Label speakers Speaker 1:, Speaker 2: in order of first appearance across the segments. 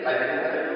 Speaker 1: Like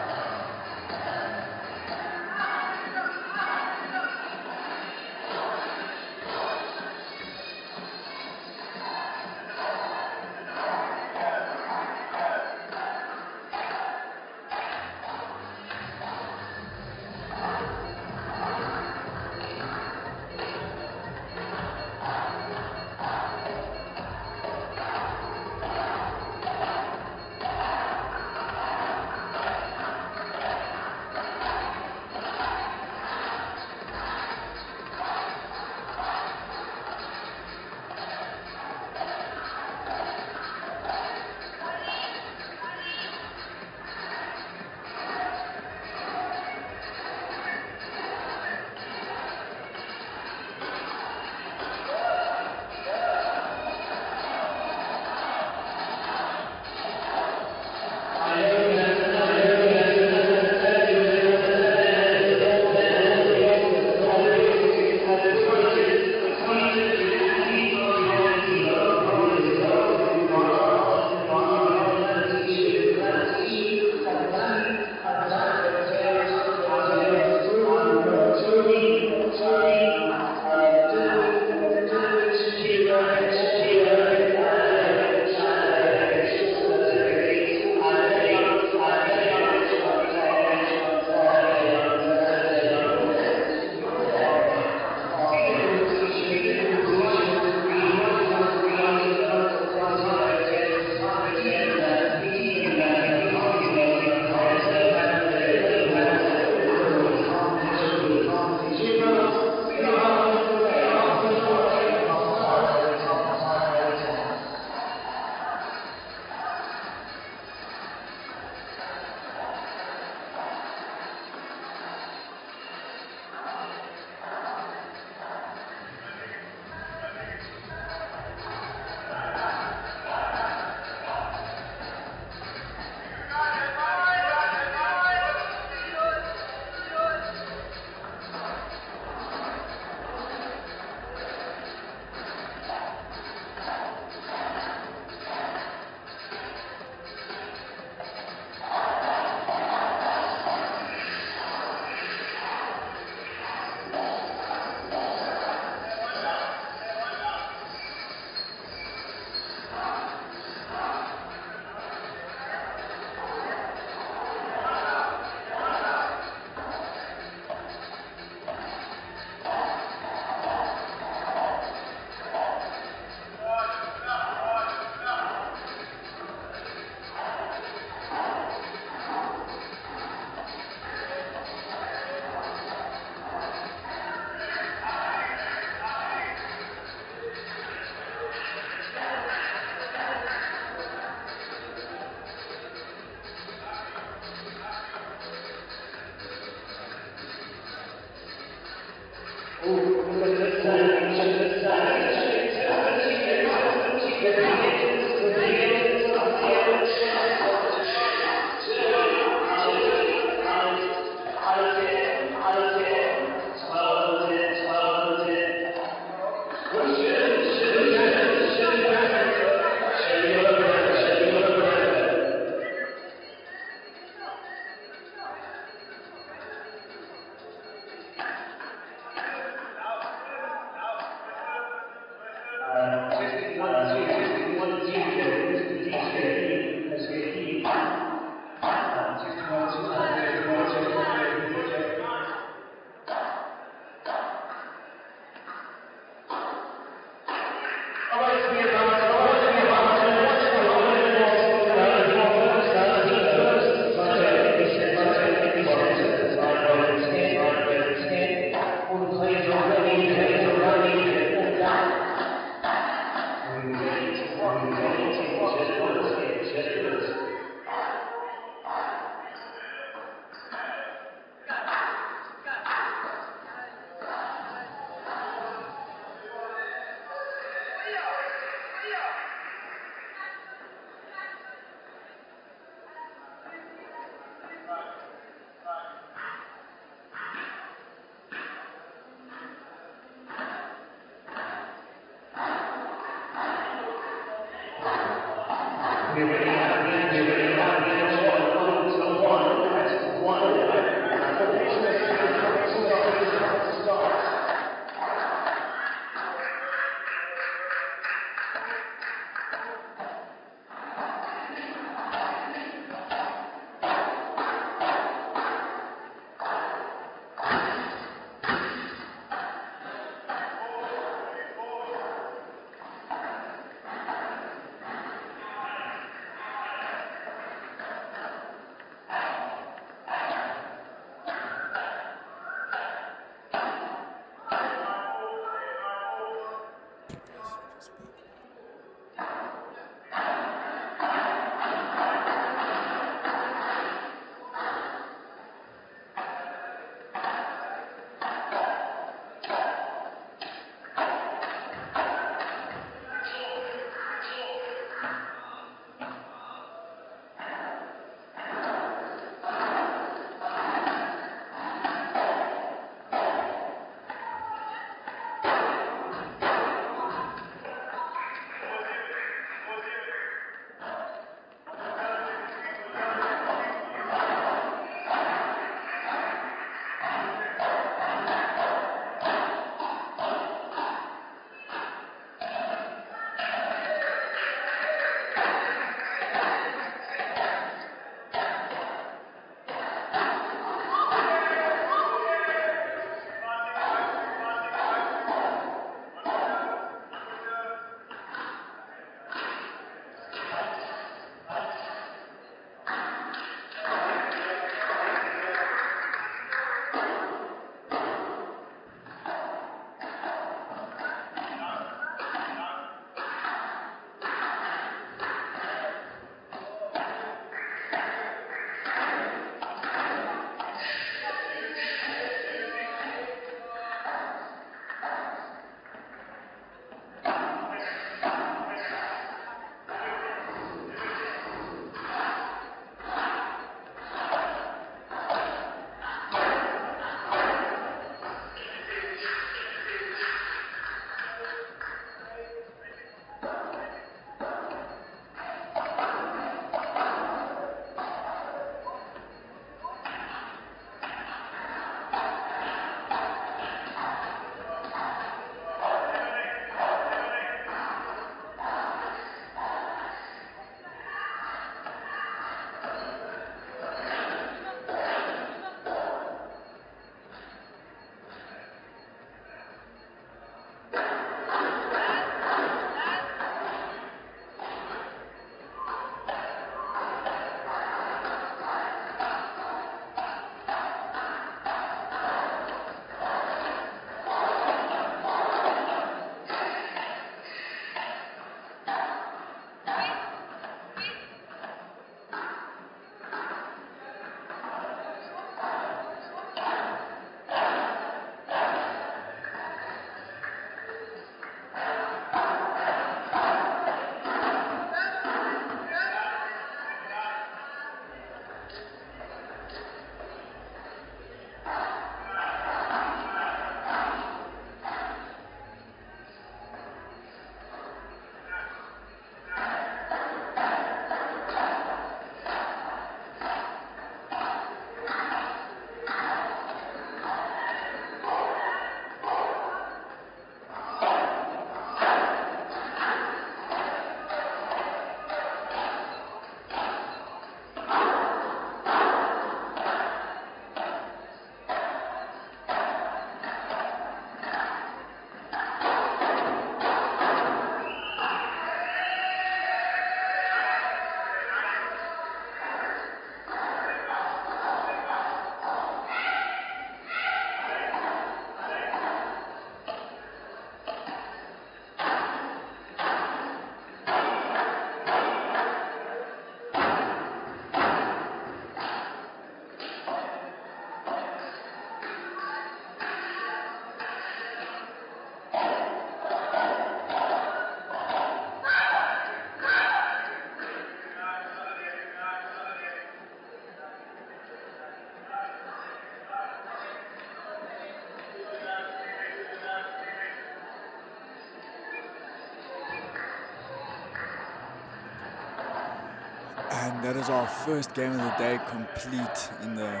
Speaker 1: That is our first game of the day complete in the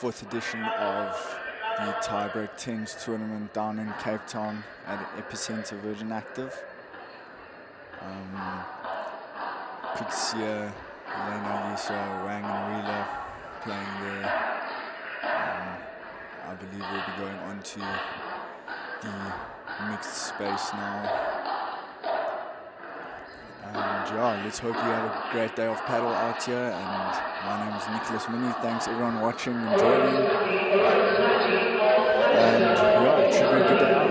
Speaker 1: 4th edition of the Tiebreak 10s tournament down in Cape Town at EPICENTRE Virgin Active. Could see Elena, Lisa, Wang and Wheeler playing there. I believe we'll be going on to the mixed space now. And yeah, let's hope you have a great day of paddle out here. And my name is Nicholas Mini. Thanks everyone watching and joining. And yeah, it should be a good day out.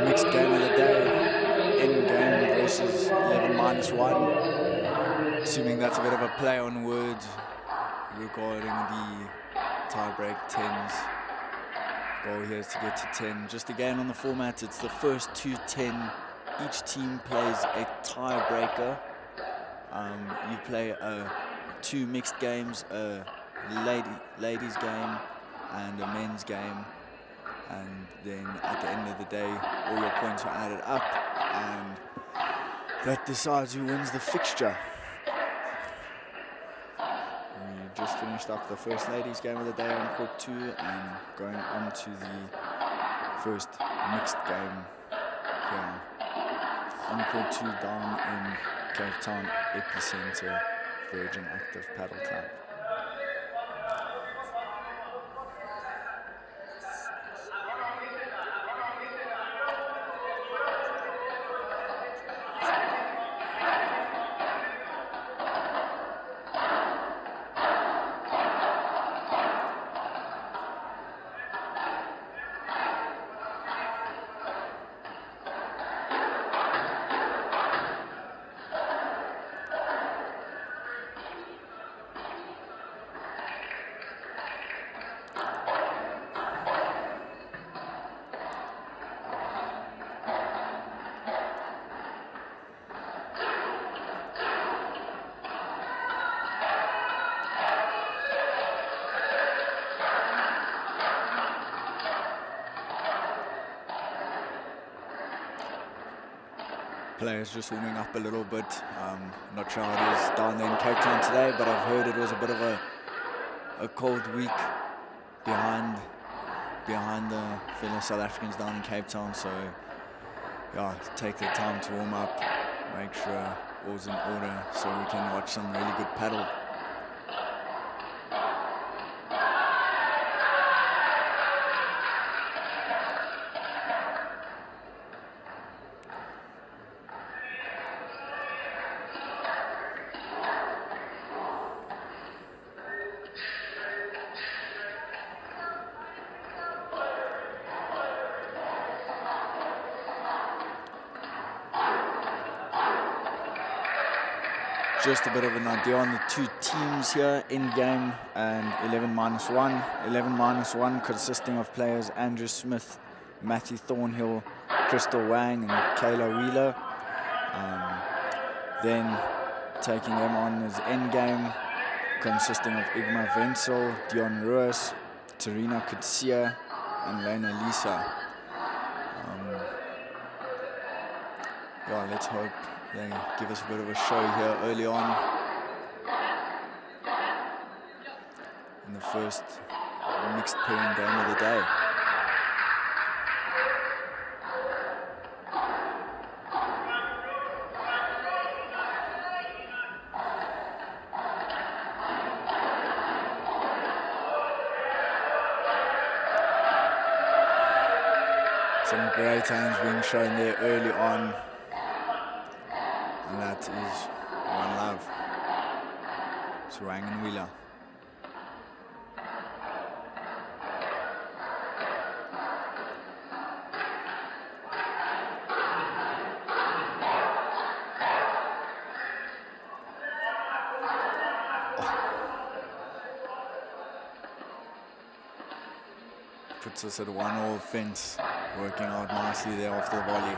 Speaker 1: Mixed game of the day, end game versus 11-1. Assuming that's a bit of a play on words regarding the tiebreak 10s. Goal here is to get to 10. Just again on the format, it's the first 2-10. Each team plays a tiebreaker. You play 2 mixed games, a ladies game and a men's game. And then at the end of the day, all your points are added up, and that decides who wins the fixture. We just finished up the first ladies game of the day on court 2, and going on to the first mixed game here on court 2 down in Cape Town EPICENTRE Virgin Active Paddle Club. Players just warming up a little bit. Not sure how it is down there in Cape Town today, but I've heard it was a bit of a cold week behind the fellow South Africans down in Cape Town. So yeah, take the time to warm up, make sure all's in order so we can watch some really good paddle. Just a bit of an idea on the 2 teams here in game and 11-1. 11-1 consisting of players Andrew Smith, Matthew Thornhill, Crystal Wang and Kayla Wheeler. Then taking them on as end game consisting of Igma Wenzel, Dion Ruiz, Terina Kutsia and Lena Lisa. Yeah, let's hope they give us a bit of a show here early on in the first mixed pairing game of the day. Some great hands being shown there early on. And that is one love. Swang and Wheeler. Puts us at a 1-all fence, working out nicely there after the volley.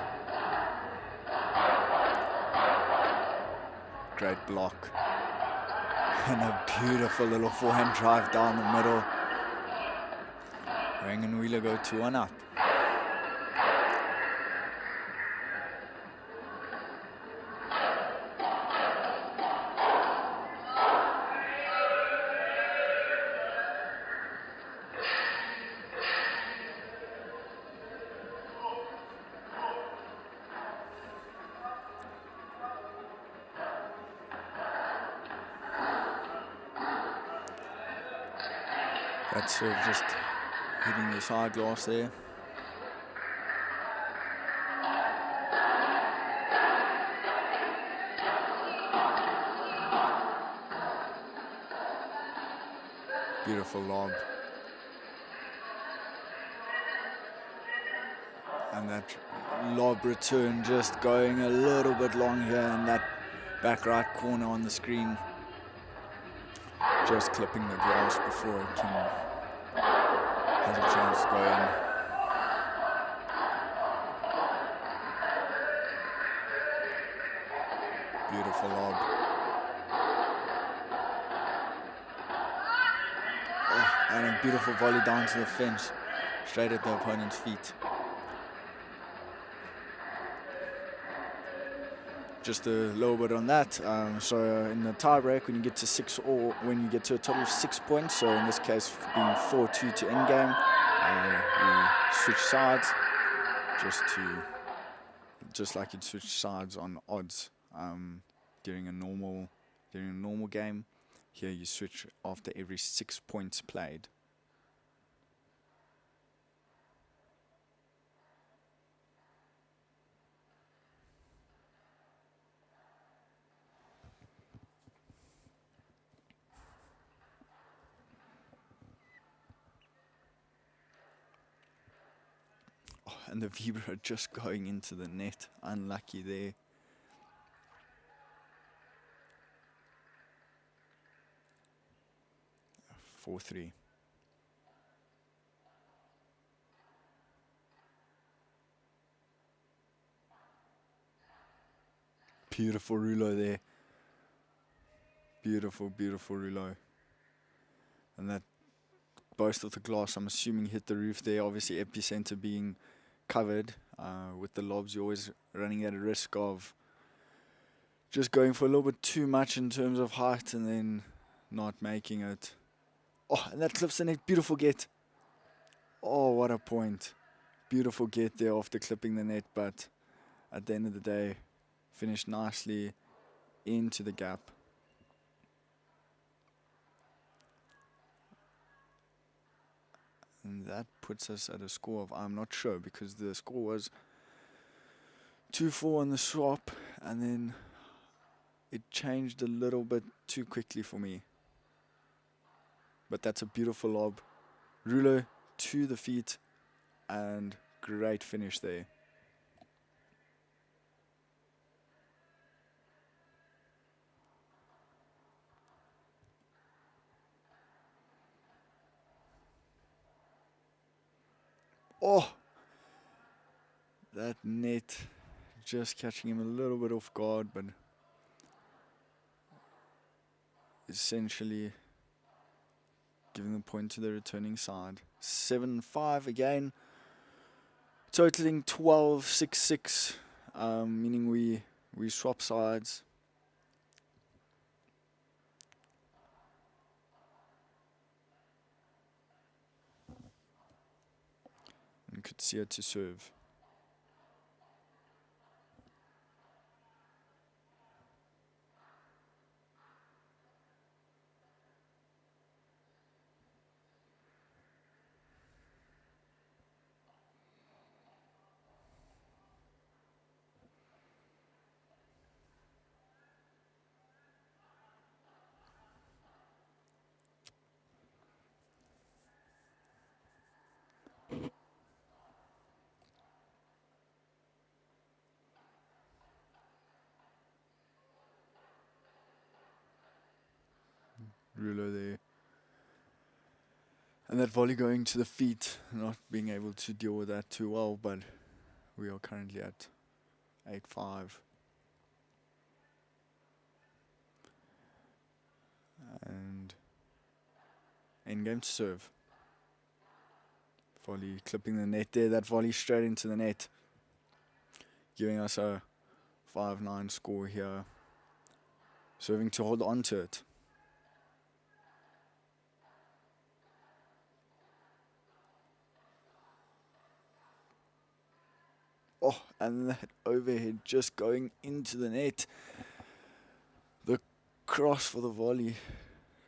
Speaker 1: Great block. And a beautiful little forehand drive down the middle. Wang and Wheeler go 2-1 up. That serve just hitting the side glass there. Beautiful lob. And that lob return just going a little bit long here in that back right corner on the screen. Just clipping the glass before it can has a chance to go in. Beautiful lob. Oh, and a beautiful volley down to the fence, straight at the opponent's feet. Just a little bit on that. So in the tie break, when you get to 6 or when you get to a total of 6 points, so in this case being 4-2 to end game, we switch sides just like you'd switch sides on odds during a normal game. Here you switch after every 6 points played. And the vibra just going into the net. Unlucky there. Four, 3. Beautiful rouleau there. Beautiful, beautiful rouleau. And that burst of the glass, I'm assuming, hit the roof there. Obviously, epicenter being covered with the lobs, you're always running at a risk of just going for a little bit too much in terms of height and then not making it. Oh, and that clips the net. Beautiful get. Oh, what a point. Beautiful get there after clipping the net, but at the end of the day, finished nicely into the gap. And that puts us at a score of, I'm not sure, because the score was 2-4 on the swap, and then it changed a little bit too quickly for me. But that's a beautiful lob. Rouleau to the feet, and great finish there. Oh, that net just catching him a little bit off guard, but essentially giving the point to the returning side. 7-5 again, totaling 12-6-6, meaning we swap sides. And could see it to serve. ruler there. And that volley going to the feet, not being able to deal with that too well, but we are currently at 8-5. And end game to serve. Volley clipping the net there, that volley straight into the net, giving us a 5-9 score here. Serving to hold on to it. Oh, and that overhead just going into the net. The cross for the volley,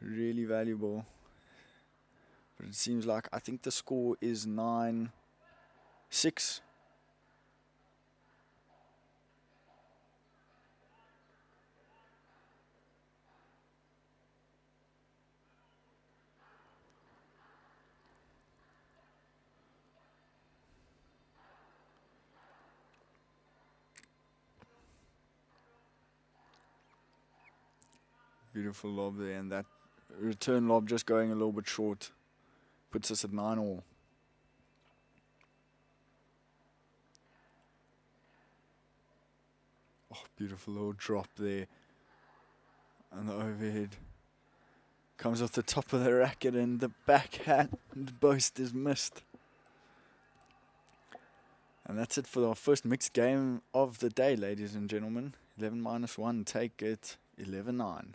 Speaker 1: really valuable. But it seems like, I think the score is 9-6. Beautiful lob there, and that return lob just going a little bit short. Puts us at 9-all. Oh, beautiful little drop there. And the overhead comes off the top of the racket, and the backhand boast is missed. And that's it for our first mixed game of the day, ladies and gentlemen. 11-1, take it 11-9.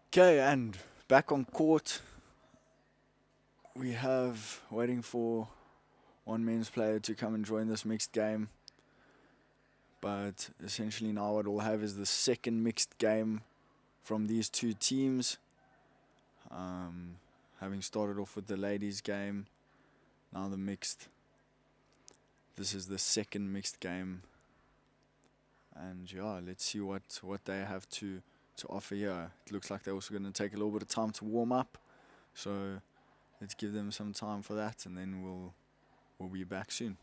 Speaker 1: Okay, and back on court, we have waiting for one men's player to come and join this mixed game. But essentially now what we'll have is the second mixed game from these two teams. Having started off with the ladies' game, now the mixed. This is the second mixed game. And yeah, let's see what they have to offer here. It looks like they're also going to take a little bit of time to warm up. So let's give them some time for that, and then we'll be back soon.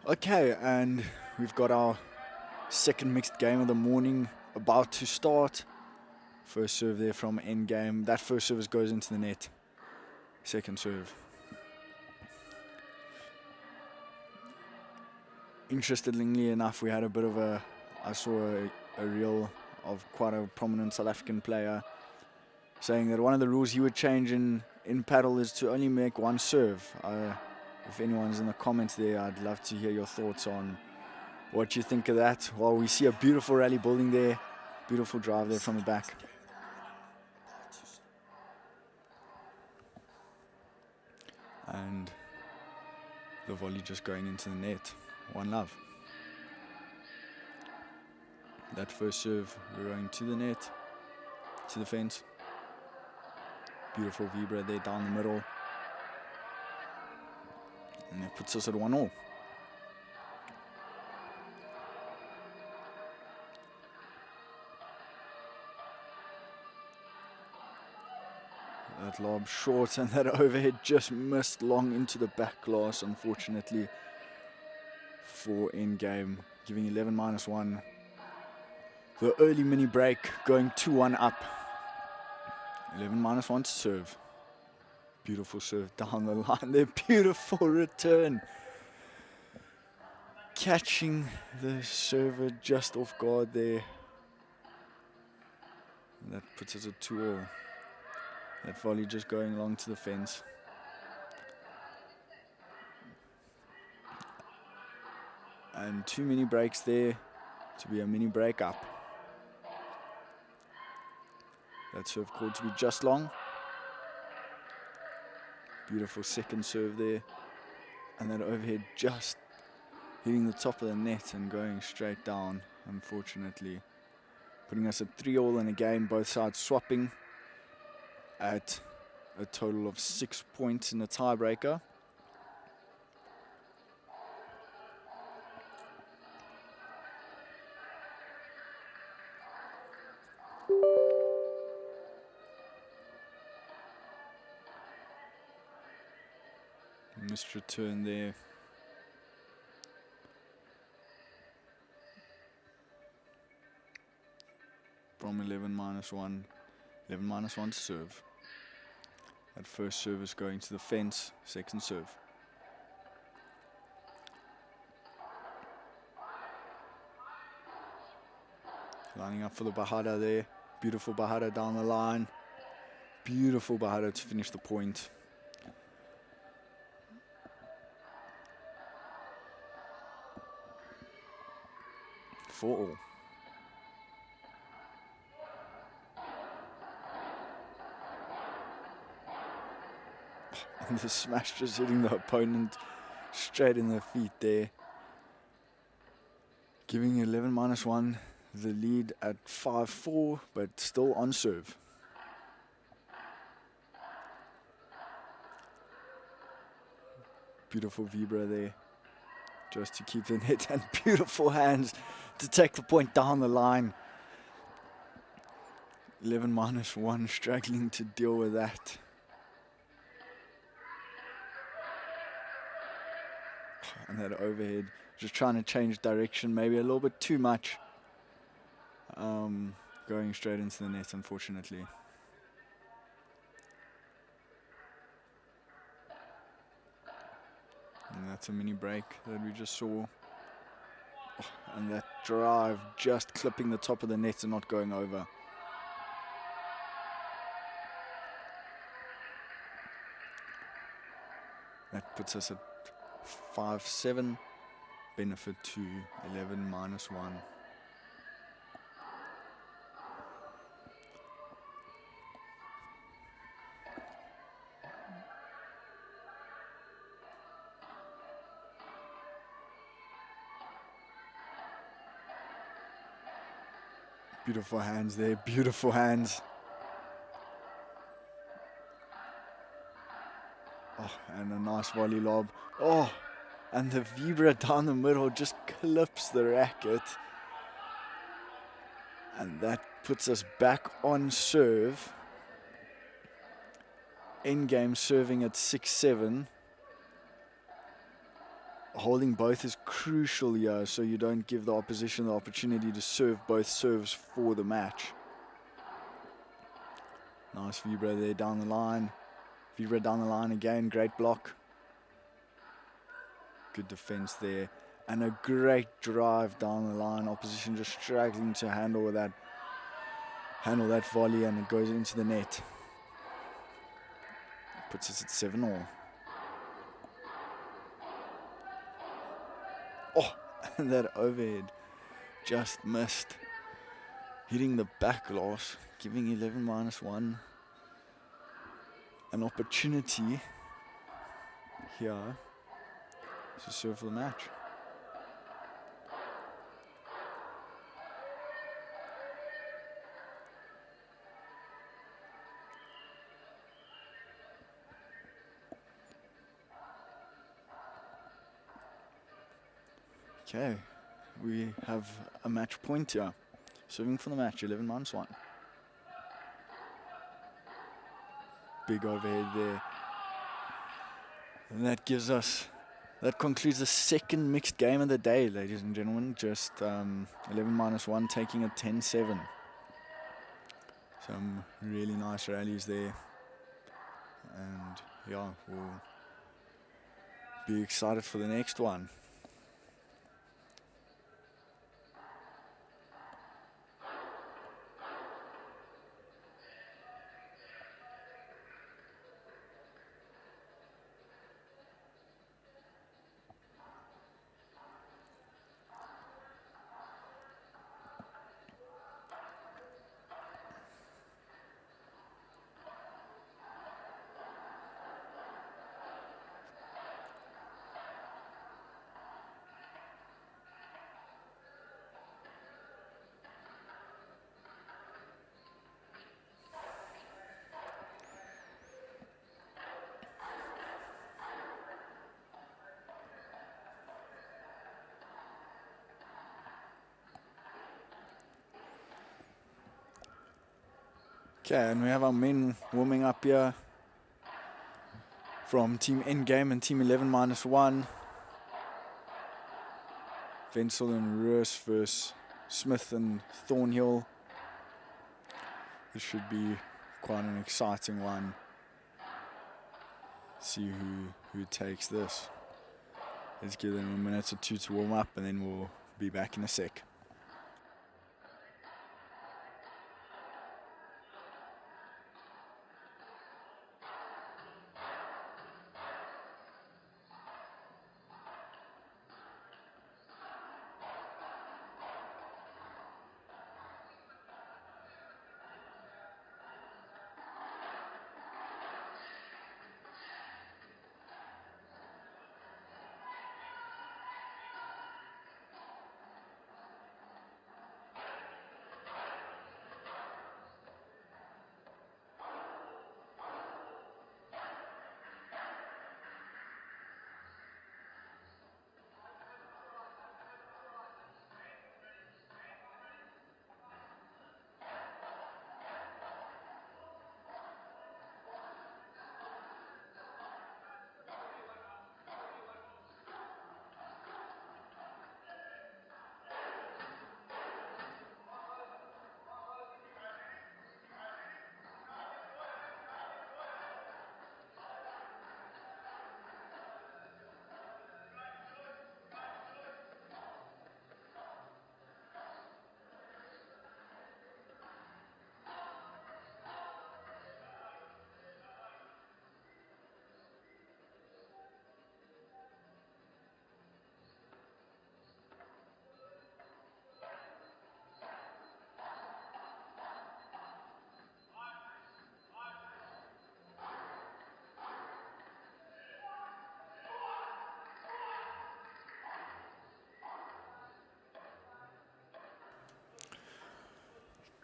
Speaker 1: Okay, and we've got our second mixed game of the morning about to start. First serve there from endgame. That first service goes into the net. Second serve. Interestingly enough, we had a bit of I saw a reel of quite a prominent South African player saying that one of the rules he would change in paddle is to only make one serve. If anyone's in the comments there, I'd love to hear your thoughts on what you think of that. Well, we see a beautiful rally building there. Beautiful drive there from the back. And the volley just going into the net. One love. That first serve, we're going to the net, to the fence. Beautiful vibra there down the middle. And that puts us at 1-1. That lob short, and that overhead just missed long into the back glass, unfortunately, for endgame, giving 11 -1. The early mini break going 2-1 up. 11 -1 to serve. Beautiful serve down the line there. Beautiful return. Catching the server just off guard there. And that puts us at 2-2. That volley just going along to the fence. And 2 mini breaks there to be a mini break up. That serve called to be just long. Beautiful second serve there. And that overhead just hitting the top of the net and going straight down, unfortunately. Putting us at 3-3 in a game, both sides swapping at a total of 6 points in the tiebreaker. Missed return there. From 11 -1. 11 -1 to serve. That first serve is going to the fence. Second serve. Lining up for the Bahada there. Beautiful Bahada down the line. Beautiful Bahada to finish the point. For all. And the smash just hitting the opponent straight in the feet there. Giving 11 -1 the lead at 5-4, but still on serve. Beautiful vibra there, just to keep the net, and beautiful hands to take the point down the line. 11 -1, struggling to deal with that. And that overhead, just trying to change direction, maybe a little bit too much. Going straight into the net, unfortunately. And that's a mini break that we just saw. And that drive just clipping the top of the net and not going over. That puts us at 5-7, benefit to 11 -1. Beautiful hands there, beautiful hands. Oh, and a nice volley lob. Oh, and the vibra down the middle just clips the racket. And that puts us back on serve. Endgame serving at 6-7. holding both is crucial here, so you don't give the opposition the opportunity to serve both serves for the match. Nice Vibra there down the line. Vibra down the line again, great block. Good defense there. And a great drive down the line. Opposition just struggling to handle that volley, and it goes into the net. Puts us at 7-all. Oh, and that overhead just missed. Hitting the back glass, giving 11-1 an opportunity here to serve for the match. Okay, we have a match point here. Serving for the match, 11-1. Big overhead there. And that concludes the second mixed game of the day, ladies and gentlemen. Just 11-1 taking a 10-7. Some really nice rallies there. And yeah, we'll be excited for the next one. Okay, and we have our men warming up here from Team Endgame and Team 11-1. Wenzel and Roos versus Smith and Thornhill. This should be quite an exciting one. See who takes this. Let's give them a minute or two to warm up, and then we'll be back in a sec.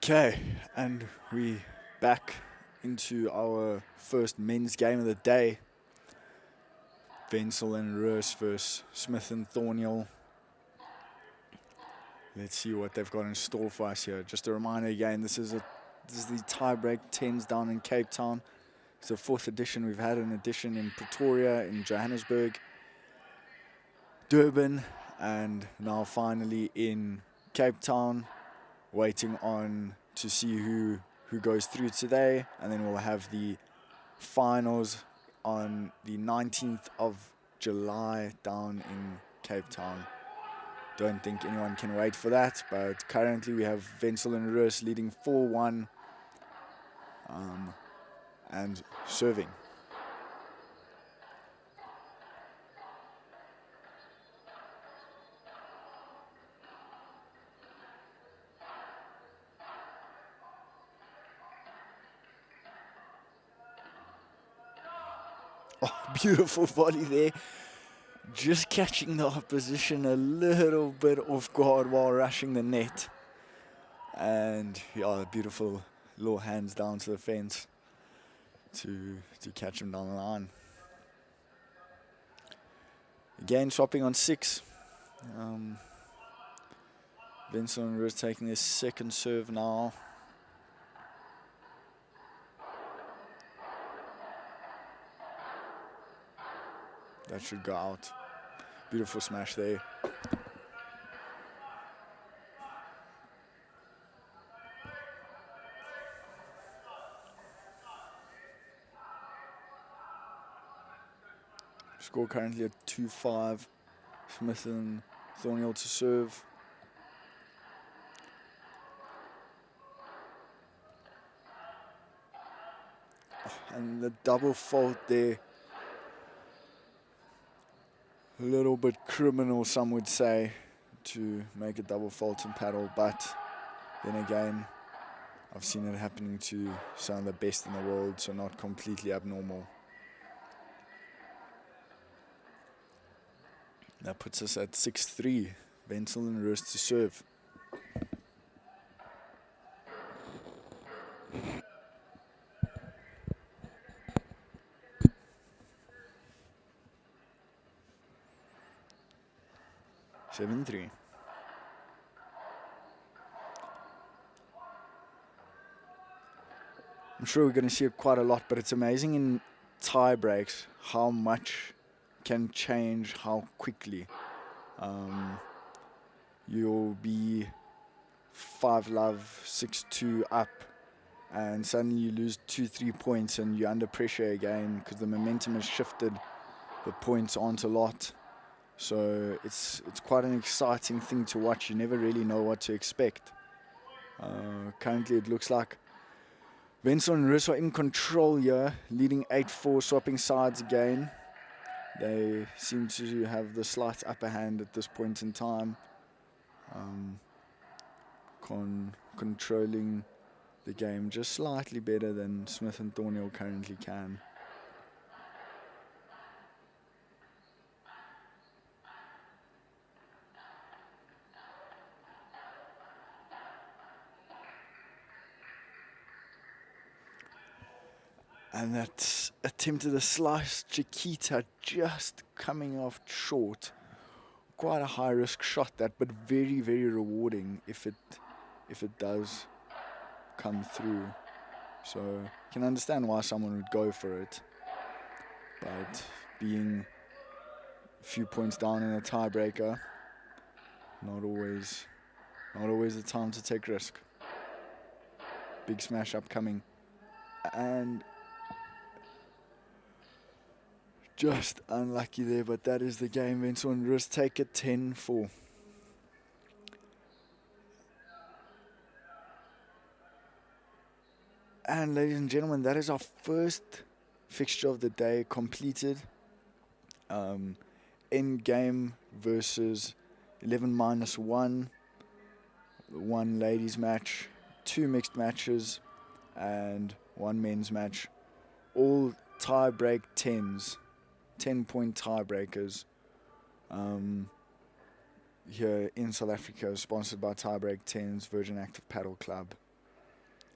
Speaker 1: Okay, and we back into our first men's game of the day. Wenzel and Roos versus Smith and Thornhill. Let's see what they've got in store for us here. Just a reminder again, this is the tiebreak 10s down in Cape Town. It's the 4th edition. We've had an edition in Pretoria, in Johannesburg. Durban, and now finally in Cape Town, waiting on to see who goes through today, and then we'll have the finals on the 19th of July down in Cape Town. Don't think anyone can wait for that, but currently we have Wenzel and Roos leading 4-1 and serving. Oh, beautiful volley there. Just catching the opposition a little bit off guard while rushing the net. And yeah, beautiful little hands down to the fence to catch him down the line. Again, swapping on 6. Vincent Roos taking his second serve now. That should go out. Beautiful smash there. Score currently at 2-5. Smith and Thornhill to serve. Oh, and the double fault there. A little bit criminal, some would say, to make a double fault in paddle, but then again, I've seen it happening to some of the best in the world, so not completely abnormal. That puts us at 6-3. Wenzel and Roos to serve. Seven, 3. I'm sure we're going to see it quite a lot, but it's amazing in tie breaks how much can change how quickly. You'll be 5-love, 6-2 up, and suddenly you lose 2-3 points and you're under pressure again because the momentum has shifted. The points aren't a lot. So it's quite an exciting thing to watch. You never really know what to expect. Currently it looks like Wenzel and Roos are in control here, leading 8-4, swapping sides again. They seem to have the slight upper hand at this point in time. Controlling the game just slightly better than Smith and Thornhill currently can. And that attempt at a slice, Chiquita just coming off short. Quite a high risk shot that, but very, very rewarding if it does come through. So you can understand why someone would go for it. But being a few points down in a tiebreaker, not always the time to take risk. Big smash upcoming. And just unlucky there, but that is the game. Wenzel and Roos take it 10-4. And ladies and gentlemen, that is our first fixture of the day completed. End game versus 11-1. One ladies match, 2 mixed matches, and 1 men's match. All tie-break 10s. 10-point tiebreakers here in South Africa, sponsored by Tiebreak 10s, Virgin Active Paddle Club.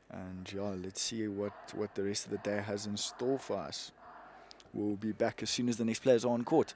Speaker 1: And yeah, let's see what the rest of the day has in store for us. We'll be back as soon as the next players are on court.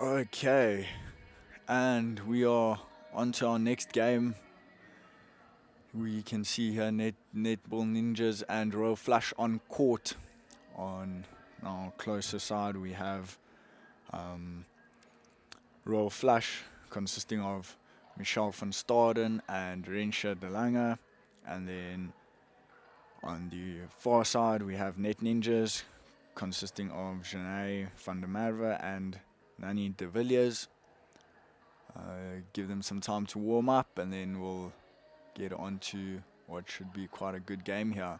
Speaker 1: Okay, and we are on to our next game. We can see here Netball Ninjas and Royal Flush on court. On our closer side, we have Royal Flush, consisting of Michelle van Staden and Rensha de Lange. And then on the far side, we have Net Ninjas, consisting of Janae van der Merwe and Nani de Villiers. Give them some time to warm up, and then we'll get on to what should be quite a good game here.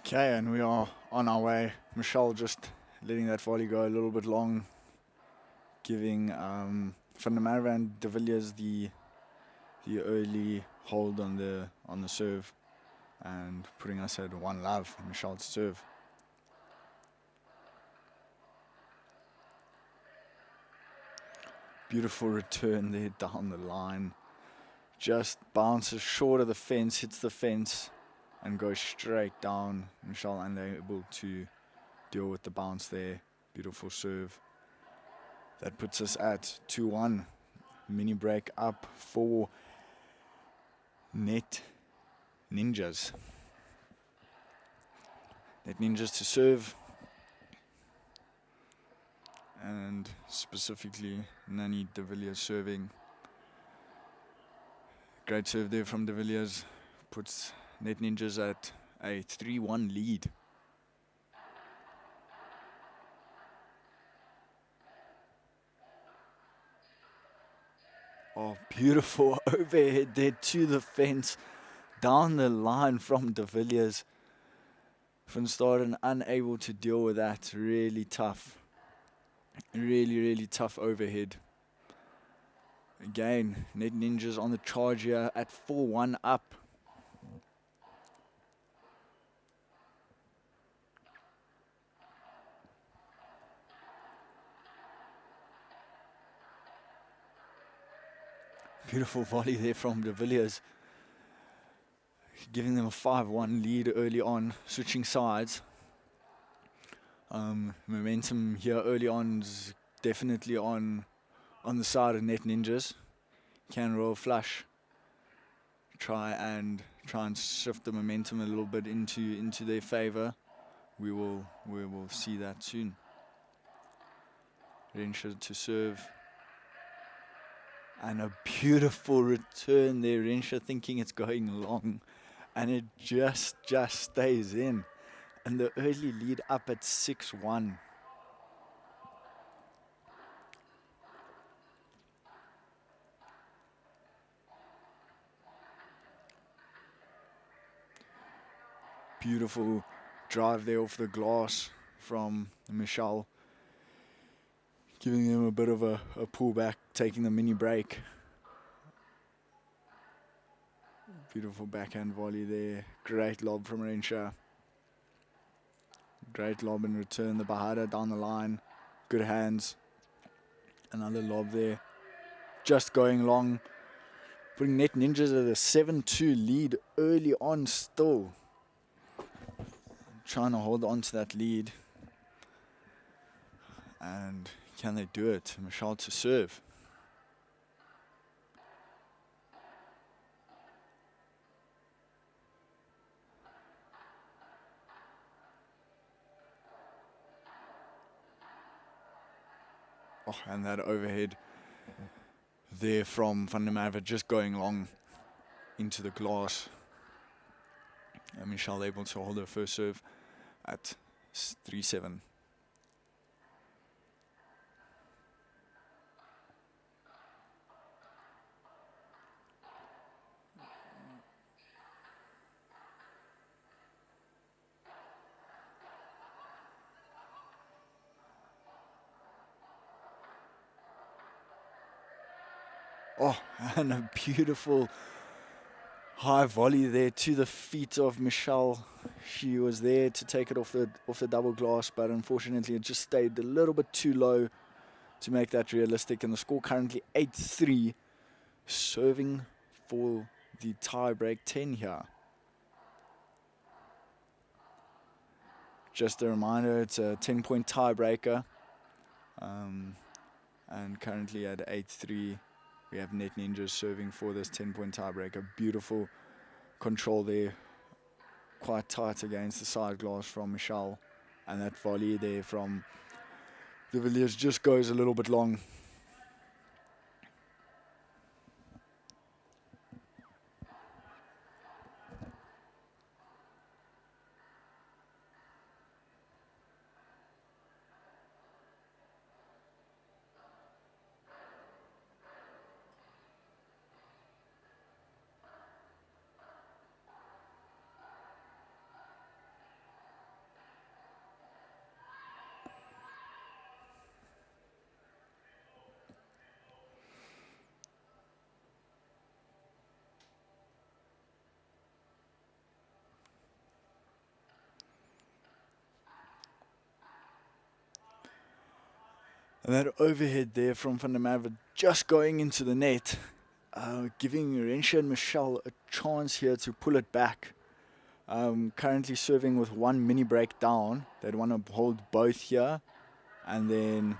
Speaker 1: Okay, and we are on our way. Michelle just letting that volley go a little bit long, giving Van der Merwe and de Villiers the early hold on the serve, and putting us at 1-love. Michelle's serve. Beautiful return there down the line. Just bounces short of the fence, hits the fence, and goes straight down. Michelle unable to deal with the bounce there. Beautiful serve. That puts us at 2-1. Mini break up for Net Ninjas. Net Ninjas to serve. And specifically Nani de Villiers serving. Great serve there from de Villiers. Puts Net Ninjas at a 3-1 lead. Oh, beautiful overhead there to the fence. Down the line from de Villiers. Van Staden unable to deal with that. Really tough. Really tough overhead. Again, Net Ninjas on the charge here at 4-1 up. Beautiful volley there from de Villiers, giving them a 5-1 lead early on, switching sides. Momentum here early on is definitely on the side of Net Ninjas. Can roll flush, try and shift the momentum a little bit into their favor. We will see that soon. Renshaw to serve. And a beautiful return there. Renshaw thinking it's going long, and it just stays in. And the early lead up at 6-1. Beautiful drive there off the glass from Michelle, giving them a bit of a pullback, taking the mini break. Beautiful backhand volley there. Great lob from Renshaw. Great lob in return. The Bahada down the line. Good hands. Another lob there. Just going long. Putting Net Ninjas at a 7-2 lead early on still. Trying to hold on to that lead. And can they do it? Michelle to serve. Oh, and that overhead there from Van der Merwe just going long into the glass. And Michelle able to hold her first serve at 3-7. Oh, and a beautiful high volley there to the feet of Michelle. She was there to take it off the double glass, but unfortunately it just stayed a little bit too low to make that realistic. And the score currently 8-3, serving for the tie-break 10 here. Just a reminder, it's a 10-point tiebreaker. And currently at 8-3, we have Net Ninjas serving for this 10-point tiebreaker. Beautiful control there. Quite tight against the side glass from Michelle. And that volley there from de Villiers just goes a little bit long. And that overhead there from Van der Merwe just going into the net, giving Renshaw and Michelle a chance here to pull it back. Currently serving with one mini break down. They'd want to hold both here and then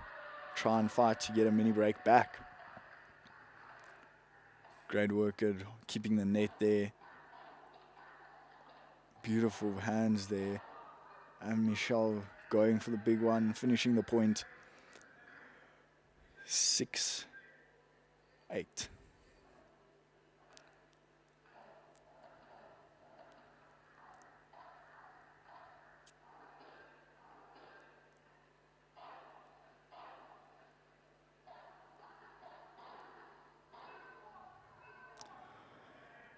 Speaker 1: try and fight to get a mini break back. Great work at keeping the net there. Beautiful hands there. And Michelle going for the big one, finishing the point. 6-8.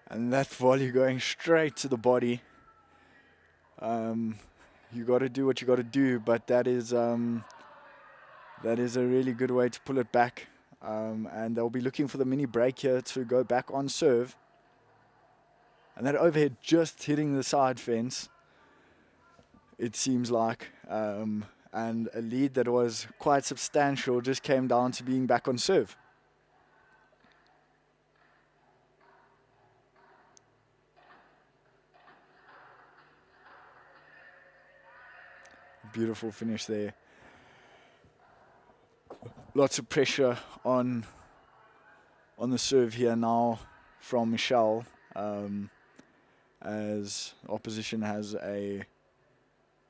Speaker 1: And that volley going straight to the body. You got to do what you got to do, but that is a really good way to pull it back. And they'll be looking for the mini break here to go back on serve. And that overhead just hitting the side fence, it seems like. And a lead that was quite substantial just came down to being back on serve. Beautiful finish there. Lots of pressure on the serve here now from Michelle, as opposition has a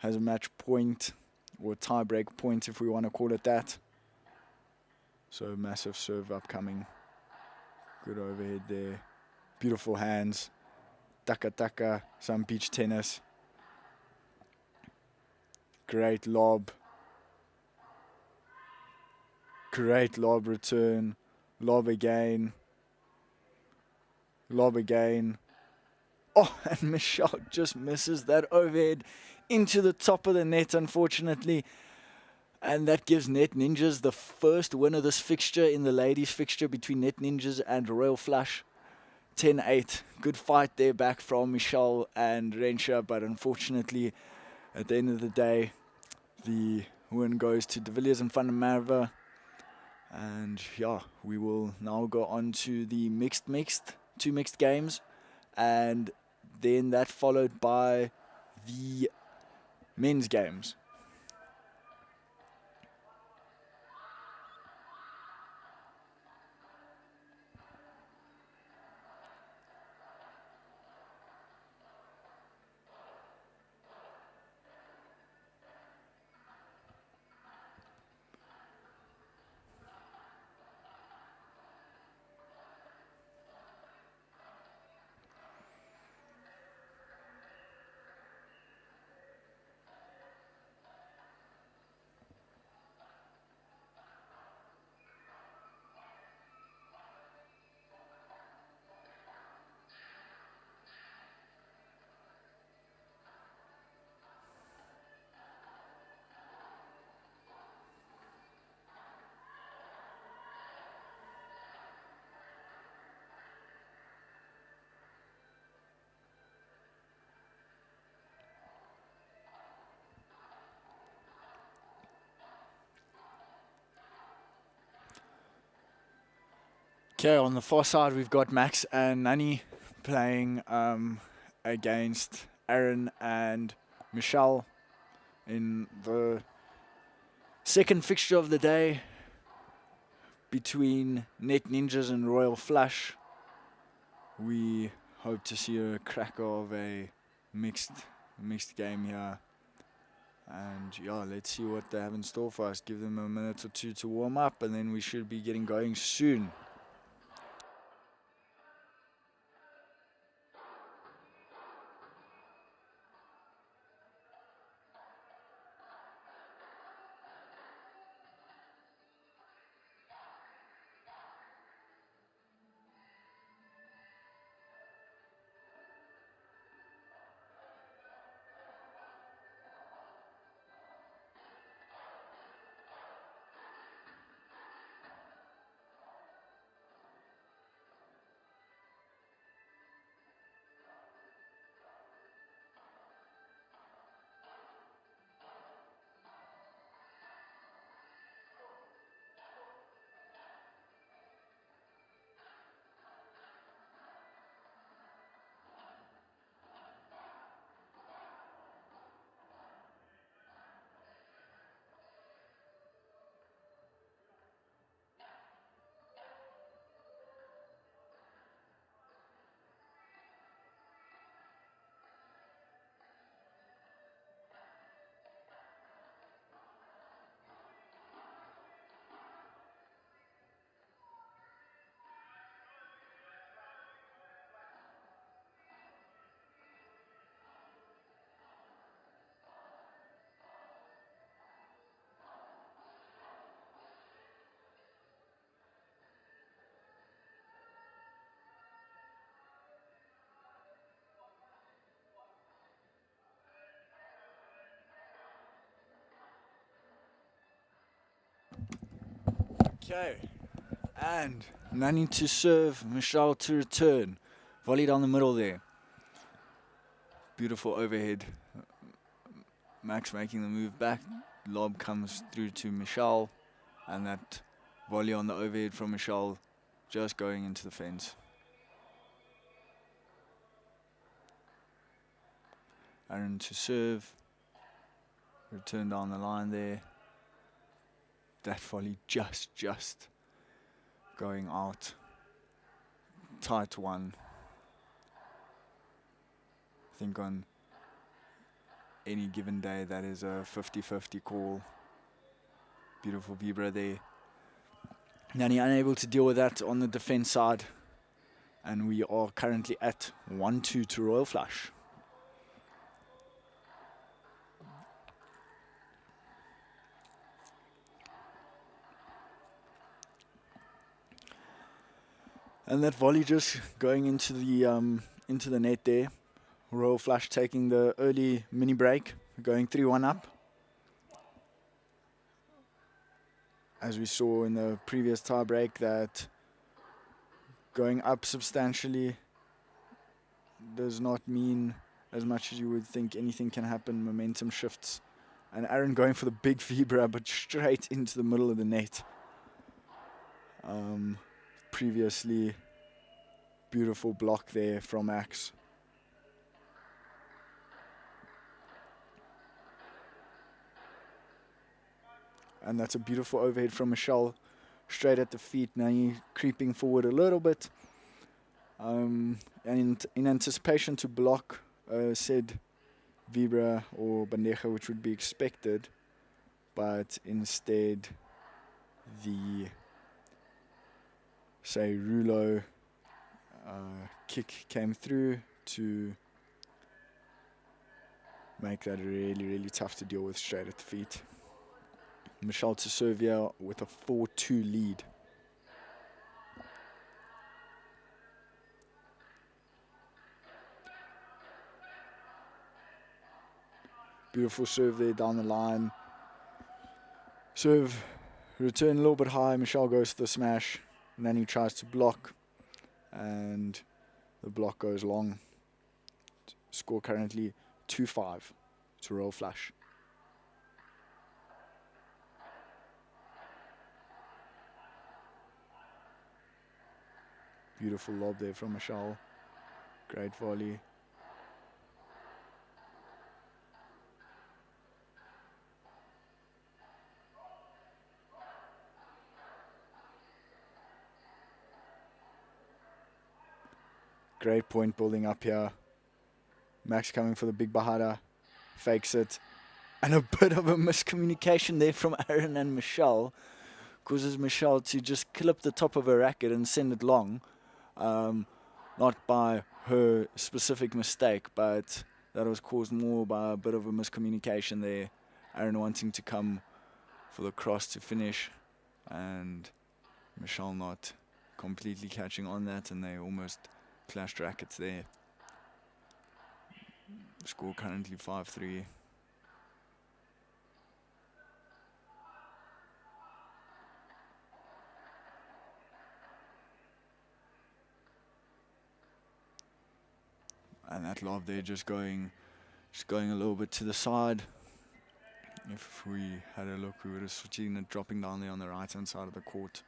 Speaker 1: match point, or tie break point if we want to call it that. So massive serve upcoming. Good overhead there. Beautiful hands. Taka taka, some beach tennis. Great lob. Great lob return. Lob again. Lob again. Oh, and Michelle just misses that overhead into the top of the net, unfortunately. And that gives Net Ninjas the first win of this fixture in the ladies fixture between Net Ninjas and Royal Flush. 10-8. Good fight there back from Michelle and Rensha, but unfortunately, at the end of the day, the win goes to De Villiers and Van der Merwe. And yeah, we will now go on to the two mixed games, and then that followed by the men's games. Okay, on the far side, we've got Max and Nani playing against Aaron and Michelle in the second fixture of the day between Net Ninjas and Royal Flush. We hope to see a cracker of a mixed game here. And yeah, let's see what they have in store for us. Give them a minute or two to warm up, and then we should be getting going soon. Okay, and Nani to serve, Michelle to return. Volley down the middle there. Beautiful overhead. Max making the move back. Lob comes through to Michelle, and that volley on the overhead from Michelle just going into the fence. Aaron to serve. Return down the line there. That volley just going out. Tight one. I think on any given day that is a 50-50 call. Beautiful vibra there. Nani unable to deal with that on the defense side. And we are currently at 1-2 to Royal Flush. And that volley just going into the net there. Royal Flush taking the early mini break, going 3-1 up. As we saw in the previous tie break, that going up substantially does not mean as much as you would think anything can happen. Momentum shifts. And Aaron going for the big vibra, but straight into the middle of the net. Previously, beautiful block there from Max. And that's a beautiful overhead from Michelle, straight at the feet. Now you're creeping forward a little bit. And in anticipation to block said vibra or bandeja, which would be expected. But instead, the say Rulo kick came through to make that really tough to deal with straight at the feet. Michelle to serve here with a 4-2 lead. Beautiful serve there down the line. Serve, return a little bit high. Michelle goes to the smash. And then he tries to block. And the block goes long. Score currently 2-5 to Royal Flush. Beautiful lob there from Michelle. Great volley. Great point building up here. Max coming for the big Bahada. Fakes it. And a bit of a miscommunication there from Aaron and Michelle. Causes Michelle to just clip the top of her racket and send it long. Not by her specific mistake, but that was caused more by a bit of a miscommunication there. Aaron wanting to come for the cross to finish, and Michelle not completely catching on that, and they almost clashed rackets there. Score currently 5-3. And that lob there just going a little bit to the side. If we had a look, we would have seen it dropping down there on the right-hand side of the court.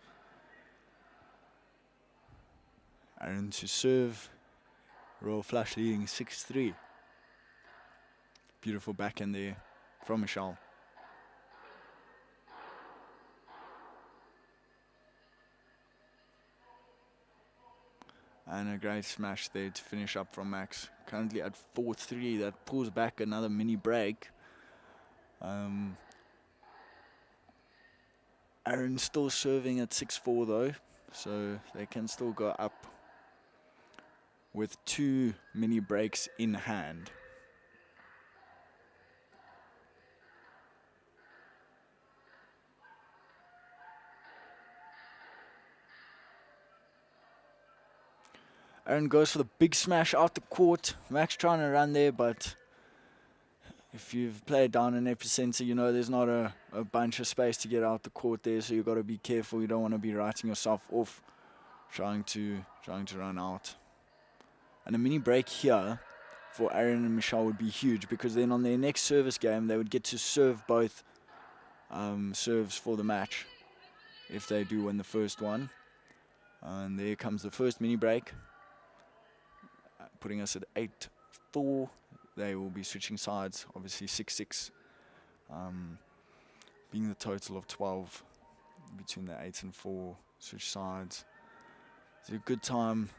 Speaker 1: Aaron to serve. Royal Flush leading 6-3. Beautiful backhand there from Michelle. And a great smash there to finish up from Max. Currently at 4-3. That pulls back another mini break. Aaron still serving at 6-4 though. So they can still go up with 2 mini breaks in hand. Aaron goes for the big smash out the court. Max trying to run there, but if you've played down in Epicenter, you know there's not a bunch of space to get out the court there, so you've got to be careful. You don't want to be writing yourself off trying to run out. And a mini break here for Aaron and Michelle would be huge, because then on their next service game, they would get to serve both serves for the match if they do win the first one. And there comes the first mini break, putting us at 8-4. They will be switching sides, obviously 6-6 being the total of 12 between the 8 and 4 switch sides. It's a good time.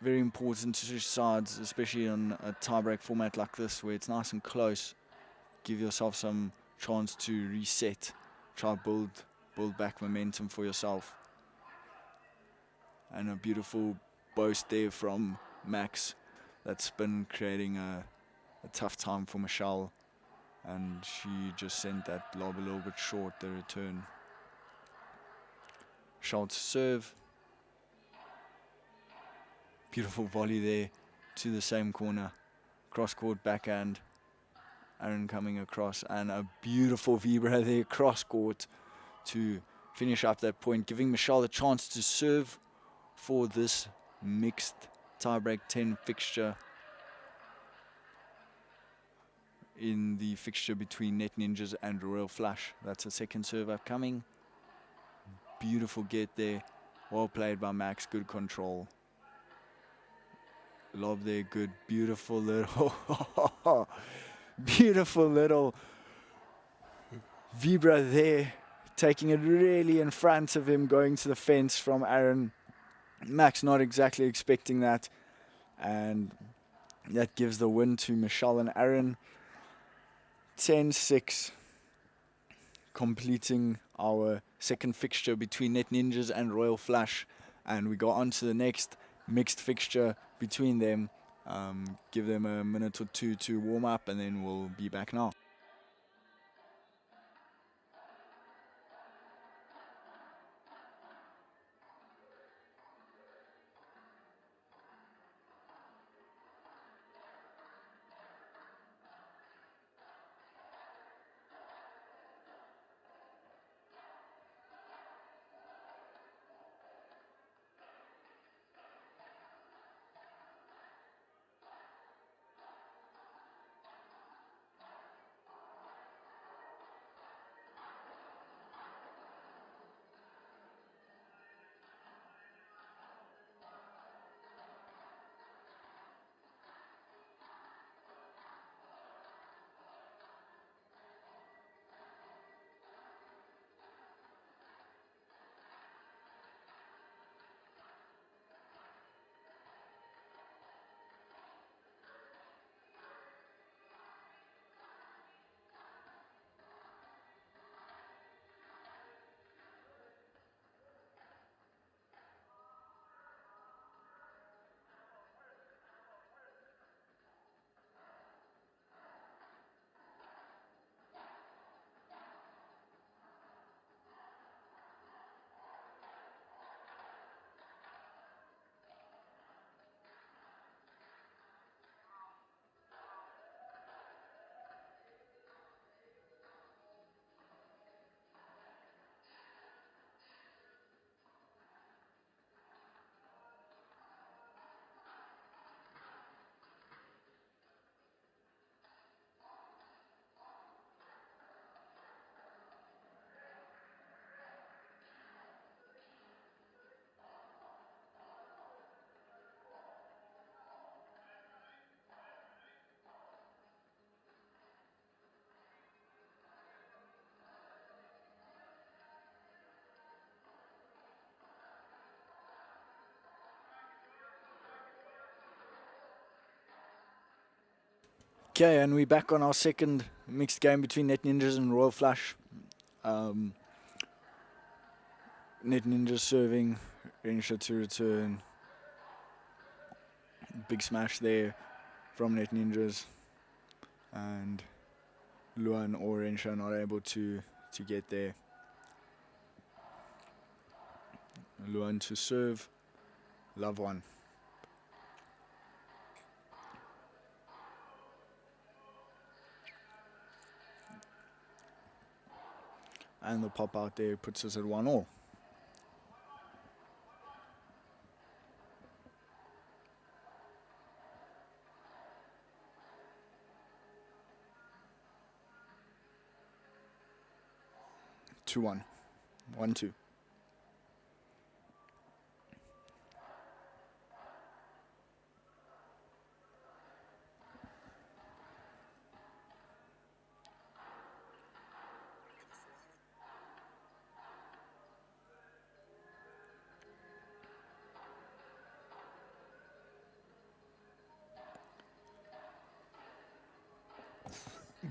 Speaker 1: Very important to switch sides, especially on a tiebreak format like this where it's nice and close. Give yourself some chance to reset, try build back momentum for yourself. And a beautiful boast there from Max. That spin creating a tough time for Michelle, and she just sent that lob a little bit short, the return. Michelle to serve. Beautiful volley there to the same corner. Cross-court backhand. Aaron coming across, and a beautiful vibra there, cross-court to finish up that point, giving Michelle a chance to serve for this mixed tiebreak 10 fixture in the fixture between Net Ninjas and Royal Flush. That's a second serve upcoming. Beautiful get there. Well played by Max, good control. Lob there, good, beautiful little, beautiful little vibra there, taking it really in front of him, going to the fence from Aaron. Max not exactly expecting that, and that gives the win to Michelle and Aaron. 10-6, completing our second fixture between Net Ninjas and Royal Flush, and we go on to the next mixed fixture between them. Give them a minute or two to warm up, and then we'll be back now. Okay, and we're back on our second mixed game between Net Ninjas and Royal Flush. Net Ninjas serving, Rensha to return. Big smash there from Net Ninjas. And Luan or Rensha not able to get there. Luan to serve. Love one. And the pop out there puts us at 1-1. Two one. 1-2.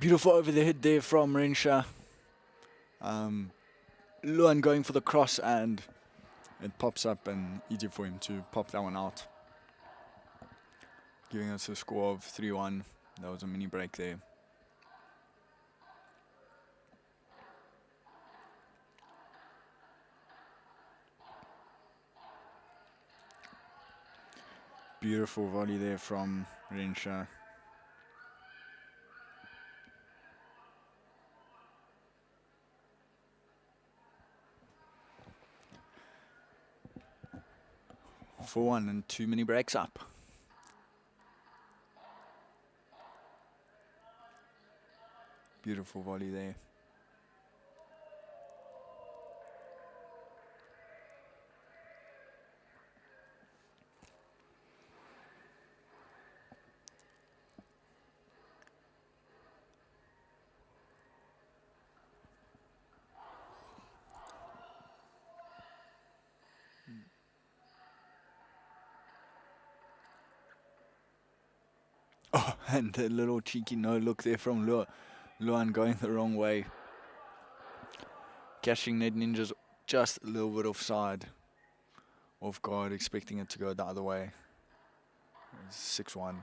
Speaker 1: Beautiful over the head there from Rensha. Luan going for the cross, and it pops up, and easy for him to pop that one out. Giving us a score of 3-1. That was a mini break there. Beautiful volley there from Rensha. For 1 and 2 mini breaks up. Beautiful volley there. Oh, and a little cheeky no look there from Luan going the wrong way. Catching Ned Ninjas just a little bit offside. Off guard, expecting it to go the other way. 6-1.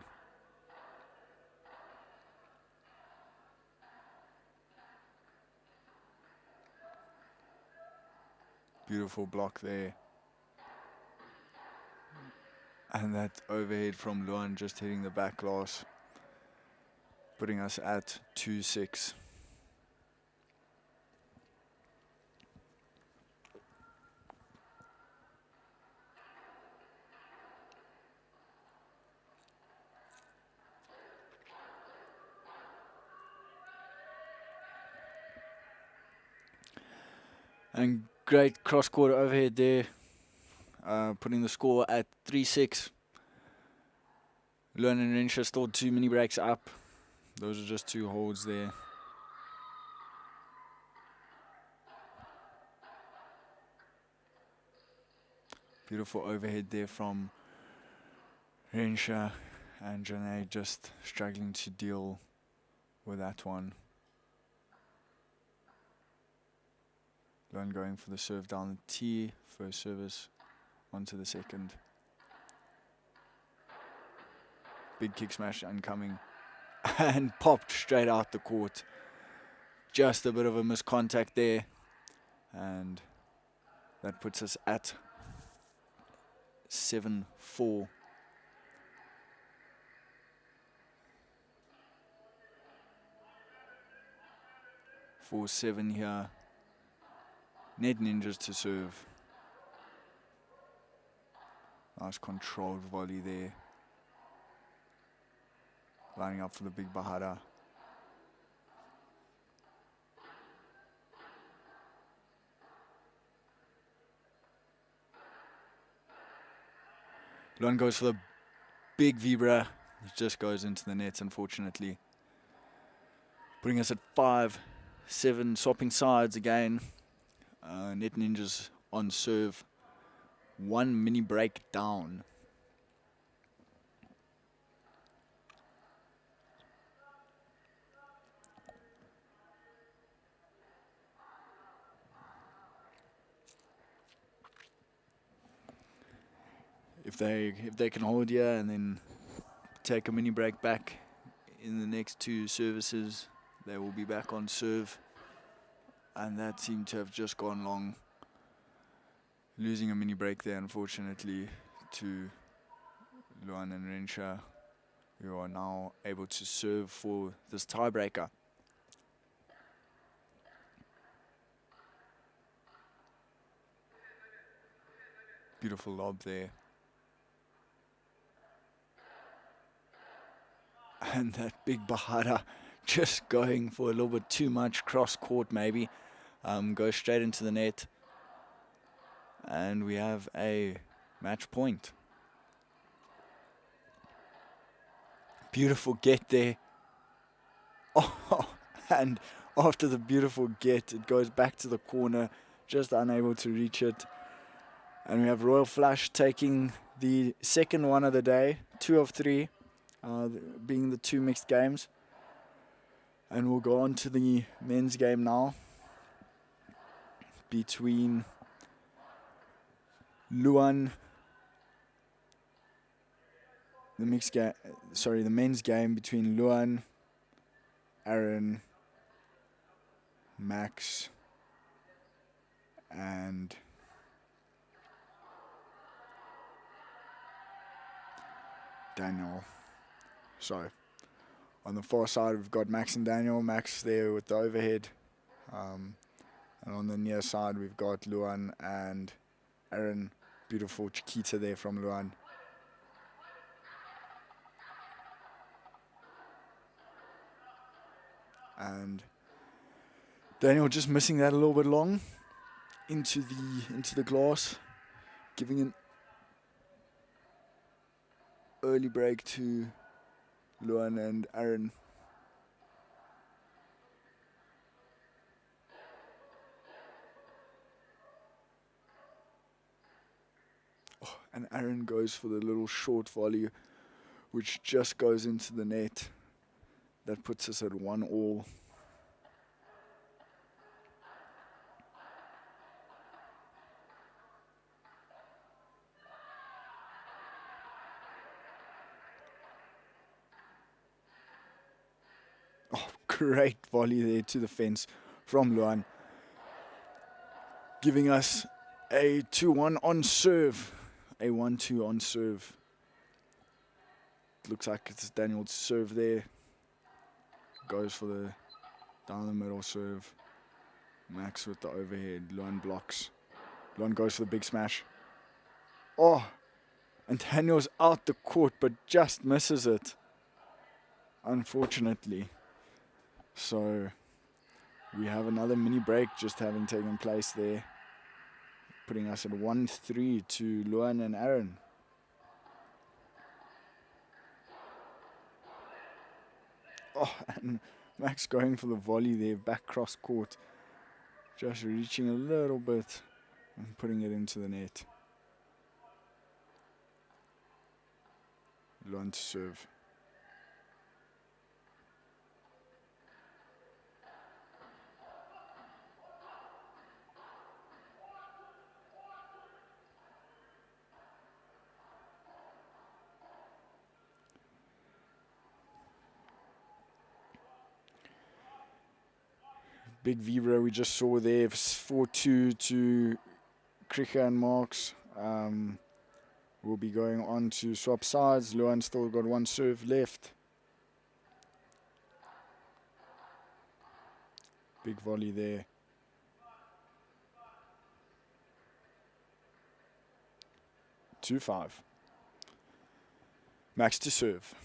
Speaker 1: Beautiful block there. And that overhead from Luan just hitting the back glass, putting us at 2-6. And great cross-court overhead there, putting the score at 3-6. Luan and Rensha still 2 mini breaks up. Those are just 2 holds there. Beautiful overhead there from Rensha, and Janae just struggling to deal with that one. Luan going for the serve down the tee, first service onto the second. Big kick smash incoming and popped straight out the court. Just a bit of a miscontact there, and that puts us at 7-4. For 7 here. Net Ninjas to serve. Nice controlled volley there. Lining up for the big Bahada. Luan goes for the big Vibra. It just goes into the nets, unfortunately. Putting us at 5-7, swapping sides again. Net Ninjas on serve. 1 mini break down. If they can hold here and then take a mini break back in the next 2 services, they will be back on serve. And that seemed to have just gone long. Losing a mini break there, unfortunately, to Luan and Rensha, who are now able to serve for this tiebreaker. Beautiful lob there. And that big Bahada just going for a little bit too much cross court maybe. Goes straight into the net. And we have a match point. Beautiful get there. Oh, and after the beautiful get, it goes back to the corner, just unable to reach it. And we have Royal Flush taking the second one of the day, 2 of 3, being the 2 mixed games. And we'll go on to the men's game now between Luan. The men's game between Luan, Aaron, Max, and Daniel. So on the far side we've got Max and Daniel. Max there with the overhead, and on the near side we've got Luan and Aaron. Beautiful Chiquita there from Luan. And Daniel just missing that a little bit long into the glass, giving an early break to Luan and Aaron. Oh, and Aaron goes for the little short volley, which just goes into the net. That puts us at 1-1. Oh, great volley there to the fence from Luan, giving us a 2-1 on serve, a 1-2 on serve. Looks like it's Daniel's serve there. Goes for the down the middle serve. Max with the overhead. Luan blocks. Luan goes for the big smash. Oh, and Daniel's out the court but just misses it, unfortunately. So we have another mini break just having taken place there, putting us at 1-3 to Luan and Aaron. Oh, and Max going for the volley there, back cross court. Just reaching a little bit and putting it into the net. Luan to serve. Big Vibra we just saw there, 4-2 to Krika and Marks. We'll be going on to swap sides. Luan still got one serve left. Big volley there. Two 5. Max to serve.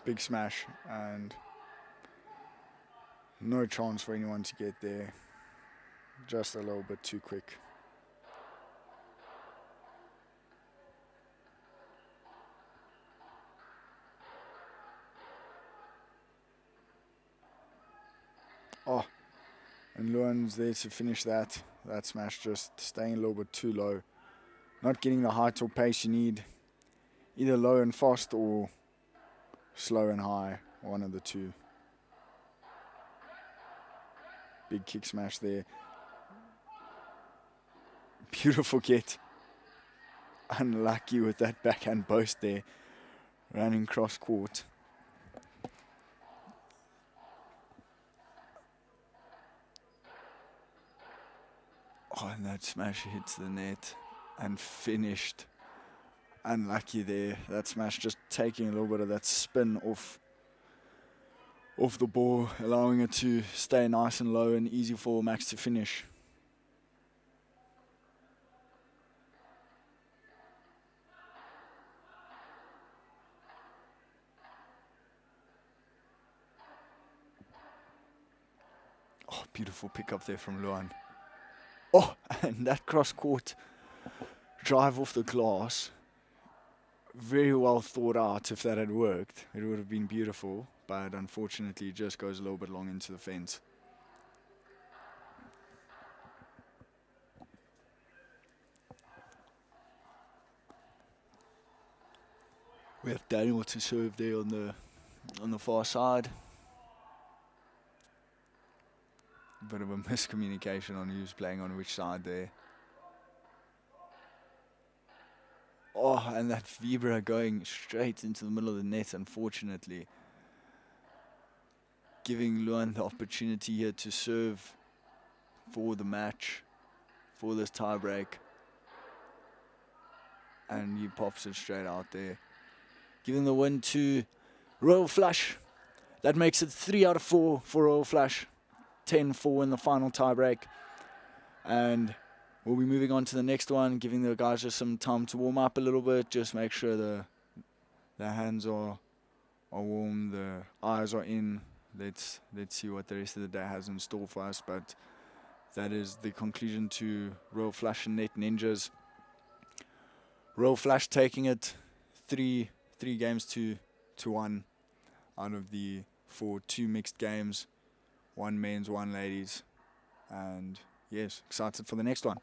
Speaker 1: Big smash and no chance for anyone to get there. Just a little bit too quick. Oh, and Luan's there to finish that. That smash just staying a little bit too low. Not getting the height or pace you need. Either low and fast or slow and high, one of the two. Big kick smash there. Beautiful get. Unlucky with that backhand boast there. Running cross court. Oh, and that smash hits the net and finished. Unlucky there. That smash just taking a little bit of that spin off the ball, allowing it to stay nice and low and easy for Max to finish. Oh, beautiful pick up there from Luan. Oh, and that cross court drive off the glass. Very well thought out. If that had worked, it would have been beautiful, but unfortunately it just goes a little bit long into the fence. We have Daniel to serve there on the far side. A bit of a miscommunication on who's playing on which side there. Oh, and that Vibra going straight into the middle of the net, unfortunately. Giving Luan the opportunity here to serve for the match, for this tie break. And he pops it straight out there. Giving the win to Royal Flush. That makes it 3 out of 4 for Royal Flush. 10-4 in the final tie break. And we'll be moving on to the next one, giving the guys just some time to warm up a little bit. Just make sure the hands are warm, the eyes are in. Let's see what the rest of the day has in store for us. But that is the conclusion to Royal Flush and Net Ninjas. Royal Flush taking it 3 games to 1 out of the 2 mixed games, 1 men's, 1 ladies. And yes, excited for the next one.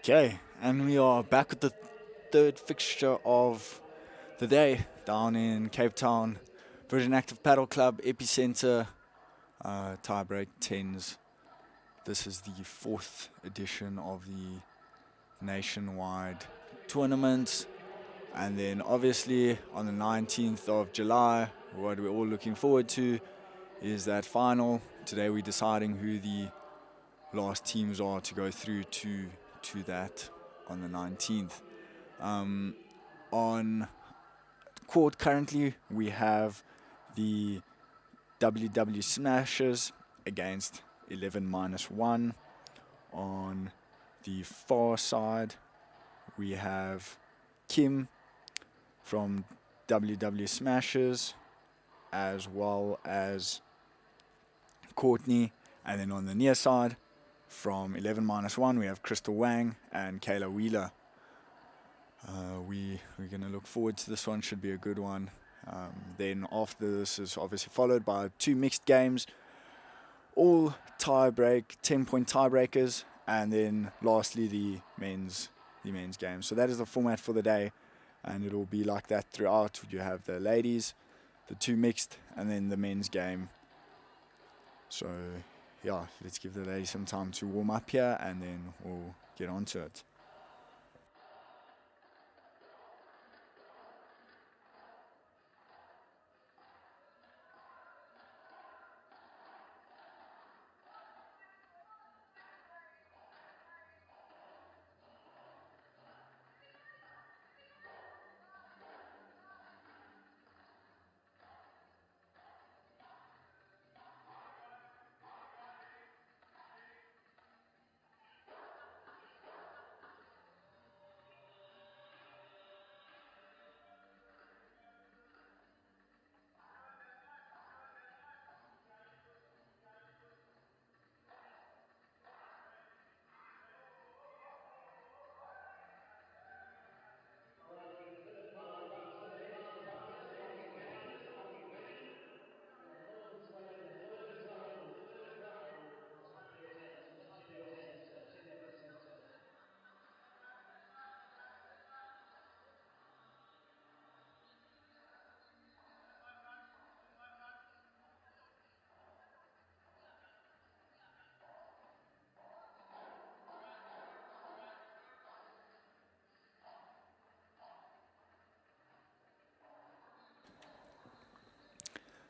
Speaker 1: Okay, and we are back with the third fixture of the day down in Cape Town. Virgin Active Paddle Club, EPICENTRE, tiebreak 10s. This is the fourth edition of the nationwide tournament. And then obviously on the 19th of July, what we're all looking forward to is that final. Today we're deciding who the last teams are to go through to that on the 19th. On court currently we have the WW Smashers against 11-1. On the far side we have Kim from WW Smashers as well as Courtney, and then on the near side from 11-1 we have Crystal Wang and Kayla Wheeler. We're going to look forward to this one. Should be a good one. Then after this is obviously followed by 2 mixed games, all tie-break, 10-point tiebreakers, and then lastly the men's game. So that is the format for the day, and it'll be like that throughout. You have the ladies, the 2 mixed, and then the men's game. So yeah, let's give the ladies some time to warm up here, and then we'll get on to it.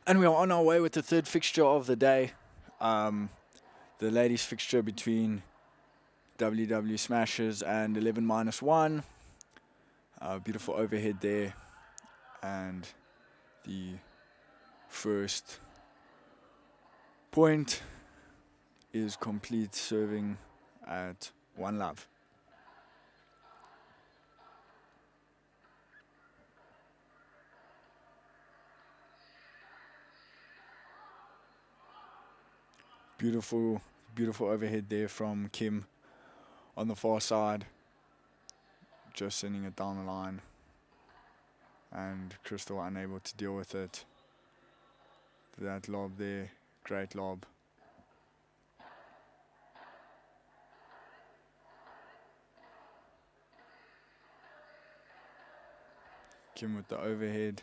Speaker 1: And we are on our way with the third fixture of the day. The ladies fixture between WW Smashers and 11-1. Beautiful overhead there. And the first point is complete, serving at 1-love. Beautiful overhead there from Kim on the far side. Just sending it down the line. And Crystal unable to deal with it. That lob there, great lob. Kim with the overhead.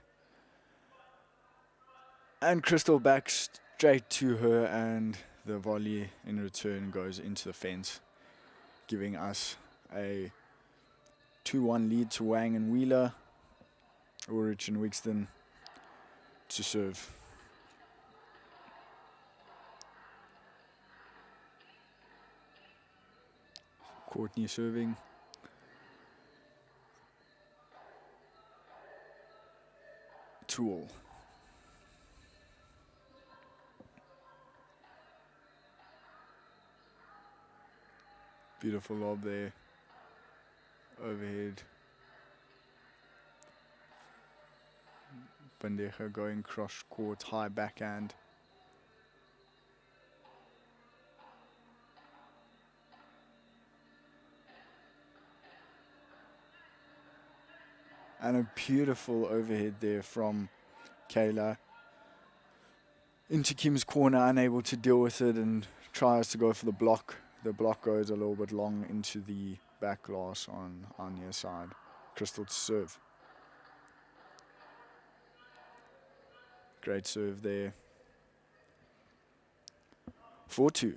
Speaker 1: And Crystal back straight to her, and the volley in return goes into the fence, giving us a 2-1 lead to Wang and Wheeler. Ulrich and Wigston to serve. Courtney serving. Tool. Beautiful lob there. Overhead. Bandeja going cross court, high backhand. And a beautiful overhead there from Kayla. Into Kim's corner, unable to deal with it, and tries to go for the block. The block goes a little bit long into the back glass on our near side. Crystal to serve. Great serve there. 4-2.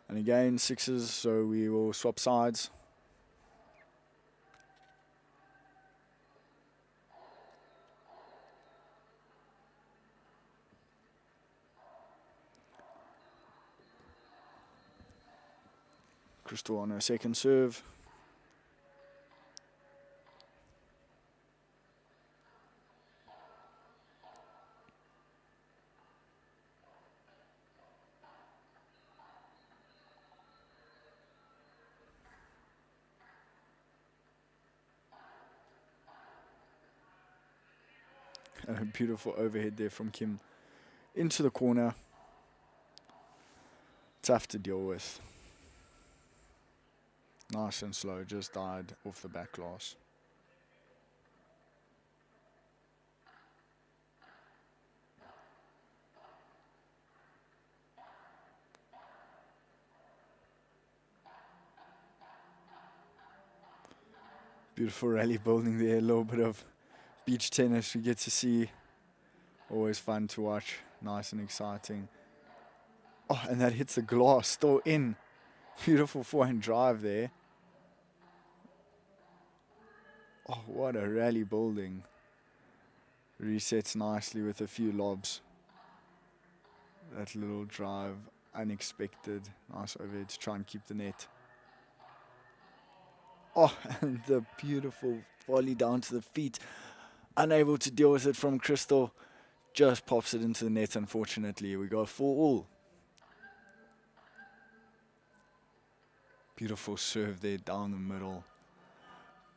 Speaker 1: And again, sixes, so we will swap sides. Crystal on her second serve. And a beautiful overhead there from Kim into the corner. Tough to deal with. Nice and slow, just died off the back glass. Beautiful rally building there, a little bit of beach tennis we get to see. Always fun to watch, nice and exciting. Oh, and that hits the glass, still in. Beautiful forehand drive there. Oh, what a rally building. Resets nicely with a few lobs. That little drive, unexpected. Nice overhead to try and keep the net. Oh, and the beautiful volley down to the feet. Unable to deal with it from Crystal. Just pops it into the net, unfortunately. We go 4-all. Beautiful serve there down the middle.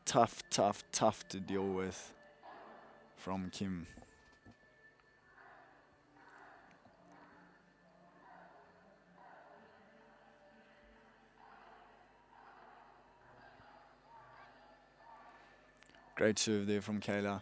Speaker 1: Tough, tough, tough to deal with from Kim. Great serve there from Kayla.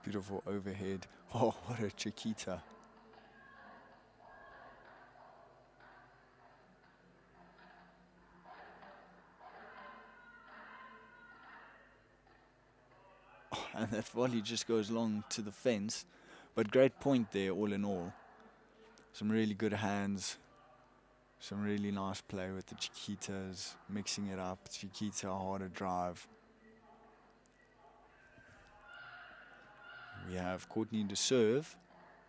Speaker 1: Beautiful overhead. Oh, what a Chiquita. Oh, and that volley just goes long to the fence. But great point there, all in all. Some really good hands. Some really nice play with the Chiquitas. Mixing it up. Chiquita, harder drive. We have Courtney to serve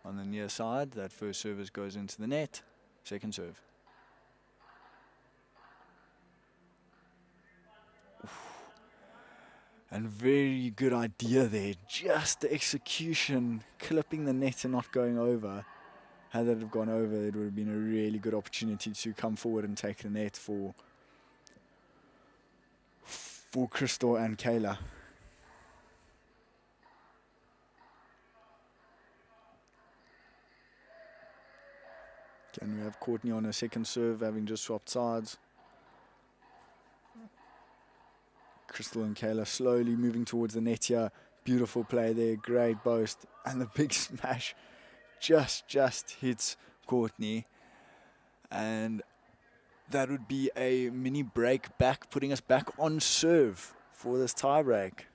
Speaker 1: on the near side. That first service goes into the net. Second serve. Oof. And very good idea there. Just the execution, clipping the net and not going over. Had that have gone over, it would have been a really good opportunity to come forward and take the net for Crystal and Kayla. Again, we have Courtney on her second serve, having just swapped sides. Crystal and Kayla slowly moving towards the net here. Beautiful play there, great boast. And the big smash just hits Courtney. And that would be a mini break back, putting us back on serve for this tie break.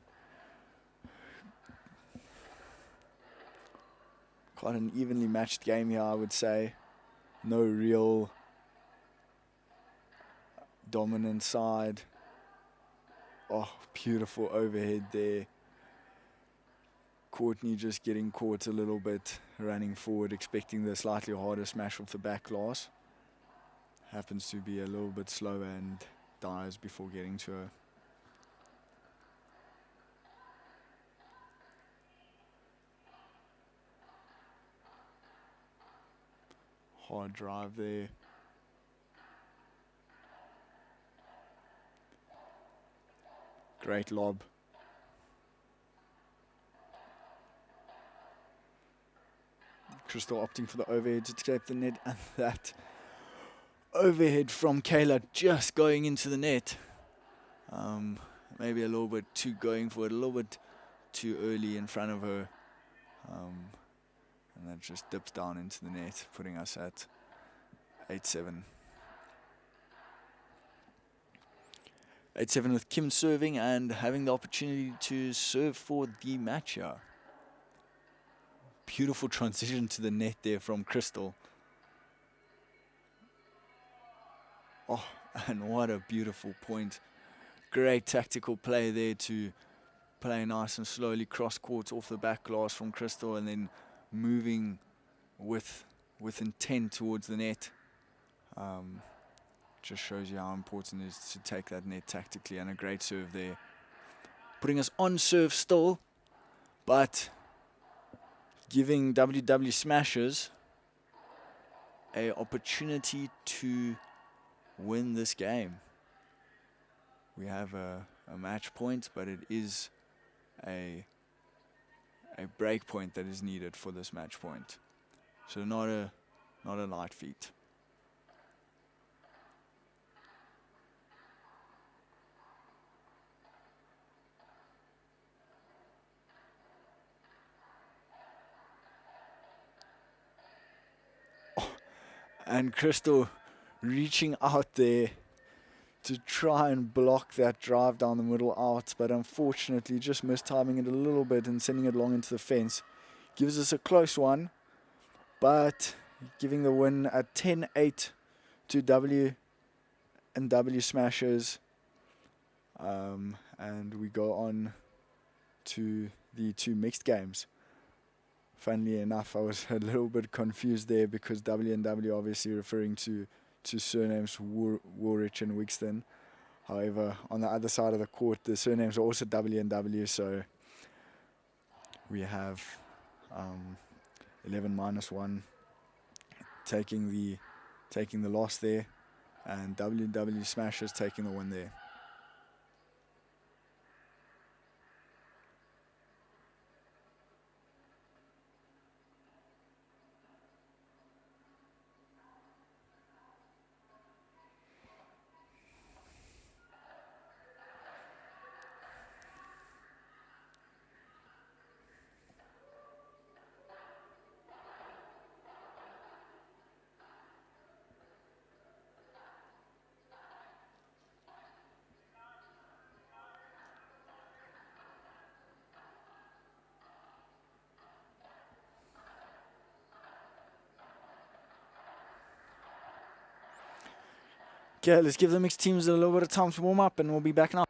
Speaker 1: Quite an evenly matched game here, I would say. No real dominant side. Oh, beautiful overhead there. Courtney just getting caught a little bit, running forward, expecting the slightly harder smash off the back glass. Happens to be a little bit slower and dies before getting to her. Hard drive there. Great lob. Crystal opting for the overhead to escape the net, and that overhead from Kayla just going into the net. Maybe a little bit too going for it, a little bit too early in front of her. And that just dips down into the net, putting us at 8-7. 8-7 with Kim serving and having the opportunity to serve for the match here. Beautiful transition to the net there from Crystal. Oh, and what a beautiful point. Great tactical play there to play nice and slowly cross court off the back glass from Crystal, and then moving with intent towards the net. Just shows you how important it is to take that net tactically, and a great serve there. Putting us on serve still, but giving WW Smashers a opportunity to win this game. We have a match point, but it is a break point that is needed for this match point. So not a light feat. And Crystal reaching out there to try and block that drive down the middle out, but unfortunately just mistiming it a little bit and sending it long into the fence. Gives us a close one, but giving the win at 10-8 to W&W Smashers. And we go on to the two mixed games. Funnily enough, I was a little bit confused there because W&W obviously referring to surnames Woolwich and Wixton. However, on the other side of the court, the surnames are also W&W, so we have 11-1 taking the loss there, and W&W Smashers taking the win there. Okay, let's give the mixed teams a little bit of time to warm up, and we'll be back now.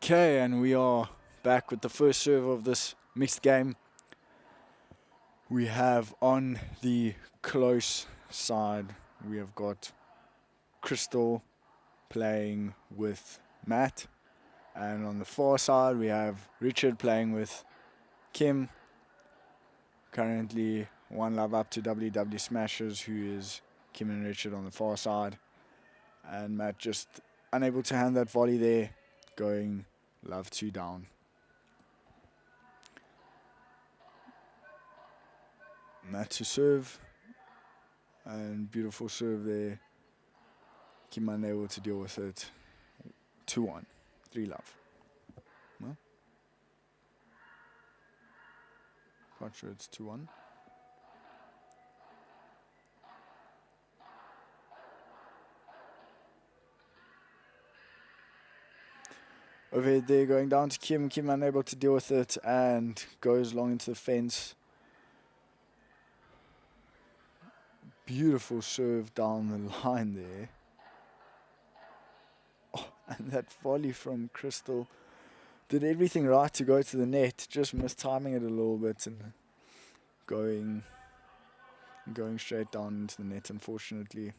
Speaker 1: Okay, and we are back with the first serve of this mixed game. We have on the close side, we have got Crystal playing with Matt. And on the far side, we have Richard playing with Kim. Currently 1 love up to WW Smashers, who is Kim and Richard on the far side. And Matt just unable to hand that volley there, going love 2 down. Matt to serve, and beautiful serve there. Kim unable to deal with it. 2-1, 3 love. No? Quite sure it's 2-1. Overhead there, going down to Kim. Kim unable to deal with it and goes long into the fence. Beautiful serve down the line there. Oh, and that volley from Crystal did everything right to go to the net, just mistiming it a little bit and going straight down into the net, unfortunately.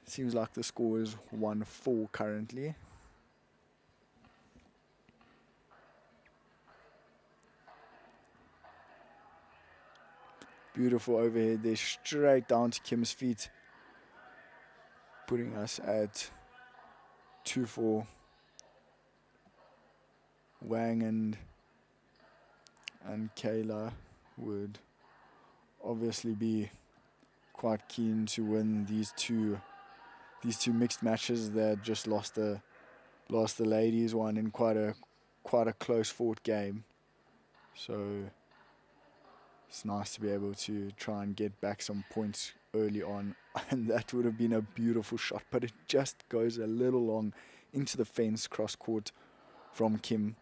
Speaker 1: Seems like the score is 1-4 currently. Beautiful overhead there, straight down to Kim's feet, putting us at 2-4. Wang and Kayla would obviously be quite keen to win these two mixed matches. They had just lost the ladies one in quite a close fought game. So it's nice to be able to try and get back some points early on, and that would have been a beautiful shot, but it just goes a little long into the fence, cross court from Kim.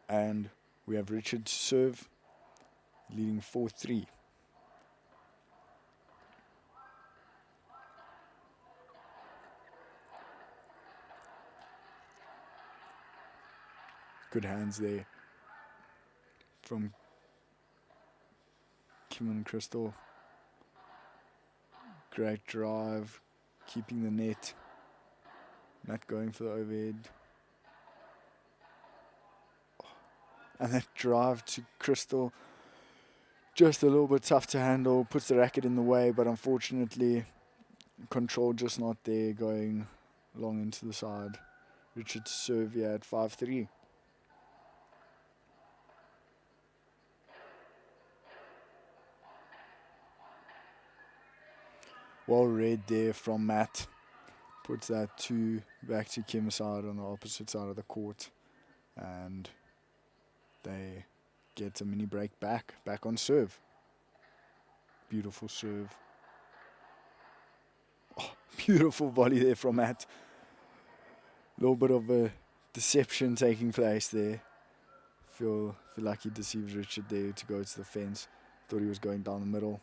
Speaker 1: And we have Richard to serve, leading 4-3. Good hands there from Kim and Crystal. Great drive, keeping the net. Matt going for the overhead. And that drive to Crystal, just a little bit tough to handle, puts the racket in the way, but unfortunately, control just not there, going long into the side. Richard to serve here at 5-3. Well read there from Matt. Puts that 2 back to Kim's side on the opposite side of the court. And they get a mini break back on serve. Beautiful serve. Oh, beautiful volley there from Matt. A little bit of a deception taking place there. Feel like he deceived Richard there to go to the fence. Thought he was going down the middle.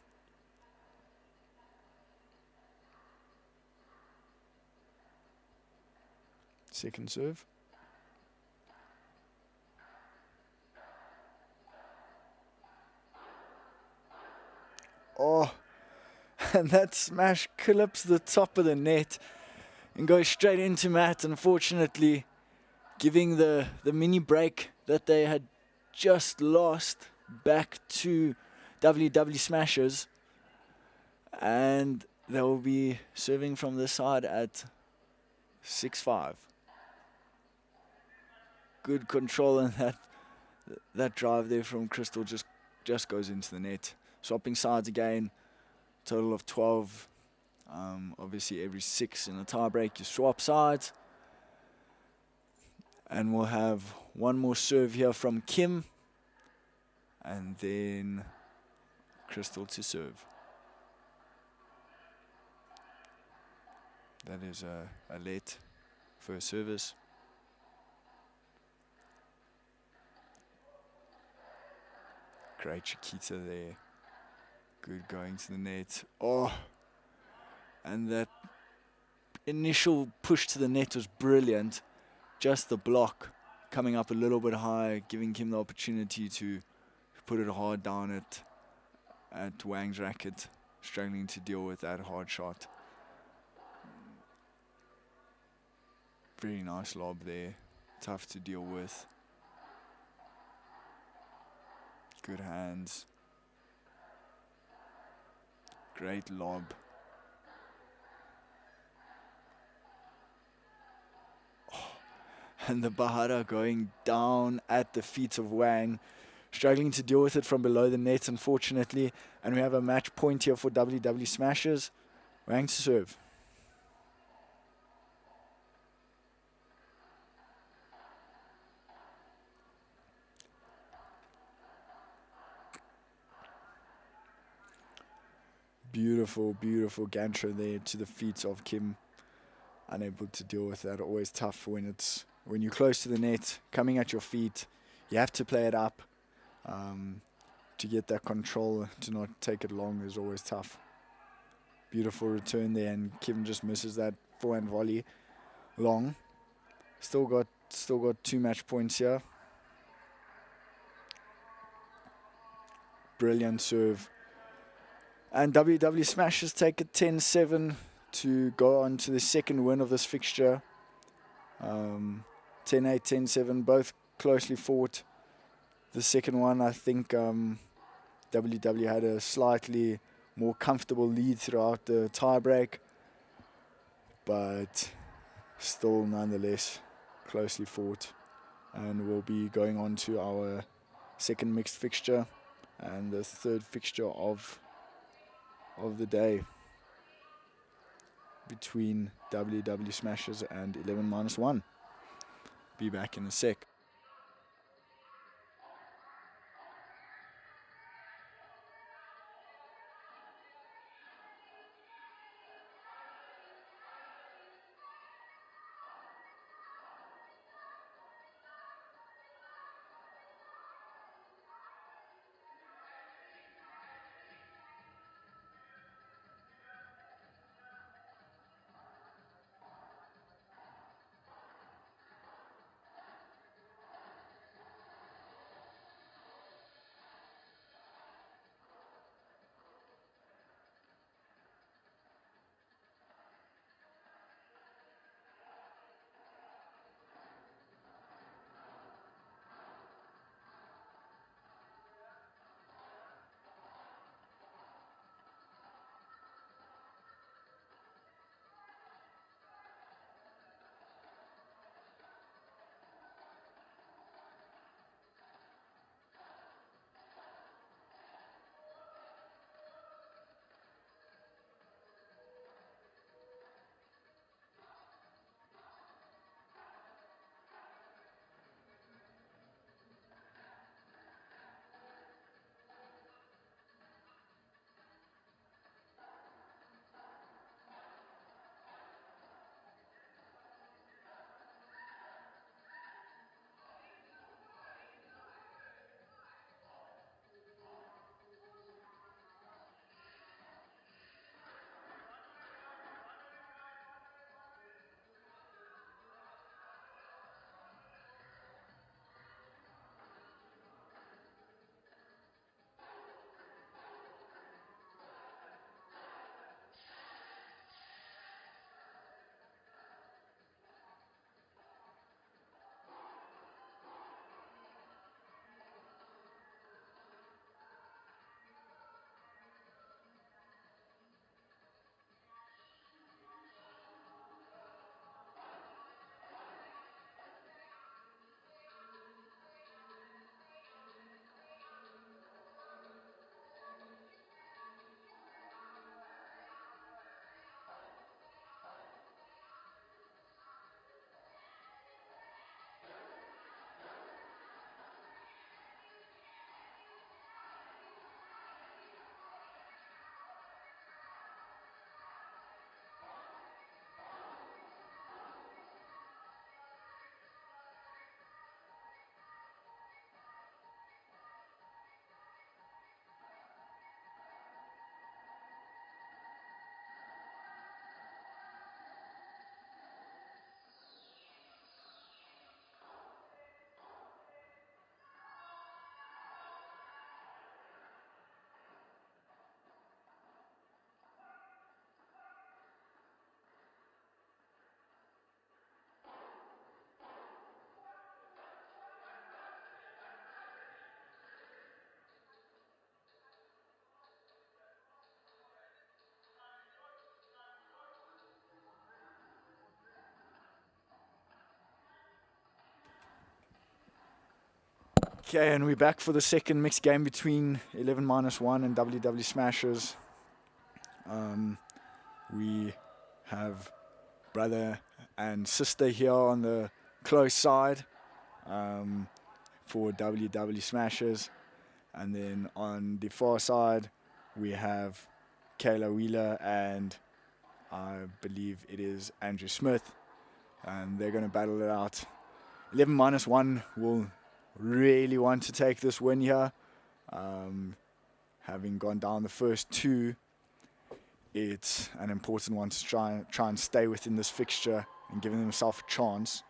Speaker 1: Second serve. Oh, and that smash clips the top of the net and goes straight into Matt, unfortunately, giving the mini break that they had just lost back to WW Smashers. And they will be serving from this side at 6-5. Good control, and that drive there from Crystal just goes into the net. Swapping sides again, total of 12. Obviously every 6 in a tiebreak you swap sides. And we'll have one more serve here from Kim, and then Crystal to serve. That is a late first service. Great Chiquita there. Good going to the net. Oh, and that initial push to the net was brilliant. Just the block coming up a little bit high, giving Kim the opportunity to put it hard down at Wang's racket, struggling to deal with that hard shot. Very nice lob there, tough to deal with. Good hands. Great lob. And the Bahara going down at the feet of Wang. Struggling to deal with it from below the net, unfortunately. And we have a match point here for WW Smashers. Wang to serve. Beautiful, beautiful gantry there to the feet of Kim. Unable to deal with that. Always tough when you're close to the net, coming at your feet. You have to play it up. To get that control, to not take it long is always tough. Beautiful return there, and Kim just misses that forehand volley long. Still got 2 match points here. Brilliant serve. And WW Smashers take it 10-7 to go on to the second win of this fixture. 10-8, 10-7, both closely fought. The second one, I think WW had a slightly more comfortable lead throughout the tiebreak, but still nonetheless closely fought. And we'll be going on to our second mixed fixture and the third fixture of the day between WW Smashers and 11-1. Be back in a sec. Okay, and we're back for the second mixed game between 11-1 and WW Smashers. We have brother and sister here on the close side for WW Smashers. And then on the far side, we have Kayla Wheeler and I believe it is Andrew Smith. And they're going to battle it out. 11-1 will really want to take this win here. Having gone down the first two, it's an important one to try and stay within this fixture and giving themselves a chance.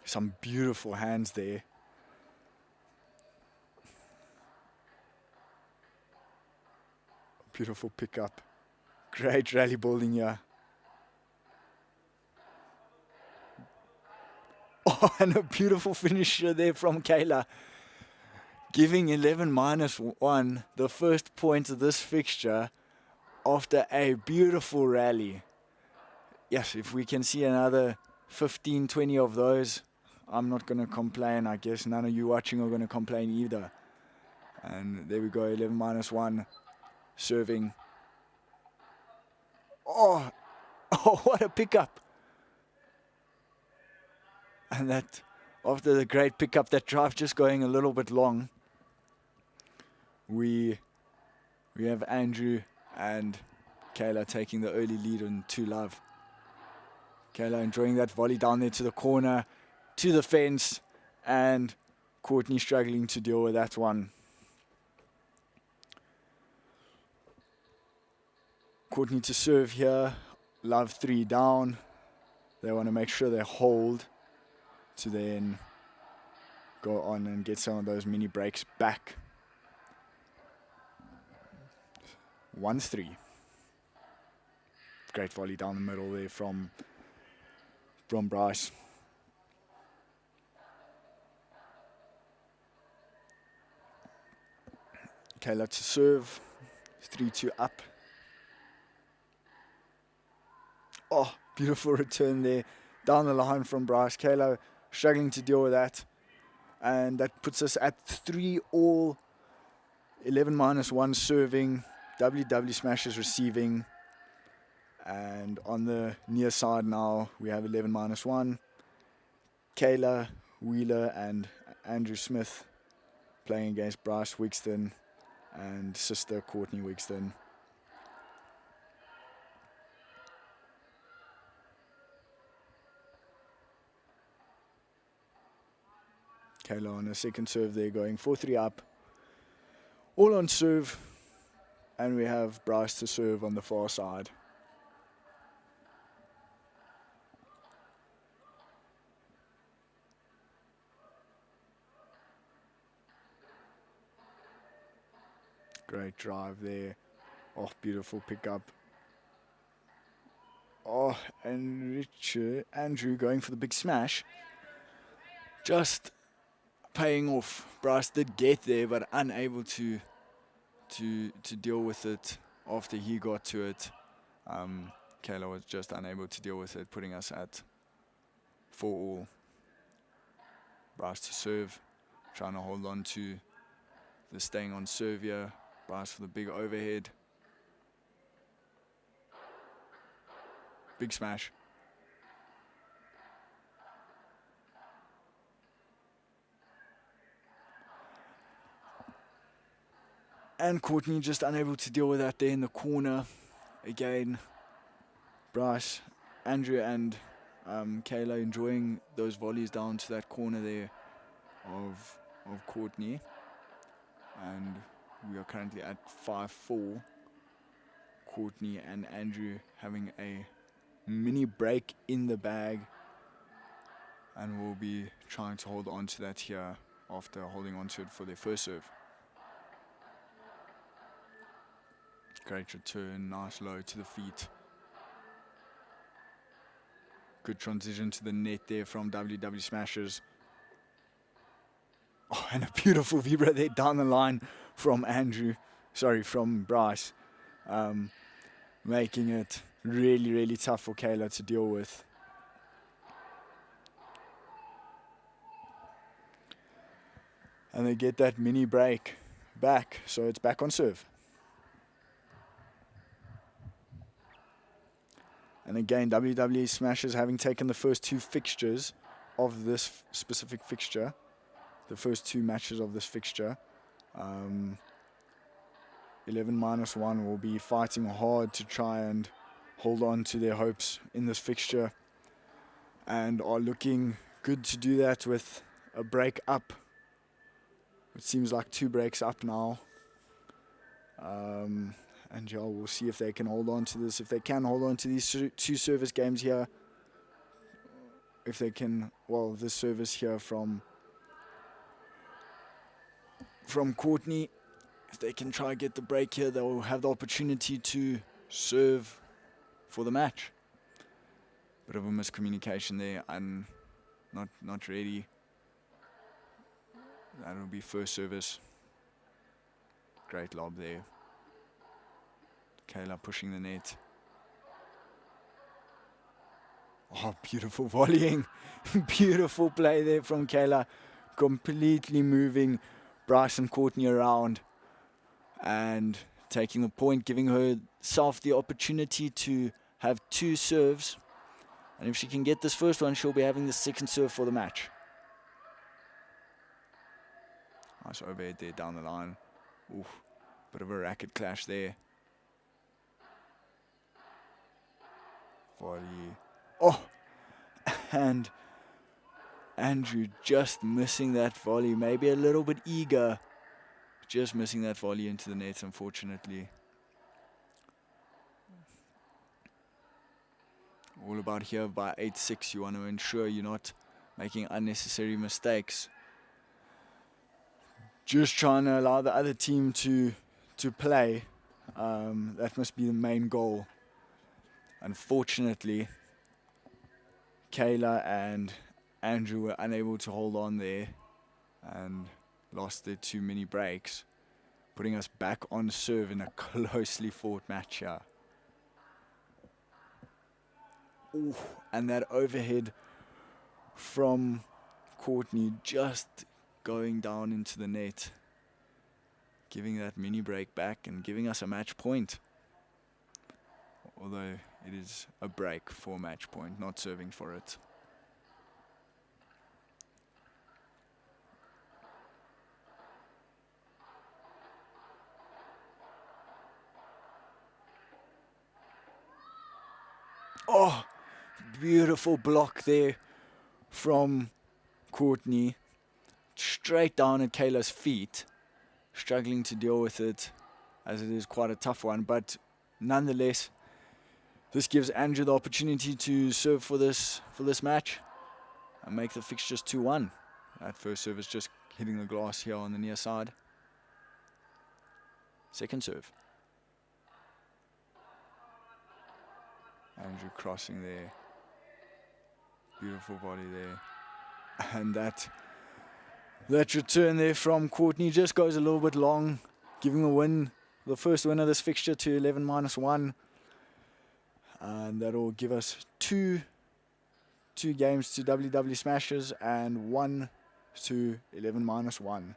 Speaker 1: Some beautiful hands there. Beautiful pickup. Great rally building here. Oh, and a beautiful finisher there from Kayla. Giving 11-1 the first point of this fixture after a beautiful rally. Yes, if we can see another 15, 20 of those, I'm not going to complain. I guess none of you watching are going to complain either. And there we go, 11-1 serving. Oh, what a pickup. And that, after the great pickup, that drive just going a little bit long. We have Andrew and Kayla taking the early lead on 2-love. Kayla enjoying that volley down there to the corner, to the fence, and Courtney struggling to deal with that one. Courtney to serve here, Love 3 down. They want to make sure they hold to then go on and get some of those mini breaks back. 1-3. Great volley down the middle there from Bryce. Kayla to serve. 3-2 up. Oh, beautiful return there. Down the line from Bryce. Kayla struggling to deal with that. And that puts us at 3-all. 11-1 serving. WW Smashers receiving. And on the near side now, we have 11-1. Kayla Wheeler and Andrew Smith playing against Bryce Wigston and sister Courtney Wigston. Kayla on a second serve there, going 4-3 up. All on serve. And we have Bryce to serve on the far side. Great drive there. Oh, beautiful pickup. Oh, and Andrew going for the big smash. Just paying off. Bryce did get there, but unable to deal with it after he got to it. Kayla was just unable to deal with it, putting us at 4-all. Bryce to serve, trying to hold on to the staying on serve here. Bryce for the big overhead. Big smash. And Courtney just unable to deal with that there in the corner. Again, Bryce, Andrew and Kayla enjoying those volleys down to that corner there of Courtney. And we are currently at 5-4. Courtney and Andrew having a mini break in the bag. And we'll be trying to hold on to that here after holding on to it for their first serve. Great return, nice low to the feet. Good transition to the net there from WW Smashers. Oh, and a beautiful vibra there down the line from from Bryce. Making it really, really tough for Kayla to deal with. and they get that mini break back, so it's back on serve. And again, WWE Smashers, having taken the first 2 fixtures of this specific fixture, the first 2 matches of this fixture, 11-1 will be fighting hard to try and hold on to their hopes in this fixture, and are looking good to do that with a break up. It seems like 2 breaks up now. And yeah, we'll see if they can hold on to this. If they can hold on to these 2 service games here. If they can, well, this service here from Courtney. If they can try and get the break here, they'll have the opportunity to serve for the match. Bit of a miscommunication there, and not ready. That'll be first service. Great lob there. Kayla pushing the net. Oh, beautiful volleying. Beautiful play there from Kayla. Completely moving Bryson Courtney around and taking the point, giving herself the opportunity to have 2 serves. And if she can get this first one, she'll be having the second serve for the match. Nice overhead there down the line. Oof, bit of a racket clash there. Volley. Oh, and Andrew just missing that volley. Maybe a little bit eager. Just missing that volley into the net, unfortunately. All about here by 8-6. You want to ensure you're not making unnecessary mistakes. Just trying to allow the other team to play. That must be the main goal. Unfortunately, Kayla and Andrew were unable to hold on there and lost their 2 mini breaks, putting us back on serve in a closely fought match here. Ooh, and that overhead from Courtney just going down into the net, giving that mini break back and giving us a match point. Although it is a break for match point, not serving for it. Oh, beautiful block there from Courtney. Straight down at Kayla's feet. Struggling to deal with it, as it is quite a tough one. But nonetheless, this gives Andrew the opportunity to serve for this match and make the fixtures 2-1. That first serve is just hitting the glass here on the near side. Second serve. Andrew crossing there. Beautiful volley there. And that return there from Courtney just goes a little bit long, giving the first win of this fixture to 11-1. And that'll give us two games to WW Smashers and 1 to 11-1.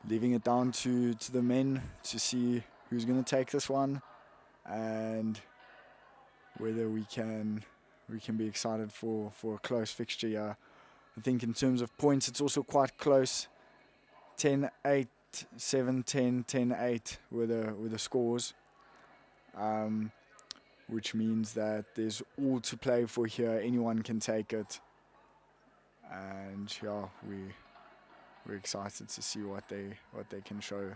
Speaker 1: Leaving it down to the men to see who's going to take this one and whether we can be excited for a close fixture here. I think in terms of points, it's also quite close. 10-8, 7-10, 10-8 were the scores. Which means that there's all to play for here. Anyone can take it. And yeah, we're excited to see what they can show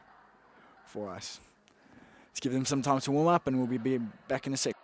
Speaker 1: for us. Let's give them some time to warm up and we'll be back in a sec.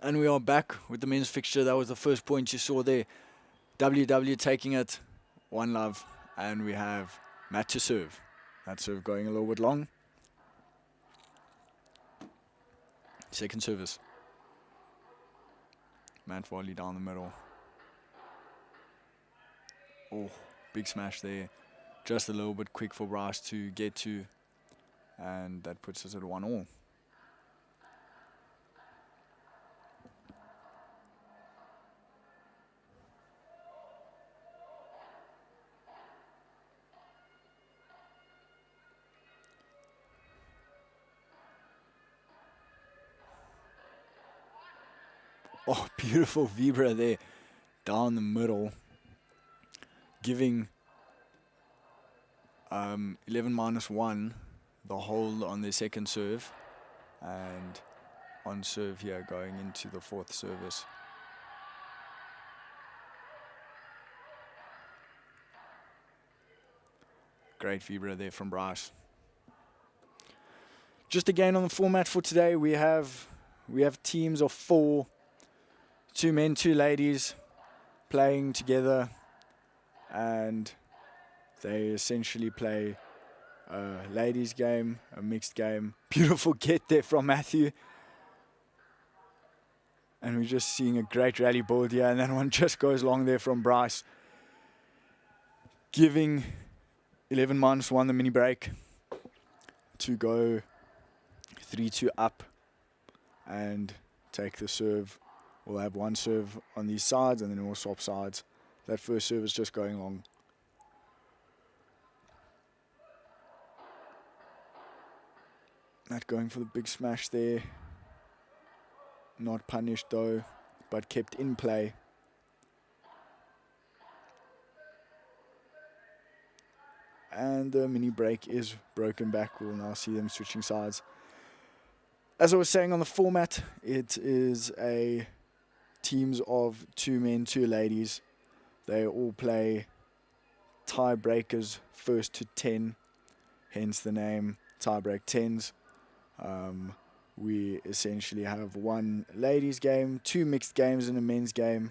Speaker 1: And we are back with the men's fixture. That was the first point you saw there. WW taking it, 1-love. And we have Matt to serve. That serve going a little bit long. Second service. Matt volley down the middle. Oh, big smash there. Just a little bit quick for Bryce to get to. And that puts us at 1-all. Oh, beautiful Vibra there down the middle, giving 11-1 the hold on their second serve, and on serve here going into the fourth service. Great Vibra there from Bryce. Just again on the format for today, we have teams of 4. 2 men, 2 ladies playing together, and they essentially play a ladies game, a mixed game. Beautiful get there from Matthew. And we're just seeing a great rally board here, and that one just goes long there from Bryce, giving 11-1 the mini break to go 3-2 up and take the serve. We'll have one serve on these sides, and then we'll swap sides. That first serve is just going long. Not going for the big smash there. Not punished though, but kept in play. And the mini break is broken back. We'll now see them switching sides. As I was saying on the format, it is a teams of 2 men, 2 ladies. They all play tiebreakers, first to 10, hence the name tiebreak 10s. We essentially have 1 ladies game, 2 mixed games and a men's game.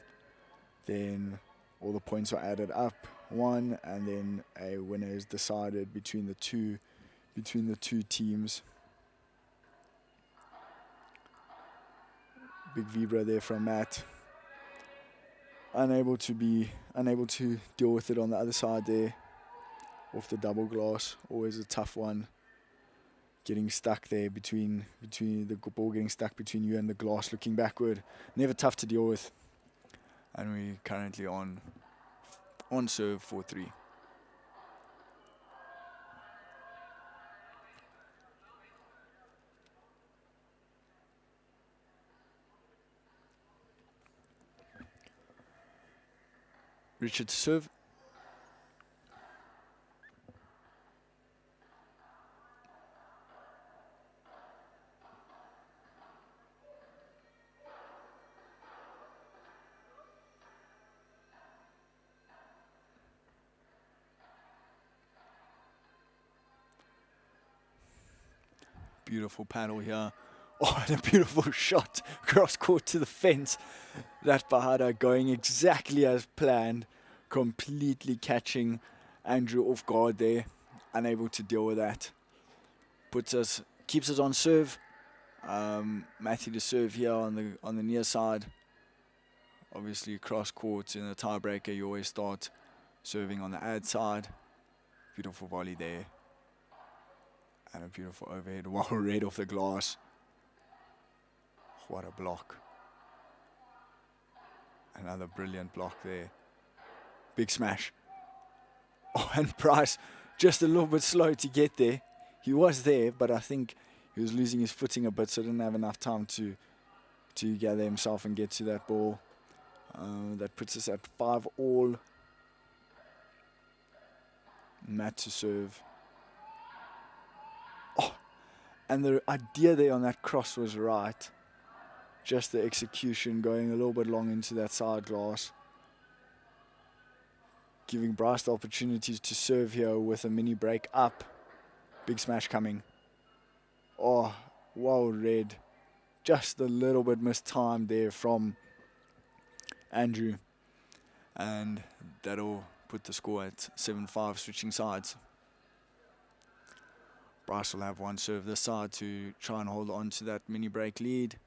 Speaker 1: Then all the points are added up, 1, and then a winner is decided between the two teams. Big Vibra there from Matt. Unable to deal with it on the other side there. Off the double glass, always a tough one. Getting stuck there between the ball getting stuck between you and the glass, looking backward. Never tough to deal with. And we're currently on serve 4-3. Richard to serve. Beautiful paddle here. Oh, and a beautiful shot cross court to the fence. That Bahada going exactly as planned, completely catching Andrew off guard there, unable to deal with that. Keeps us on serve. Matthew to serve here on the near side. Obviously cross court in a tiebreaker, you always start serving on the ad side. Beautiful volley there. And a beautiful overhead, well read off the glass. What a block. Another brilliant block there. Big smash. Oh, and Price just a little bit slow to get there. He was there, but I think he was losing his footing a bit, so didn't have enough time to gather himself and get to that ball. That puts us at 5-all. Matt to serve. Oh, and the idea there on that cross was right. Just the execution going a little bit long into that side glass. Giving Bryce the opportunities to serve here with a mini break up. Big smash coming. Oh, well read. just a little bit mistimed there from Andrew. And that'll put the score at 7-5, switching sides. Bryce will have one serve this side to try and hold on to that mini break lead.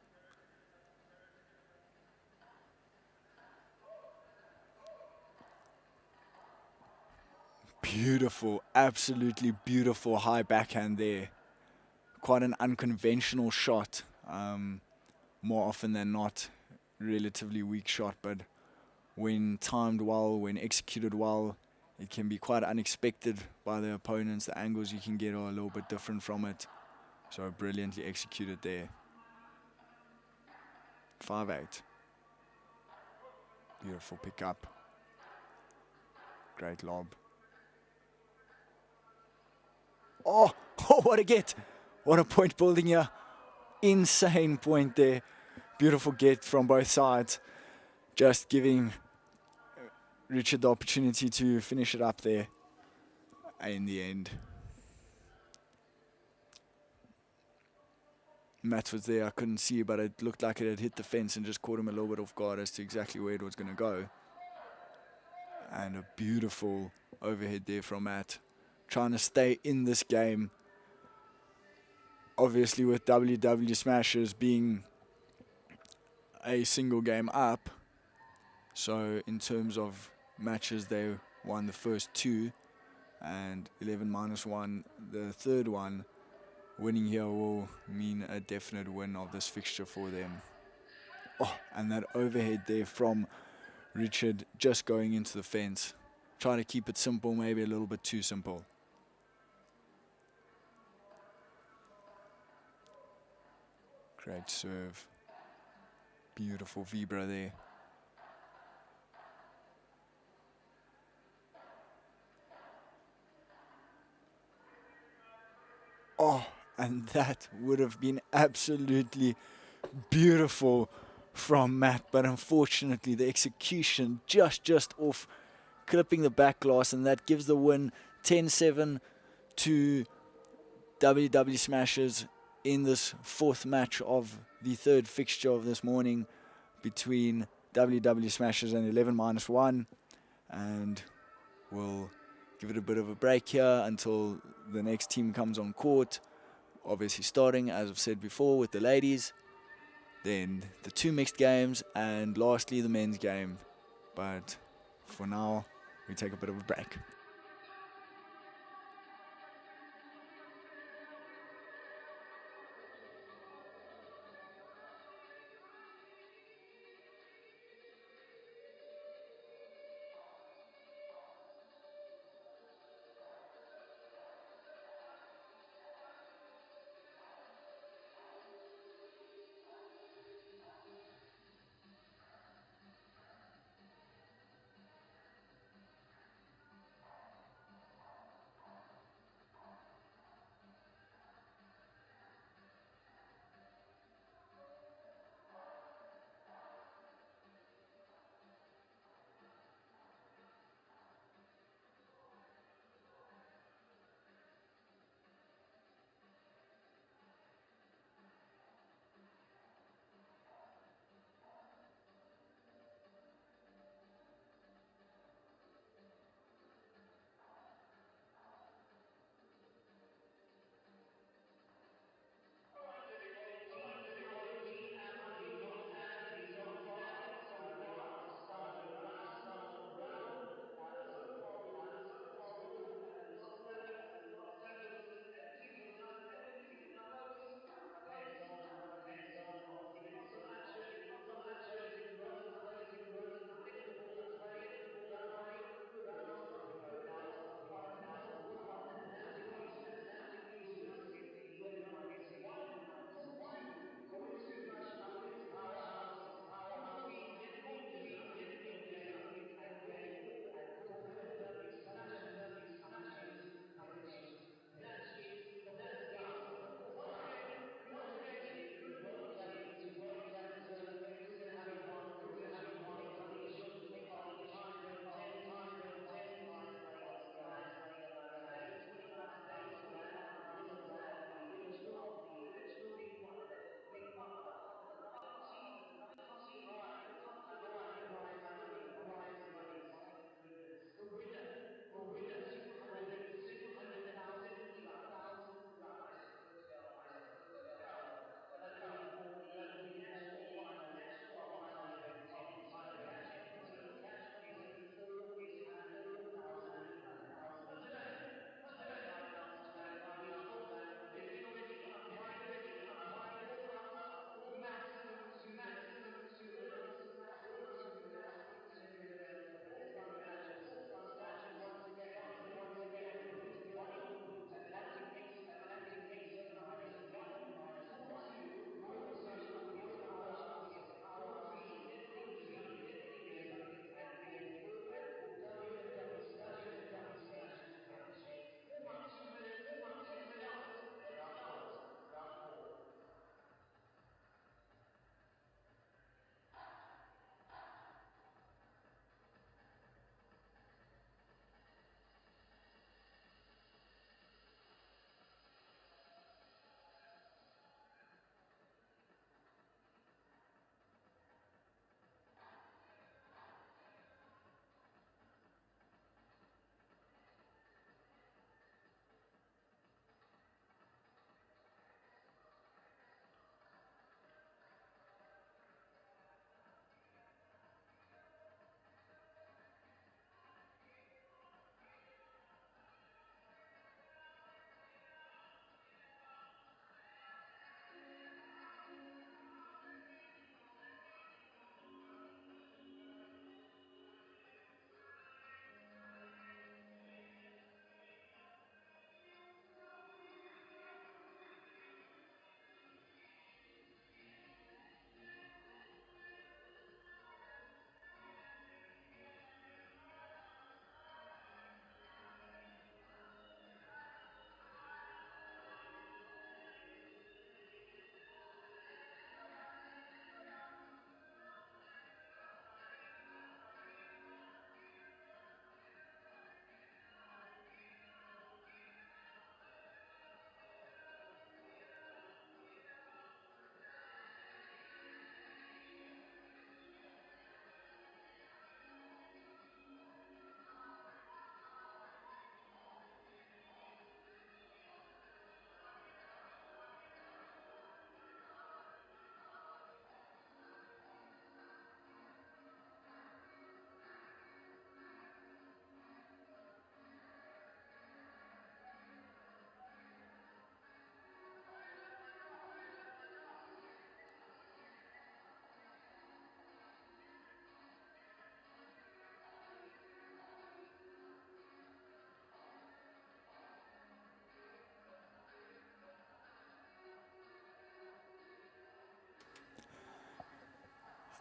Speaker 1: Beautiful, absolutely beautiful high backhand there. Quite an unconventional shot. More often than not, relatively weak shot, but when timed well, when executed well, it can be quite unexpected by the opponents. The angles you can get are a little bit different from it. So brilliantly executed there. 5-8. Beautiful pickup. Great lob. Oh, what a get. What a point building here. Insane point there. Beautiful get from both sides. Just giving Richard the opportunity to finish it up there in the end. Matt was there, I couldn't see, but it looked like it had hit the fence and just caught him a little bit off guard as to exactly where it was going to go. And a beautiful overhead there from Matt. Trying to stay in this game. Obviously with WW Smashers being a single game up. So in terms of matches, they won the first 2. And 11-1, the third one. Winning here will mean a definite win of this fixture for them. Oh, and that overhead there from Richard just going into the fence. Trying to keep it simple, maybe a little bit too simple. Great serve. Beautiful vibra there. Oh, and that would have been absolutely beautiful from Matt, but unfortunately the execution just off, clipping the back glass, and that gives the win 10-7 to WW Smashers in this 4th match of the 3rd fixture of this morning between WW Smashers and 11-1, and we'll give it a bit of a break here until the next team comes on court. Obviously starting, as I've said before, with the ladies, then the 2 mixed games, and lastly the men's game. But for now, we take a bit of a break.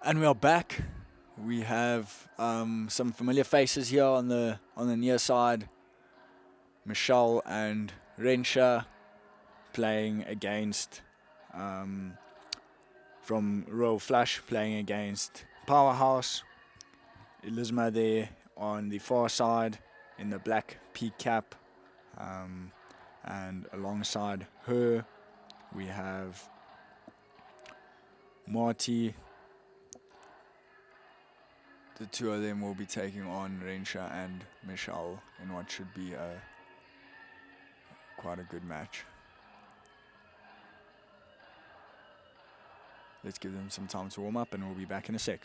Speaker 1: And we are back. We have some familiar faces here on the near side. Michelle and Rensha playing against from Royal Flush, playing against Powerhouse. Elizma there on the far side in the black peak cap, and alongside her we have Marty. The two of them will be taking on Rensha and Michelle in what should be quite a good match. Let's give them some time to warm up and we'll be back in a sec.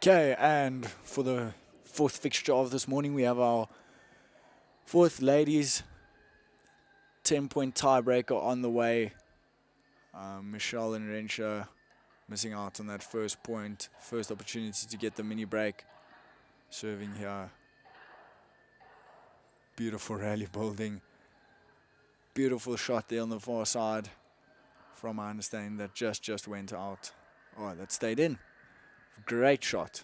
Speaker 1: Okay, and for the fourth fixture of this morning, we have our fourth ladies 10-point tiebreaker on the way. Michelle and Rensha missing out on that first point, first opportunity to get the mini break. Serving here. Beautiful rally building. Beautiful shot there on the far side. From my understanding, that just went out. Oh, that stayed in. Great shot.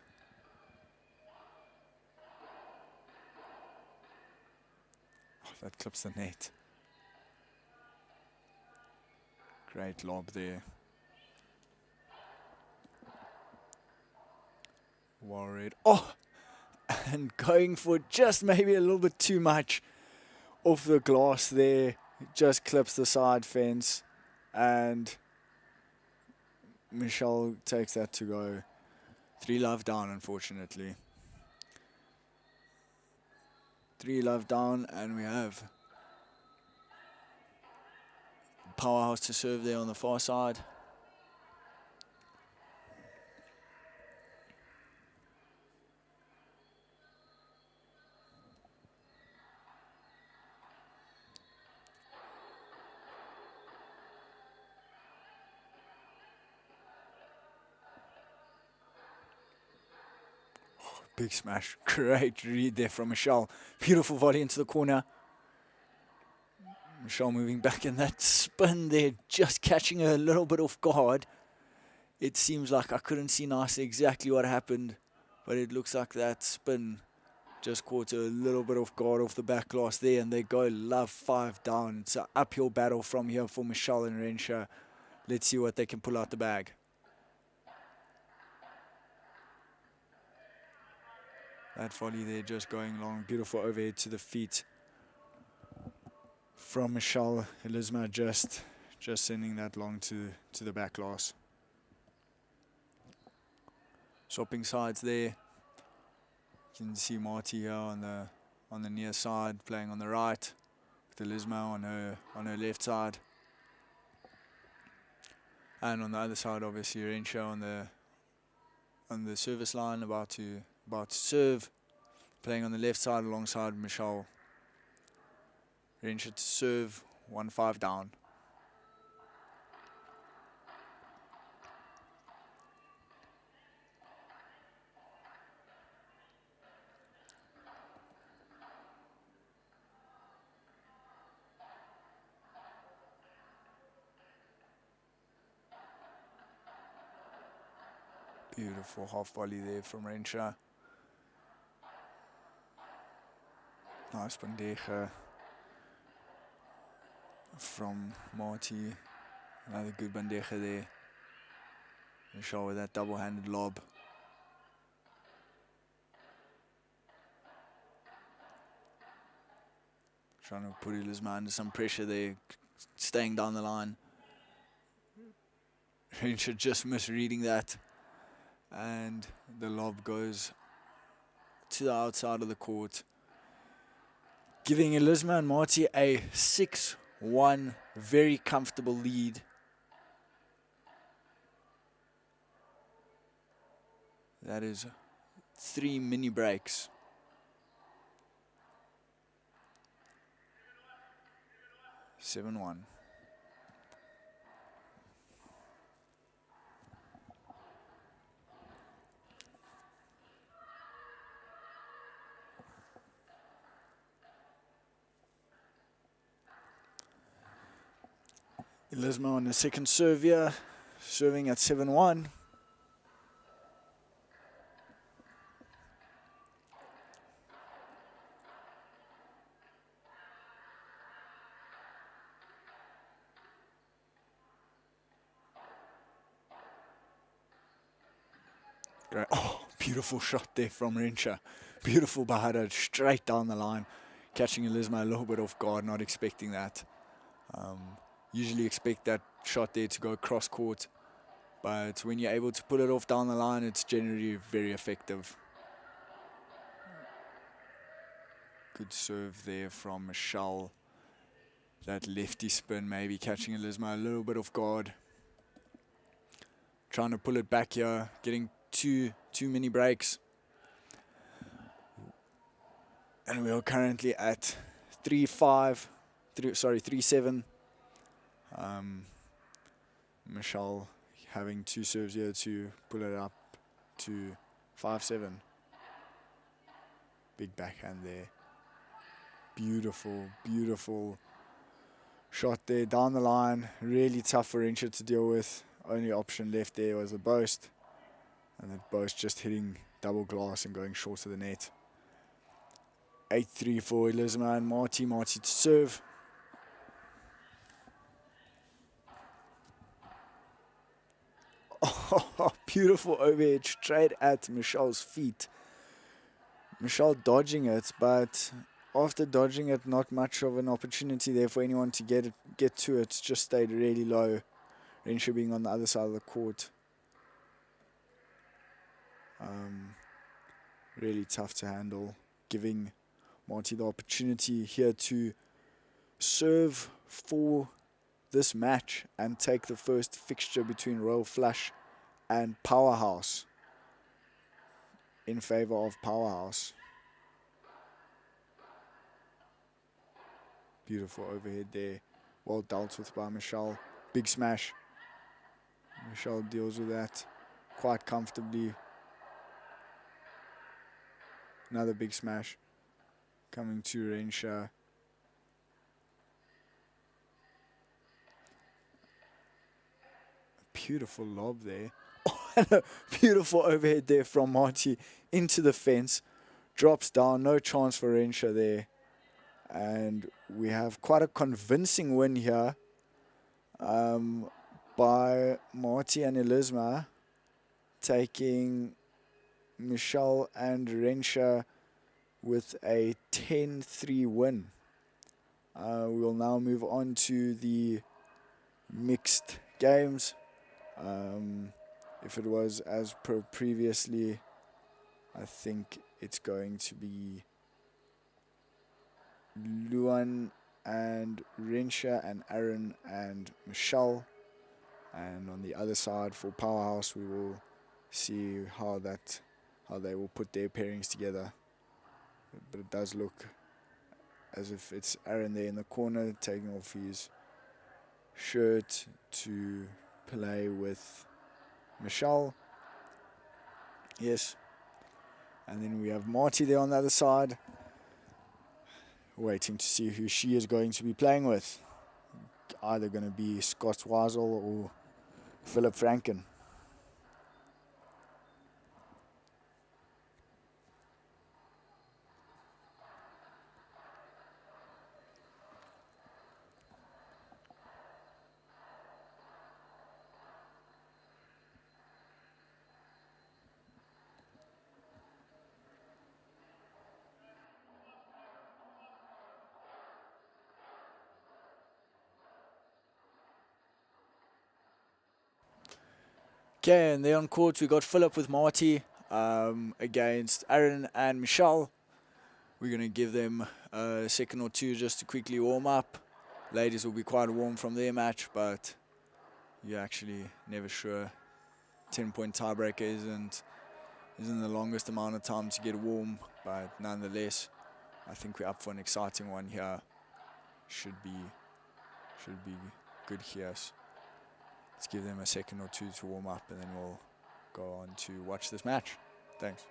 Speaker 1: Oh, that clips the net. Great lob there. Worried. Oh! And going for just maybe a little bit too much off the glass there. Just clips the side fence. And Michelle takes that to go. 3-love down, unfortunately. 3-love down, and we have Powerhouse to serve there on the far side. Big smash. Great read there from Michelle. Beautiful volley into the corner. Michelle moving back in that spin there, just catching her a little bit off guard. It seems like I couldn't see nicely exactly what happened, but it looks like that spin just caught her a little bit off guard off the back glass there, and they go love 5 down. It's an uphill battle from here for Michelle and Rensha. Let's see what they can pull out the bag. That volley there just going long. Beautiful overhead to the feet from Michelle. Elizma just sending that long to the back glass. Swapping sides there. You can see Marty here on the near side, playing on the right, with Elisma on her left side. And on the other side, obviously, Rensha on the service line, about to serve, playing on the left side alongside Michelle. Rensha to serve, 1-5 down. Beautiful half volley there from Rensha. Nice bandeja from Marty. Another good bandeja there. Michelle with that double-handed lob. Trying to put Elisma under some pressure there, staying down the line. Rensha just misreading that. And the lob goes to the outside of the court, giving Elisma and Marty a 6-1 very comfortable lead. That is 3 mini breaks. Seven-1. Elisma on the second serve here, serving at 7-1. Great. Oh, beautiful shot there from Rensha. Beautiful bahada, straight down the line, catching Elisma a little bit off guard, not expecting that. Usually expect that shot there to go cross court, but when you're able to pull it off down the line, it's generally very effective. Good serve there from Michelle. That lefty spin maybe catching Elisma a little bit off guard. Trying to pull it back here, getting two mini breaks. And we are currently at 3-7. Michelle having 2 serves here to pull it up to 5-7. Big backhand there. Beautiful, beautiful shot there down the line. Really tough for Rensha to deal with. Only option left there was a boast. And that boast just hitting double glass and going short of the net. 8-3 for Elisma and Marty. Marty to serve. Oh, beautiful overhead straight at Michelle's feet. Michelle dodging it, but after dodging it, not much of an opportunity there for anyone to get to it. Just stayed really low. Rensha being on the other side of the court. Really tough to handle, giving Marty the opportunity here to serve for this match and take the first fixture between Royal Flush and Powerhouse in favor of Powerhouse. Beautiful overhead there, well dealt with by Michelle. Big smash. Michelle deals with that quite comfortably. Another big smash coming to Rensha. Beautiful lob there. Oh, and a beautiful overhead there from Marty into the fence. Drops down, no chance for Rensha there. And we have quite a convincing win here by Marty and Elisma, taking Michelle and Rensha with a 10-3 win. We will now move on to the mixed games. if it was as per previously, I think it's going to be Luan and Rensha and Aaron and Michelle. And on the other side for Powerhouse, we will see how they will put their pairings together. But it does look as if it's Aaron there in the corner taking off his shirt to play with Michelle. Yes. And then we have Marty there on the other side, waiting to see who she is going to be playing with. Either going to be Scott Weisel or Philip Franken. Okay, and there on court we got Philip with Marty against Aaron and Michelle. We're going to give them a second or two just to quickly warm up. Ladies will be quite warm from their match, but you're actually never sure. 10-point tiebreaker isn't the longest amount of time to get warm, but nonetheless, I think we're up for an exciting one here. Should be good here. Let's give them a second or two to warm up, and then we'll go on to watch this match. Thanks.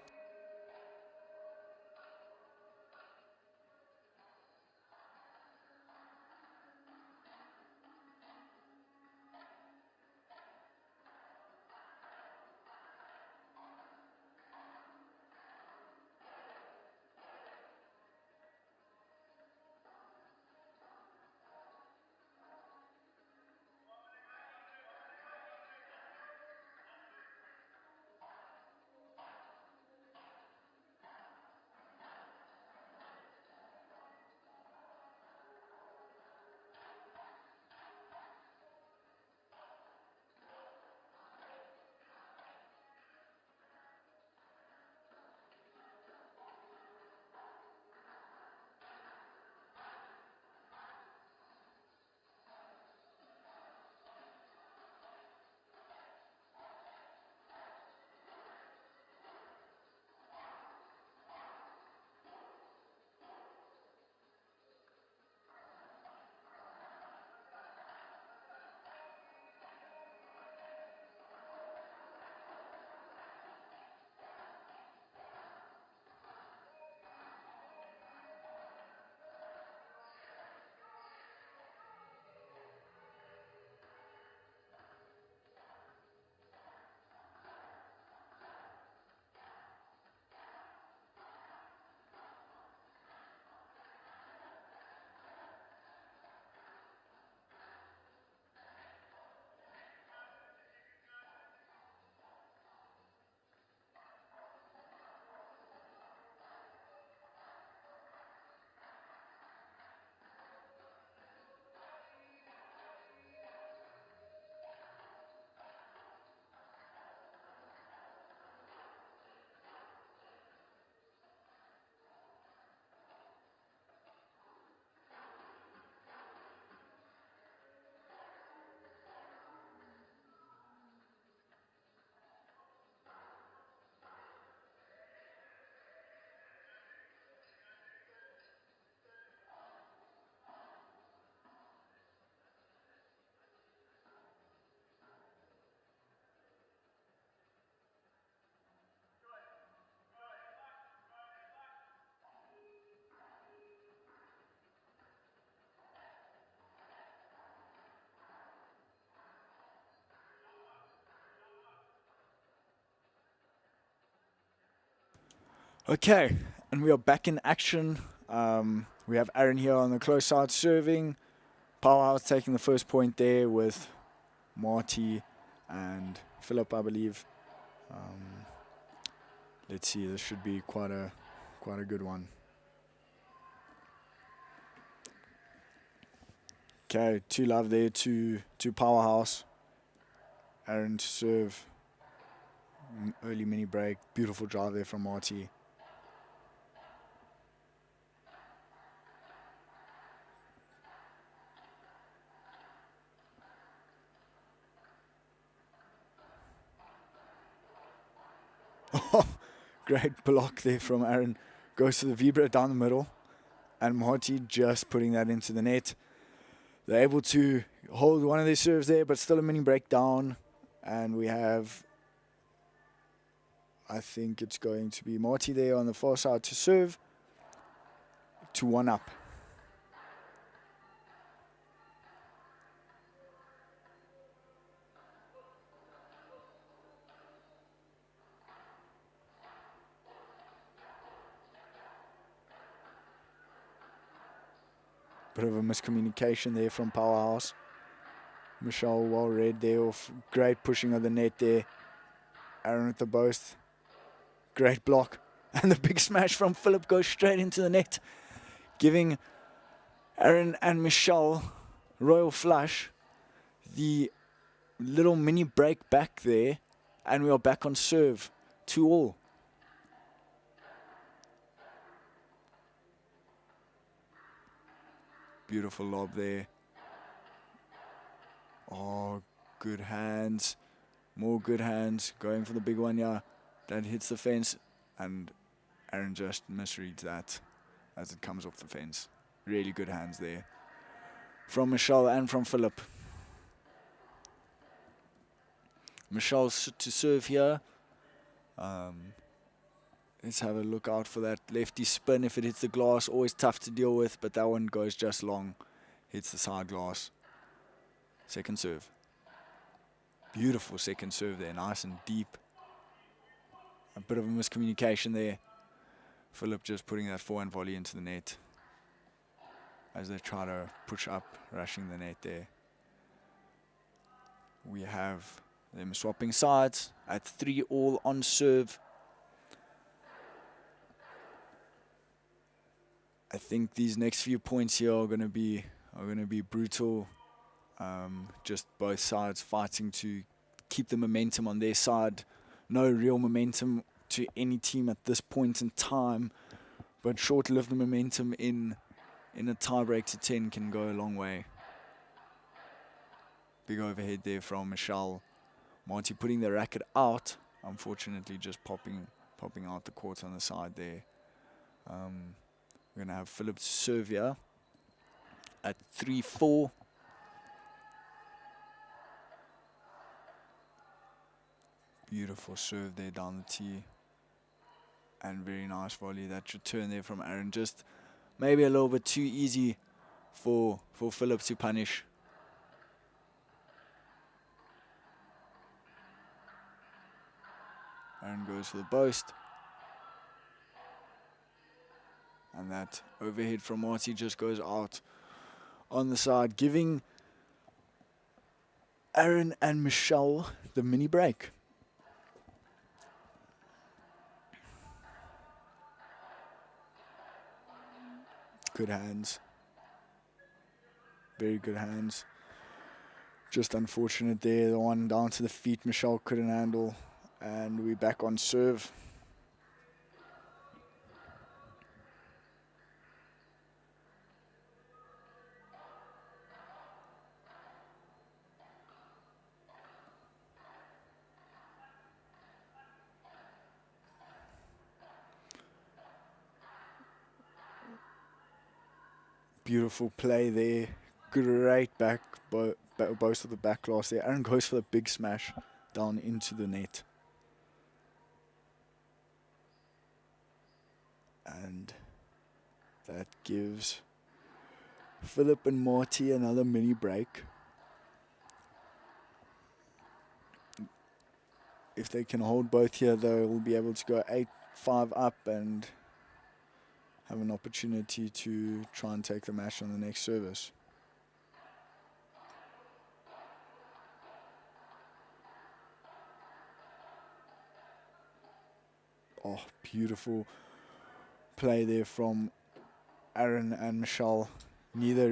Speaker 1: Okay, and we are back in action. We have Aaron here on the close side serving. Powerhouse taking the first point there with Marty and Philip, I believe. Let's see, this should be quite a good one. Okay, 2-love there to Powerhouse. Aaron to serve Early mini break. Beautiful drive there from Marty. Great block there from Aaron. Goes to the vibra down the middle. And Marty just putting that into the net. They're able to hold one of their serves there, but still a mini breakdown. And we have, I think it's going to be Marty there on the far side to serve to 1 up. Bit of a miscommunication there from Powerhouse. Michelle well read there off. Great pushing of the net there. Aaron with the boast. Great block. And the big smash from Philip goes straight into the net, giving Aaron and Michelle royal flush. The little mini break back there. And we are back on serve. 2-all. Beautiful lob there. Oh, good hands. More good hands. Going for the big one, yeah. That hits the fence. And Aaron just misreads that as it comes off the fence. Really good hands there. From Michelle and from Philip. Michelle to serve here. Let's have a look out for that lefty spin. If it hits the glass, always tough to deal with, but that one goes just long. Hits the side glass. Second serve. Beautiful second serve there, nice and deep. A bit of a miscommunication there. Philip just putting that forehand volley into the net as they try to push up, rushing the net there. We have them swapping sides at 3-all on serve. I think these next few points here are going to be brutal. Just both sides fighting to keep the momentum on their side. No real momentum to any team at this point in time, but short-lived momentum in a tiebreak to 10 can go a long way. Big overhead there from Michelle. Marty putting the racket out. Unfortunately, just popping out the court on the side there. We're going to have Philip serve here at 3-4. Beautiful serve there down the tee. And very nice volley. That return there from Aaron. Just maybe a little bit too easy for Philip to punish. Aaron goes for the boast. And that overhead from Marty just goes out on the side, giving Aaron and Michelle the mini break. Good hands. Very good hands. Just unfortunate there. The one down to the feet Michelle couldn't handle. And we're back on serve. Beautiful play there. Great back, both of the back glass there. Aaron goes for the big smash down into the net. And that gives Philip and Marty another mini break. If they can hold both here, though, we'll be able to go 8-5 up and have an opportunity to try and take the match on the next service. Oh, beautiful play there from Aaron and Michelle. Neither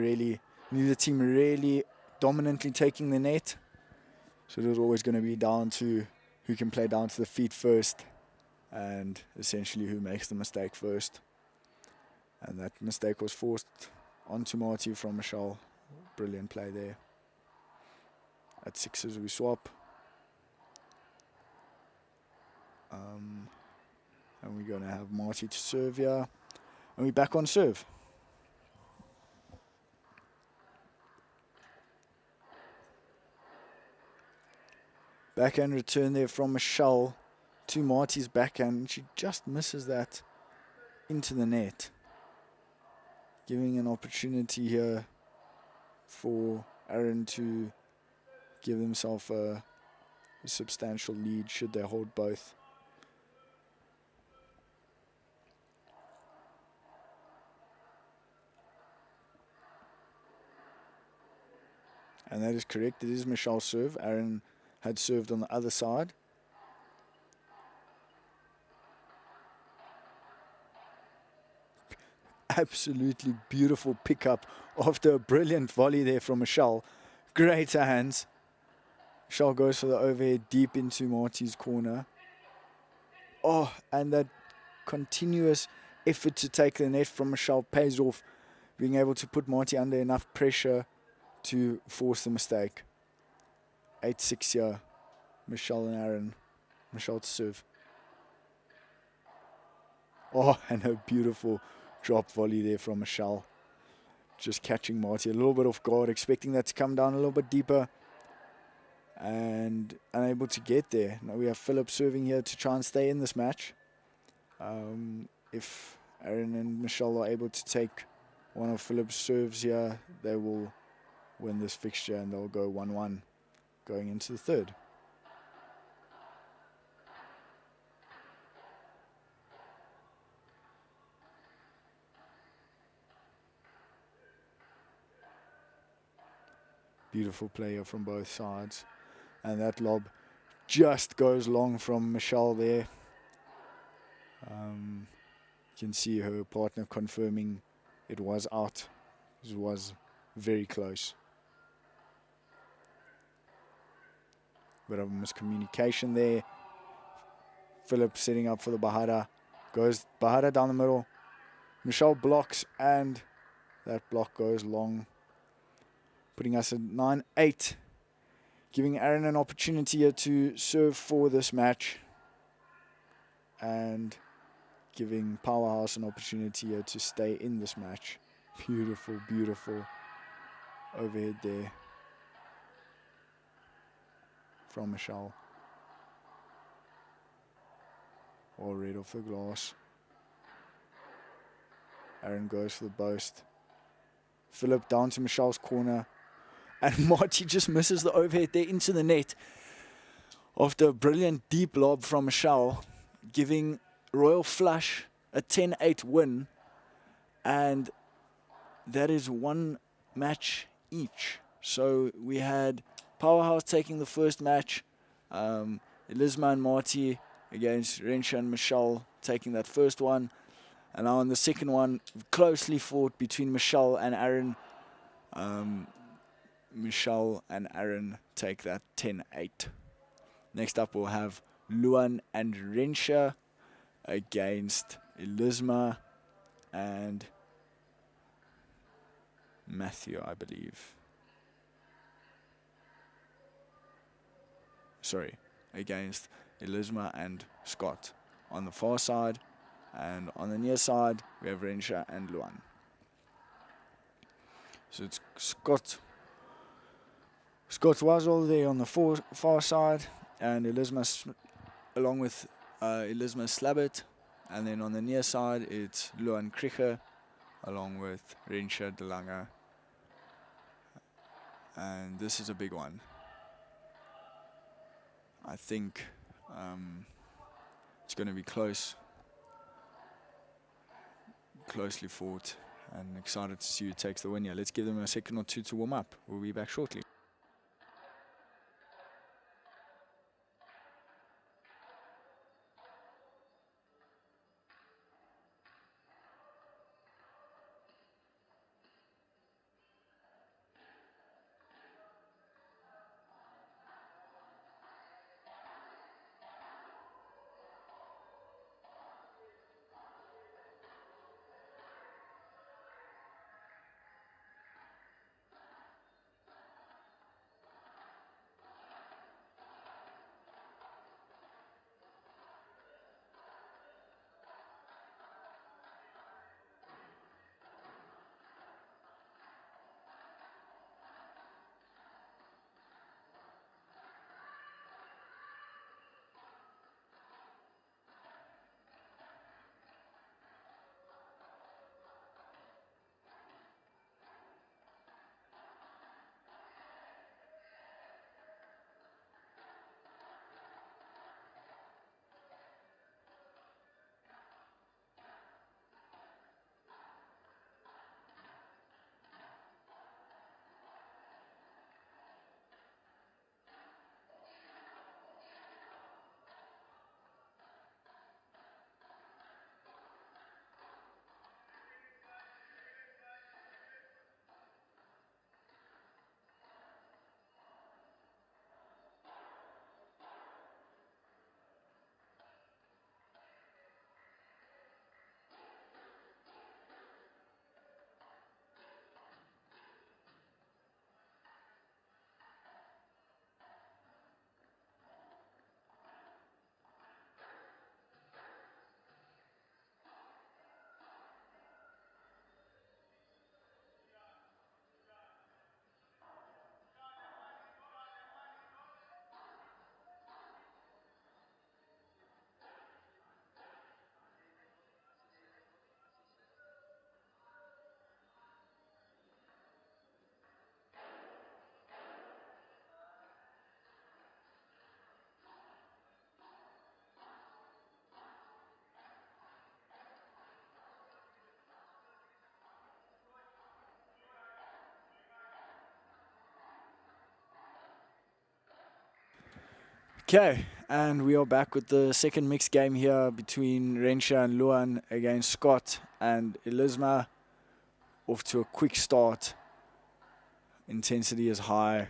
Speaker 1: team really dominantly taking the net. So it was always going to be down to who can play down to the feet first, and essentially who makes the mistake first. And that mistake was forced onto Marty from Michelle. Brilliant play there. At 6s we swap. And we're going to have Marty to serve here. And we're back on serve. Backhand return there from Michelle to Marty's backhand. She just misses that into the net, giving an opportunity here for Aaron to give himself a substantial lead should they hold both. And that is correct. It is Michelle's serve. Aaron had served on the other side. Absolutely beautiful pickup after a brilliant volley there from Michelle. Great hands. Michelle goes for the overhead deep into Marty's corner. Oh, and that continuous effort to take the net from Michelle pays off, being able to put Marty under enough pressure to force the mistake. 8-6 here. Michelle and Aaron. Michelle to serve. Oh, and a beautiful drop volley there from Michelle. Just catching Marty a little bit off guard, expecting that to come down a little bit deeper. And unable to get there. Now we have Philip serving here to try and stay in this match. If Aaron and Michelle are able to take one of Philip's serves here, they will win this fixture and they'll go 1-1 going into the third. Beautiful player from both sides. And that lob just goes long from Michelle there. You can see her partner confirming it was out. It was very close. Bit of miscommunication there. Philip setting up for the Bahada. Goes Bahada down the middle. Michelle blocks and that block goes long. Putting us at 9-8. Giving Aaron an opportunity here to serve for this match. And giving Powerhouse an opportunity here to stay in this match. Beautiful, beautiful overhead there from Michelle. All red off the glass. Aaron goes for the boast. Philip down to Michelle's corner. And Marty just misses the overhead there into the net. After a brilliant deep lob from Michelle, giving Royal Flush a 10-8 win. And that is one match each. So we had Powerhouse taking the first match. Elisma and Marty against Rensha and Michelle taking that first one. And now in the second one, closely fought between Michelle and Aaron. Michelle and Aaron take that 10-8. Next up we'll have Luan and Rensha against Elisma and Matthew, I believe. Sorry, against Elisma and Scott on the far side. And on the near side, we have Rensha and Luan. So it's Scott was all there on the far side, and Elisma, along with Elisma Slabbit. And then on the near side, it's Luan Kricher, along with Rensha Delanga. And this is a big one. I think it's going to be close. Closely fought, and excited to see who takes the win here. Let's give them a second or two to warm up. We'll be back shortly. Okay, and we are back with the second mixed game here between Rensha and Luan against Scott and Elisma. Off to a quick start. Intensity is high.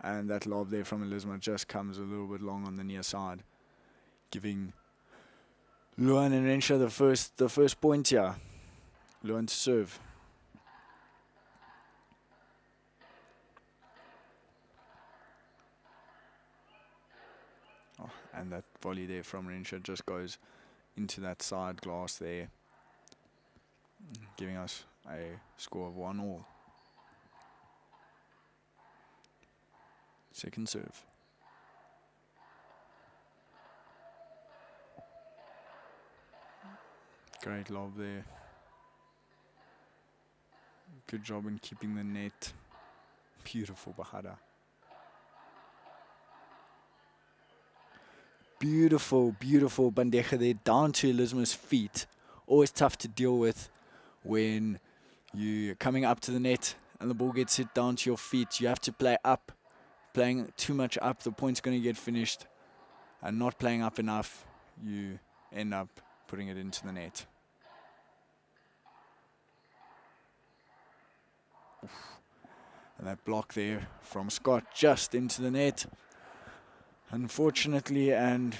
Speaker 1: And that lob there from Elisma just comes a little bit long on the near side, giving Luan and Rensha the first point here. Luan to serve. Oh, and that volley there from Rensha just goes into that side glass there, giving us a score of 1-1. Second serve. Great lob there. Good job in keeping the net. Beautiful Bahada. Beautiful, beautiful bandeja there down to Elisma's feet. Always tough to deal with when you're coming up to the net and the ball gets hit down to your feet. You have to play up. Playing too much up, the point's going to get finished. And not playing up enough, you end up putting it into the net. Oof. And that block there from Scott just into the net. Unfortunately, and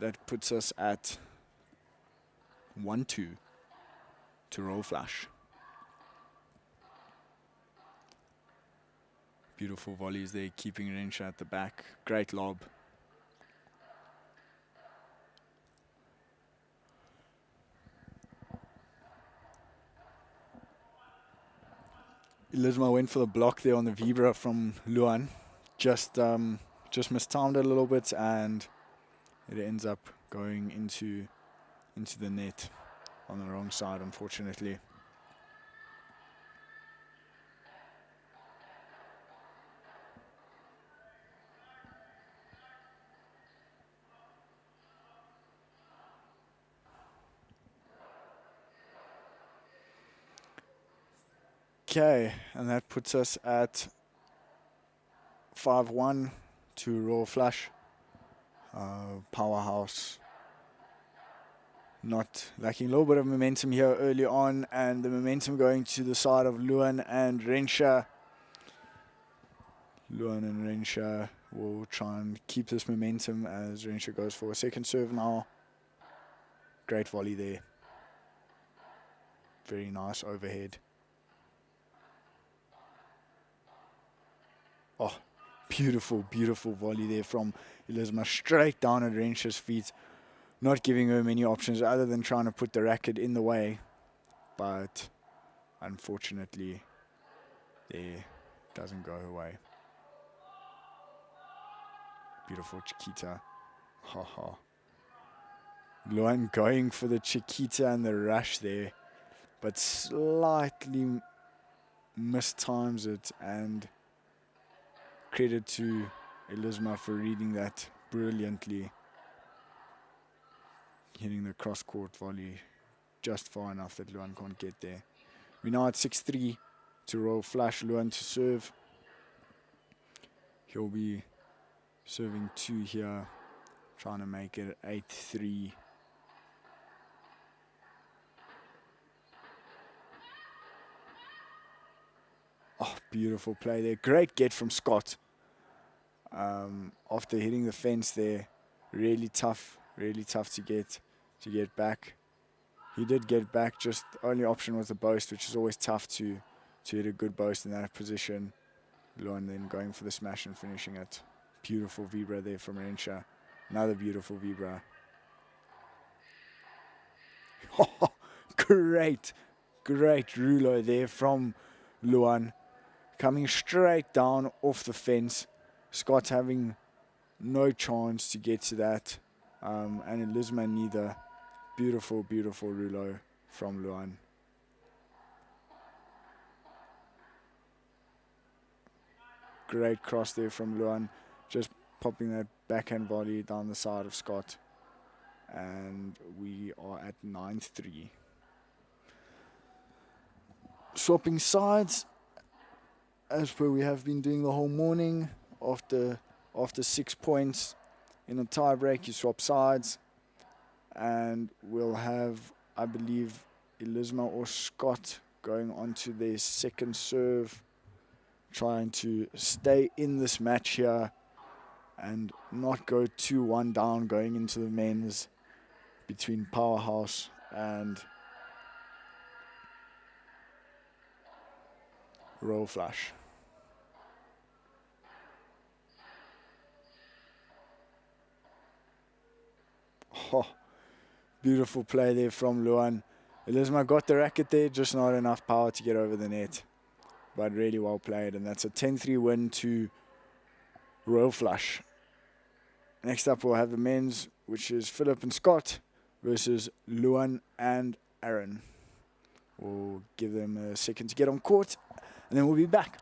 Speaker 1: that puts us at 1-2 to roll flush. Beautiful volleys there, keeping Rensha at the back. Great lob. Elisma went for the block there on the Vibra from Luan. Just mistimed it a little bit, and it ends up going into the net on the wrong side, unfortunately. Okay, and that puts us at 5-1 to roll flush. Powerhouse not lacking a little bit of momentum here early on, and the momentum going to the side of Luan and Rensha. Luan and Rensha will try and keep this momentum as Rensha goes for a second serve now. Great volley there. Very nice overhead. Oh, beautiful, beautiful volley there from Elisma, straight down at Rensha's feet. Not giving her many options other than trying to put the racket in the way. But unfortunately, there doesn't go her way. Beautiful Chiquita. Ha ha. Luan going for the Chiquita and the rush there, but slightly mistimes it, and credit to Elisma for reading that brilliantly. Hitting the cross-court volley just far enough that Luan can't get there. We're now at 6-3 to roll flush. Luan to serve. He'll be serving 2 here, trying to make it 8-3. Oh, beautiful play there. Great get from Scott. After hitting the fence there, really tough to get back. He did get back, just the only option was the boast, which is always tough to hit a good boast in that position. Luan then going for the smash and finishing it. Beautiful Vibra there from Rensha. Another beautiful Vibra. Great ruler there from Luan. Coming straight down off the fence. Scott having no chance to get to that. And Elisma neither. Beautiful, beautiful rouleau from Luan. Great cross there from Luan. Just popping that backhand volley down the side of Scott. And we are at 9-3. Swapping sides, as per we have been doing the whole morning. After After 6 points in a tie break, you swap sides. And we'll have, I believe, Elisma or Scott going on to their second serve, trying to stay in this match here and not go 2-1 down going into the men's between Powerhouse and Royal Flush. Oh, beautiful play there from Luan. Elisma got the racket there, just not enough power to get over the net. But really well played, and that's a 10-3 win to Royal Flush. Next up we'll have the men's, which is Philip and Scott versus Luan and Aaron. We'll give them a second to get on court, and then we'll be back.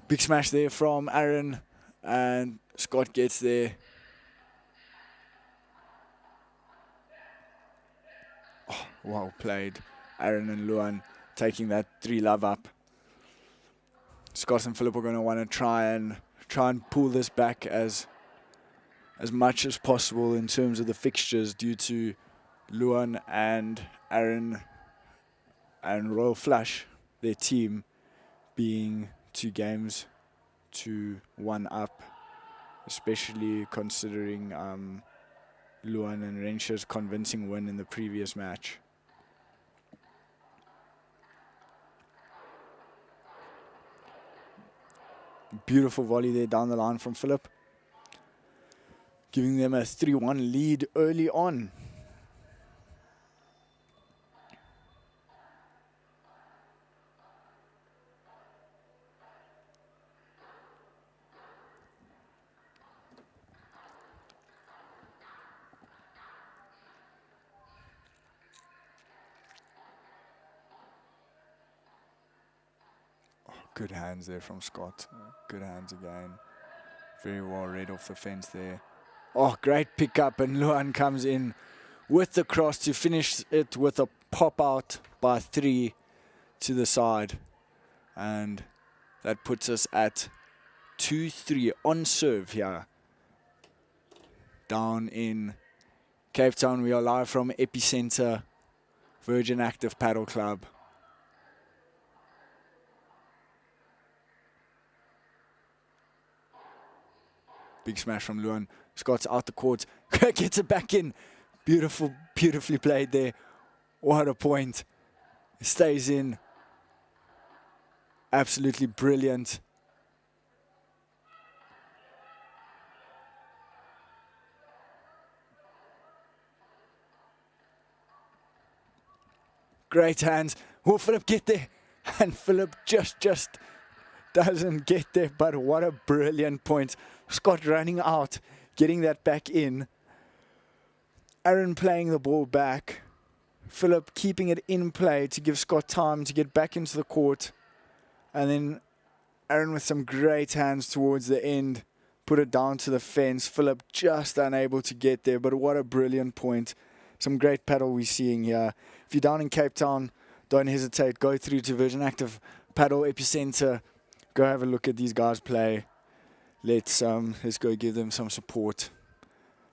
Speaker 1: Big smash there from Aaron, and Scott gets there. Oh, well played. Aaron and Luan taking that 3-love up. Scott and Philip are going to want to try and pull this back as much as possible in terms of the fixtures, due to Luan and Aaron and Royal Flush, their team, being 2 games to 1 up, especially considering Luan and Rensha's convincing win in the previous match. Beautiful volley there down the line from Philip, giving them a 3-1 lead early on. Good hands there from Scott. Good hands again. Very well read off the fence there. Oh, great pickup, and Luan comes in with the cross to finish it with a pop out by 3 to the side. And that puts us at 2-3 on serve here. Down in Cape Town, we are live from EPICENTRE Virgin Active Paddle Club. Big smash from Luan. Scott's out the court. Gets it back in. Beautifully played there. What a point. Stays in. Absolutely brilliant. Great hands. Will Philip get there? And Philip just doesn't get there, but what a brilliant point. Scott running out, getting that back in. Aaron playing the ball back. Philip keeping it in play to give Scott time to get back into the court. And then Aaron with some great hands towards the end. Put it down to the fence. Philip just unable to get there, but what a brilliant point. Some great paddle we're seeing here. If you're down in Cape Town, don't hesitate. Go through to Virgin Active Paddle EPICENTRE. Go have a look at these guys play. Let's go give them some support,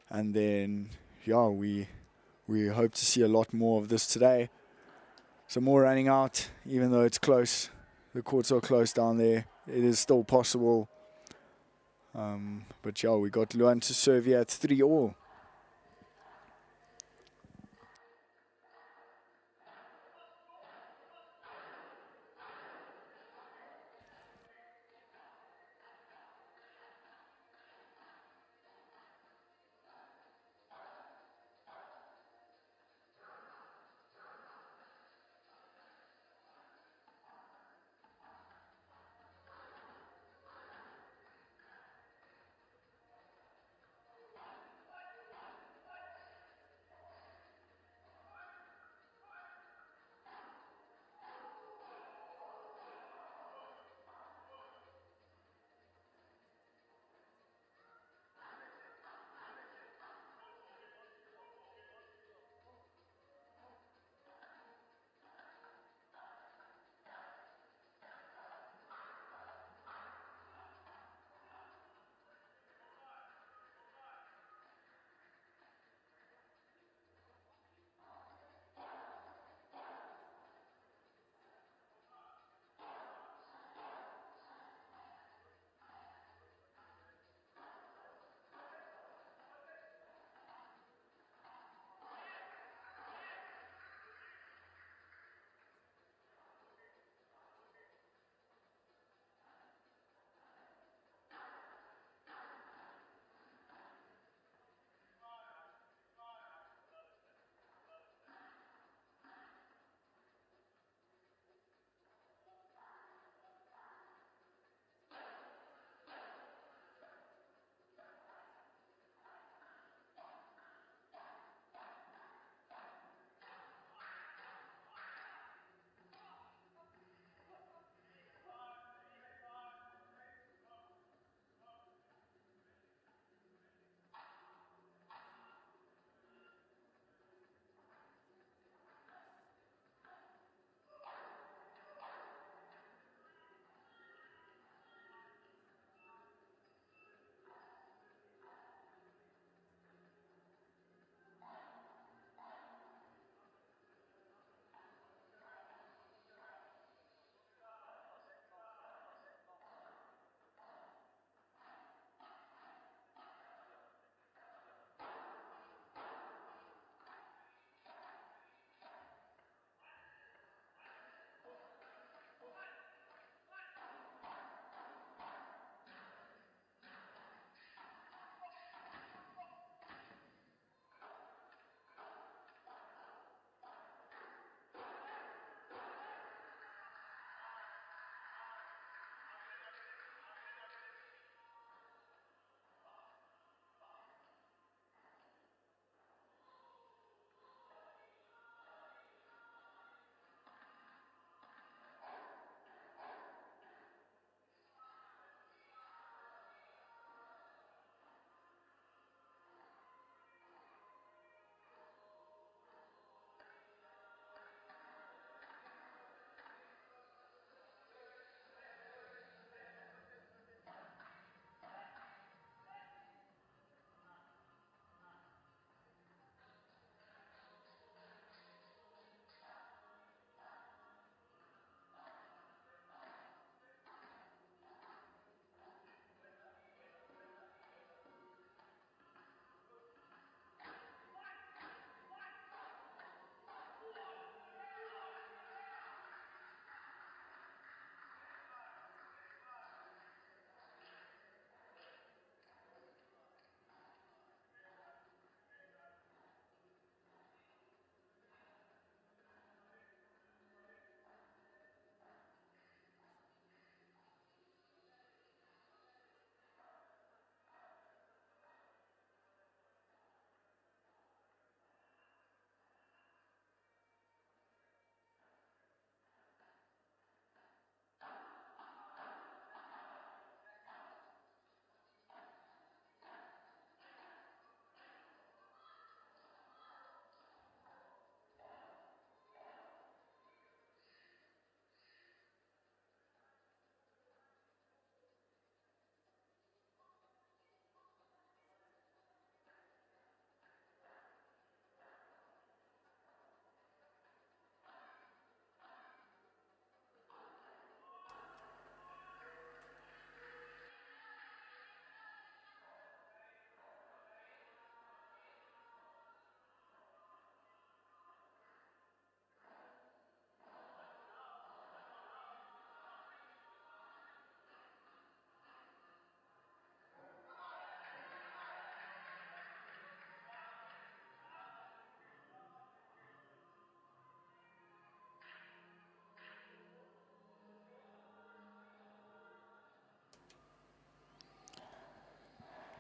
Speaker 1: and then yeah, we hope to see a lot more of this today. Some more running out, even though it's close. The courts are close down there. It is still possible. But yeah, we got Luan to serve here at 3-all.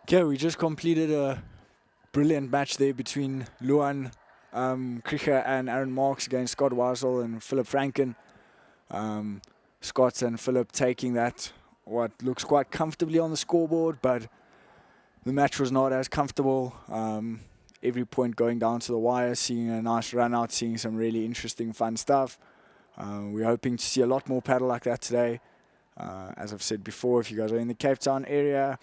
Speaker 1: Okay, we just completed a brilliant match there between Luan Kricher and Aaron Marks against Scott Weisel and Philip Franken. Scott and Philip taking that, what looks quite comfortably on the scoreboard, but the match was not as comfortable. Every point going down to the wire, seeing a nice run out, seeing some really interesting, fun stuff. We're hoping to see a lot more paddle like that today. As I've said before, if you guys are in the Cape Town area,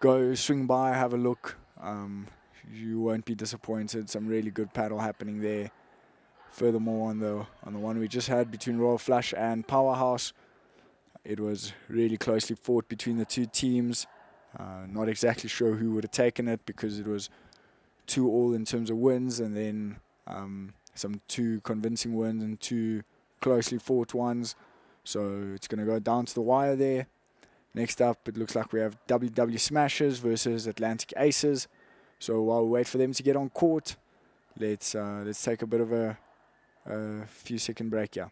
Speaker 1: go swing by, have a look. You won't be disappointed. Some really good paddle happening there. Furthermore, on the one we just had between Royal Flush and Powerhouse, it was really closely fought between the two teams. Not exactly sure who would have taken it because it was 2-2 in terms of wins, and then some 2 convincing wins and 2 closely fought ones. So it's going to go down to the wire there. Next up, it looks like we have WW Smashers versus Atlantic Aces. So while we wait for them to get on court, let's take a bit of a few second break here.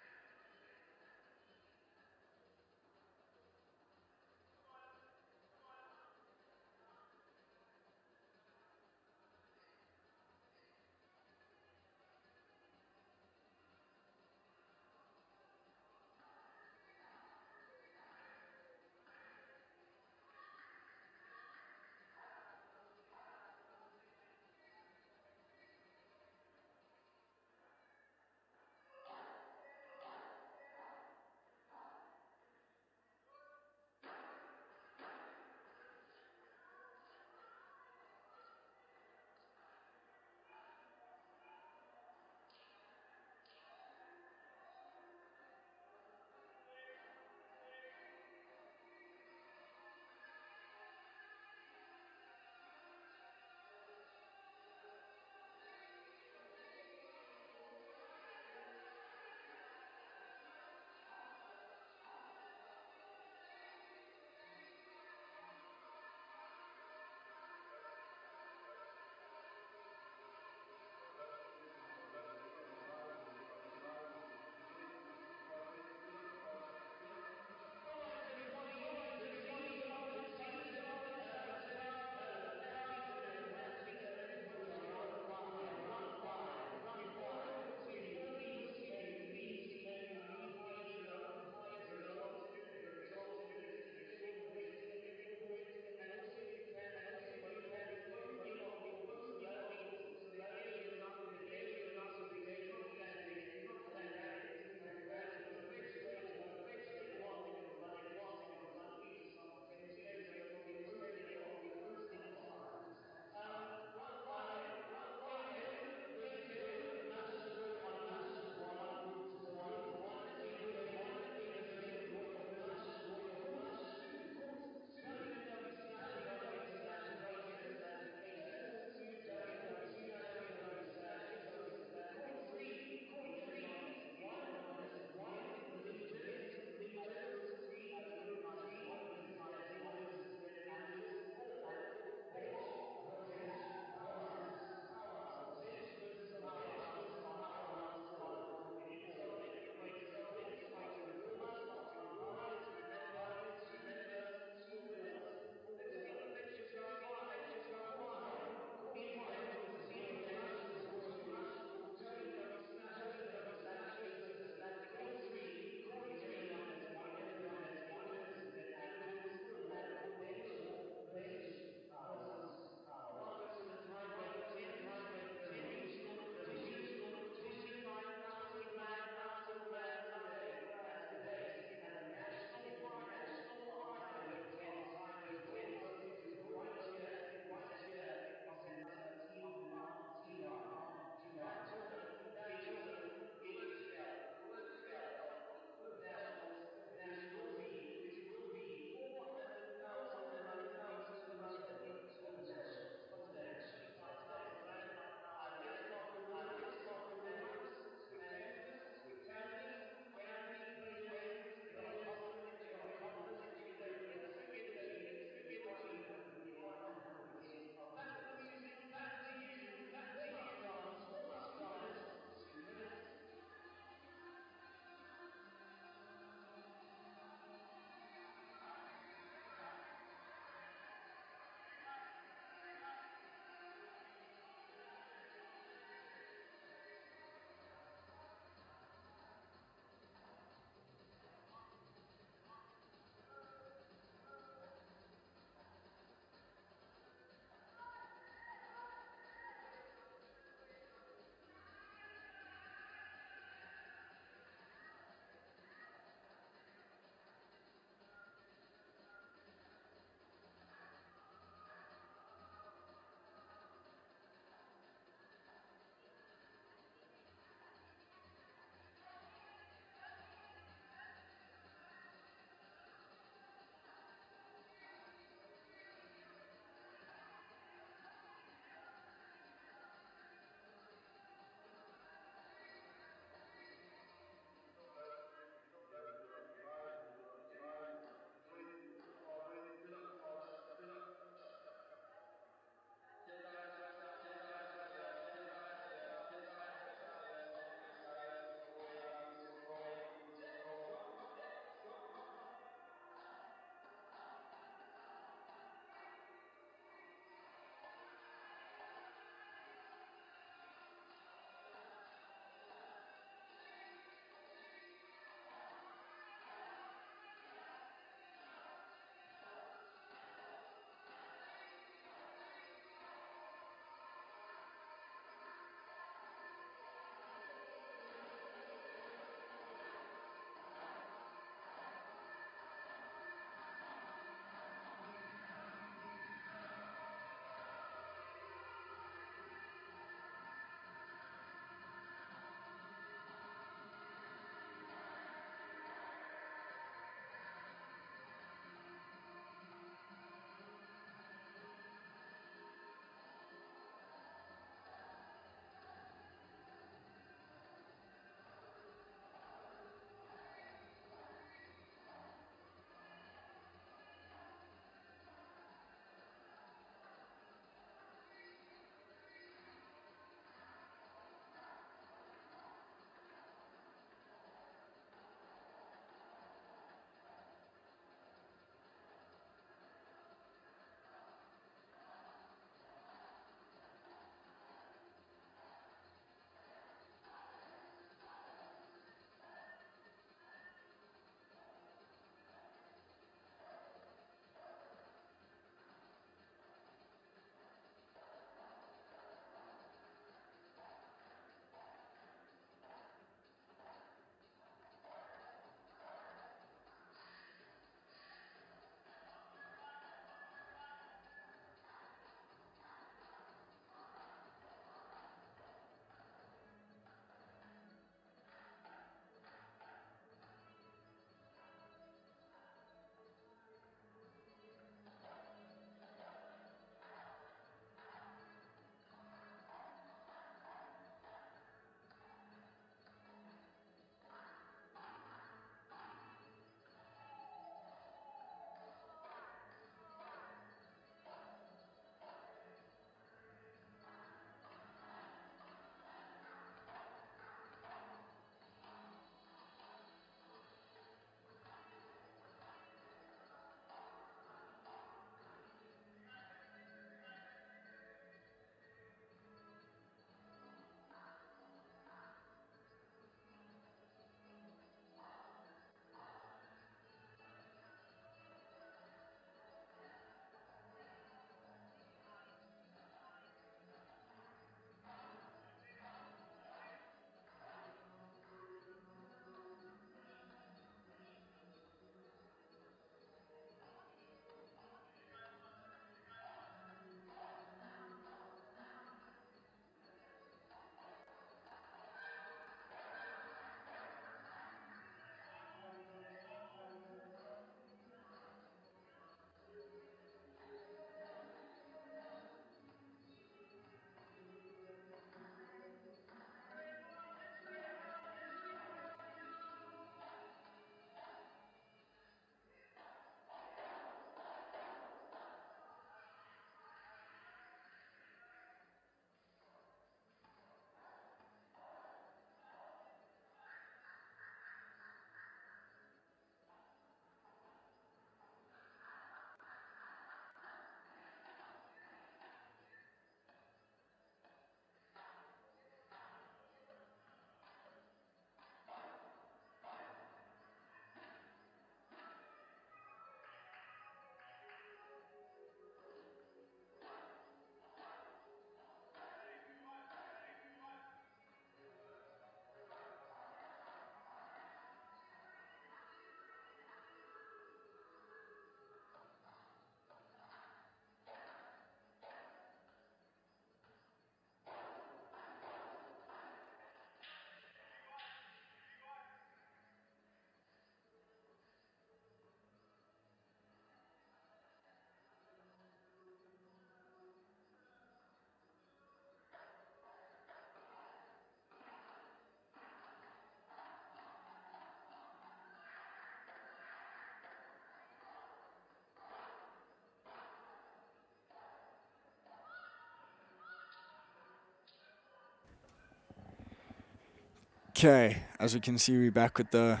Speaker 1: Okay, as we can see, we're back with the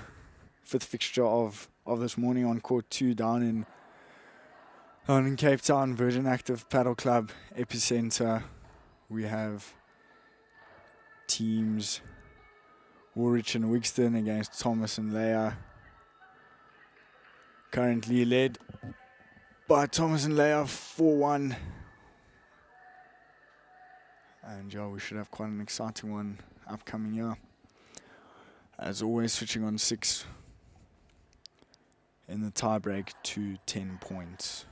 Speaker 1: fifth fixture of this morning on court 2 down in Cape Town, Virgin Active Paddle Club, EPICENTRE. We have teams Woolwich and Wigston against Thomas and Leia. Currently led by Thomas and Leia 4-1. And yeah, we should have quite an exciting one upcoming year. As always, switching on 6 in the tiebreak to 10 points.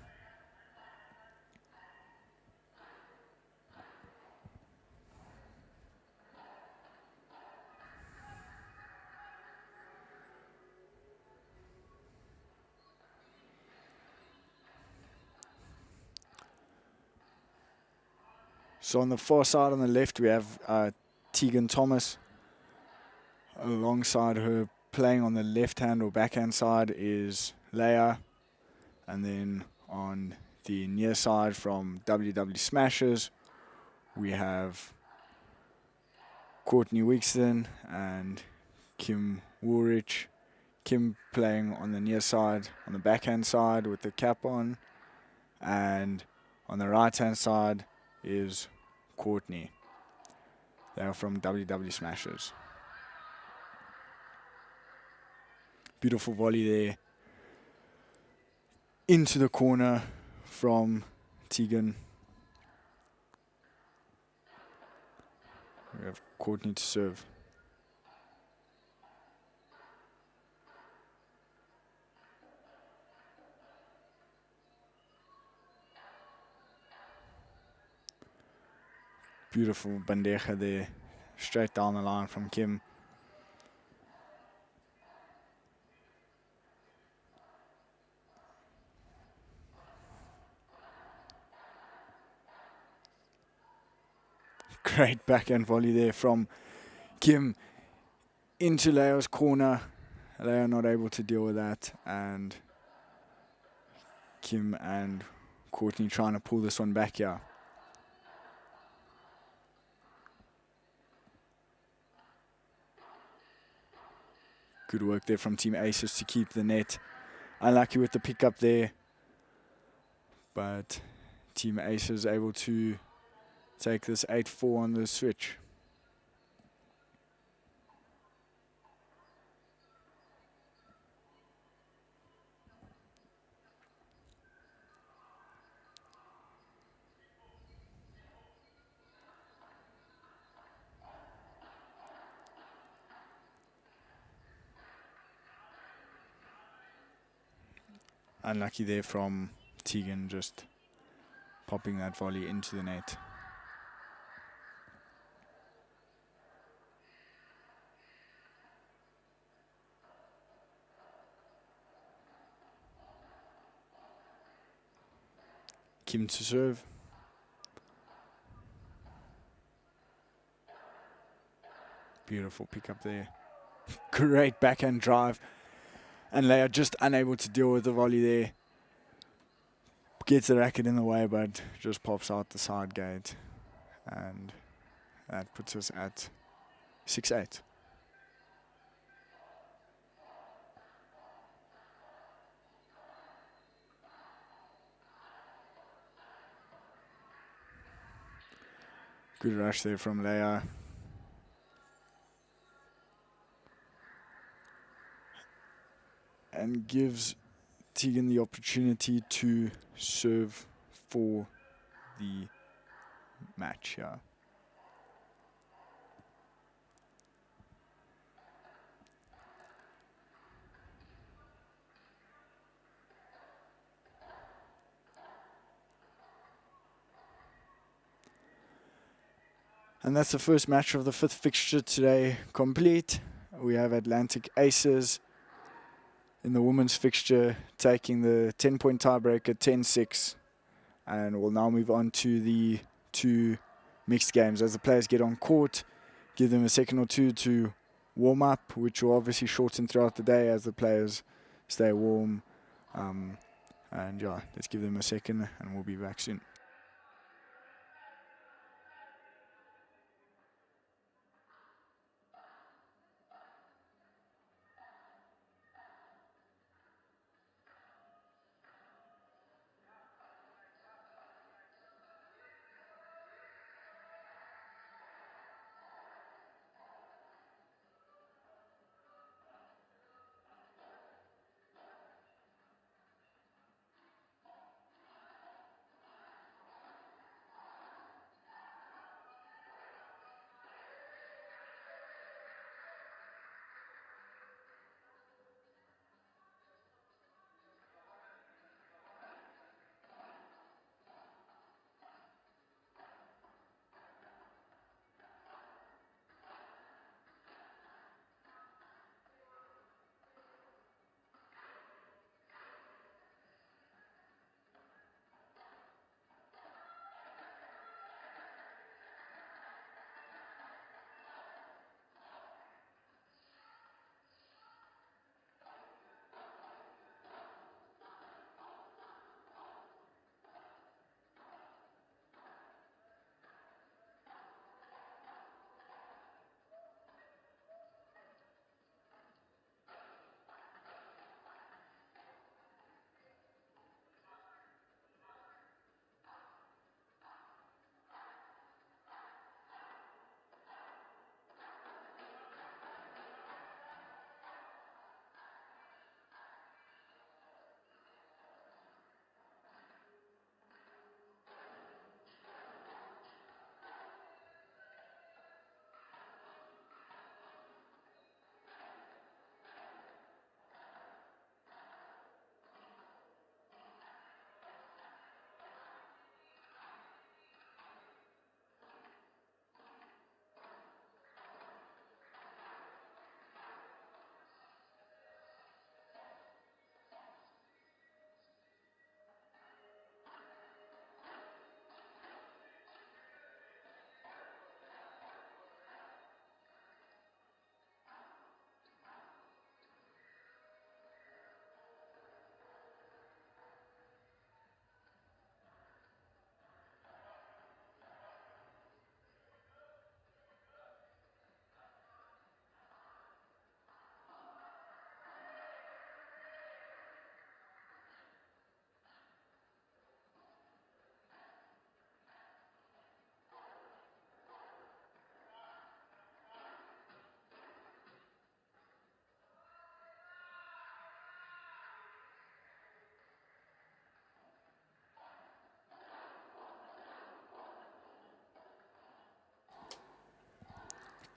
Speaker 1: So on the far side on the left, we have Tegan Thomas. Alongside her, playing on the left-hand or backhand side, is Leia. And then on the near side from WW Smashers, we have Courtney Wigston and Kim Woolrich. Kim playing on the near side, on the backhand side with the cap on. And on the right-hand side is Courtney. They are from WW Smashers. Beautiful volley there into the corner from Tegan. We have Courtney to serve. Beautiful bandeja there, straight down the line from Kim. Great backhand volley there from Kim into Leo's corner. Leo not able to deal with that, and Kim and Courtney trying to pull this one back here. Good work there from Team Aces to keep the net. Unlucky with the pickup there, but Team Aces able to take this 8-4 on the switch. Unlucky there from Tegan, just popping that volley into the net. Kim to serve. Beautiful pickup there. Great backhand drive. And Leia just unable to deal with the volley there. Gets the racket in the way, but just pops out the side gate. And that puts us at 6-8. Good rush there from Leia. And gives Tegan the opportunity to serve for the match here. And that's the first match of the fifth fixture today complete. We have Atlantic Aces in the women's fixture taking the 10-point tiebreaker 10-6. And we'll now move on to the 2 mixed games. As the players get on court, give them a second or two to warm up, which will obviously shorten throughout the day as the players stay warm. And yeah, let's give them a second and we'll be back soon.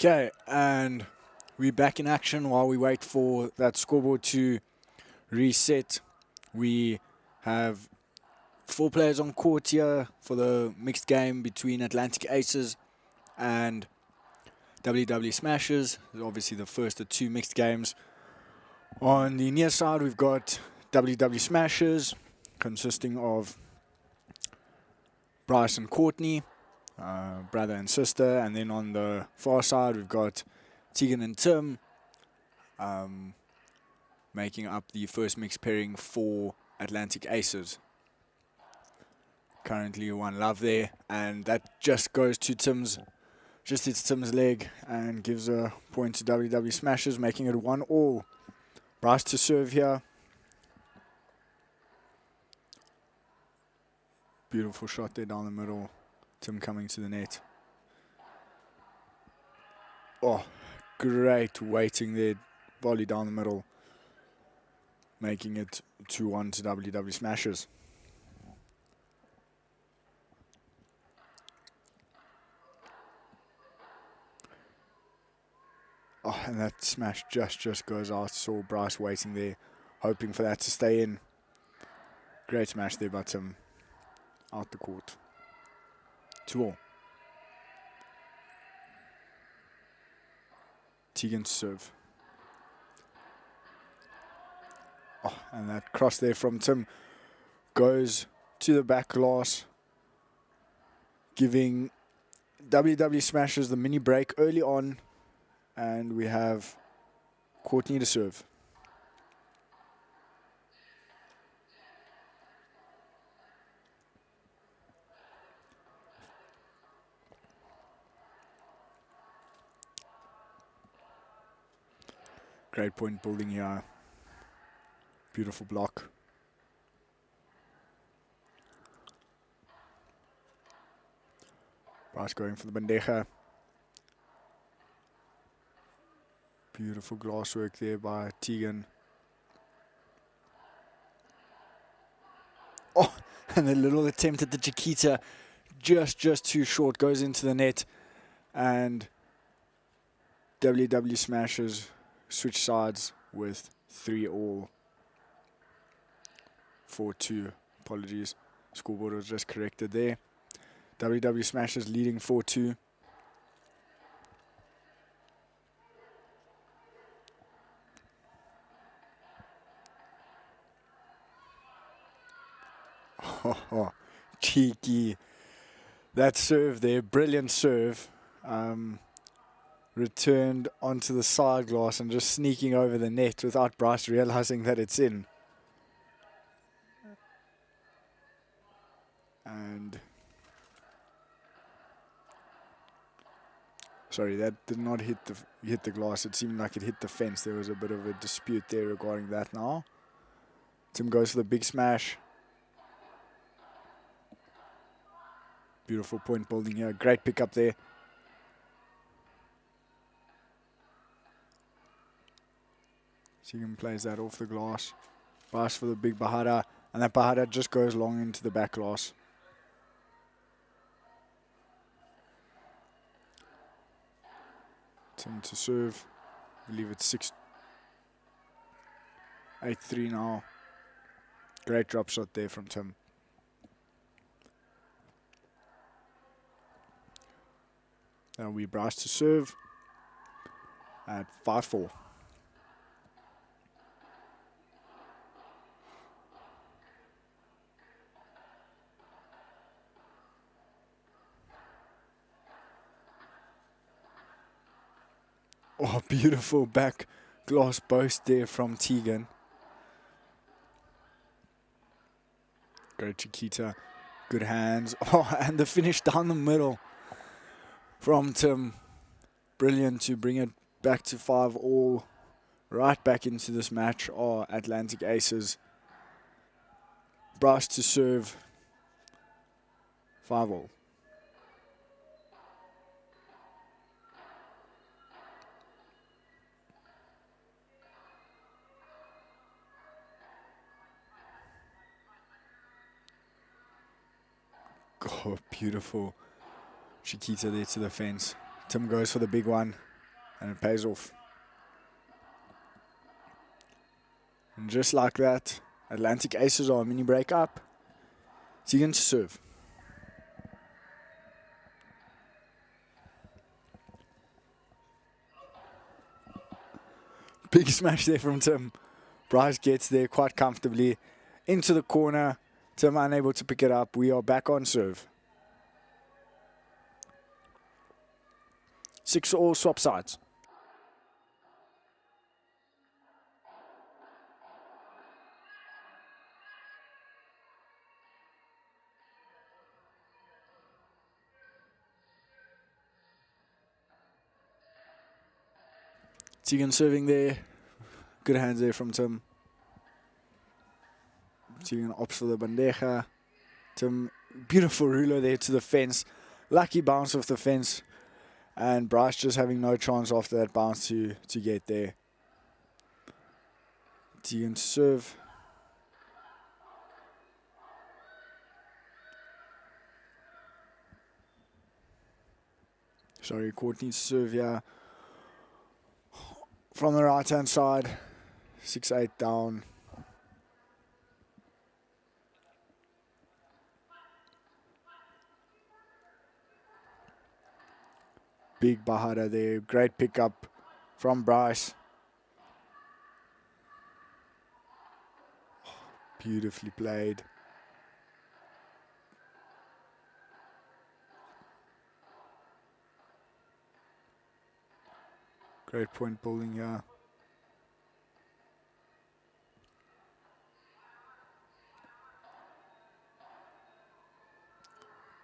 Speaker 1: Okay, and we're back in action while we wait for that scoreboard to reset. We have 4 players on court here for the mixed game between Atlantic Aces and WW Smashers. Obviously the first of 2 mixed games. On the near side we've got WW Smashers consisting of Bryce and Courtney, brother and sister, and then on the far side we've got Tegan and Tim, making up the first mixed pairing for Atlantic Aces. Currently 1 love there, and that just goes to Tim's, just hits Tim's leg and gives a point to WW Smashers, making it 1-all. Bryce to serve here. Beautiful shot there down the middle. Tim coming to the net. Oh, great waiting there. Volley down the middle. Making it 2-1 to WW Smashers. Oh, and that smash just goes out. Saw Bryce waiting there, hoping for that to stay in. Great smash there by Tim. Out the court. 2-all. Tegan to serve. Oh, and that cross there from Tim goes to the back glass, giving WW Smashers the mini break early on, and we have Courtney to serve. Great point building here. Beautiful block. Bryce going for the bandeja. Beautiful glass work there by Tegan. Oh, and a little attempt at the Chiquita. Just too short. Goes into the net. And WW Smashers switch sides with 3-all. 4-2. Apologies. Scoreboard was just corrected there. WW Smashers leading 4-2. Oh, cheeky. That serve there, brilliant serve. Returned onto the side glass and just sneaking over the net without Bryce realizing that it's in. And sorry, that did not hit the glass. It seemed like it hit the fence. There was a bit of a dispute there regarding that now. Tim goes for the big smash. Beautiful point building here. Great pick up there. Tegan plays that off the glass. Bryce for the big bahada. And that bahada just goes long into the back glass. Tim to serve. I believe it's 8-3 now. Great drop shot there from Tim. Now we Bryce to serve at 5-4. Oh, beautiful back glass boast there from Tegan. Great Chiquita. Good hands. Oh, and the finish down the middle from Tim. Brilliant to bring it back to 5-all. Right back into this match are Atlantic Aces. Bryce to serve. 5-all. Oh, beautiful Chiquita there to the fence. Tim goes for the big one. And it pays off. And just like that, Atlantic Aces are a mini break up. Tegan to serve. Big smash there from Tim. Bryce gets there quite comfortably. Into the corner. Tim unable to pick it up. We are back on serve. 6-all swap sides. Tegan serving there. Good hands there from Tim. Tegan opts for the bandeja. Tim, beautiful ruler there to the fence. Lucky bounce off the fence. And Bryce just having no chance after that bounce to get there. Tegan to serve. Sorry, Courtney to serve here. From the right-hand side. 6-8 down. Big Bahada there. Great pickup from Bryce. Beautifully played. Great point bowling here.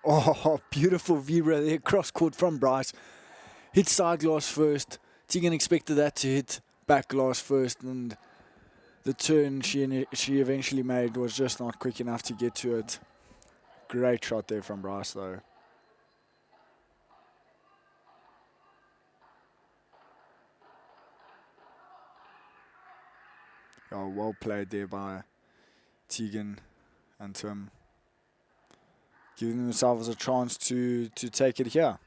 Speaker 1: Oh, beautiful vibra there. Cross court from Bryce. Hit side glass first. Tegan expected that to hit back glass first, and the turn she eventually made was just not quick enough to get to it. Great shot there from Bryce though. Oh, well played there by Tegan and Tim. Giving themselves a chance to take it here.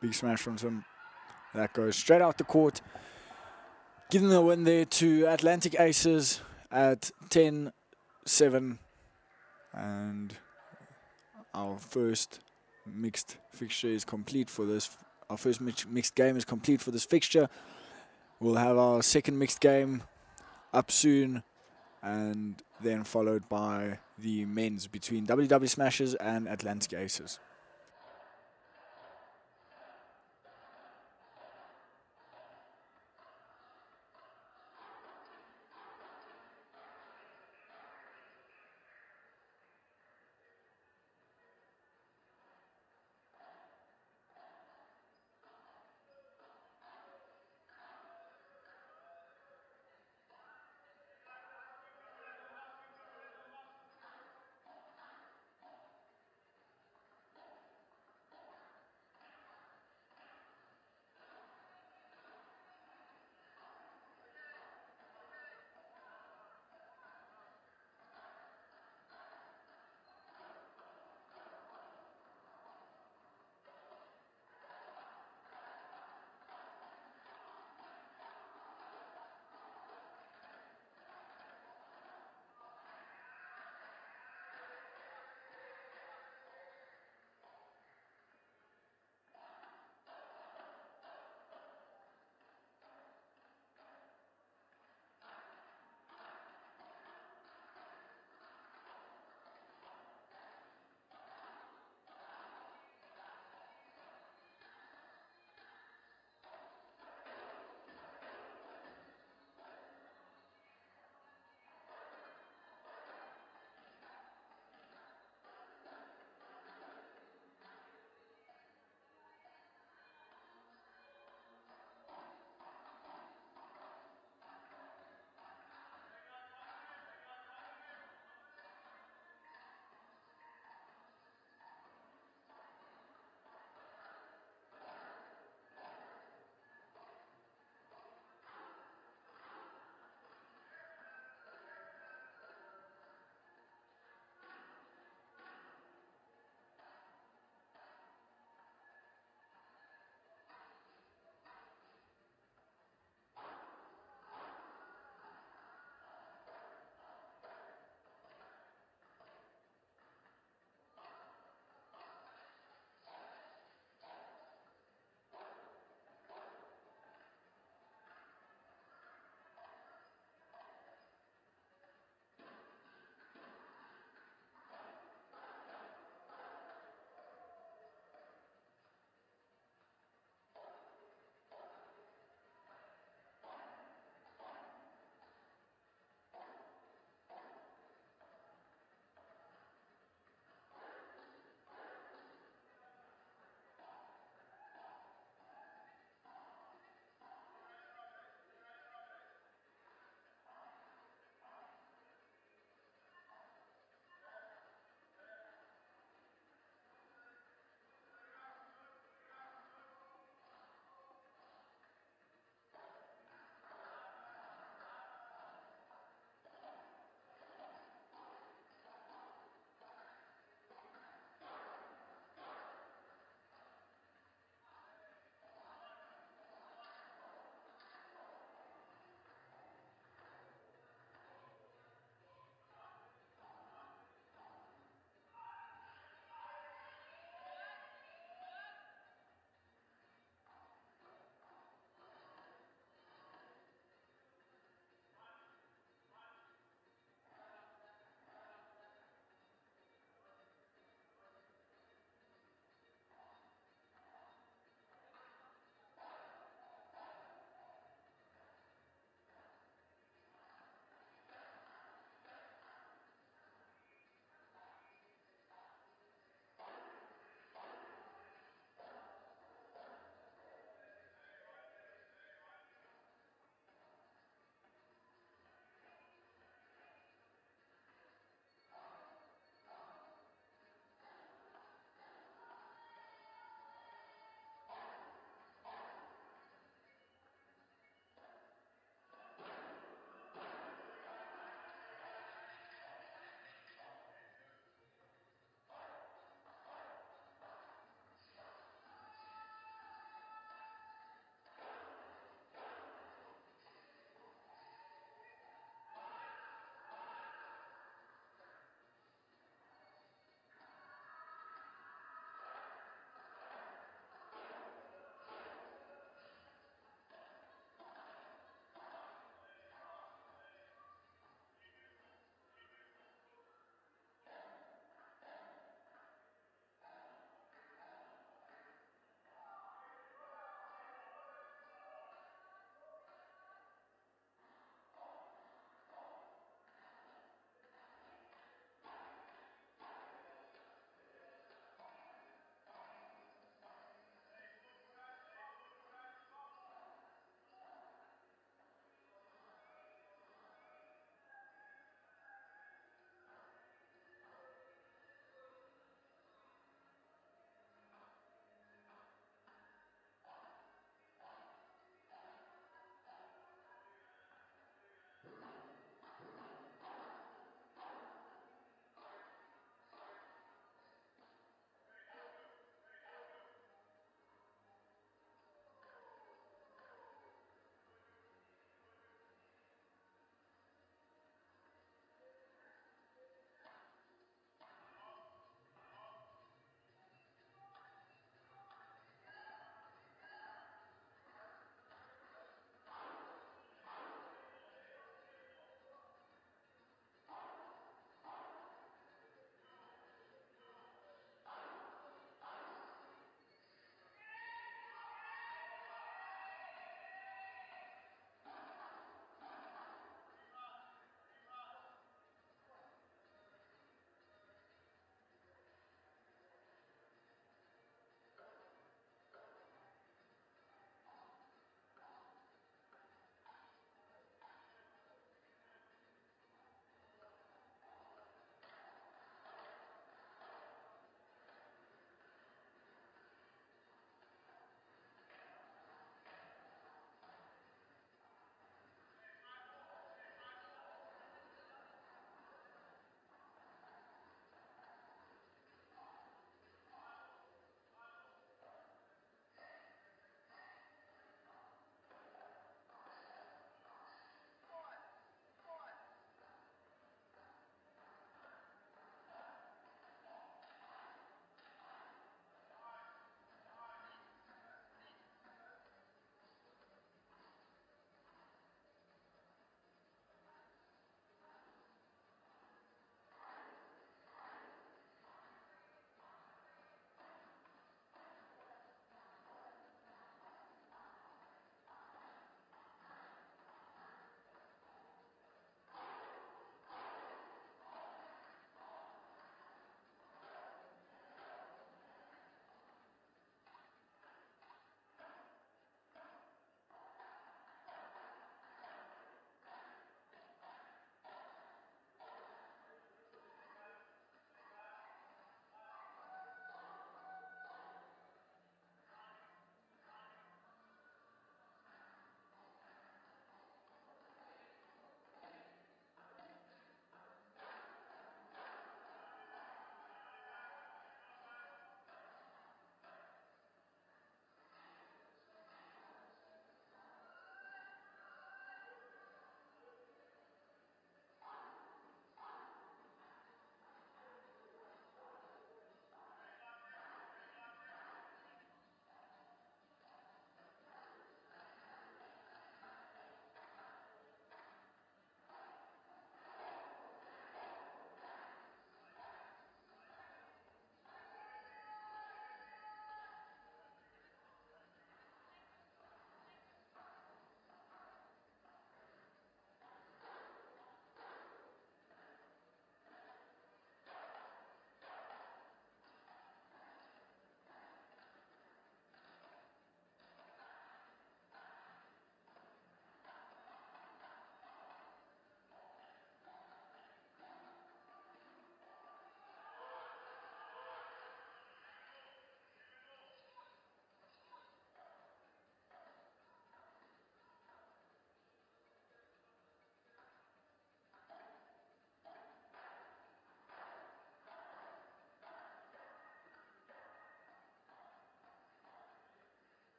Speaker 1: Big smash from Tim. That goes straight out the court. Giving the win there to Atlantic Aces at 10-7. And our first mixed fixture is complete for this. Our first mixed game is complete for this fixture. We'll have our second mixed game up soon, and then followed by the men's between WW Smashers and Atlantic Aces.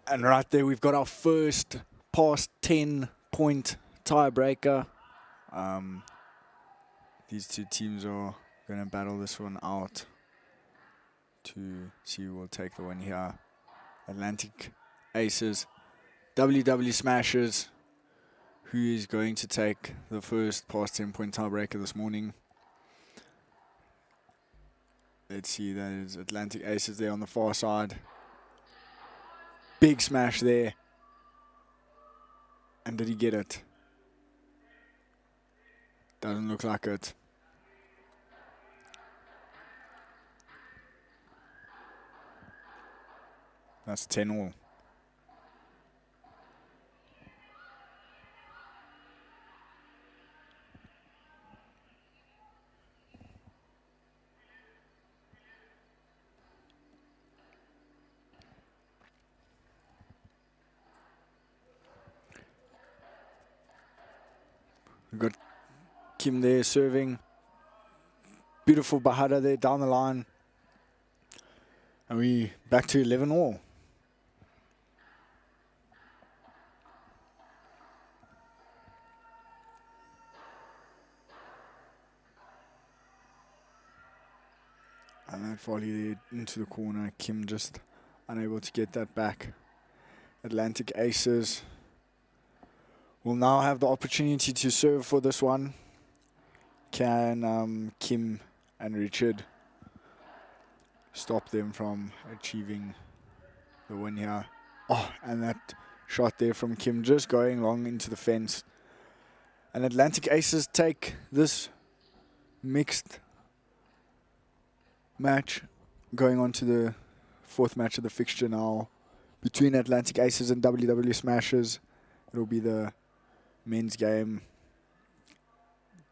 Speaker 1: And right there, we've got our first past 10-point tiebreaker. These two teams are going to battle this one out to see who will take the win here. Atlantic Aces, WW Smashers. Who is going to take the first past 10-point tiebreaker this morning? Let's see, that is Atlantic Aces there on the far side. Big smash there. And did he get it? Doesn't look like it. That's 10-all. We've got Kim there serving. Beautiful Bahada there down the line. And we back to 11-all. And that volley into the corner. Kim just unable to get that back. Atlantic Aces will now have the opportunity to serve for this one. Can Kim and Richard stop them from achieving the win here? Oh, and that shot there from Kim just going long into the fence. And Atlantic Aces take this mixed match, going on to the fourth match of the fixture now between Atlantic Aces and WW Smashers. It'll be the men's game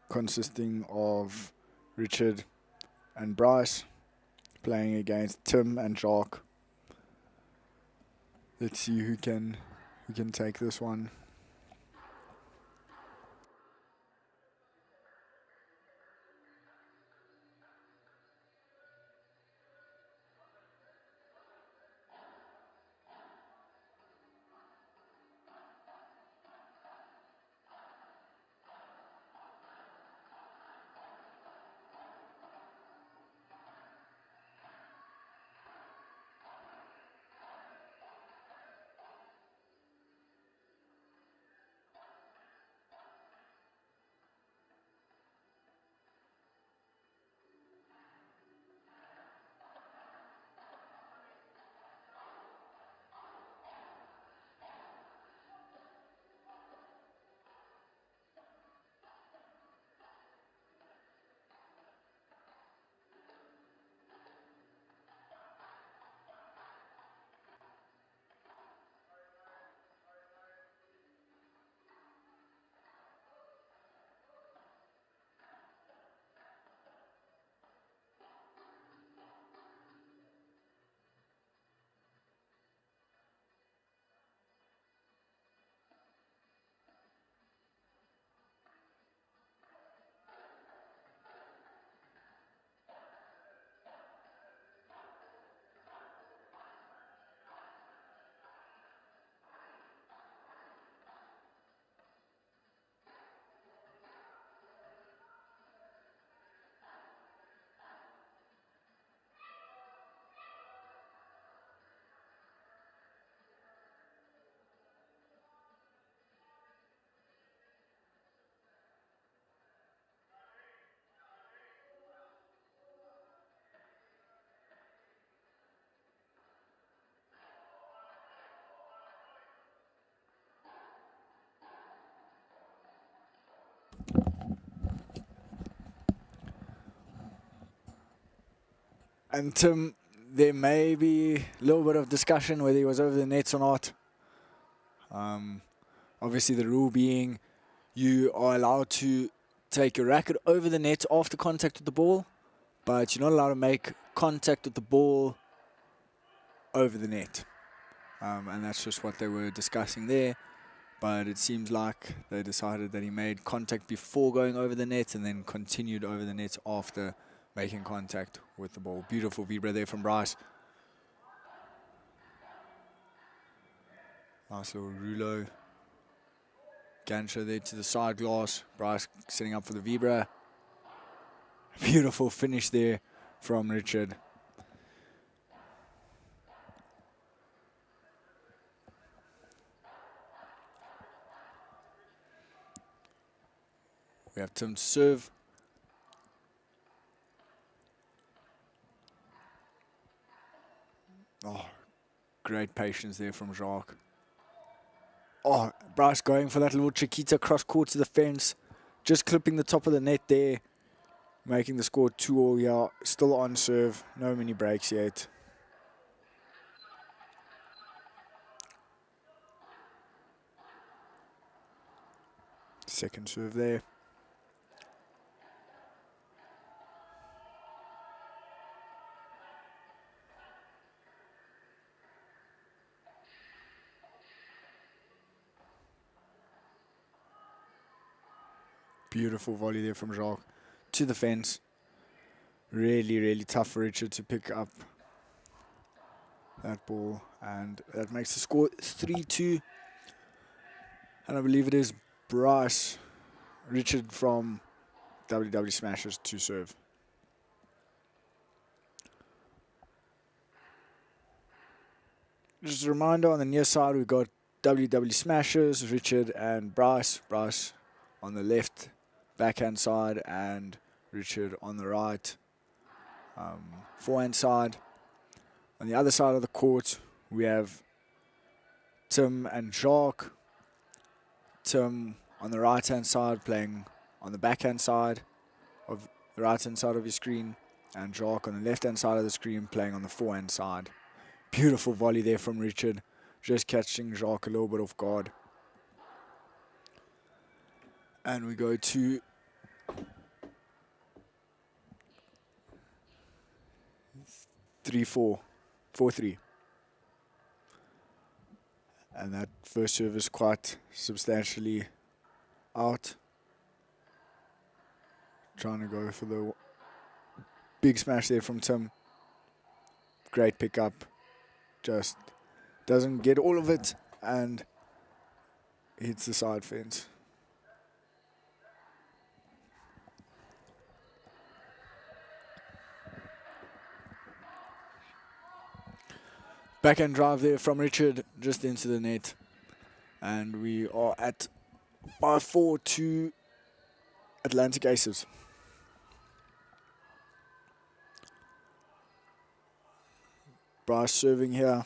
Speaker 1: consisting of Richard and Bryce playing against Tim and Jacques. Let's see who can take this one. And Tim, there may be a little bit of discussion whether he was over the nets or not. Obviously, the rule being you are allowed to take your racket over the net after contact with the ball, but you're not allowed to make contact with the ball over the net. And that's just what they were discussing there. But it seems like they decided that he made contact before going over the net and then continued over the net after making contact with the ball. Beautiful vibra there from Bryce. Nice little Rulo. Gancho there to the side glass. Bryce setting up for the Vibra. Beautiful finish there from Richard. We have Tim to serve. Oh, great patience there from Jacques. Oh, Bryce going for that little Chiquita cross court to the fence. Just clipping the top of the net there. Making the score 2-all. Yeah, still on serve. No mini breaks yet. Second serve there. Beautiful volley there from Jacques to the fence. Really, really tough for Richard to pick up that ball. And that makes the score 3-2. And I believe it is Bryce Richard from WW Smashers to serve. Just a reminder, on the near side we've got WW Smashers, Richard and Bryce. Bryce on the left backhand side and Richard on the right forehand side. On the other side of the court we have Tim and Jacques. Tim on the right hand side playing on the backhand side of the right hand side of your screen, and Jacques on the left hand side of the screen playing on the forehand side. Beautiful volley there from Richard, just catching Jacques a little bit off guard. And we go to four three. And that first serve is quite substantially out. Trying to go for the big smash there from Tim. Great pickup. Just doesn't get all of it and hits the side fence. Backhand drive there from Richard, just into the net. And we are at 5-4 to Atlantic Aces. Bryce serving here.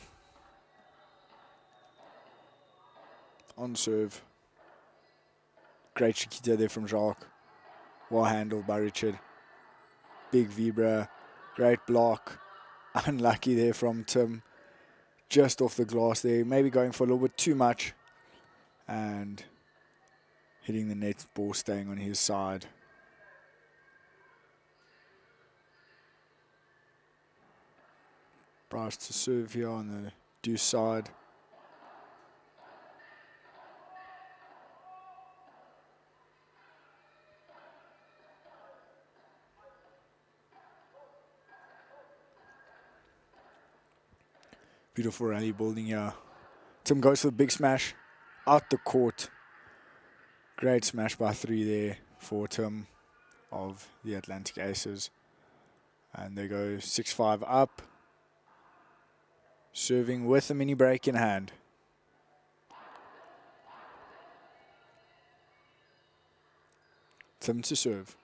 Speaker 1: On serve. Great Chiquita there from Jacques. Well handled by Richard. Big Vibra. Great block. Unlucky there from Tim. Just off the glass there. Maybe going for a little bit too much. And hitting the net, ball staying on his side. Bryce to serve here on the deuce side. Beautiful rally building here. Tim goes for the big smash. Out the court. Great smash by 3 there for Tim of the Atlantic Aces. And they go 6-5 up. Serving with a mini break in hand. Tim to serve.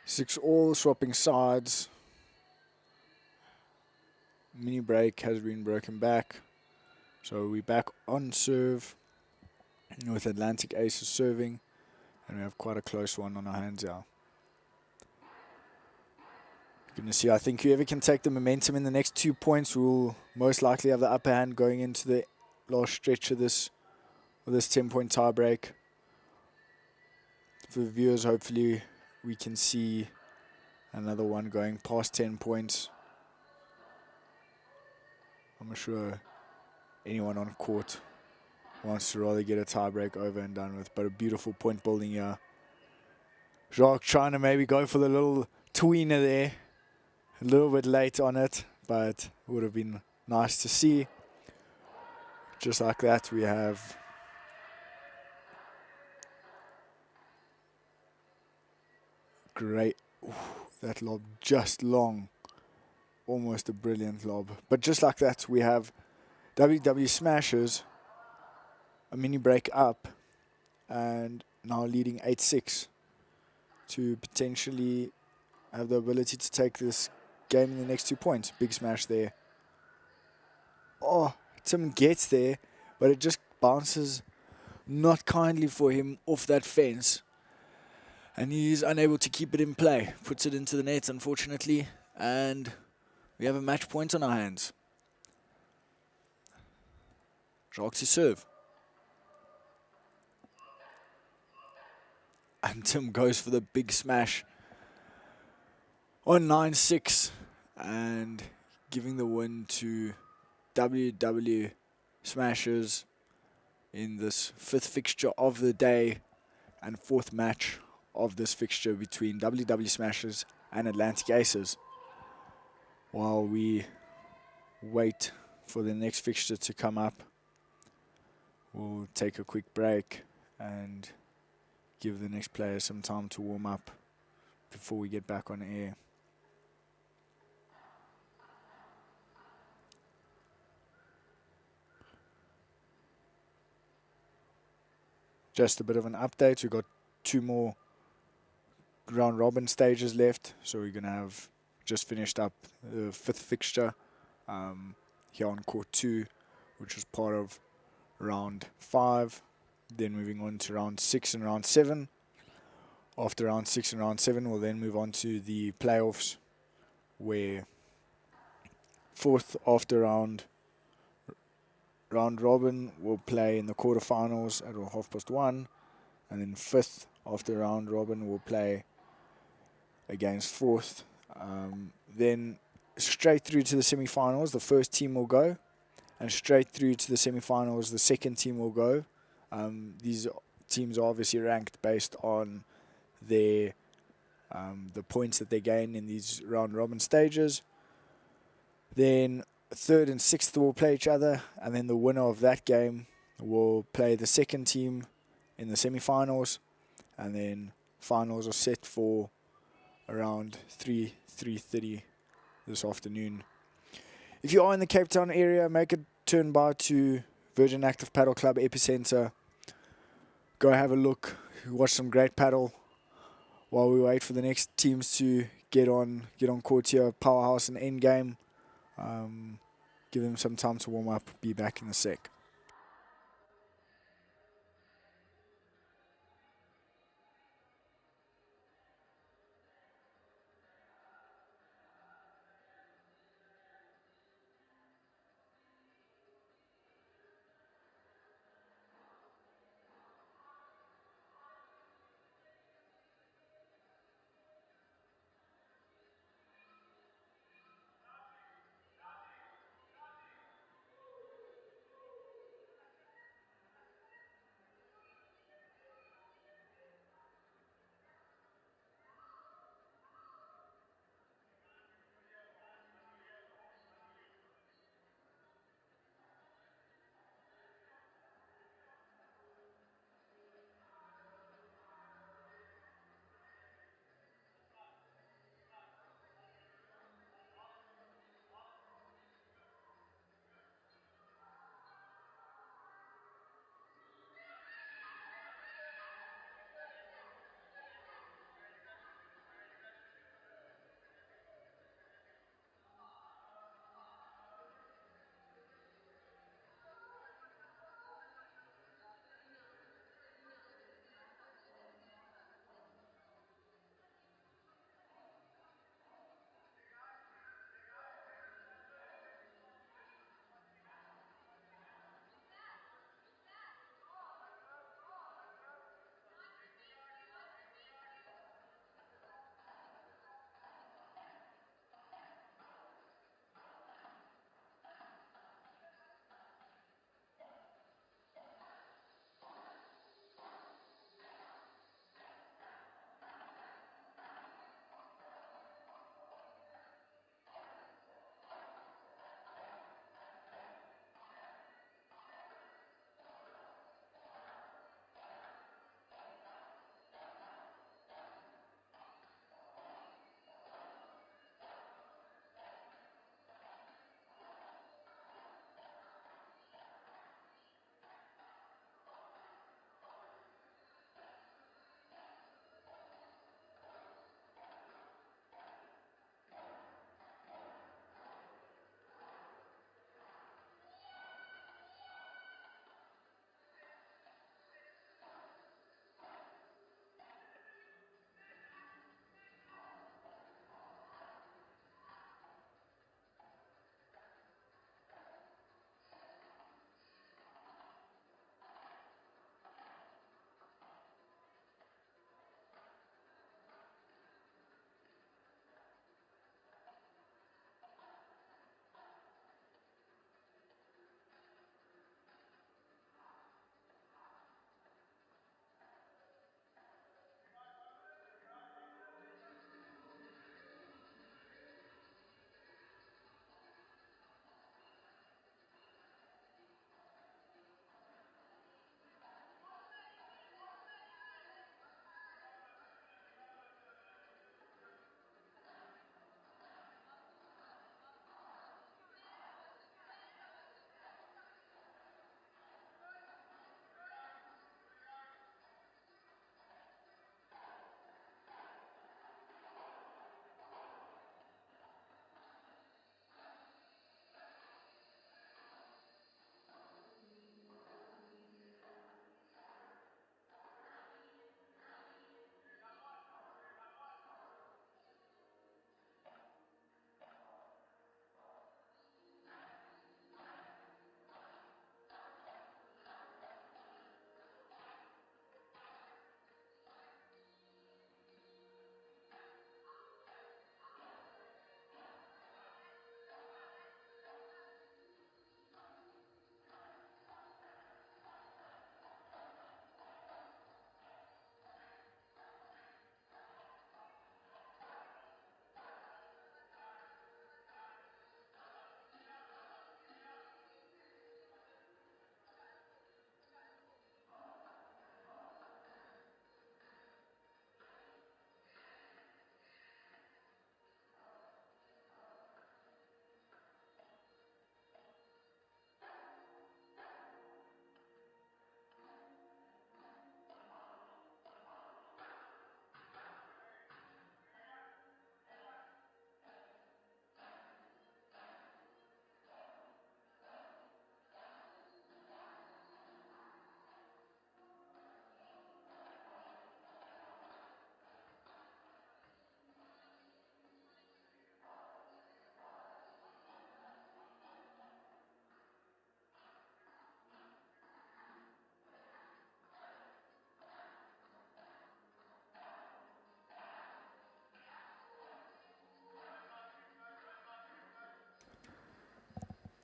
Speaker 1: Six all, swapping sides. Mini break has been broken back. So we're back on serve with Atlantic Aces serving. And we have quite a close one on our hands now. You're going to see, I think whoever can take the momentum in the next 2 points will most likely have the upper hand going into the last stretch of this 10-point tie break. For the viewers, hopefully we can see another one going past 10 points. I'm not sure anyone on court wants to rather get a tiebreak over and done with. But a beautiful point building here. Jacques trying to maybe go for the little tweener there. A little bit late on it, but it would have been nice to see. Just like that, we have great. Ooh, that lob just long. Almost a brilliant lob. But just like that, we have WW Smashers, a mini break up, and now leading 8-6 to potentially have the ability to take this game in the next 2 points. Big smash there. Oh, Tim gets there, but it just bounces not kindly for him off that fence. And he's unable to keep it in play. Puts it into the net, unfortunately. And we have a match point on our hands. Jacques to serve. And Tim goes for the big smash on 9-6. And giving the win to WW Smashers in this 5th fixture of the day and 4th match of this fixture between WW Smashers and Atlantic Aces. While we wait for the next fixture to come up, we'll take a quick break and give the next player some time to warm up before we get back on air. Just a bit of an update. We've got 2 more round robin stages left. So we're going to have just finished up the 5th fixture here on court 2, which was part of round 5. Then moving on to round 6 and round 7. After round 6 and round 7, we'll then move on to the playoffs, where 4th after round robin will play in the quarterfinals at 1:30, and then 5th after round robin will play against 4th. Then straight through to the semi-finals, the first team will go, and straight through to the semi-finals, the second team will go. These teams are obviously ranked based on their the points that they gain in these round robin stages. Then 3rd and 6th will play each other, and then the winner of that game will play the second team in the semi-finals, and then finals are set for around 3:30 this afternoon. If you are in the Cape Town area, make a turn by to Virgin Active Paddle Club Epicentre. Go have a look, watch some great paddle while we wait for the next teams to get on court here. Powerhouse and Endgame. Give them some time to warm up. Be back in a sec.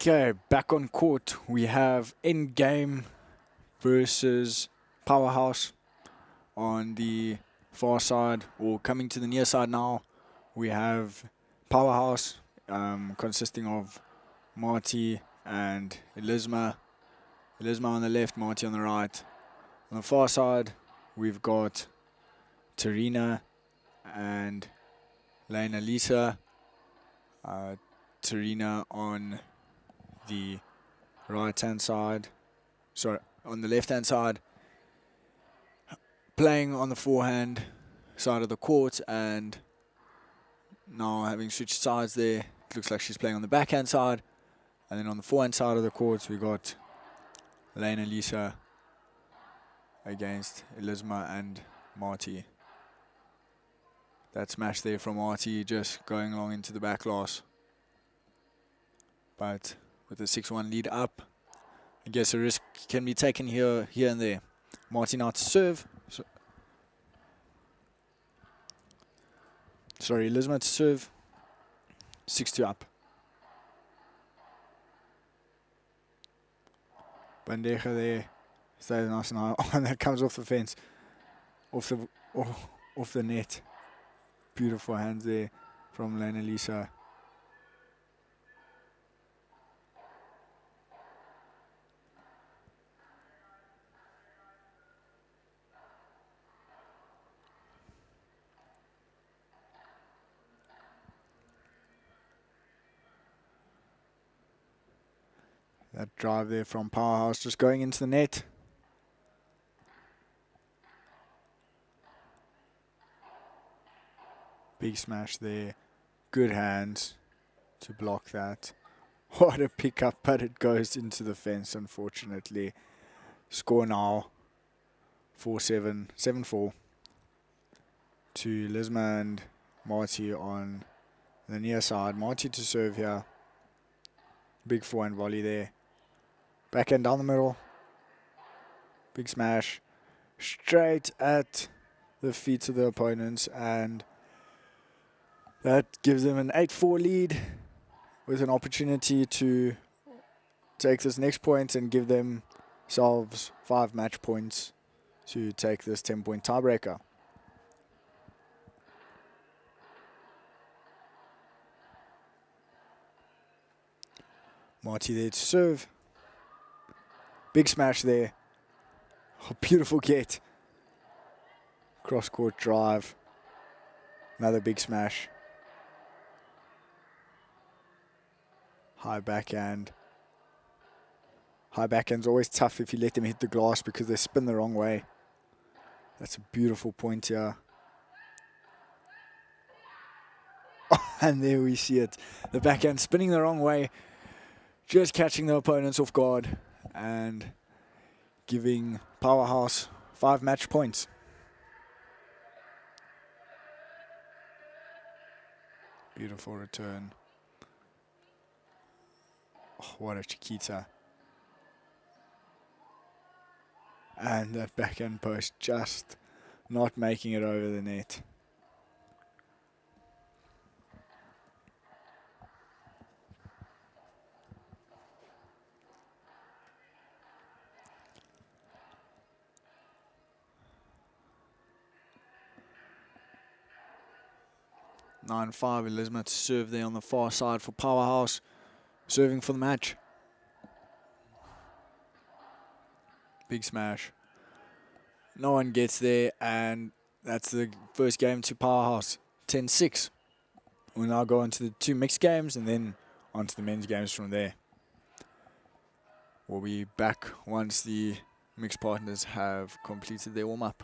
Speaker 1: Okay, back on court, we have Endgame versus Powerhouse on the far side, or coming to the near side now. We have Powerhouse consisting of Marty and Elisma. Elisma on the left, Marty on the right. On the far side, we've got Tarina and Lena Lisa. Tarina on the right-hand side, sorry, on the left-hand side, playing on the forehand side of the court, and now having switched sides there, it looks like she's playing on the backhand side. And then on the forehand side of the court, we got Lena Lisa against Elisma and Marty. That smash there from Marty, just going along into the back glass. But with the 6-1 lead up, I guess a risk can be taken here and there. Marty now to serve. Sorry, Elisma to serve. 6-2 up. Bandeja there. Stays nice and high. Oh, and that comes off the fence. Off the net. Beautiful hands there from Lena Lisa. That drive there from Powerhouse just going into the net. Big smash there. Good hands to block that. What a pickup, but it goes into the fence, unfortunately. Score now 4-7, 7-4 to Elisma and Marty on the near side. Marty to serve here. Big forehand volley there. Backhand down the middle. Big smash. Straight at the feet of the opponents, and that gives them an 8-4 lead with an opportunity to take this next point and give themselves 5 match points to take this 10-point tiebreaker. Marty there to serve. Big smash there. Oh, beautiful get. Cross-court drive. Another big smash. High backhand. High backhand's always tough if you let them hit the glass because they spin the wrong way. That's a beautiful point here. Oh, and there we see it. The backhand spinning the wrong way. Just catching the opponents off guard and giving Powerhouse 5 match points. Beautiful return. Oh, what a Chiquita. And that backhand post just not making it over the net. (9-5) Elisma to serve there on the far side for Powerhouse. Serving for the match. Big smash. No one gets there, and that's the first game to Powerhouse. 10-6. We'll now go on to the 2 mixed games and then on to the men's games from there. We'll be back once the mixed partners have completed their warm-up.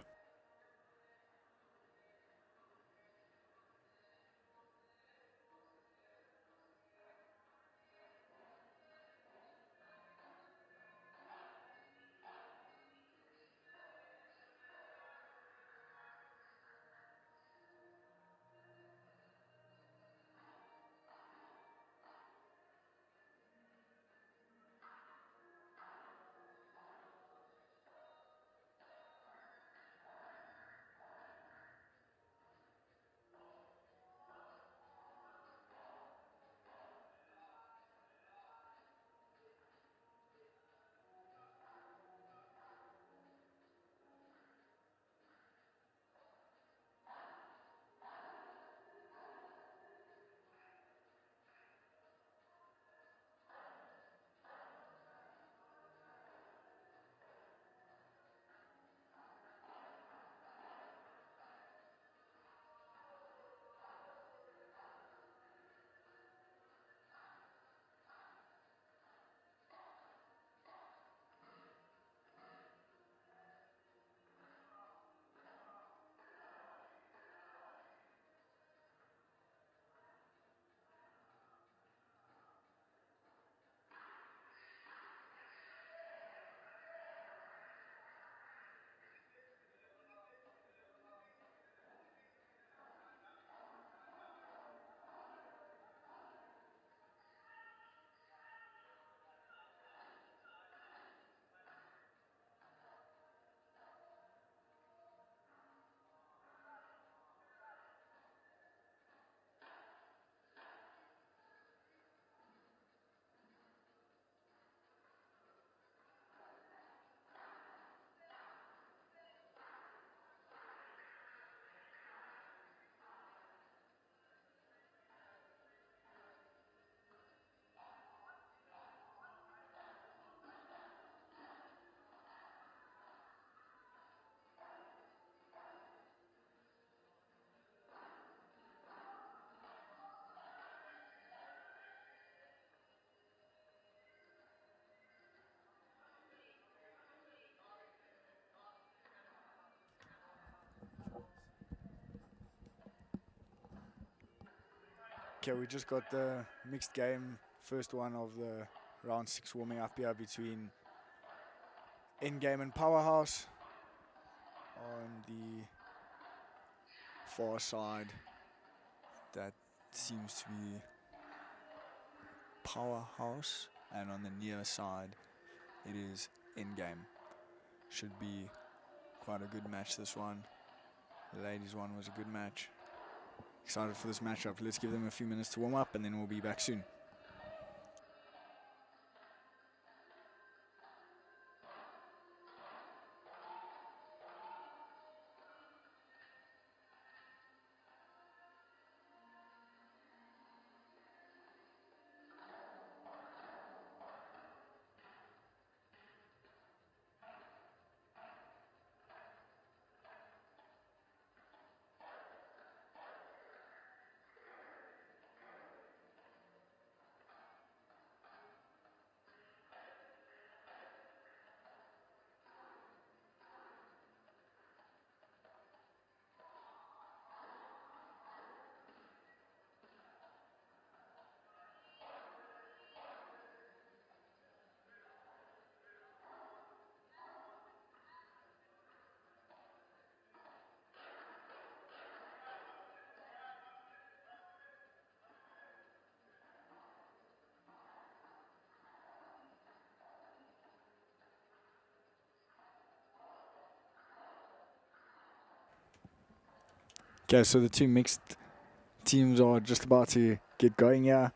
Speaker 2: Okay, we just got the mixed game, first one of the round 6 warming up here between Endgame and Powerhouse. On the far side, that seems to be Powerhouse, and on the near side, it is Endgame. Should be quite a good match, this one. The ladies one was a good match. Excited for this matchup. Let's give them a few minutes to warm up and then we'll be back soon. Okay, so the two mixed teams are just about to get going here.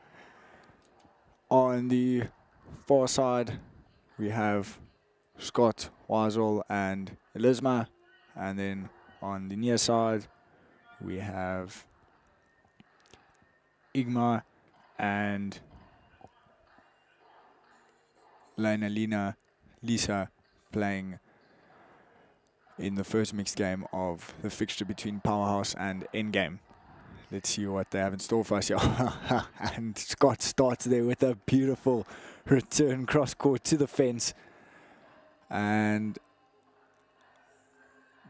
Speaker 2: On the far side, we have Scott, Weisel, and Elisma. And then on the near side, we have Igma and Lisa playing in the first mixed game of the fixture between Powerhouse and Endgame. Let's see what they have in store for us here. And Scott starts there with a beautiful return cross court to the fence. And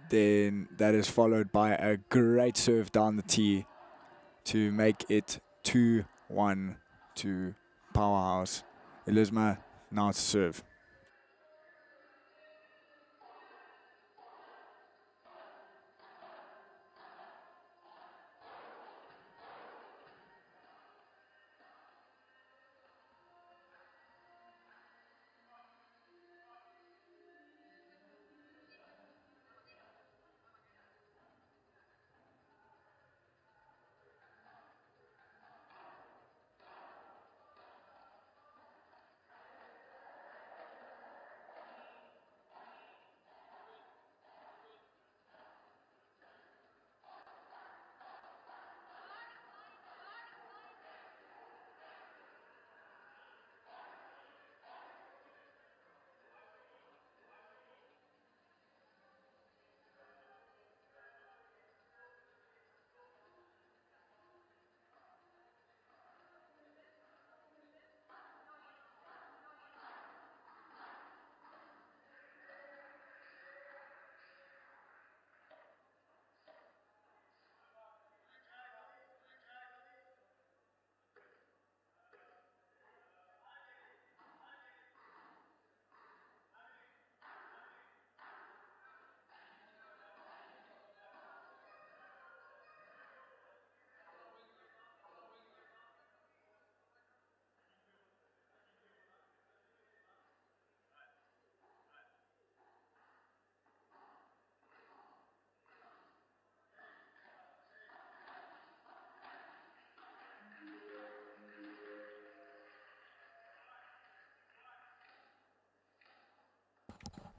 Speaker 2: then that is followed by a great serve down the tee to make it 2-1 to Powerhouse. Elisma now to serve.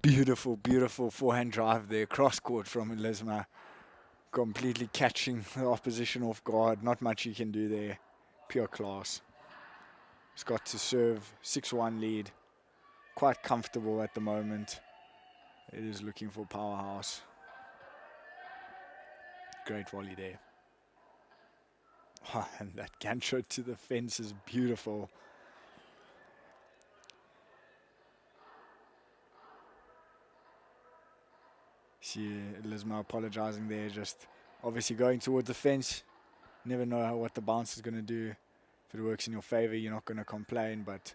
Speaker 2: Beautiful, beautiful forehand drive there, cross court from Elisma. Completely catching the opposition off guard. Not much he can do there. Pure class. He's got to serve 6-1 lead. Quite comfortable at the moment. It is looking for Powerhouse. Great volley there. Oh, and that gancho to the fence is beautiful. See Elisma apologizing there, just obviously going towards the fence. Never know what the bounce is going to do. If it works in your favor, you're not going to complain, but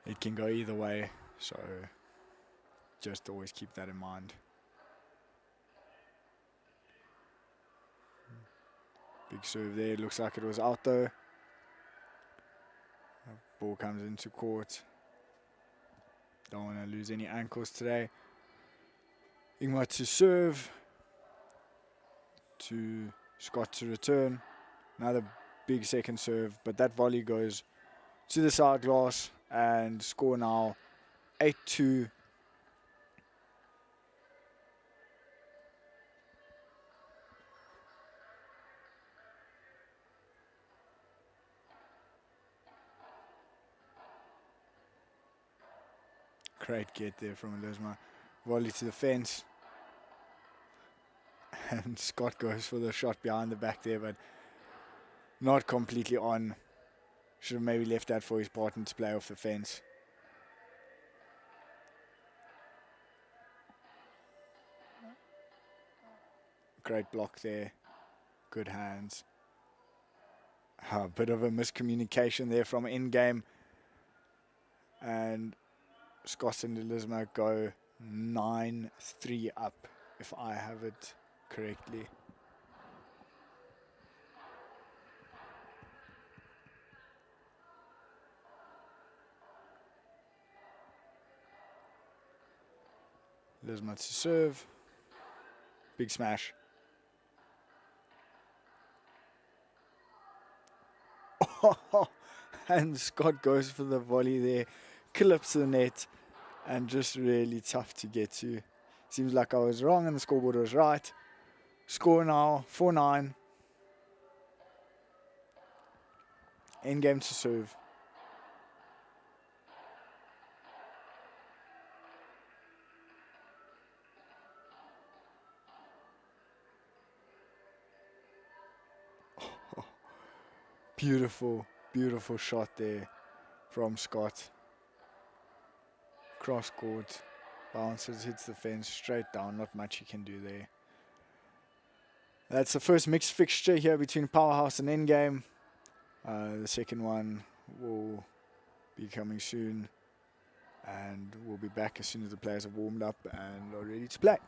Speaker 2: it can go either way. So just always keep that in mind. Big serve there. Looks like it was out though. Ball comes into court. Don't want to lose any ankles today. Ingmar to serve. To Scott to return. Another big second serve, but that volley goes to the side glass and score now 8-2. Great get there from Elizma. Volley to the fence. And Scott goes for the shot behind the back there, but not completely on. Should have maybe left that for his partner to play off the fence. Great block there. Good hands. A bit of a miscommunication there from in-game. And Scott and Elizma go 9-3 up, if I have it correctly. Elizma to serve. Big smash. And Scott goes for the volley there. Clips the net. And just really tough to get to. Seems like I was wrong and the scoreboard was right. Score now 4-9. End game to serve. Beautiful, beautiful shot there from Scott. Cross court, bounces, hits the fence, straight down. Not much he can do there. That's the first mixed fixture here between Powerhouse and Endgame. The second one will be coming soon. And we'll be back as soon as the players have warmed up and are ready to play.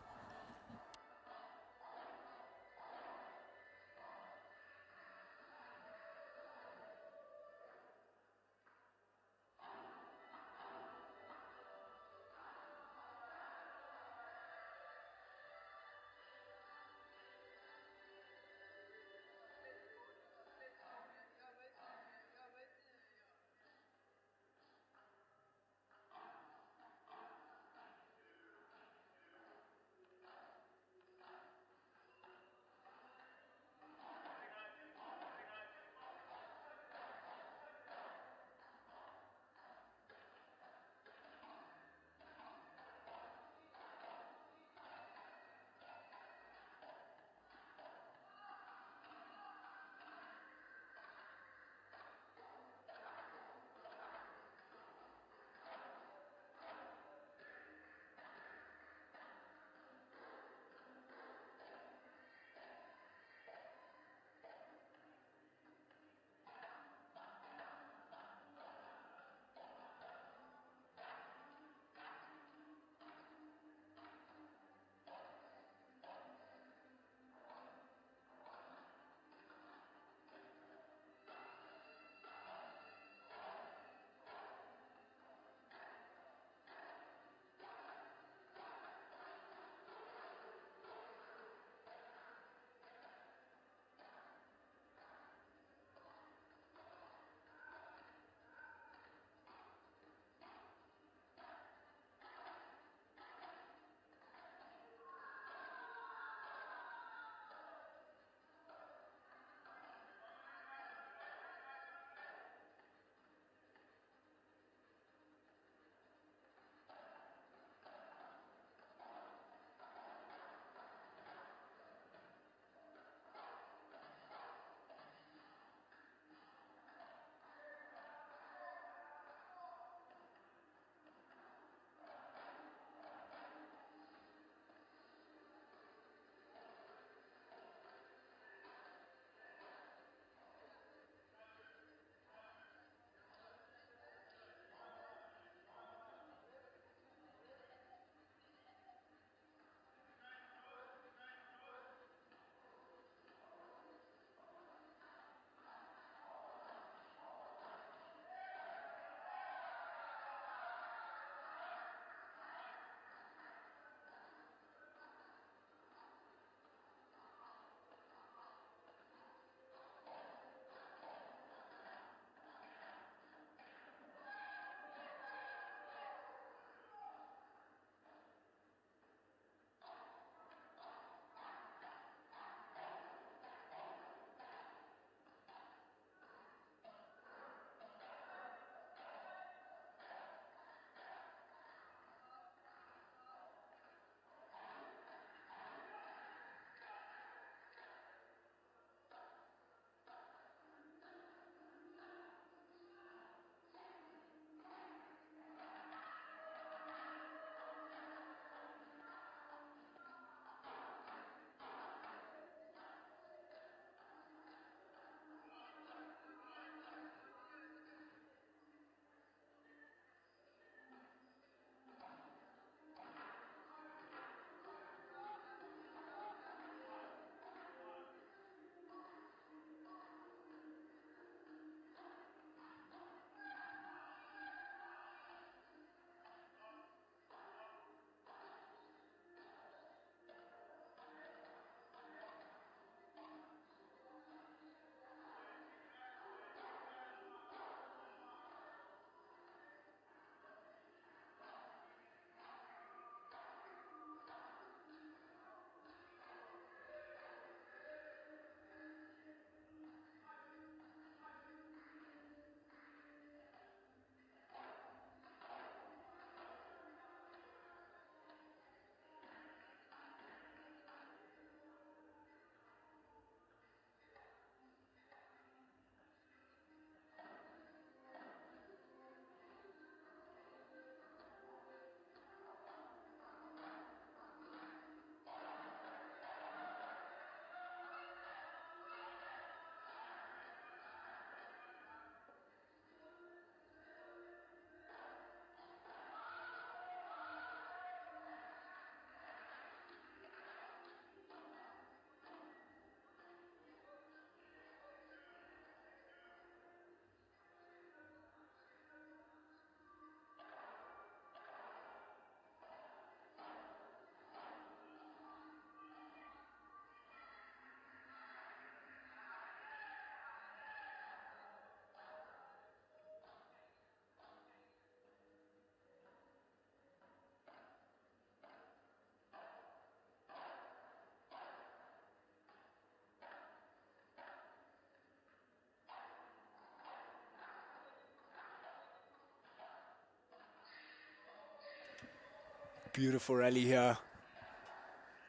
Speaker 2: Beautiful rally here.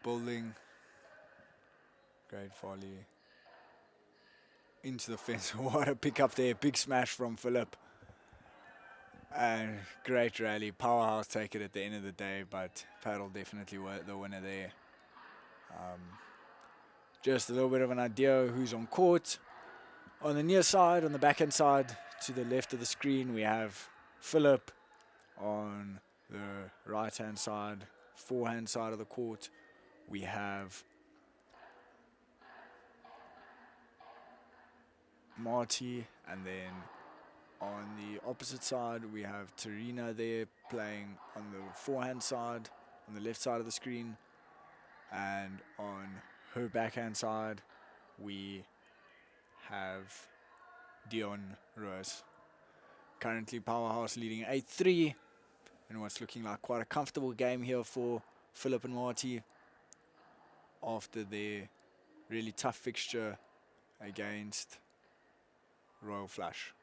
Speaker 2: Building. Great volley. Into the fence. What a pick up there. Big smash from Philip. And great rally. Powerhouse take it at the end of the day, but Paddle definitely were the winner there. Just a little bit of an idea who's on court. On the near side, on the backhand side, to the left of the screen, we have Philip. On the right-hand side, forehand side of the court, we have Marty, and then on the opposite side, we have Tarina there playing on the forehand side, on the left side of the screen, and on her backhand side, we have Dion Rose. Currently, Powerhouse leading 8-3. And what's looking like quite a comfortable game here for Philip and Marty after their really tough fixture against Royal Flush.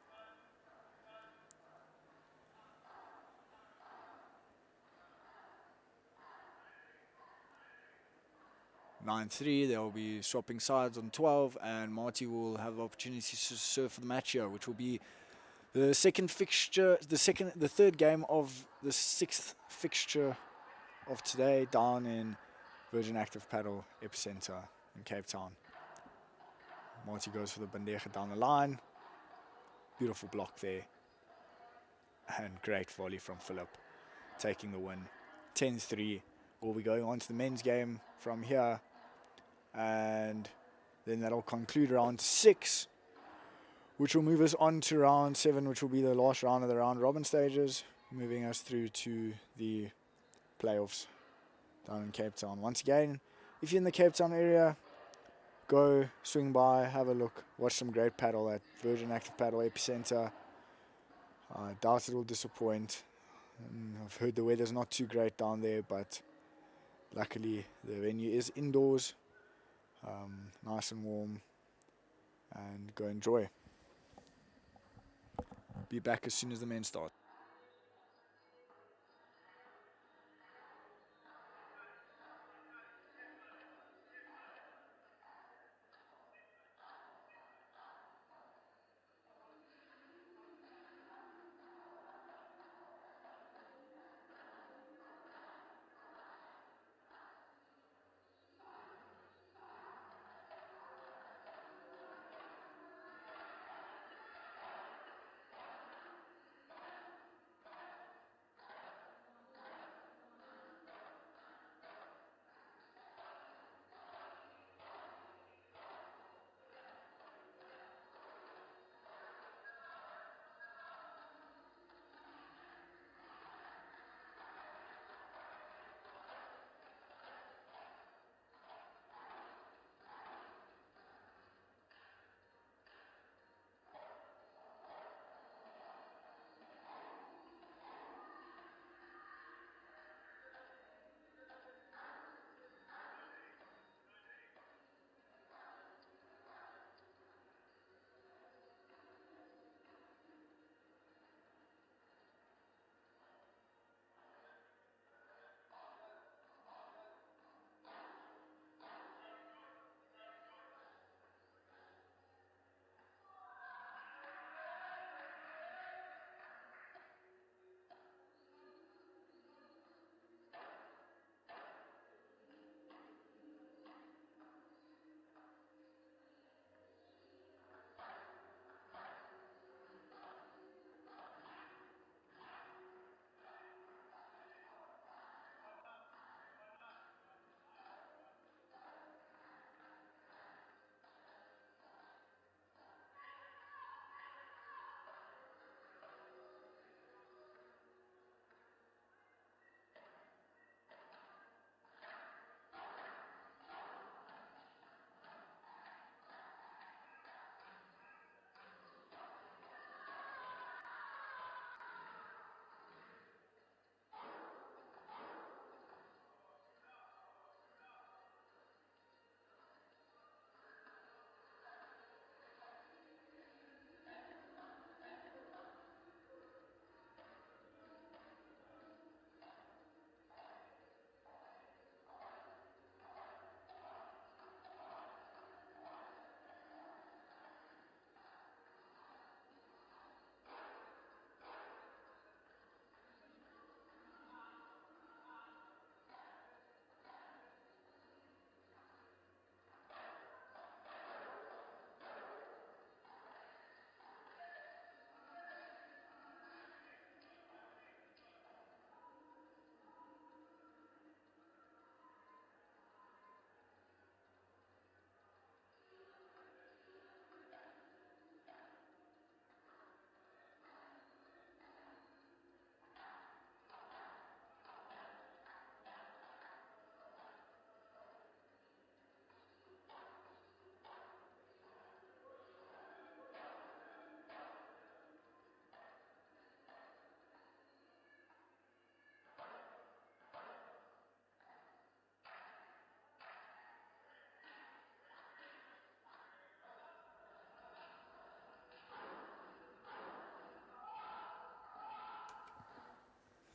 Speaker 2: (9-3). They'll be swapping sides on 12, and Marty will have the opportunity to serve for the match here, which will be the second fixture, the third game of the 6th fixture of today down in Virgin Active Paddle Epicentre in Cape Town. Marty goes for the bandeja down the line. Beautiful block there. And great volley from Philip, taking the win. 10-3. We'll be going on to the men's game from here. And then that'll conclude round 6. Which will move us on to round 7, which will be the last round of the round robin stages, moving us through to the playoffs down in Cape Town. Once again, if you're in the Cape Town area, go swing by, have a look, watch some great paddle at Virgin Active Paddle Epicentre. I doubt it will disappoint. I've heard the weather's not too great down there, but luckily the venue is indoors, nice and warm, and go enjoy. Be back as soon as the men start.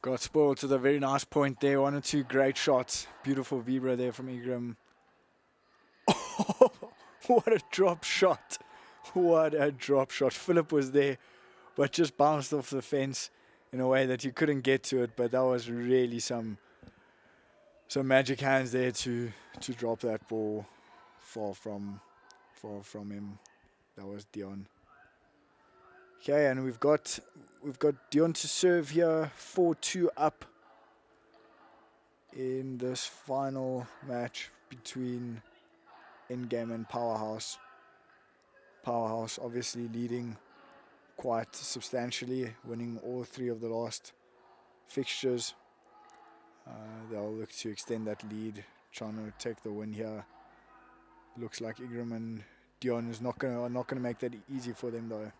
Speaker 2: Got spoiled to the very nice point there. 1 or 2 great shots. Beautiful vibra there from Ingram. What a drop shot. What a drop shot. Philip was there, but just bounced off the fence in a way that you couldn't get to it. But that was really some magic hands there to drop that ball far from him. That was Dion. Okay, and we've got Dion to serve here, 4-2 up in this final match between Endgame and Powerhouse. Powerhouse obviously leading quite substantially, winning all 3 of the last fixtures. They'll look to extend that lead, trying to take the win here. Looks like Ingram and Dion is not gonna make that easy for them though.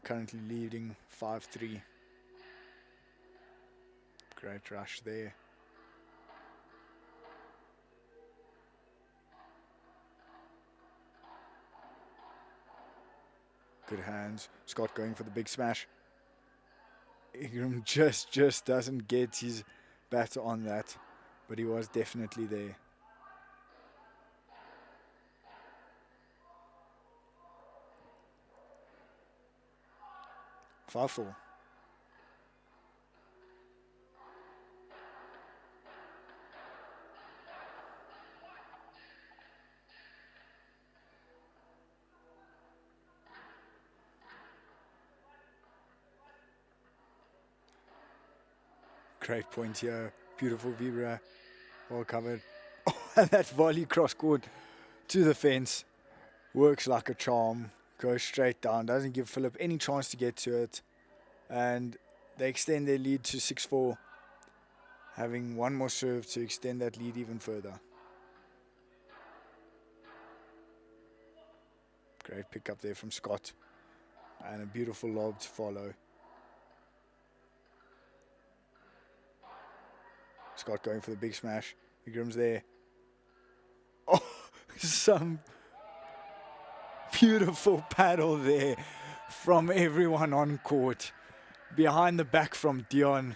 Speaker 2: Currently leading 5-3. Great rush there. Good hands. Scott going for the big smash. Ingram just doesn't get his bat on that, but he was definitely there. Foul. Great point here. Beautiful vibra. Well covered. Oh, and that volley cross court to the fence. Works like a charm. Goes straight down. Doesn't give Philip any chance to get to it. And they extend their lead to 6-4. Having one more serve to extend that lead even further. Great pick up there from Scott. And a beautiful lob to follow. Scott going for the big smash. Ingram's there. Oh, some beautiful paddle there from everyone on court. Behind the back from Dion.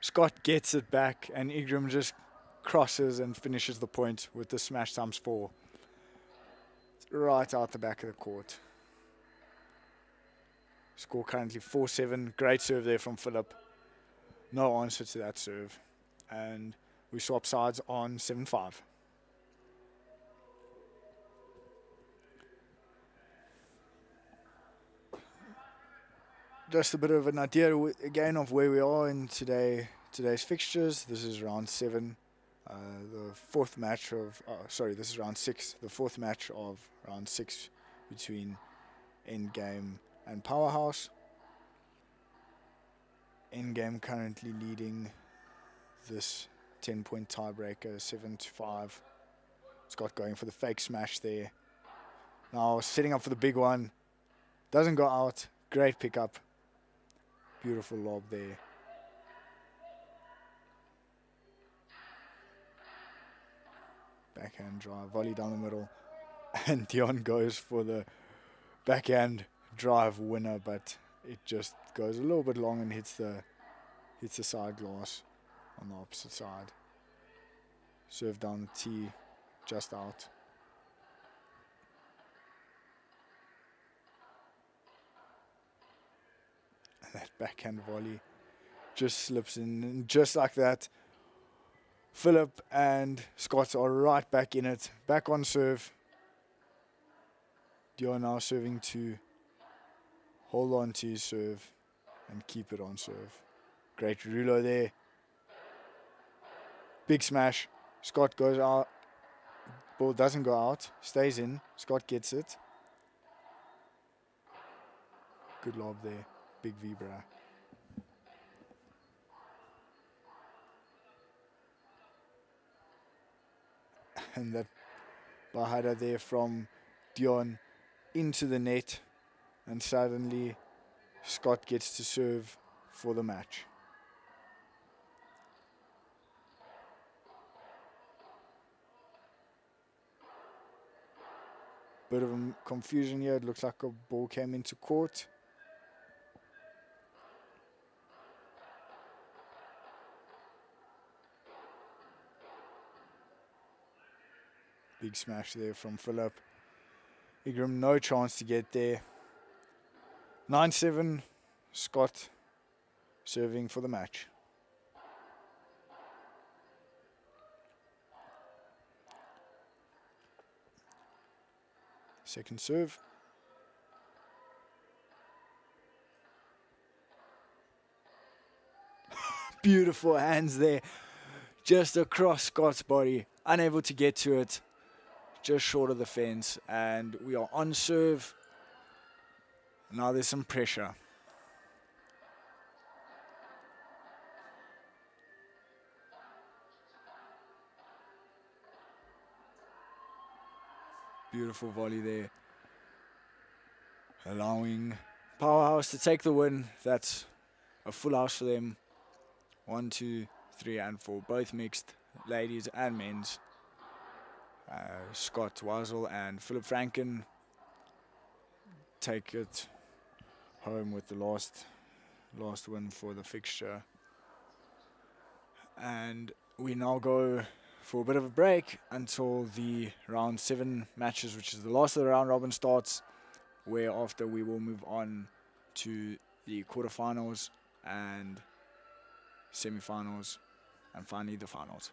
Speaker 2: Scott gets it back and Ingram just crosses and finishes the point with the smash times 4. Right out the back of the court. Score currently 4-7. Great serve there from Philip. No answer to that serve. And we swap sides on 7-5. Just a bit of an idea again of where we are in today's fixtures. This is round 7. The fourth match of this is round 6. The fourth match of round 6 between Endgame and Powerhouse. Endgame currently leading this 10-point tiebreaker, 7-5. Scott going for the fake smash there. Now setting up for the big one. Doesn't go out. Great pickup. Beautiful lob there. Backhand drive, volley down the middle. And Dion goes for the backhand drive winner, but it just goes a little bit long and hits the side glass on the opposite side. Serve down the tee, just out. And that backhand volley just slips in, and just like that, Philip and Scott are right back in it, back on serve. Dion now serving to hold on to his serve and keep it on serve. Great rulo there. Big smash. Scott goes out. Ball doesn't go out. Stays in. Scott gets it. Good lob there. Big vibra. And that bahada there from Dion into the net. And suddenly Scott gets to serve for the match. Bit of a confusion here. It looks like a ball came into court. Big smash there from Philip. Ingram, no chance to get there. 9-7, Scott serving for the match. Second serve. Beautiful hands there. Just across Scott's body. Unable to get to it. Just short of the fence. And we are on serve. Now there's some pressure. Beautiful volley there. Allowing Powerhouse to take the win. That's a full house for them. 1, 2, 3, and 4. Both mixed, ladies and men's. Scott Wazel and Philip Franken take it home with the last win for the fixture. And we now go for a bit of a break until the round 7 matches, which is the last of the round robin, starts, whereafter we will move on to the quarterfinals and semi-finals and finally the finals.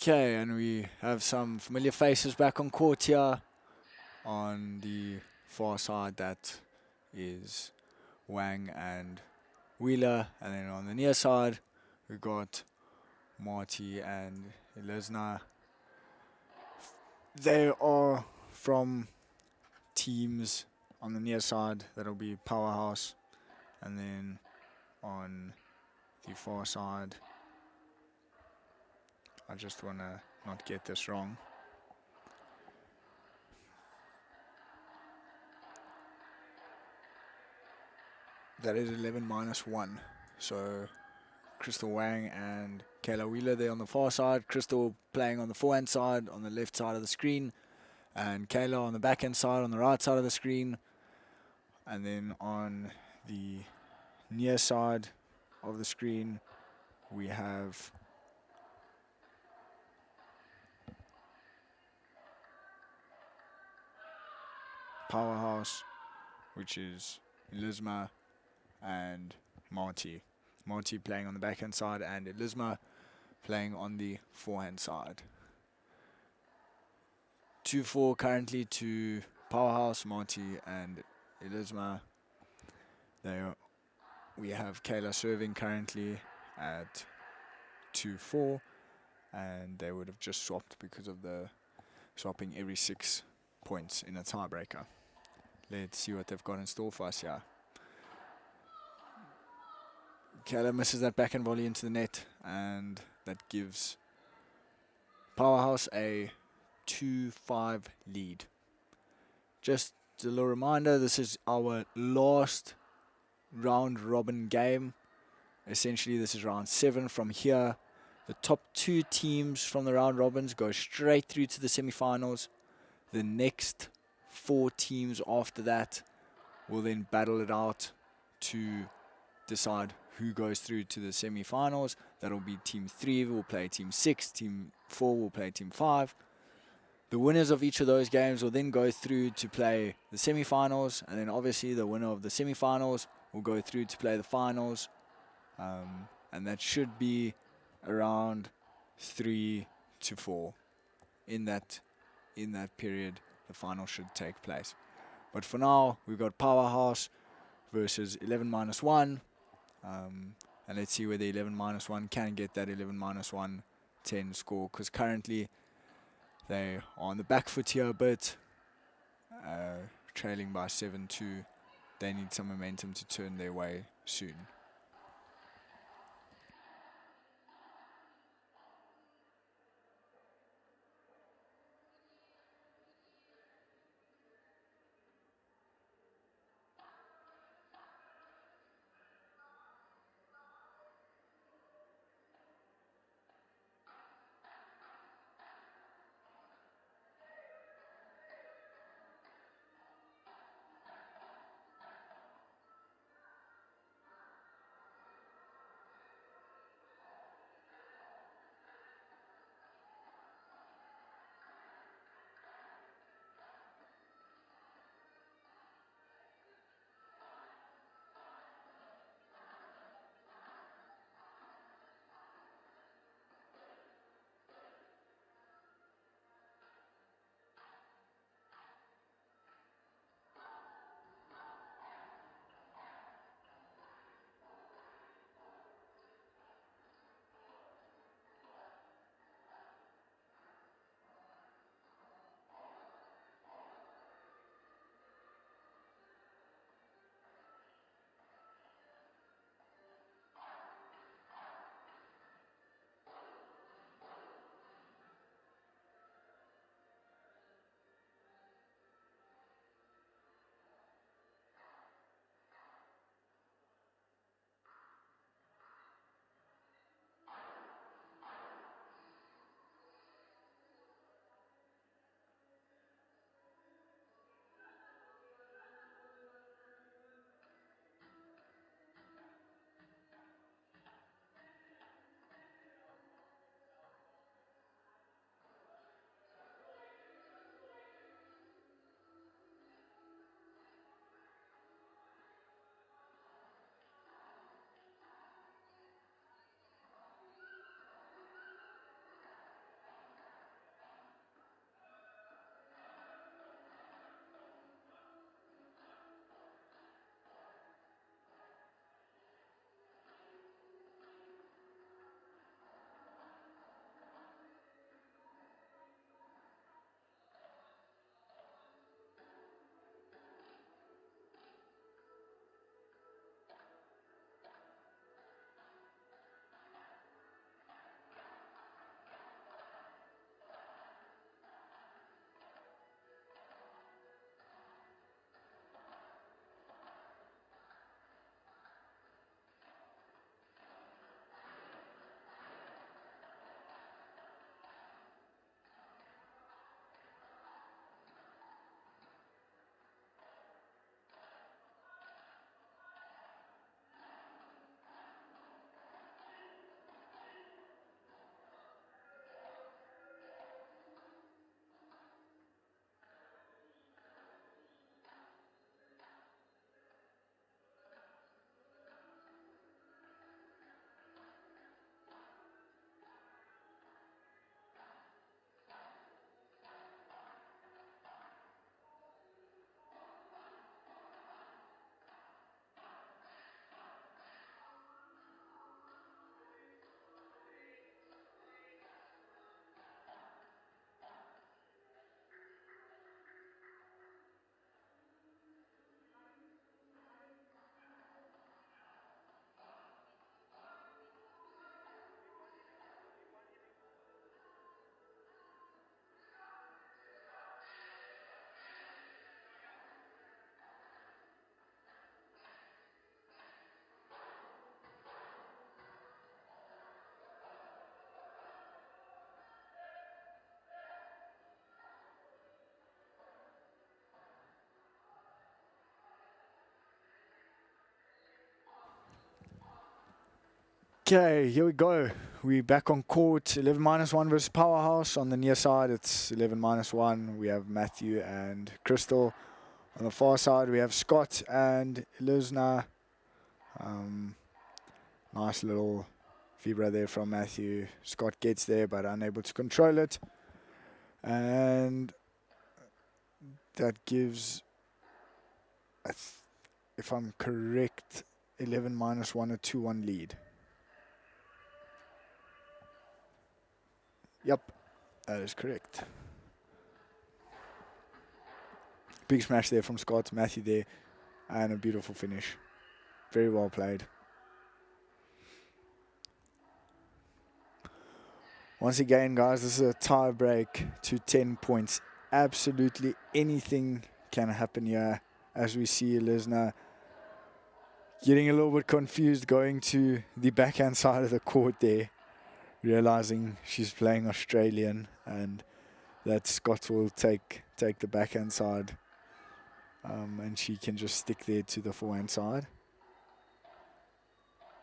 Speaker 2: Okay, and we have some familiar faces back on court here. On the far side, that is Wang and Wheeler. And then on the near side, we've got Marty and Elizna. They are from teams on the near side. That'll be Powerhouse. And then on the far side, I just want to not get this wrong. That is 11 minus 1. So Crystal Wang and Kayla Wheeler there on the far side. Crystal playing on the forehand side on the left side of the screen. And Kayla on the backhand side on the right side of the screen. And then on the near side of the screen, we have Powerhouse, which is Elizma and Marty. Marty playing on the backhand side and Elizma playing on the forehand side. 2-4 currently to Powerhouse, Marty and Elizma. We have Kayla serving currently at 2-4, and they would have just swapped because of the swapping every 6 points in a tiebreaker. Let's see what they've got in store for us here. Kayla misses that backhand volley into the net, and that gives Powerhouse a 2-5 lead. Just a little reminder, this is our last round robin game. Essentially, this is round 7. From here, the top 2 teams from the round robins go straight through to the semi-finals. The next 4 teams after that will then battle it out to decide who goes through to the semi-finals. That'll be team 3 will play team 6, team 4 will play team 5. The winners of each of those games will then go through to play the semi-finals, and then obviously the winner of the semi-finals will go through to play the finals, and that should be around 3 to 4. In that period, the final should take place. But for now, we've got Powerhouse versus 11 minus 1, and let's see whether 11 minus 1 can get that 11 minus 1 10 score, because currently they are on the back foot here a bit, trailing by 7-2. They need some momentum to turn their way soon. Okay, here we go. We're back on court. 11 minus 1 versus Powerhouse. On the near side, it's 11 minus 1. We have Matthew and Crystal. On the far side, we have Scott and Iluzna. Nice little vibra there from Matthew. Scott gets there, but unable to control it. And that gives, if I'm correct, 11 minus 1 a 2-1 lead. Yep, that is correct. Big smash there from Scott, Matthew there, and a beautiful finish. Very well played. Once again, guys, this is a tie break to 10 points. Absolutely anything can happen here, as we see Iluzna getting a little bit confused, going to the backhand side of the court there, realizing she's playing Australian and that Scott will take the backhand side, and she can just stick there to the forehand side.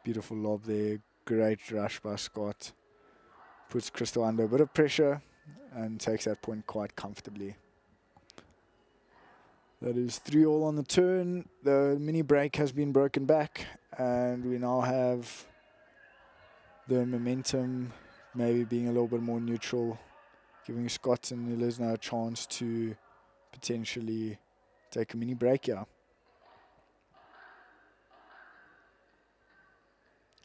Speaker 2: Beautiful lob there, great rush by Scott. Puts Crystal under a bit of pressure and takes that point quite comfortably. That is 3-all on the turn. The mini break has been broken back, and we now have the momentum maybe being a little bit more neutral, giving Scott and Iluzna a chance to potentially take a mini break here.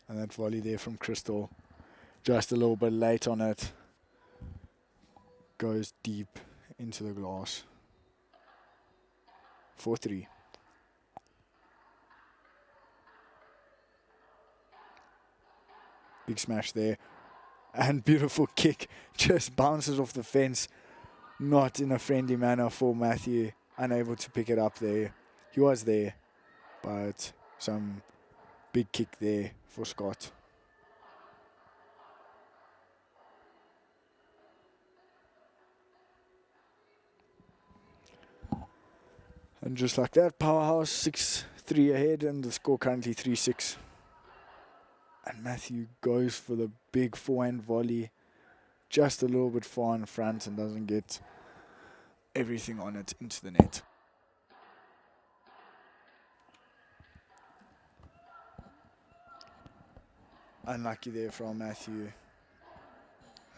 Speaker 2: And that volley there from Crystal, just a little bit late on it, goes deep into the glass. 4-3. Big smash there. And beautiful kick. Just bounces off the fence. Not in a friendly manner for Matthew. Unable to pick it up there. He was there. But some big kick there for Scott. And just like that, Powerhouse 6-3 ahead, and the score currently 3-6. And Matthew goes for the big forehand volley, just a little bit far in front, and doesn't get everything on it into the net. Unlucky there from Matthew.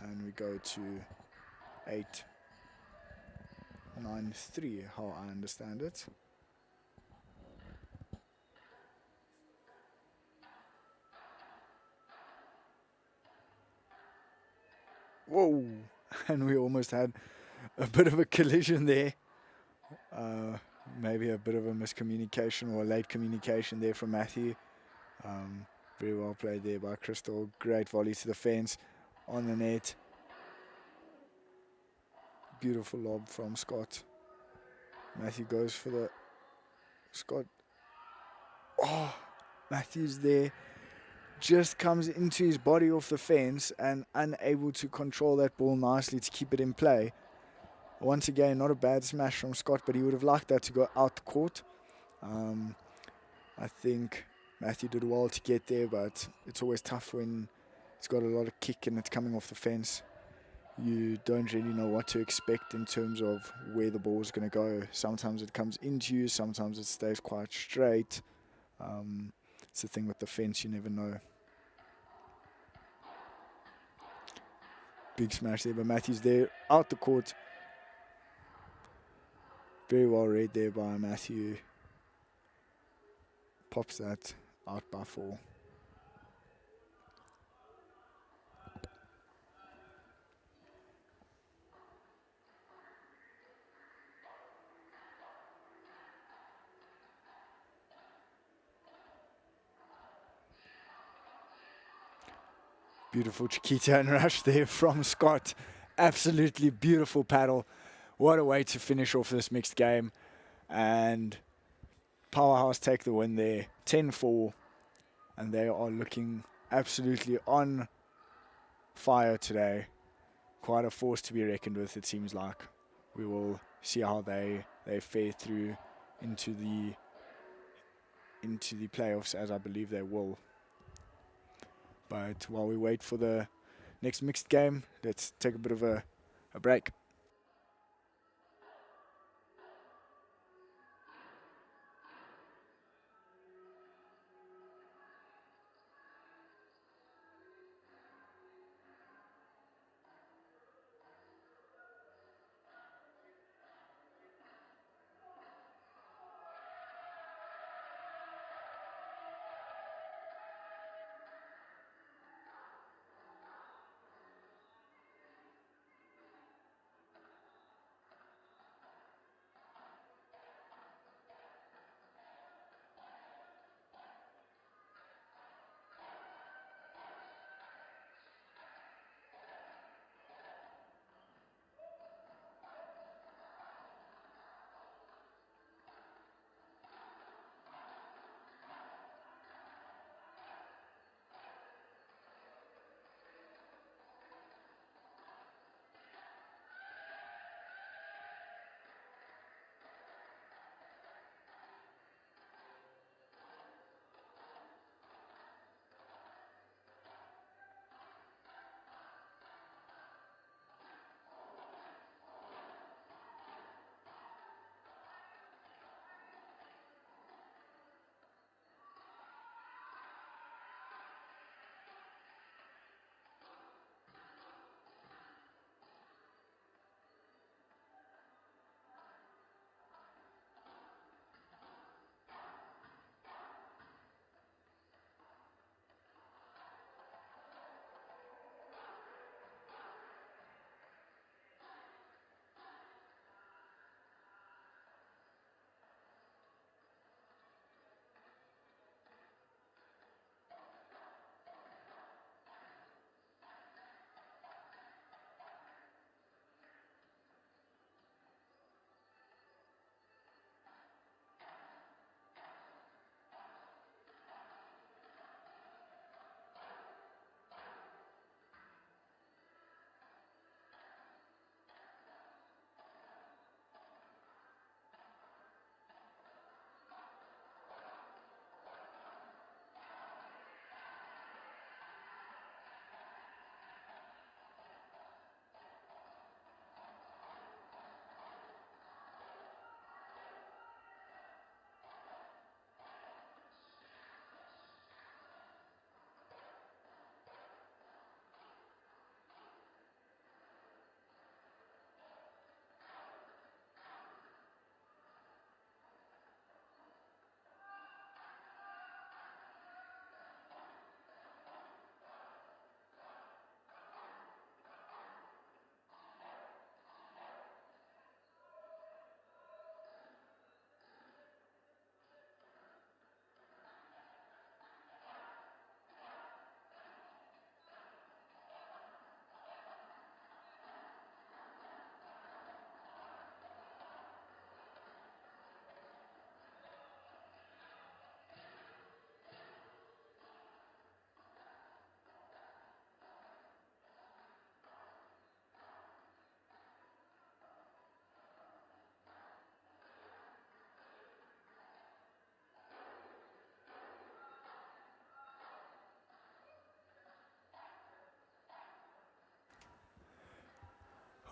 Speaker 2: And we go to 8-9-3, how I understand it. Whoa! And we almost had a bit of a collision there. Maybe a bit of a miscommunication or a late communication there from Matthew. Very well played there by Crystal. Great volley to the fence on the net. Beautiful lob from Scott. Matthew goes for the Scott. Oh, Matthew's there. Just comes into his body off the fence and unable to control that ball nicely to keep it in play. Once again, not a bad smash from Scott, but he would have liked that to go out the court. I think Matthew did well to get there, but it's always tough when it's got a lot of kick and it's coming off the fence. You don't really know what to expect in terms of where the ball is going to go. Sometimes it comes into you, sometimes it stays quite straight. It's the thing with the fence, you never know. Big smash there, but Matthew's there, out the court. Very well read there by Matthew. Pops that out by 4. Beautiful Chiquita and rush there from Scott. Absolutely beautiful paddle. What a way to finish off this mixed game. And Powerhouse take the win there, 10-4. And they are looking absolutely on fire today. Quite a force to be reckoned with, it seems like. We will see how they fare through into the playoffs, as I believe they will. But while we wait for the next mixed game, let's take a bit of a break.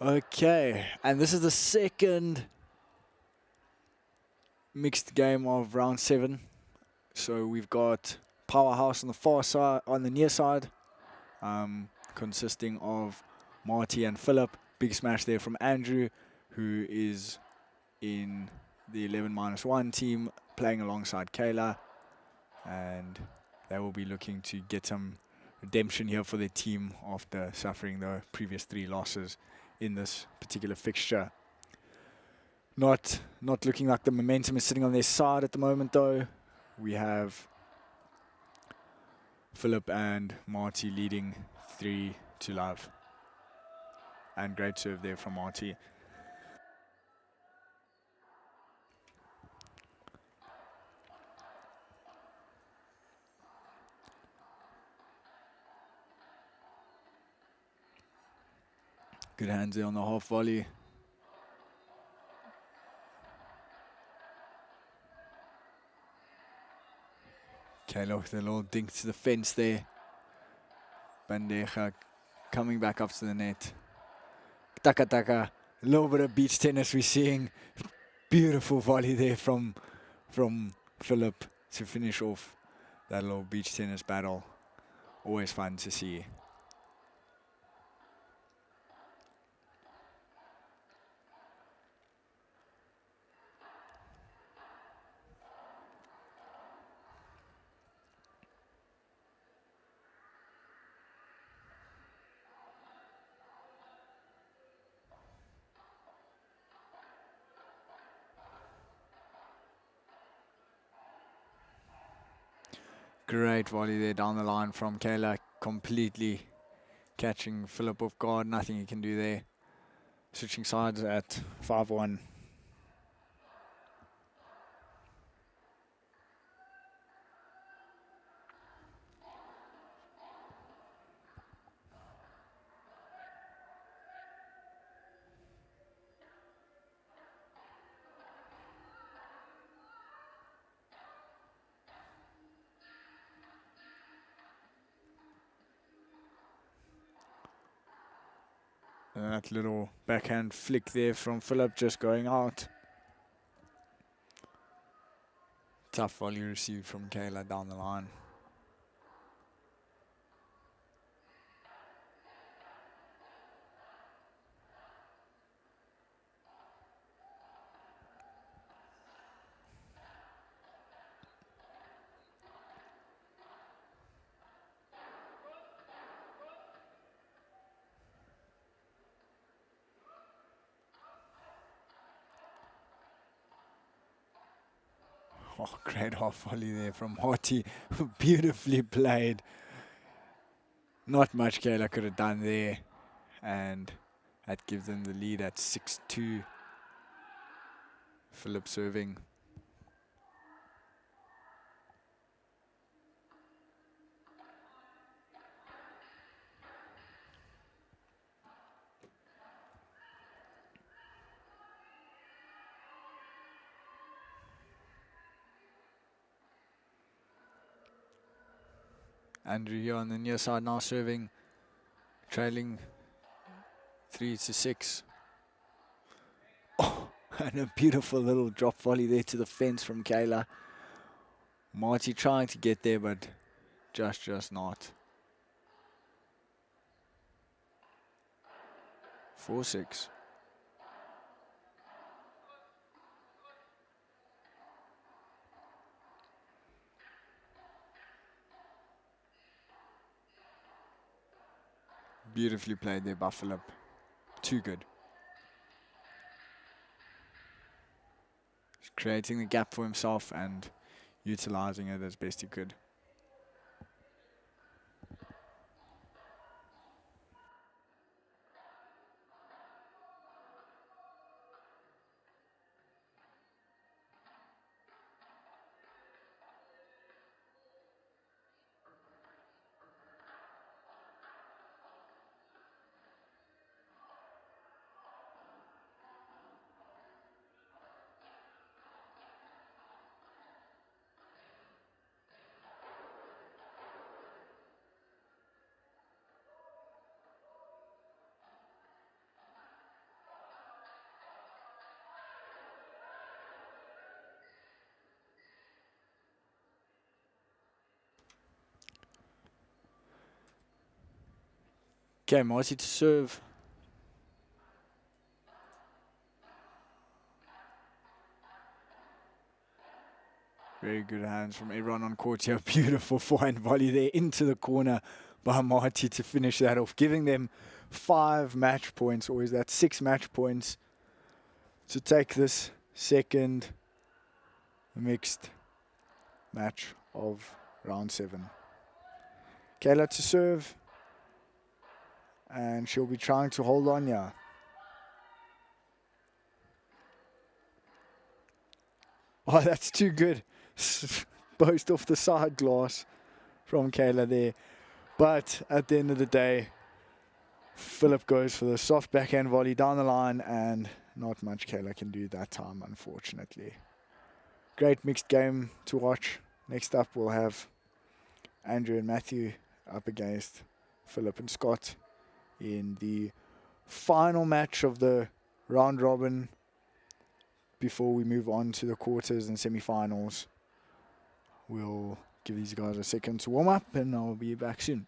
Speaker 2: Okay, and this is the second mixed game of round 7. So we've got Powerhouse on the far side, on the near side, consisting of Marty and Philip. Big smash there from Andrew, who is in the 11-1 team, playing alongside Kayla. And they will be looking to get some redemption here for their team after suffering the previous 3 losses in this particular fixture. Not looking like the momentum is sitting on their side at the moment, though. We have Philip and Marty leading 3-0. And great serve there from Marty. Good hands there on the half volley. Kayla with a little dink to the fence there. Bandeja coming back up to the net. Taka taka. A little bit of beach tennis we're seeing. Beautiful volley there from Philip to finish off that little beach tennis battle. Always fun to see. Great volley there down the line from Kayla, completely catching Philip off guard. Nothing he can do there. Switching sides at 5-1. And that little backhand flick there from Philip just going out. Tough volley received from Kayla down the line. Oh, great half volley there from Horty. Beautifully played. Not much Kayla could have done there. And that gives them the lead at 6-2. Philip serving. Andrew here on the near side now serving, trailing 3-6. Oh, and a beautiful little drop volley there to the fence from Kayla. Marty trying to get there, but just not. 4-6. Beautifully played there by Philip. Too good. He's creating the gap for himself and utilizing it as best he could. Okay, Marty to serve. Very good hands from everyone on court here. Beautiful forehand volley there into the corner by Marty to finish that off, giving them 5 match points, or is that 6 match points, to take this second mixed match of round 7. Kayla to serve. And she'll be trying to hold on here. Oh, that's too good. Boast off the side glass from Kayla there. But at the end of the day, Philip goes for the soft backhand volley down the line, and not much Kayla can do that time, unfortunately. Great mixed game to watch. Next up, we'll have Andrew and Matthew up against Philip and Scott, in the final match of the round robin before we move on to the quarters and semi-finals. We'll give these guys a second to warm up and I'll be back soon.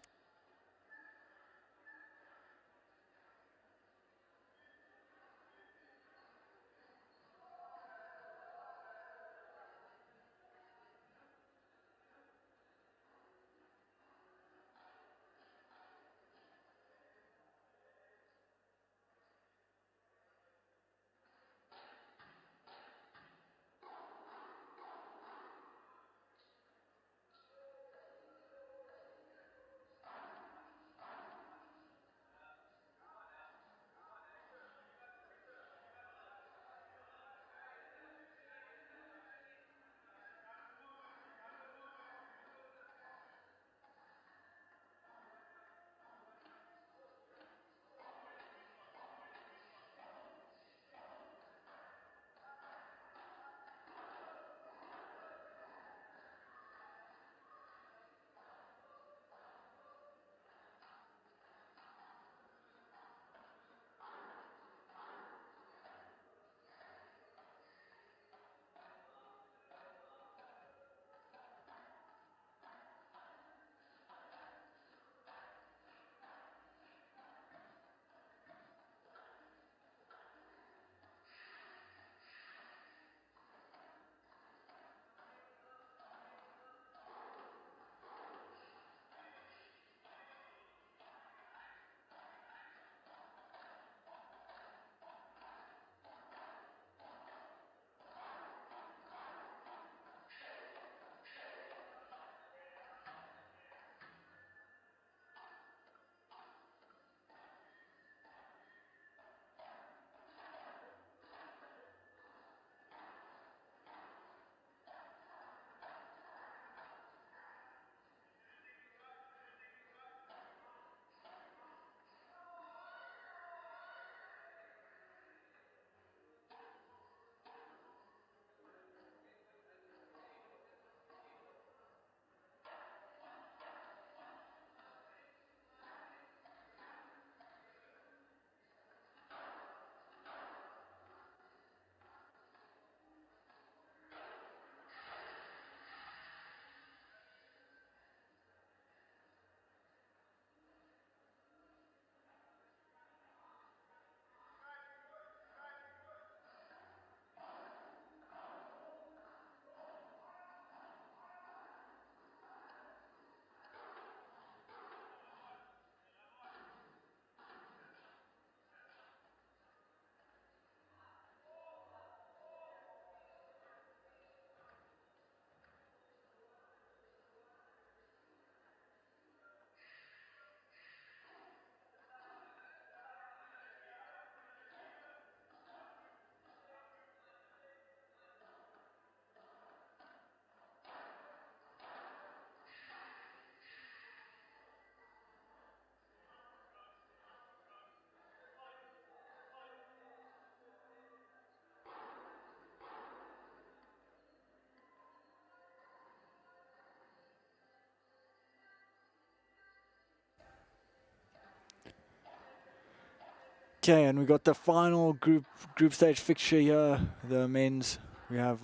Speaker 2: Okay, and we got the final group stage fixture here. The men's, we have